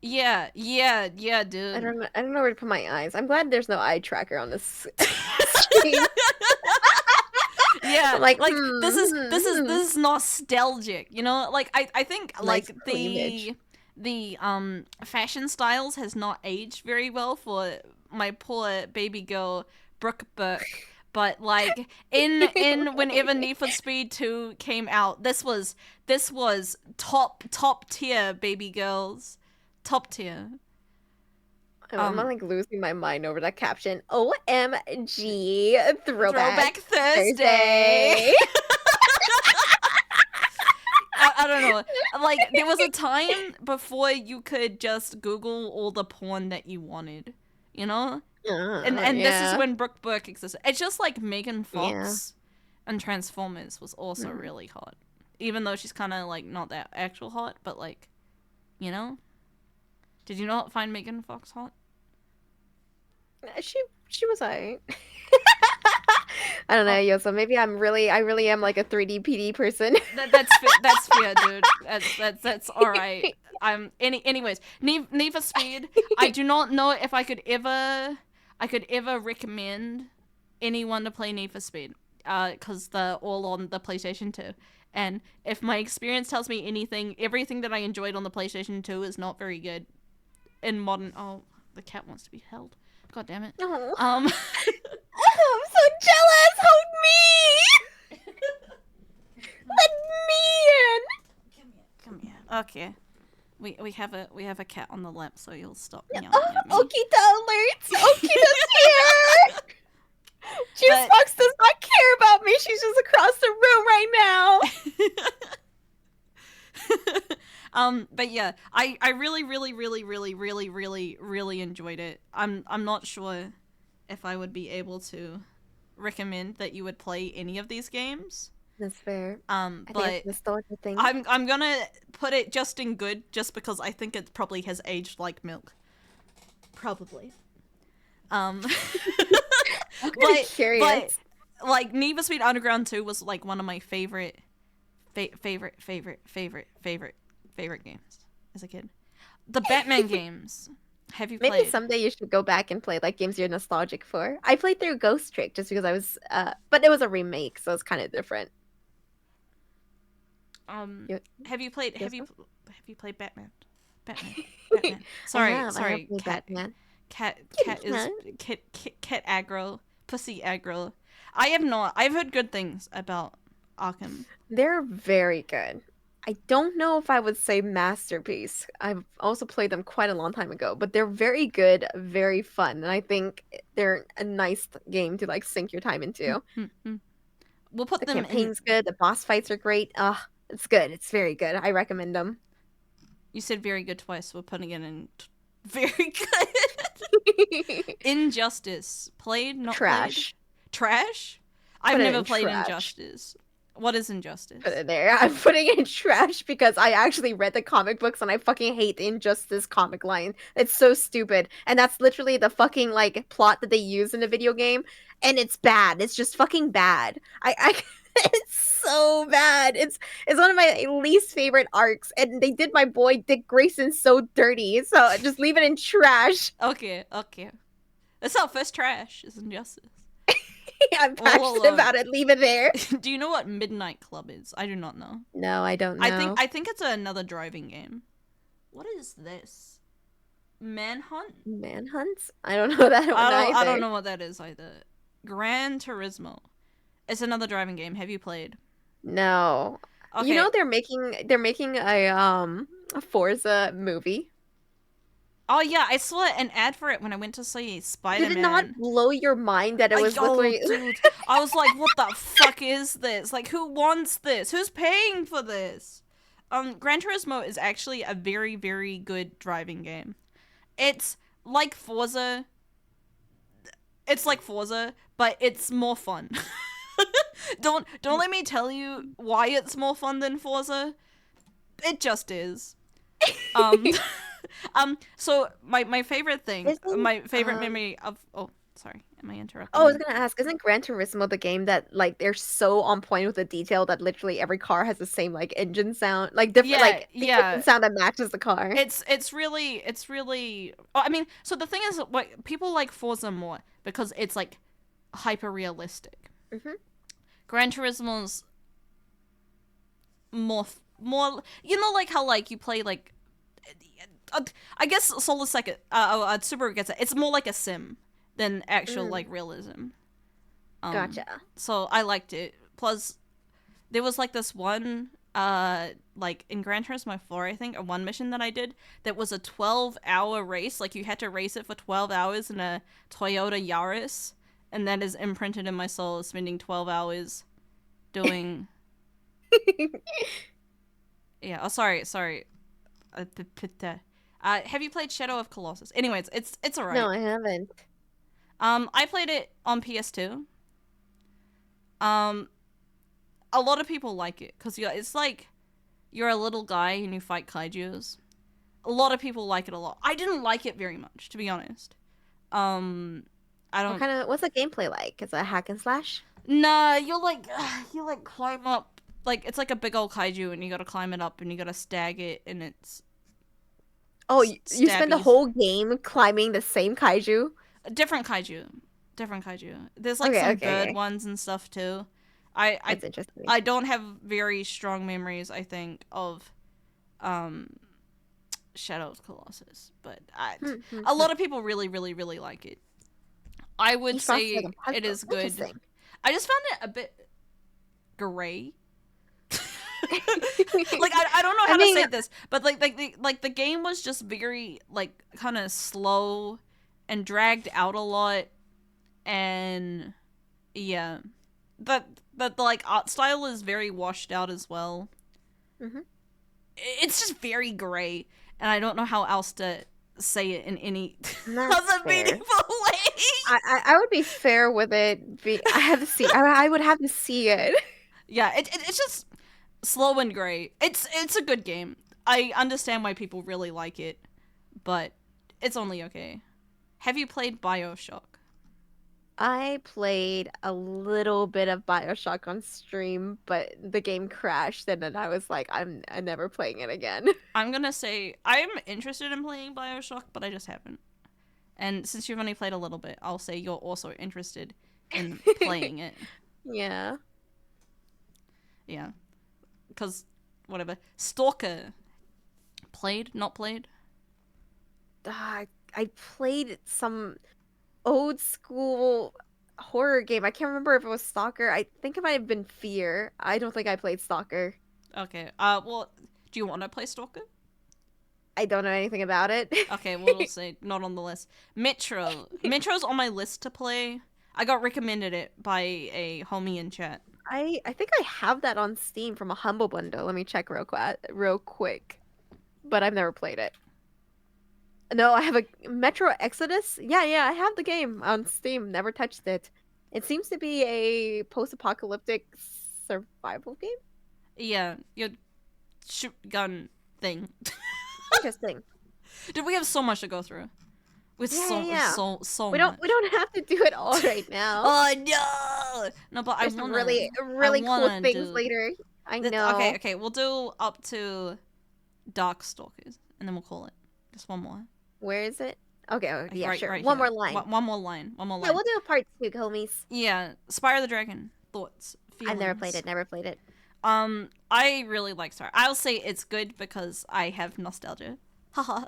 Yeah, dude. I don't know where to put my eyes. I'm glad there's no eye tracker on this screen. Yeah, I'm like, this is nostalgic, you know? Like I think Nice like cleavage. the fashion styles has not aged very well for my poor baby girl Brooke Burke. But like in whenever Need for Speed 2 came out, this was top tier, baby girls. Top tier. I'm like losing my mind over that caption. OMG, Throwback Thursday. Thursday. I don't know. Like there was a time before you could just Google all the porn that you wanted, you know? And this is Yeah. when Brooke Burke existed. It's just like Megan Fox and Transformers was also really hot. Even though she's kind of like not that actual hot, but like, you know? Did you not find Megan Fox hot? She was alright. I don't know, yo. So maybe I really am like a 3D PD person. That's fair, dude. That's all right. Anyways, Need for Speed. I do not know if I could ever recommend anyone to play Need for Speed. Cause they're all on the PlayStation 2. And if my experience tells me anything, everything that I enjoyed on the PlayStation 2 is not very good in modern. Oh, the cat wants to be held. God damn it. Oh. Um. Oh, I'm so jealous. Hold me. Let me in. Come here. Okay. We have a cat on the lap, so you'll stop meowing Oh, at me. Okita alerts. Okita's here. Juicebox does not care about me. She's just across the room right now. But yeah, I really enjoyed it. I'm not sure if I would be able to recommend that you would play any of these games. That's fair. I I think but it's a nostalgia thing. I'm gonna put it just in good, just because I think it probably has aged like milk. Probably. I'm really curious. But like Need for Speed Underground 2 was like one of my favorite games as a kid. The Batman games. Have you played? Maybe someday you should go back and play like games you're nostalgic for. I played through Ghost Trick just because I was, but it was a remake, so it's kind of different. Have you played? Yes, Have you played Batman? Batman. I Sorry. have played Cat. Batman. Cat is man. cat aggro. Pussy aggro. I have not. I've heard good things about Arkham. They're very good. I don't know if I would say masterpiece. I've also played them quite a long time ago, but they're very good, very fun, and I think they're a nice game to like sink your time into. We'll put The them in. campaign's good. The boss fights are great. It's good. It's very good. I recommend them. You said very good twice. So we're putting it in. Very good. Injustice. Played? Not Trash. Played? Trash? I've Put it never in played trash. Injustice. What is Injustice? Put it there. I'm putting it in trash because I actually read the comic books and I fucking hate the Injustice comic line. It's so stupid. And that's literally the fucking like plot that they use in the video game. And it's bad. It's just fucking bad. I it's so bad. It's one of my least favorite arcs. And they did my boy Dick Grayson so dirty. So just leave it in trash. Okay. That's our first trash, is Injustice. I'm passionate about it. Leave it there. Do you know what Midnight Club is? I do not know. No, I don't know. I think it's another driving game. What is this? Manhunt? Manhunts? I don't know that one either. I don't know what that is either. Gran Turismo. It's another driving game. Have you played? No. Okay. You know they're making a Forza movie? Oh yeah, I saw an ad for it when I went to see Did Spider-Man. it not blow your mind that it was literally? Dude, I was like, what the fuck is this? Like, who wants this? Who's paying for this? Gran Turismo is actually a very, very good driving game. It's like Forza. It's like Forza, but it's more fun. Don't let me tell you why it's more fun than Forza. It just is. Um, So my favorite thing, my favorite memory of. Oh, sorry, am I interrupting? Oh, I was gonna ask, isn't Gran Turismo the game that like they're so on point with the detail that literally every car has the same like engine sound, like different like the engine sound that matches the car? It's really. Oh, I mean, so the thing is, what people like Forza more because it's like hyper realistic. Mm-hmm. Gran Turismo's more, like how like you play like. I guess Solar Second, Subaru gets it. It's more like a sim than actual like realism. Gotcha. So I liked it. Plus, there was like this one, like in Gran Turismo 4, I think, or one mission that I did that was a 12-hour race. Like you had to race it for 12 hours in a Toyota Yaris, and that is imprinted in my soul. Spending 12 hours doing. Yeah. Oh, sorry. Have you played Shadow of Colossus? Anyways, it's alright. No, I haven't. I played it on PS2. A lot of people like it because it's like you're a little guy and you fight kaijus. A lot of people like it a lot. I didn't like it very much, to be honest. I don't. What's the gameplay like? Is it a hack and slash? Nah, you like climb up. Like it's like a big old kaiju and you gotta climb it up and you gotta stag it and it's. Oh, you spend the whole game climbing the same kaiju? Different kaiju. There's like some bird ones and stuff too. That's interesting. I don't have very strong memories, I think, of Shadow of Colossus, but a lot of people really, really, really like it. I would say it is good. I just found it a bit gray. Like I don't know how to say this, but like the game was just very like kind of slow and dragged out a lot, and yeah, the like art style is very washed out as well. Mm-hmm. It's just very gray, and I don't know how else to say it in any other meaningful way. I would be fair with it. I have to see. I would have to see it. Yeah, it's just slow and gray. It's a good game. I understand why people really like it, but it's only okay. Have you played BioShock? I played a little bit of BioShock on stream, but the game crashed, and then I was like, I'm never playing it again. I'm gonna say I'm interested in playing BioShock, but I just haven't. And since you've only played a little bit, I'll say you're also interested in playing it. Yeah. Yeah. Because, whatever. Stalker. Played? Not played? I played some old school horror game. I can't remember if it was Stalker. I think it might have been Fear. I don't think I played Stalker. Okay. Well, do you want to play Stalker? I don't know anything about it. Okay, well, we'll say not on the list. Metro. Metro's on my list to play. I got recommended it by a homie in chat. I think I have that on Steam from a Humble Bundle. Let me check real quick. But I've never played it. No, I have a Metro Exodus. Yeah, I have the game on Steam. Never touched it. It seems to be a post-apocalyptic survival game. Yeah, your shoot gun thing. Interesting. Dude, we have so much to go through. So we much. We don't have to do it all right now. Oh no! No, but There's I want really cool things later. I know. Okay, we'll do up to Dark Stalkers, and then we'll call it. Just one more. Where is it? Okay, yeah, right, sure. Right one here. more line. One more line. Yeah, we'll do a part 2, homies. Yeah, Spyro the Dragon. Thoughts, feelings. I've never played it. I really like Spyro. I'll say it's good because I have nostalgia. Haha.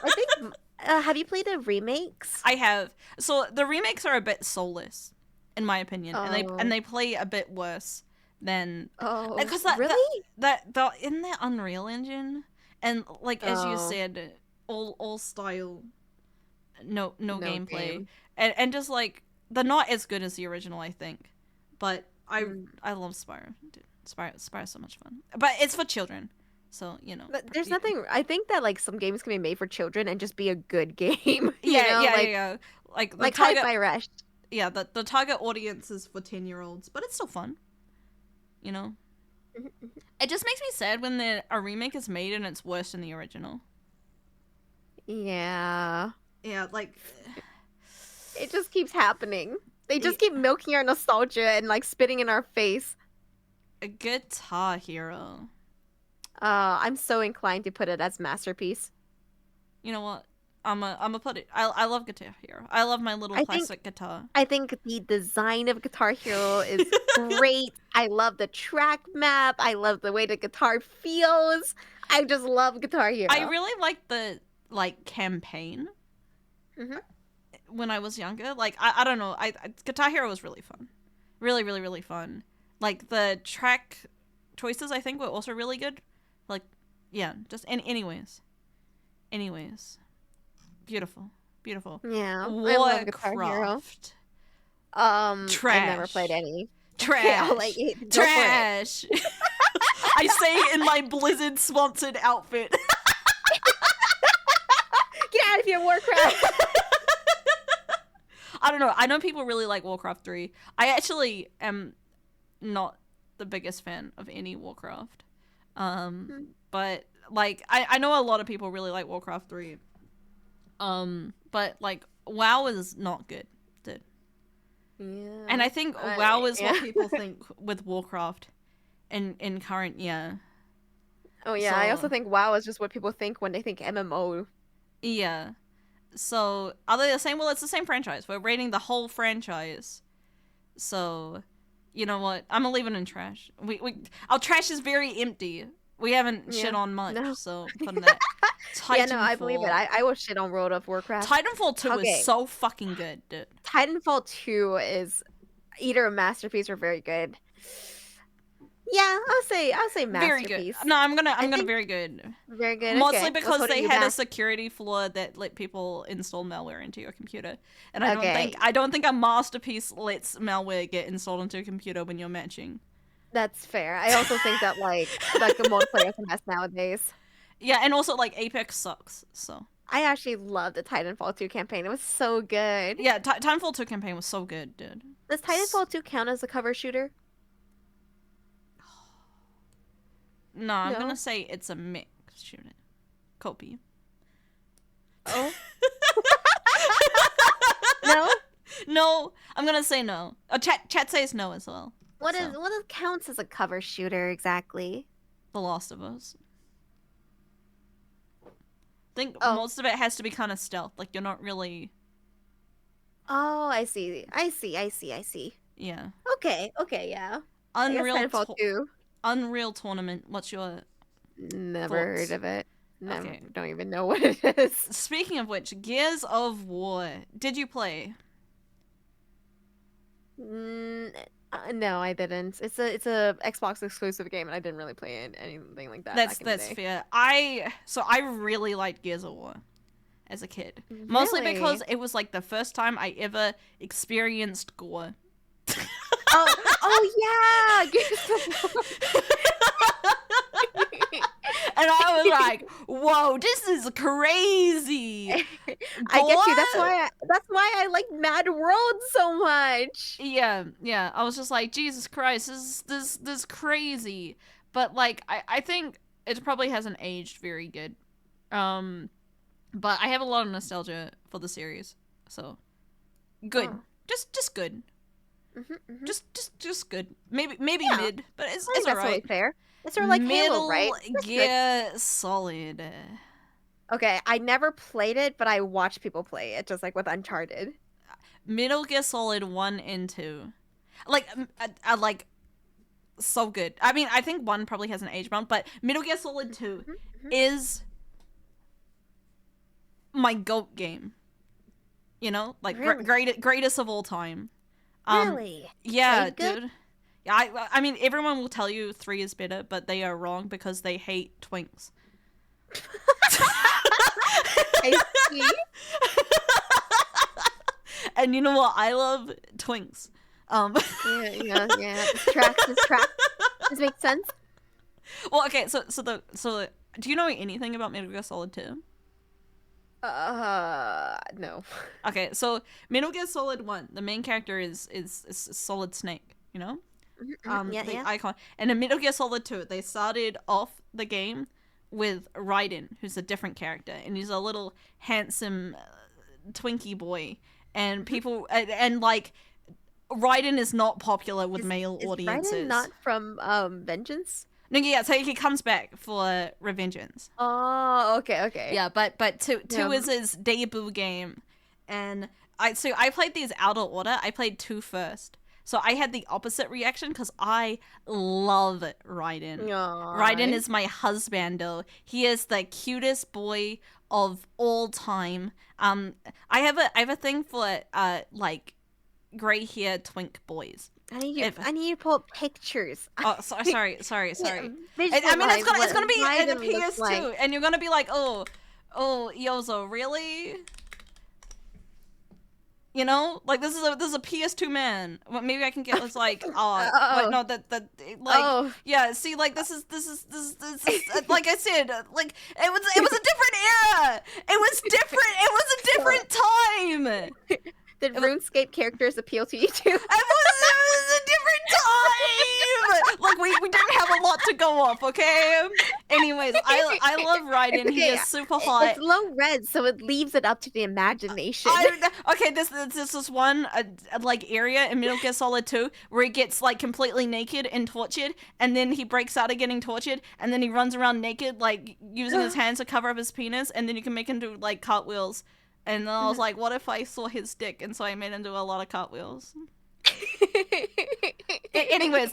I think. Have you played the remakes? I have. So the remakes are a bit soulless, in my opinion, and they play a bit worse than. Oh, because really? That in the Unreal Engine, And like as you Oh. said, all style, no gameplay, game. and just like they're not as good as the original, I think. But Mm. I love Spyro. Dude, Spyro's so much fun. But it's for children, so you know. But there's nothing. I think that like some games can be made for children and just be a good game. you Yeah, know, yeah. Like the like target, Hi-Fi Rush. yeah, the target audience is for 10-year-olds, but it's still fun. You know. It just makes me sad when a remake is made and it's worse than the original. Yeah, Yeah, like it just keeps happening. They just keep milking our nostalgia and like spitting in our face. a Guitar Hero. I'm so inclined to put it as masterpiece. You know what? I'm a put it. I love Guitar Hero. I love my little I think- plastic guitar. I think the design of Guitar Hero is great. I love the track map. I love the way the guitar feels. I just love Guitar Hero. I really like the campaign. Mhm. When I was younger, like I don't know, I Guitar Hero was really fun, really fun. Like the track choices, I think were also really good. Like, yeah, just anyways, beautiful. Yeah, I love Guitar Hero. Warcraft. I've never played Trash. any. Trash. I'll let you go for it. Trash. I say it in my Blizzard sponsored outfit. Get out of here, Warcraft! I don't know. I know people really like Warcraft 3. I actually am not the biggest fan of any Warcraft. But like I know a lot of people really like Warcraft 3. But like WoW is not good, dude. Yeah. And I think WoW is what people think with Warcraft in current year. Oh yeah, I So- also think WoW is just what people think when they think MMO. Yeah. So are they the same? Well, it's the same franchise. We're rating the whole franchise. So, you know what? I'm gonna leave it in trash. Our trash is very empty. We haven't shit Yeah. on much, No. so putting that. Yeah, no, I believe it. Titanfall. I will shit on World of Warcraft. Titanfall 2 Okay. is so fucking good, dude. Titanfall 2 is either a masterpiece or very good. Yeah, I'll say Very masterpiece. good. No, I'm gonna think- very good. Very good. Mostly okay. What's because holding they you had a back? security flaw that let people install malware into your computer. And Okay. I don't think a masterpiece lets malware get installed into a computer when you're matching. That's fair. I also think that like the multiplayer is a mess nowadays. Yeah, and also like Apex sucks. So I actually love the Titanfall 2 campaign. It was so good. yeah, Titanfall 2 campaign was so good, dude. Does Titanfall 2 count as a cover shooter? No, I'm No? gonna say it's a mix shooter. Copy. Oh. No? No, I'm gonna say no. Chat says no as well. What So. counts as a cover shooter exactly? The Last of Us. I think Oh. most of it has to be kind of stealth. Like you're not really. Oh, I see. Yeah. Okay, yeah. I guess Unreal. Titanfall 2. Unreal Tournament. What's your? Never Thoughts? heard of it. Never, Okay. Don't even know what it is. Speaking of which, Gears of War. Did you play? No, I didn't. It's a Xbox exclusive game, and I didn't really play anything like that. That's back in the day. fair. I really liked Gears of War as a kid, mostly Really? because it was like the first time I ever experienced gore. Oh yeah. Gears of War. And I was like, "Whoa, this is crazy!" I get you. That's why I like Mad World so much. Yeah. I was just like, Jesus Christ, this is crazy. But like, I think it probably hasn't aged very good. But I have a lot of nostalgia for the series, so good. Oh. Just good. Mhm. Just good. Maybe Yeah. mid, but it's I think that's alright. totally fair. It's sort of like Middle Halo, right? That's good. Gear Solid. Okay, I never played it, but I watched people play it, just like with Uncharted. Metal Gear Solid 1 and 2. Like, I like, so good. I mean, I think 1 probably has an age bump, but Metal Gear Solid 2 is my GOAT game. You know? Like, Really? greatest of all time. Really? Yeah, Very good? dude. Yeah, I mean, everyone will tell you 3 is better, but they are wrong because they hate twinks. I see. And you know what? I love twinks. Yeah. This tracks. This makes sense. Well, okay. So do you know anything about Metal Gear Solid 2? No. Okay, so Metal Gear Solid 1, the main character is Solid Snake, you know? The icon. And in Metal Gear Solid 2, they started off the game with Raiden, who's a different character, and he's a little handsome Twinkie boy. And people and like Raiden is not popular with male audiences. Raiden not from Vengeance? No, yeah, so he comes back for Revengeance. Oh, okay. Yeah, but two is his debut game, and I played these out of order. I played 2 first, so I had the opposite reaction because I love Raiden. Aww. Raiden is my husbando. He is the cutest boy of all time. I have a thing for like gray hair twink boys. I need you to pull up pictures. Oh, sorry. Yeah, I mean, it's gonna be in the Raiden looks PS2, like. and you're gonna be like, oh, Yozo, really? You know, like this is a PS2 man. Well, maybe I can get this like, but no, that like, yeah. See, like this is like I said, like it was a different era. It was different. It was a different time. Did RuneScape characters appeal to you too? It was a different time. Like we didn't have a lot to go off, okay? Anyways, I love Raiden. He is super hot. It's low res, so it leaves it up to the imagination. Okay, this is one like area in Metal Gear Solid 2 where he gets like completely naked and tortured, and then he breaks out of getting tortured, and then he runs around naked, like using his hands to cover up his penis, and then you can make him do like cartwheels. And then I was like, what if I saw his dick? And so I made him do a lot of cartwheels. Anyways,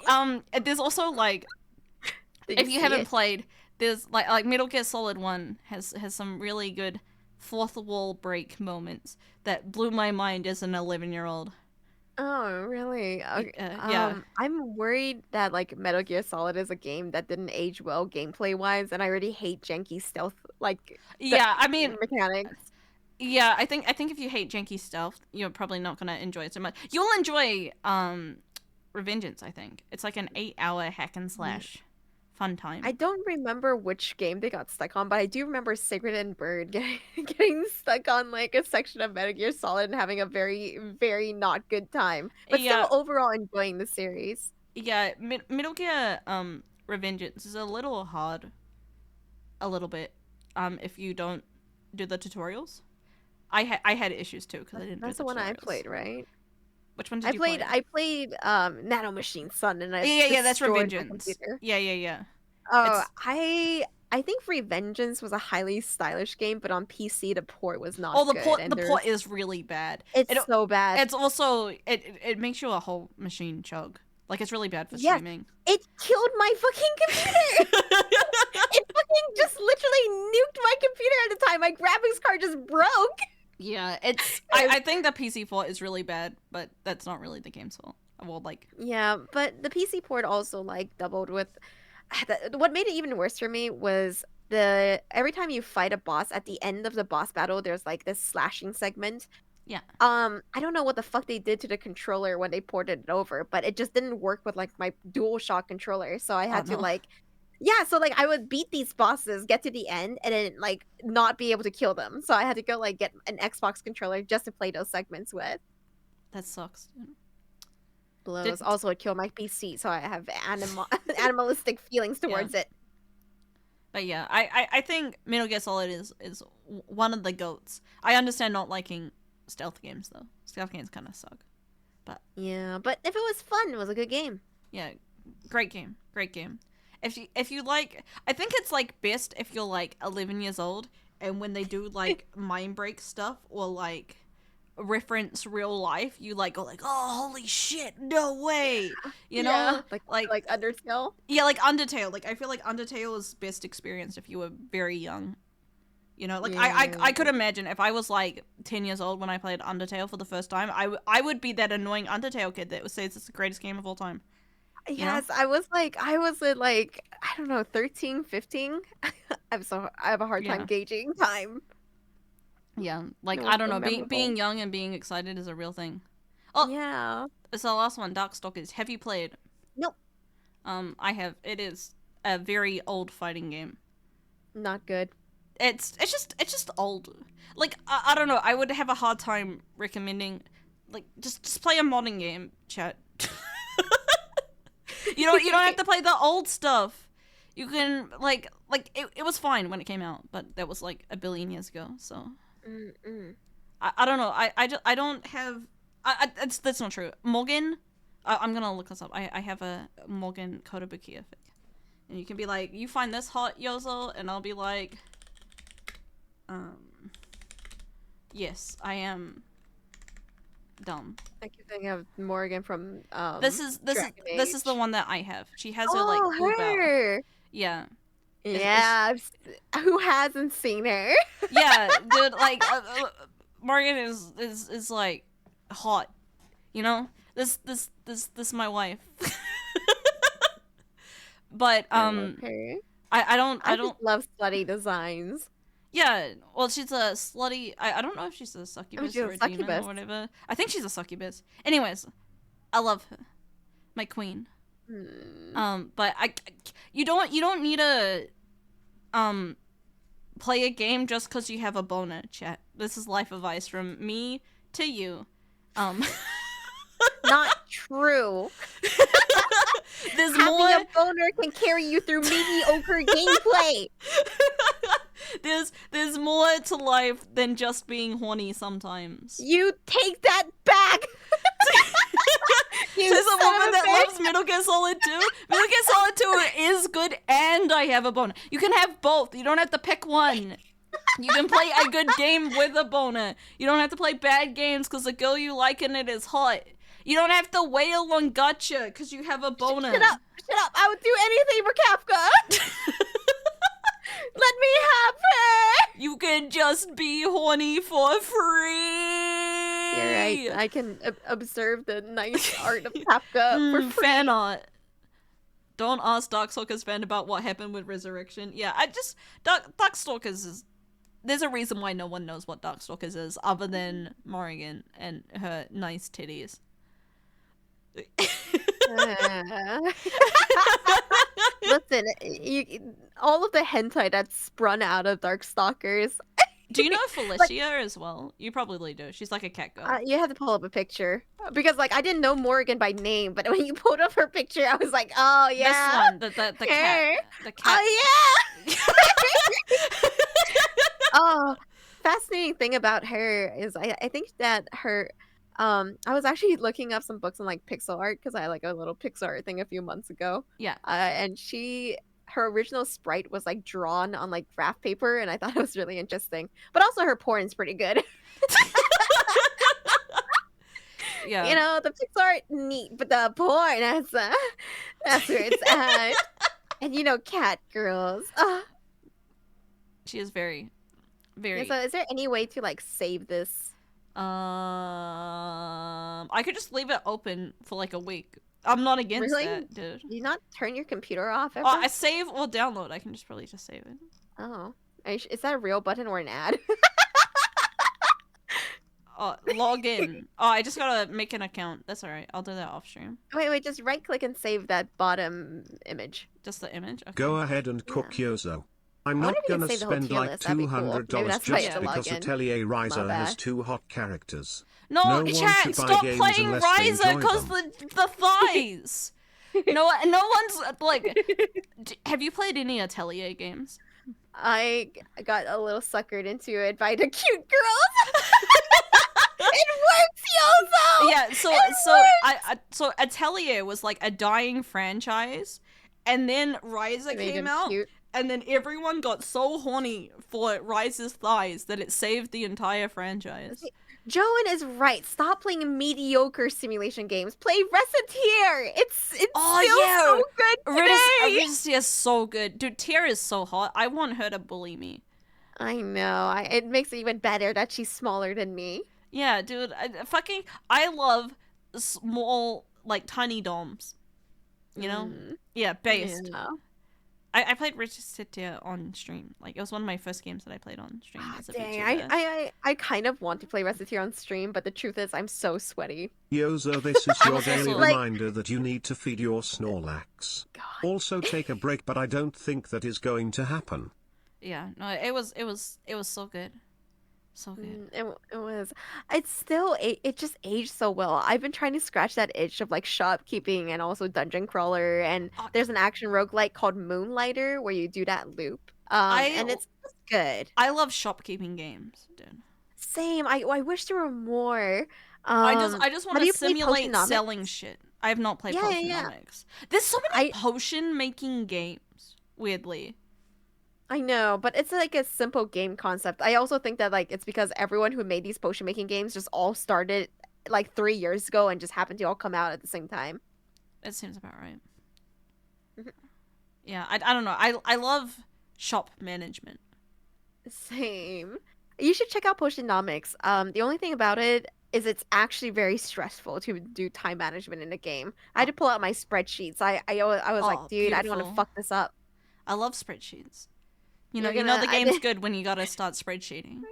there's also like, if you haven't played, there's like Metal Gear Solid 1 has some really good fourth wall break moments that blew my mind as an 11-year-old. Oh, really? Yeah. I'm worried that like Metal Gear Solid is a game that didn't age well gameplay wise, and I already hate janky stealth I mean mechanics. Yeah, I think if you hate janky stealth, you're probably not gonna enjoy it so much. You'll enjoy Revengeance, I think. It's like an 8-hour hack and slash fun time. I don't remember which game they got stuck on, but I do remember Sigrid and Bird getting stuck on like a section of Metal Gear Solid and having a very, very not good time. But still overall enjoying the series. Yeah, Metal Gear Revengeance is a little hard. A little bit. If you don't do the tutorials. I had issues too because I didn't. That's do the one I tutorials. played, right? Which one did you play? I played Nano Machine Sun, and I that's destroyed my Revengeance. computer. Yeah. Oh, I think Revengeance was a highly stylish game, but on PC the port was not. The good, port is really bad. It's so bad. It's also it makes you a whole machine chug. Like it's really bad for streaming. It killed my fucking computer. It fucking just literally nuked my computer at the time. My graphics card just broke. Yeah, it's. I think the PC port is really bad, but that's not really the game's fault. Well, like. Yeah, but the PC port also like doubled with. What made it even worse for me was every time you fight a boss at the end of the boss battle, there's like this slashing segment. Yeah. I don't know what the fuck they did to the controller when they ported it over, but it just didn't work with like my DualShock controller, so I had to like. Yeah, so like I would beat these bosses, get to the end, and then like not be able to kill them. So I had to go like get an Xbox controller just to play those segments with. That sucks. Blows. Also, it killed my PC, so I have animalistic feelings towards it. But yeah, I think Metal Gear Solid is one of the goats. I understand not liking stealth games though. Stealth games kind of suck. But yeah, but if it was fun, it was a good game. Yeah, great game. If you like, I think it's like best if you're like 11 years old and when they do like mind break stuff or like reference real life, you like go like, oh holy shit, no way, you know, like Undertale. Yeah, like Undertale. Like I feel like Undertale is best experienced if you were very young. You know, like I could imagine if I was like 10 years old when I played Undertale for the first time, I would be that annoying Undertale kid that would say it's the greatest game of all time. Yes, I was at like, I don't know, 13, 15. I have a hard time Yeah. gauging time. Yeah, like No, I it's don't so know, memorable. being young and being excited is a real thing. Oh, Yeah. it's the last one, Darkstalkers. Have you played? Nope. I have. It is a very old fighting game. Not good. It's just old. Like I don't know. I would have a hard time recommending. Like just play a modern game, chat. You don't have to play the old stuff. You can it was fine when it came out, but that was like a billion years ago. So Mm-mm. I don't know. I don't have. That's not true. Morgan, I'm gonna look this up. I have a Morgan Kotobukiya fic, and you can be like, you find this hot, Yozo, and I'll be like, yes, I am dumb. I keep thinking of Morgan from This is Dragon this is the Age. one that I have. She has her like boob out. Her. Yeah. Yeah. Who hasn't seen her? Yeah, dude. Like Morgan is like hot. You know, this my wife. But Okay. I don't just love slutty designs. yeah, well she's a slutty. I don't know if she's a succubus she's or a a demon succubus. or whatever. I think she's a succubus. Anyways, I love her, my queen. But you don't need to play a game just because you have a boner, chat. This is life advice from me to you. Not true. There's Having more. a boner can carry you through mediocre gameplay. There's more to life than just being horny sometimes. You take that back. You There's a son woman of a that bitch. loves Metal Gear Solid 2. Metal Gear Solid 2 is good, and I have a boner. You can have both. You don't have to pick one. You can play a good game with a boner. You don't have to play bad games because the girl you like in it is hot. You don't have to wail on gotcha because you have a boner. Shut up. I would do anything for Kafka. Let me have her. You can just be horny for free. You're right. I can observe the nice art of Kafka for free. Fan art. Don't ask Darkstalkers fan about what happened with Resurrection. Yeah, Darkstalkers is... There's a reason why no one knows what Darkstalkers is other than Morrigan and her nice titties. Listen, all of the hentai that's sprung out of Darkstalkers. Do you know Felicia as well? You probably do. She's like a cat girl. You have to pull up a picture because, like, I didn't know Morgan by name, but when you pulled up her picture, I was like, oh yeah, This one, the cat, the cat. oh yeah. Oh, fascinating thing about her is I think that her I was actually looking up some books on like pixel art because I had like a little pixel art thing a few months ago. Yeah. And her original sprite was like drawn on like graph paper, and I thought it was really interesting. But also her porn's pretty good. Yeah. You know, the pixel art neat, but the porn that's where it's at. And you know, cat girls. She is very, very. Yeah, so is there any way to like save this? I could just leave it open for like a week. I'm not against Really? that, dude. Do you not turn your computer off ever? Oh, I save or download. I can just probably just save it. Oh. Is that a real button or an ad? Log in. Oh, I just gotta make an account. That's alright. I'll do that off stream. Wait, just right click and save that bottom image. Just the image? Okay. Go ahead and cook Yozo. I'm I not wonder if you can gonna save the whole spend tier like list, that'd be cool. $200 Maybe that's why you just have to log because in. Atelier Ryza My has bad. 2 hot characters. No, No one chat, should buy stop games playing unless they Ryza enjoy because the thighs. No one's like. Have you played any Atelier games? I got a little suckered into it by the cute girls. It works, Yozo! Yeah, so It so Atelier was like a dying franchise, and then Ryza It made came him out, cute. and then everyone got so horny for Ryza's thighs that it saved the entire franchise. Joan is right. Stop playing mediocre simulation games. Play Reciteer. It's still so good today. Ritis is so good. Dude, Tyr is so hot. I want her to bully me. I know. It makes it even better that she's smaller than me. Yeah, dude. I love small, like, tiny doms. You know? Mm, Yeah, based. yeah. I played Resistia on stream. Like, it was one of my first games that I played on stream as a Dang, VTuber. I kind of want to play Reciteer on stream, but the truth is I'm so sweaty. Yozo, this is I your was daily also- reminder that you need to feed your Snorlax. God. Also take a break, but I don't think that is going to happen. Yeah, no, it was so good. So good. It was. It's still. It just aged so well. I've been trying to scratch that itch of like shopkeeping and also dungeon crawler. And there's an action roguelike called Moonlighter where you do that loop. And it's good. I love shopkeeping games, dude. Same. I wish there were more. I just want have to you played simulate Potionomics? selling shit. I have not played Yeah, yeah. Potionomics. There's so many potion making games. Weirdly. I know, but it's like a simple game concept. I also think that like it's because everyone who made these potion making games just all started like 3 years ago and just happened to all come out at the same time. It seems about right. Mhm. Yeah, I don't know. I love shop management. Same. You should check out Potionomics. The only thing about it is it's actually very stressful to do time management in a game. I had to pull out my spreadsheets. I was like, dude, I don't want to beautiful. fuck this up. I love spreadsheets. You know, You're you know gonna- the I game's did- good when you gotta start spreadsheeting.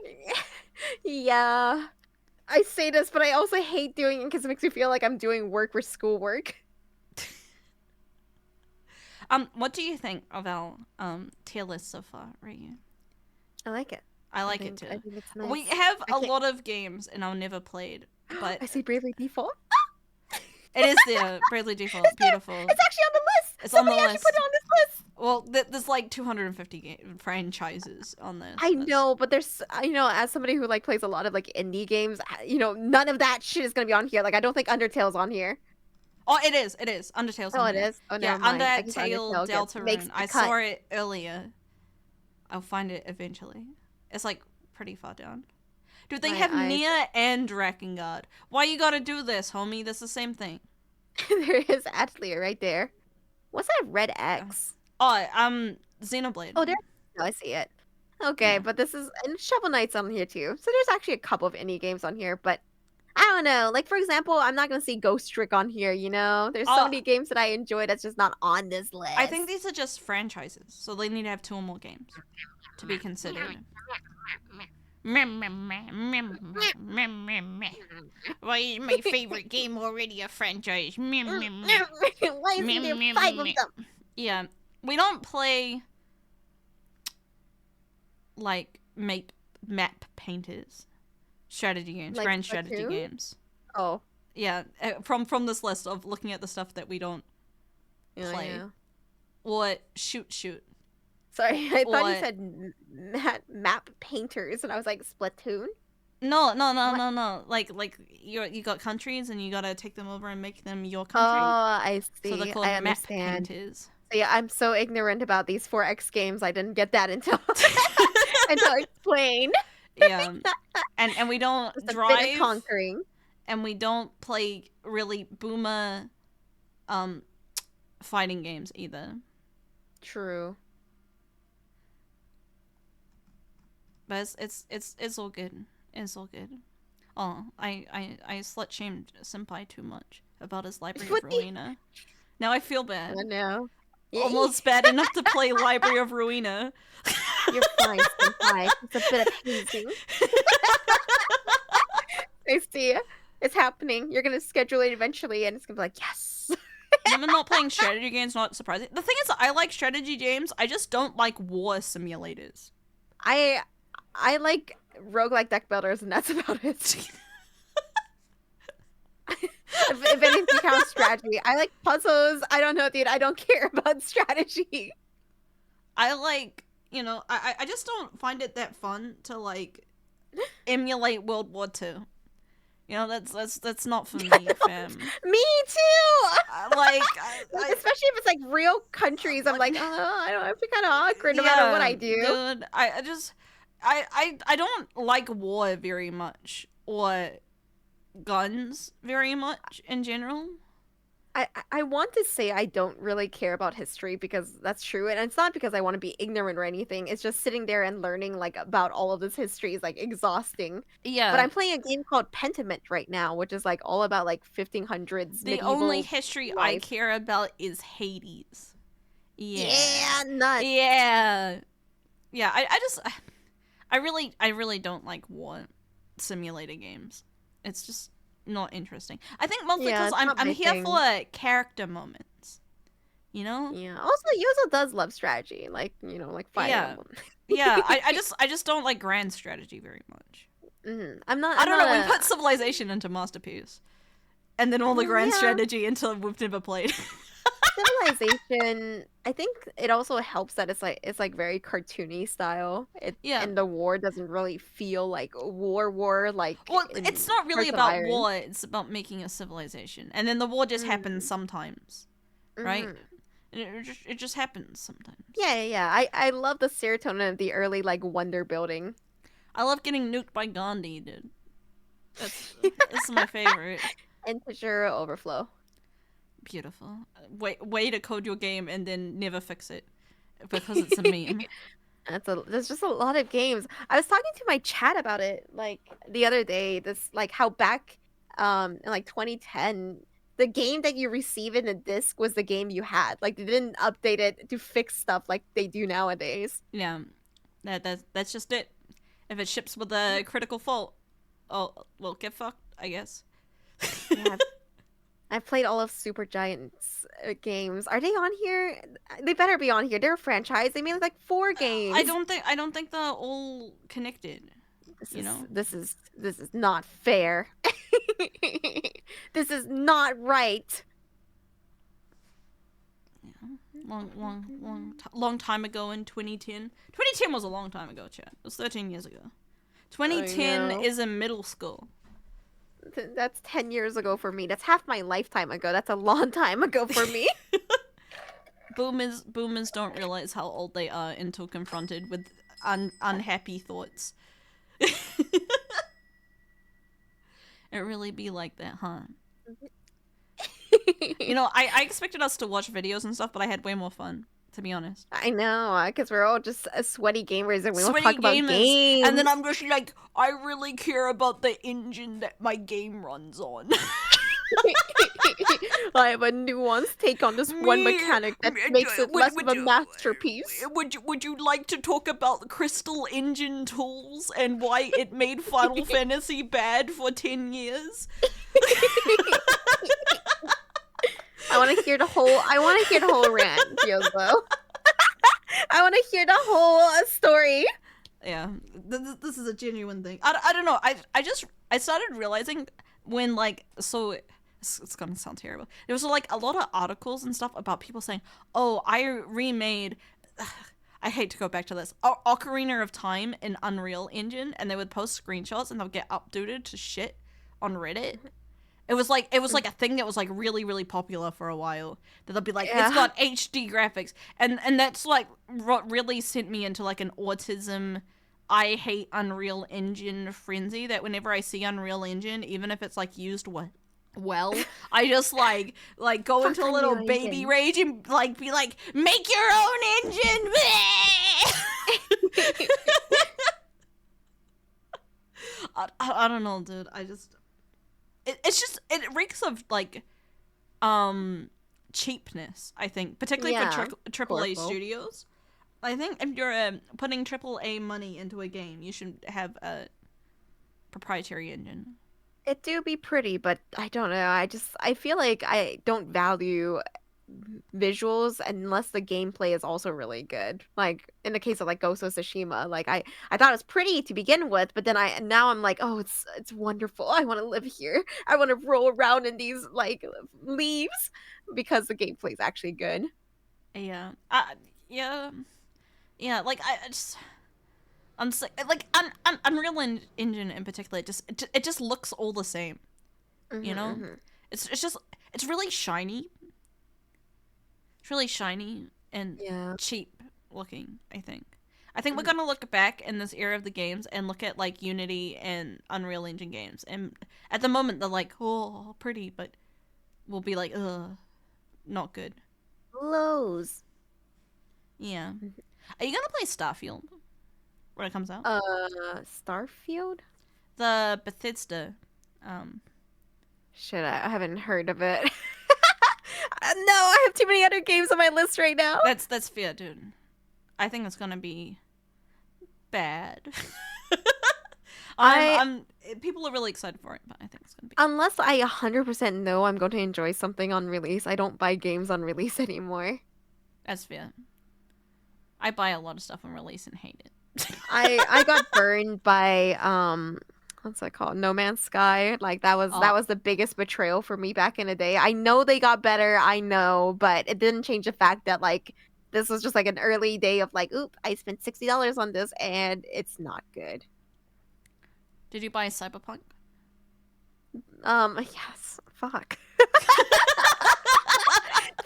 Yeah. I say this, but I also hate doing it because it makes me feel like I'm doing work for schoolwork. What do you think of our tier list so far, Reiyu? I like it. I like it too. I think it's nice. We have I a can't- lot of games in our never played, but I see Bravely Default. it is there. Bravely Default, beautiful. It's actually on the list. It's on the Somebody actually list. put it on this list. Well, there's like 250 franchises on this. I That's- know, but there's, as somebody who like plays a lot of like indie games, none of that shit is gonna be on here. Like, I don't think Undertale's on here. Oh, it is. It is. Undertale's Oh, on it here. is. Oh, Yeah, never mind. I guess Undertale Undertale makes Deltarune. the I cut. saw it earlier. I'll find it eventually. It's like pretty far down. Dude, they My have eyes- Nier and Drakengard. Why you gotta do this, homie? That's the same thing. There is Atelier right there. What's that red X? Oh, Xenoblade. Oh, there. No, I see it. Okay, Yeah. but this is and Shovel Knight's on here too. So there's actually a couple of indie games on here, but I don't know. Like for example, I'm not gonna see Ghost Trick on here. There's so Oh. many games that I enjoy that's just not on this list. I think these are just franchises, so they need to have 2 or more games to be considered. Why is my favorite game already a franchise? Why is there 5 of them? Yeah, we don't play like map painters, strategy games, Like grand strategy Splatoon? games. Oh, Yeah, from this list of looking at the stuff that we don't yeah, play. yeah. or shoot. Sorry, I thought you What? said map painters, and I was like Splatoon. No. What? Like you got countries and you gotta take them over and make them your Oh, country. I see. So they're called I map understand. painters. So yeah, I'm so ignorant about these 4X games. I didn't get that until until explained. Yeah, and we don't Just a bit drive, of conquering. and we don't play really boomer, fighting games either. True. But it's all good. It's all good. Oh, I slut shamed Senpai too much about his Library What of the- Ruina. Now I feel bad. I know. Almost bad enough to play Library of Ruina. You're fine, Senpai. It's a bit of hazing. I see. It's happening. You're gonna schedule it eventually, and it's gonna be like, yes. Women not playing strategy games not surprising. The thing is, I like strategy games. I just don't like war simulators. I like roguelike deck builders, and that's about it. if anything counts strategy, I like puzzles. I don't know, dude. I don't care about strategy. I like, I just don't find it that fun to like emulate World War II. That's not for me, fam. Me too. Like, Especially if it's like real countries, I'm like, oh, I don't. I feel kind of awkward no matter what I do. Dude, I don't like war very much or guns very much in general. I want to say I don't really care about history because that's true, and it's not because I want to be ignorant or anything. It's just sitting there and learning like about all of this history is like exhausting. Yeah. But I'm playing a game called Pentiment right now, which is like all about like 1500s. The only medieval history I life. care about is Hades. Yeah. nuts. Yeah. Yeah, I really don't like war simulated games. It's just not interesting. I think mostly Yeah, because it's not I'm my here thing. for character moments. You know? Yeah. Also, Yuzo does love strategy, like like Fire Yeah. Emblem. Yeah, I just don't like grand strategy very much. I'm not. I I'm don't not know. We put Civilization into Masterpiece, and then all the grand yeah. strategy until we've never played. Civilization. I think it also helps that it's like very cartoony style. Yeah. And the war doesn't really feel like war like Well, it's in not really Hearts of about Iron. war. It's about making a civilization, and then the war just happens sometimes, right? Mhm. It just happens sometimes. Yeah. I love the serotonin of the early like wonder building. I love getting nuked by Gandhi, dude. That's my favorite. Integer overflow. Beautiful. Way to code your game and then never fix it because it's a meme. There's just a lot of games. I was talking to my chat about it like the other day. This like how back in like 2010 the game that you receive in a disc was the game you had. Like they didn't update it to fix stuff like they do nowadays. Yeah, that's just it. If it ships with a critical fault, oh well, get fucked, I guess. Yeah, I've played all of Super Giant's games. Are they on here? They better be on here. They're a franchise. They made like 4 games. I don't think they're all connected. This is not fair. This is not right. Yeah. Long time ago in 2010. 2010 was a long time ago, chat. It was 13 years ago. 2010 is in middle school. That's 10 years ago for me. That's half my lifetime ago. That's a long time ago for me. Boomers don't realize how old they are until confronted with unhappy thoughts. It really be like that, huh? I expected us to watch videos and stuff, but I had way more fun, to be honest. I know, because we're all just sweaty gamers and we don't Sweaty talk about gamers. games. And then I'm just like, I really care about the engine that my game runs on. I have a nuanced take on this one mechanic that makes it less of a masterpiece. Would you like to talk about Crystal Engine tools and why it made Final Fantasy bad for 10 years? I want to hear the whole rant, Yozo. I want to hear the whole story. Yeah, this is a genuine thing. I don't know. I started realizing when it's gonna sound terrible. There was like a lot of articles and stuff about people saying, "Oh, I remade." I hate to go back to this. Ocarina of Time in Unreal Engine, and they would post screenshots and they'll get updated to shit on Reddit. It was like a thing that was like really, really popular for a while. That they'll be like, it's got HD graphics, and that's like what really sent me into like an autism. I hate Unreal Engine frenzy. That whenever I see Unreal Engine, even if it's like used well, I just like go into a little baby rage and like be like, make your own engine. I don't know, dude. It reeks of like cheapness, I think, particularly for AAA studios. I think if you're putting AAA money into a game, you should have a proprietary engine. It do be pretty, but I don't know. I feel like I don't value visuals unless the gameplay is also really good. Like in the case of like Ghost of Tsushima, like I thought it was pretty to begin with, but then now I'm like, oh, it's wonderful. I want to live here. I want to roll around in these like leaves because the gameplay is actually good. Yeah. Yeah. Like I'm like Unreal Engine in particular. It just looks all the same. You know, it's really shiny. It's really shiny and cheap looking, I think. I think we're gonna look back in this era of the games and look at like Unity and Unreal Engine games, and at the moment they're like, oh, pretty, but we'll be like, ugh, not good. Lows. Yeah. Are you gonna play Starfield when it comes out? Starfield? The Bethesda. Shit, I haven't heard of it. No, I have too many other games on my list right now. That's fair, dude. I think it's gonna be bad. People are really excited for it, but I think it's gonna be. Unless I 100% know I'm going to enjoy something on release, I don't buy games on release anymore. That's fair. I buy a lot of stuff on release and hate it. I got burned by what's that called? No Man's Sky. Like that was the biggest betrayal for me back in the day. I know they got better, I know, but it didn't change the fact that like this was just like an early day of like, oop, I spent $60 on this and it's not good. Did you buy Cyberpunk? Yes. Fuck.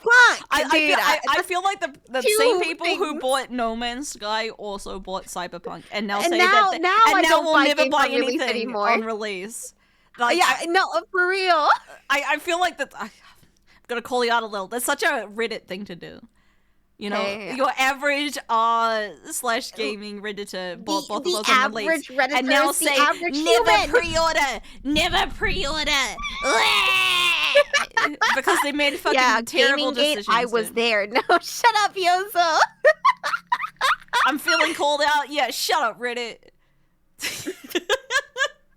Fuck, I feel like the two same people who things. bought No Man's Sky also bought Cyberpunk, and now And say now- that now I don't we'll buy never games buy on release anything anymore. on release. Like, yeah, no, for real. I feel like that. I'm gonna call you out a little. That's such a Reddit thing to do. You know, Hey. your average / gaming Redditor bought both of those on release, average Redditor and now is the say average never human." never pre-order, because they made fucking Yeah, terrible Gaming decisions. I was dude. there. No, shut up, Yozo. I'm feeling called out. Yeah, shut up, Reddit.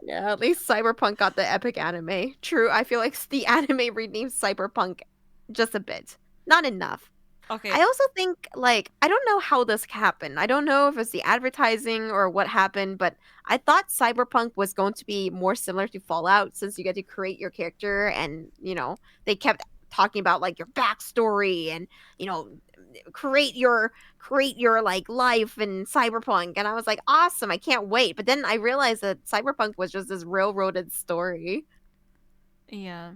Yeah, at least Cyberpunk got the epic anime. True, I feel like the anime redeemed Cyberpunk just a bit. Not enough. Okay. I also think, like, I don't know how this happened. I don't know if it's the advertising or what happened, but I thought Cyberpunk was going to be more similar to Fallout since you get to create your character and, you know, they kept talking about, like, your backstory and, you know, create your like life in Cyberpunk, and I was like, awesome, I can't wait. But then I realized that Cyberpunk was just this railroaded story. Yeah.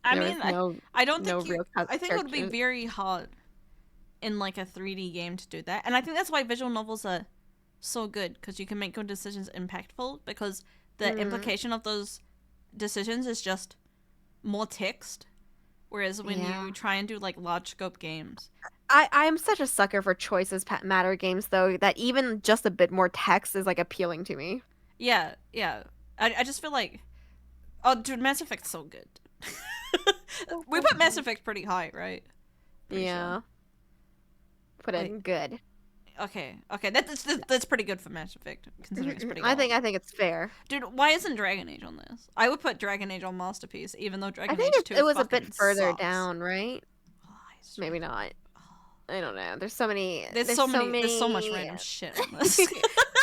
I There mean, was no I don't no think real I think it would be characters. very hard in like a 3D game to do that. And I think that's why visual novels are so good, because you can make your decisions impactful, because the implication of those decisions is just more text. Whereas when Yeah. you try and do like large scope games, I'm such a sucker for choices matter games, though, that even just a bit more text is like appealing to me. yeah, I just feel like, oh, dude, Mass Effect's so good. We put Mass Effect pretty high, right? Pretty Yeah. sure. Put it in good. Okay, that's pretty good for Mass Effect, considering it's pretty. I think long. it's fair. Dude, why isn't Dragon Age on this? I would put Dragon Age on Masterpiece, even though Dragon I think Age 2 it was a bit fucking further sucks. down, right? Oh, I swear. Maybe not. I don't know. There's so many. There's so much random shit on this.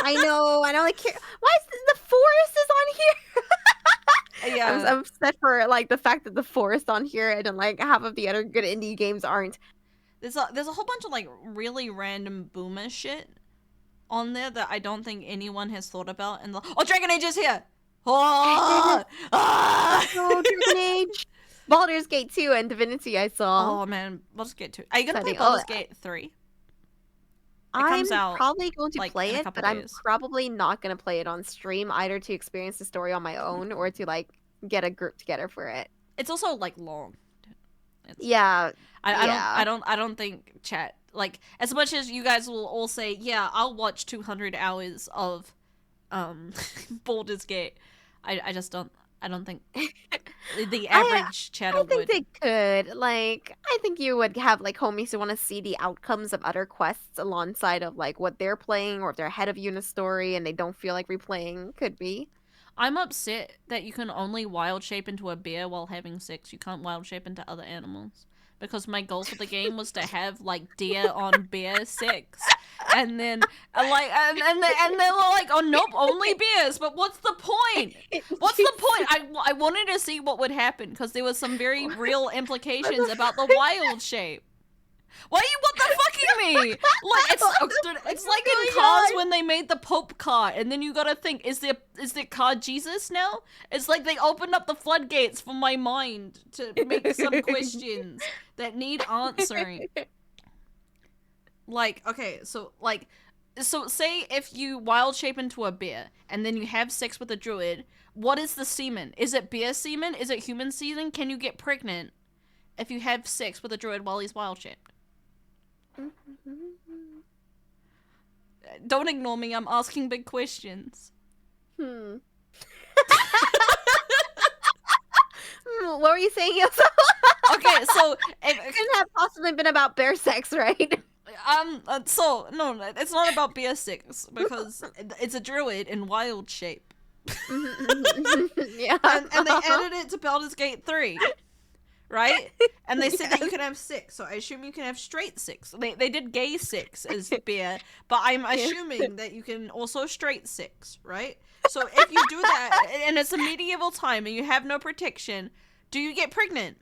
I know. Like, why is the forest is on here? Yeah. I'm upset for like the fact that the forest on here and then like half of the other good indie games aren't. There's a whole bunch of like really random boomer shit on there that I don't think anyone has thought about. And oh, Dragon Age is here! Oh, Oh, Dragon Age, Baldur's Gate 2, and Divinity. I saw. Oh man, Baldur's Gate 2. Are you gonna play Exciting. Baldur's Gate 3? comes I'm out, probably going to like, play in a it, couple but I'm days. probably not going to play it on stream either to experience the story on my own or to like get a group together for it. It's also like long. It's, Yeah, I don't think chat, like, as much as you guys will all say, yeah, I'll watch 200 hours of Baldur's Gate, I don't think the average chatter I think would. they could. Like, I think you would have like homies who want to see the outcomes of other quests alongside of like what they're playing, or if they're ahead of you in a story and they don't feel like replaying. Could be. I'm upset that you can only wild shape into a bear while having sex. You can't wild shape into other animals. Because my goal for the game was to have like deer on bear sex, and then like and they were like, oh nope, only bears. But what's the point? What's the point? I wanted to see what would happen because there was some very real implications about the wild shape. Why are you what the fucking me? Like it's like in Cars when they made the Pope car, and then you gotta think, is there car Jesus now? It's like they opened up the floodgates for my mind to make some questions that need answering. Like, okay, so say if you wild shape into a bear and then you have sex with a druid, what is the semen? Is it bear semen? Is it human semen? Can you get pregnant if you have sex with a druid while he's wild shaped? Don't ignore me, I'm asking big questions. What were you saying, Yoso? Okay, so It couldn't have possibly been about bear sex, right? so no, it's not about BS6 because it's a druid in wild shape, Yeah. and they added it to Baldur's Gate 3, right? And they said that you can have 6, so I assume you can have straight 6. They did gay 6 as beer, but I'm assuming that you can also straight 6, right? So if you do that, and it's a medieval time and you have no protection, do you get pregnant?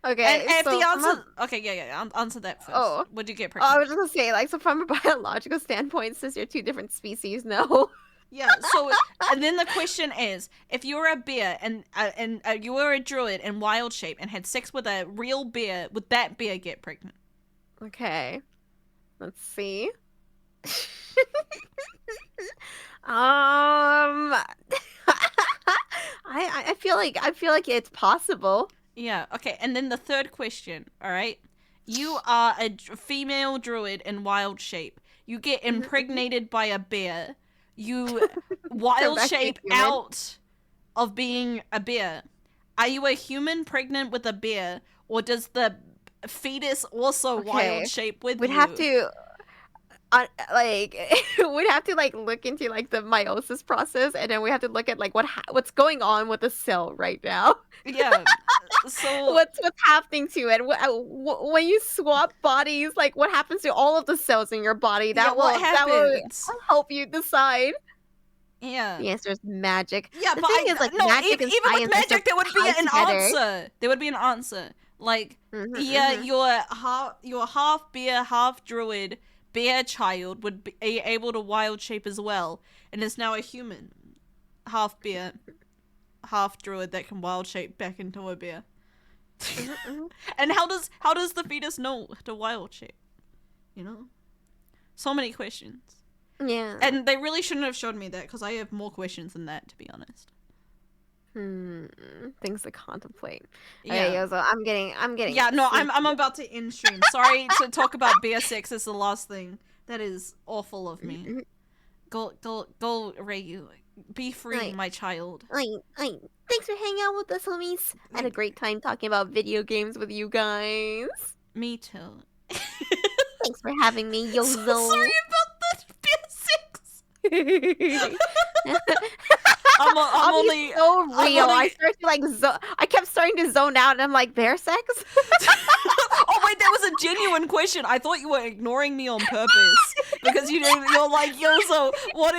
Okay. And if so the from answer, okay, yeah, answer that first. Oh. Would you get I pregnant? was just gonna say, like, so from a biological standpoint, since you're two different species, no. Yeah. So, and then the question is, if you were a bear and you were a druid in wild shape and had sex with a real bear, would that bear get pregnant? Okay. Let's see. I I feel like it's possible. Yeah. Okay. And then the third question. All right. You are a female druid in wild shape. You get impregnated by a bear. You wild back to shape human. out of being a bear. Are you a human pregnant with a bear, or does the fetus also Okay. wild shape with We'd you? have to like we'd have to like look into like the meiosis process, and then we have to look at like what's going on with the cell right now. Yeah. So What's happening to it? When you swap bodies, like what happens to all of the cells in your body? yeah, what That will happens? help you decide. Yeah. The answer is magic. Yeah, The but thing is, like, no, magic even and with science are magic, so there would be tied an together. answer. There would be an answer. Like, Mhm, yeah, mhm. your half bear, half druid bear child would be able to wild shape as well, and is now a human, half bear, half druid that can wild shape back into a bear. Mhm. And how does the fetus know to wild shape? You know, so many questions. Yeah. And they really shouldn't have showed me that because I have more questions than that, to be honest. Things to contemplate. Yeah. Okay, yo, so I'm getting. Yeah, no, sleepy. I'm about to end stream. Sorry to talk about beer sex as the last thing. That is awful of me. Mhm. Go, Reiyu. Be free, Right. my child. Thanks for hanging out with us, homies. I had a great time talking about video games with you guys. Me too. Thanks for having me, So Yozo. sorry about the beer sex. I'm I'm only so real. only- I started to like I kept starting to zone out, and I'm like, bear sex? Oh wait, that was a genuine question. I thought you were ignoring me on purpose because you're like, yo, so what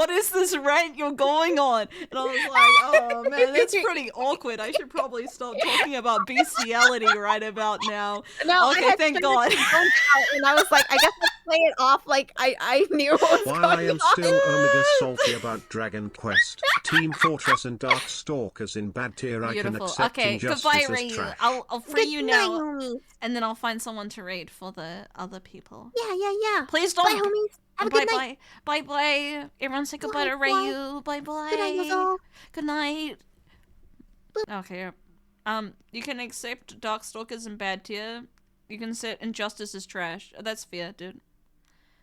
is this rant you're going on? And I was like, oh man, that's pretty awkward. I should probably stop talking about bestiality right about now. No, Okay, I had thank started God. to zone out, and I was like, I guess I'll play it off like I knew what was While going I am on. still omega salty about Dragon Quest, Team Fortress and Darkstalkers in bad tier, I can Beautiful. accept Okay, injustice goodbye, as Reiyu. trash. I'll free you Good night, now, homies. and then I'll find someone to raid for the other people. Yeah. Please Bye, don't. homies. Have a Bye good night. bye. Everyone say goodbye to Bye. Reiyu. Bye bye. Good night, Yozo. Good night. Okay. You can accept Darkstalkers in bad tier. You can set Injustice as trash. That's fair, dude.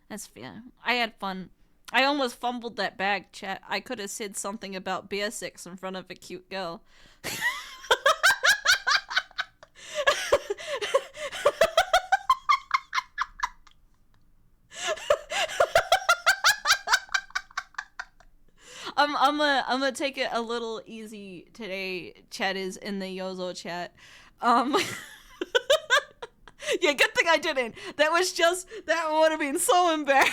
That's fair. I had fun. I almost fumbled that bag, chat. I could have said something about beer sex in front of a cute girl. I'm gonna take it a little easy today. Chat is in the Yozo chat. Yeah, good thing I didn't. That would have been so embarrassing.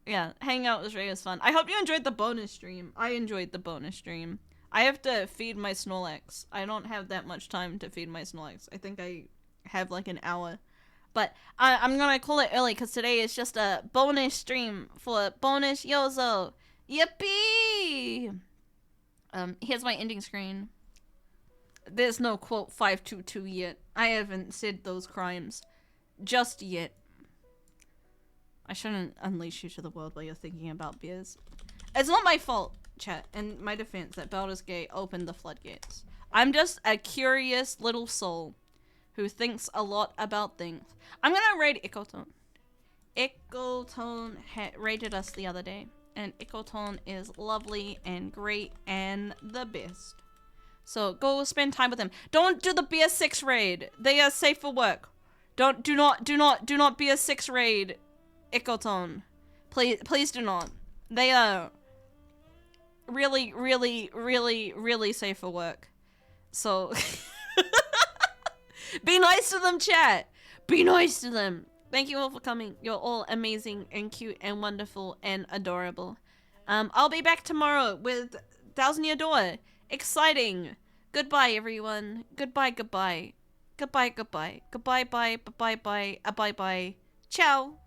Yeah, hanging out with Ray was fun. I hope you enjoyed the bonus stream. I enjoyed the bonus stream. I have to feed my Snorlax. I don't have that much time to feed my Snorlax. I think I have like an hour. But I'm gonna call it early because today is just a bonus stream for bonus Yozo. Yippee! Here's my ending screen. There's no quote 522 yet. I haven't said those crimes. Just yet. I shouldn't unleash you to the world while you're thinking about beers. It's not my fault, chat, in my defense, that Baldur's Gate opened the floodgates. I'm just a curious little soul who thinks a lot about things. I'm gonna raid Ecotone. Ecotone raided us the other day, and Ikoton is lovely and great and the best. So go spend time with them. Don't do the BS6 raid. They are safe for work. Do not BS6 raid Ikoton. Please do not. They are really, really, really, really safe for work. So be nice to them, chat. Be nice to them. Thank you all for coming. You're all amazing and cute and wonderful and adorable. I'll be back tomorrow with Thousand Year Door. Exciting. Goodbye, everyone. Goodbye, goodbye. Goodbye, goodbye. Goodbye, bye, bye, bye, bye, bye. Ciao.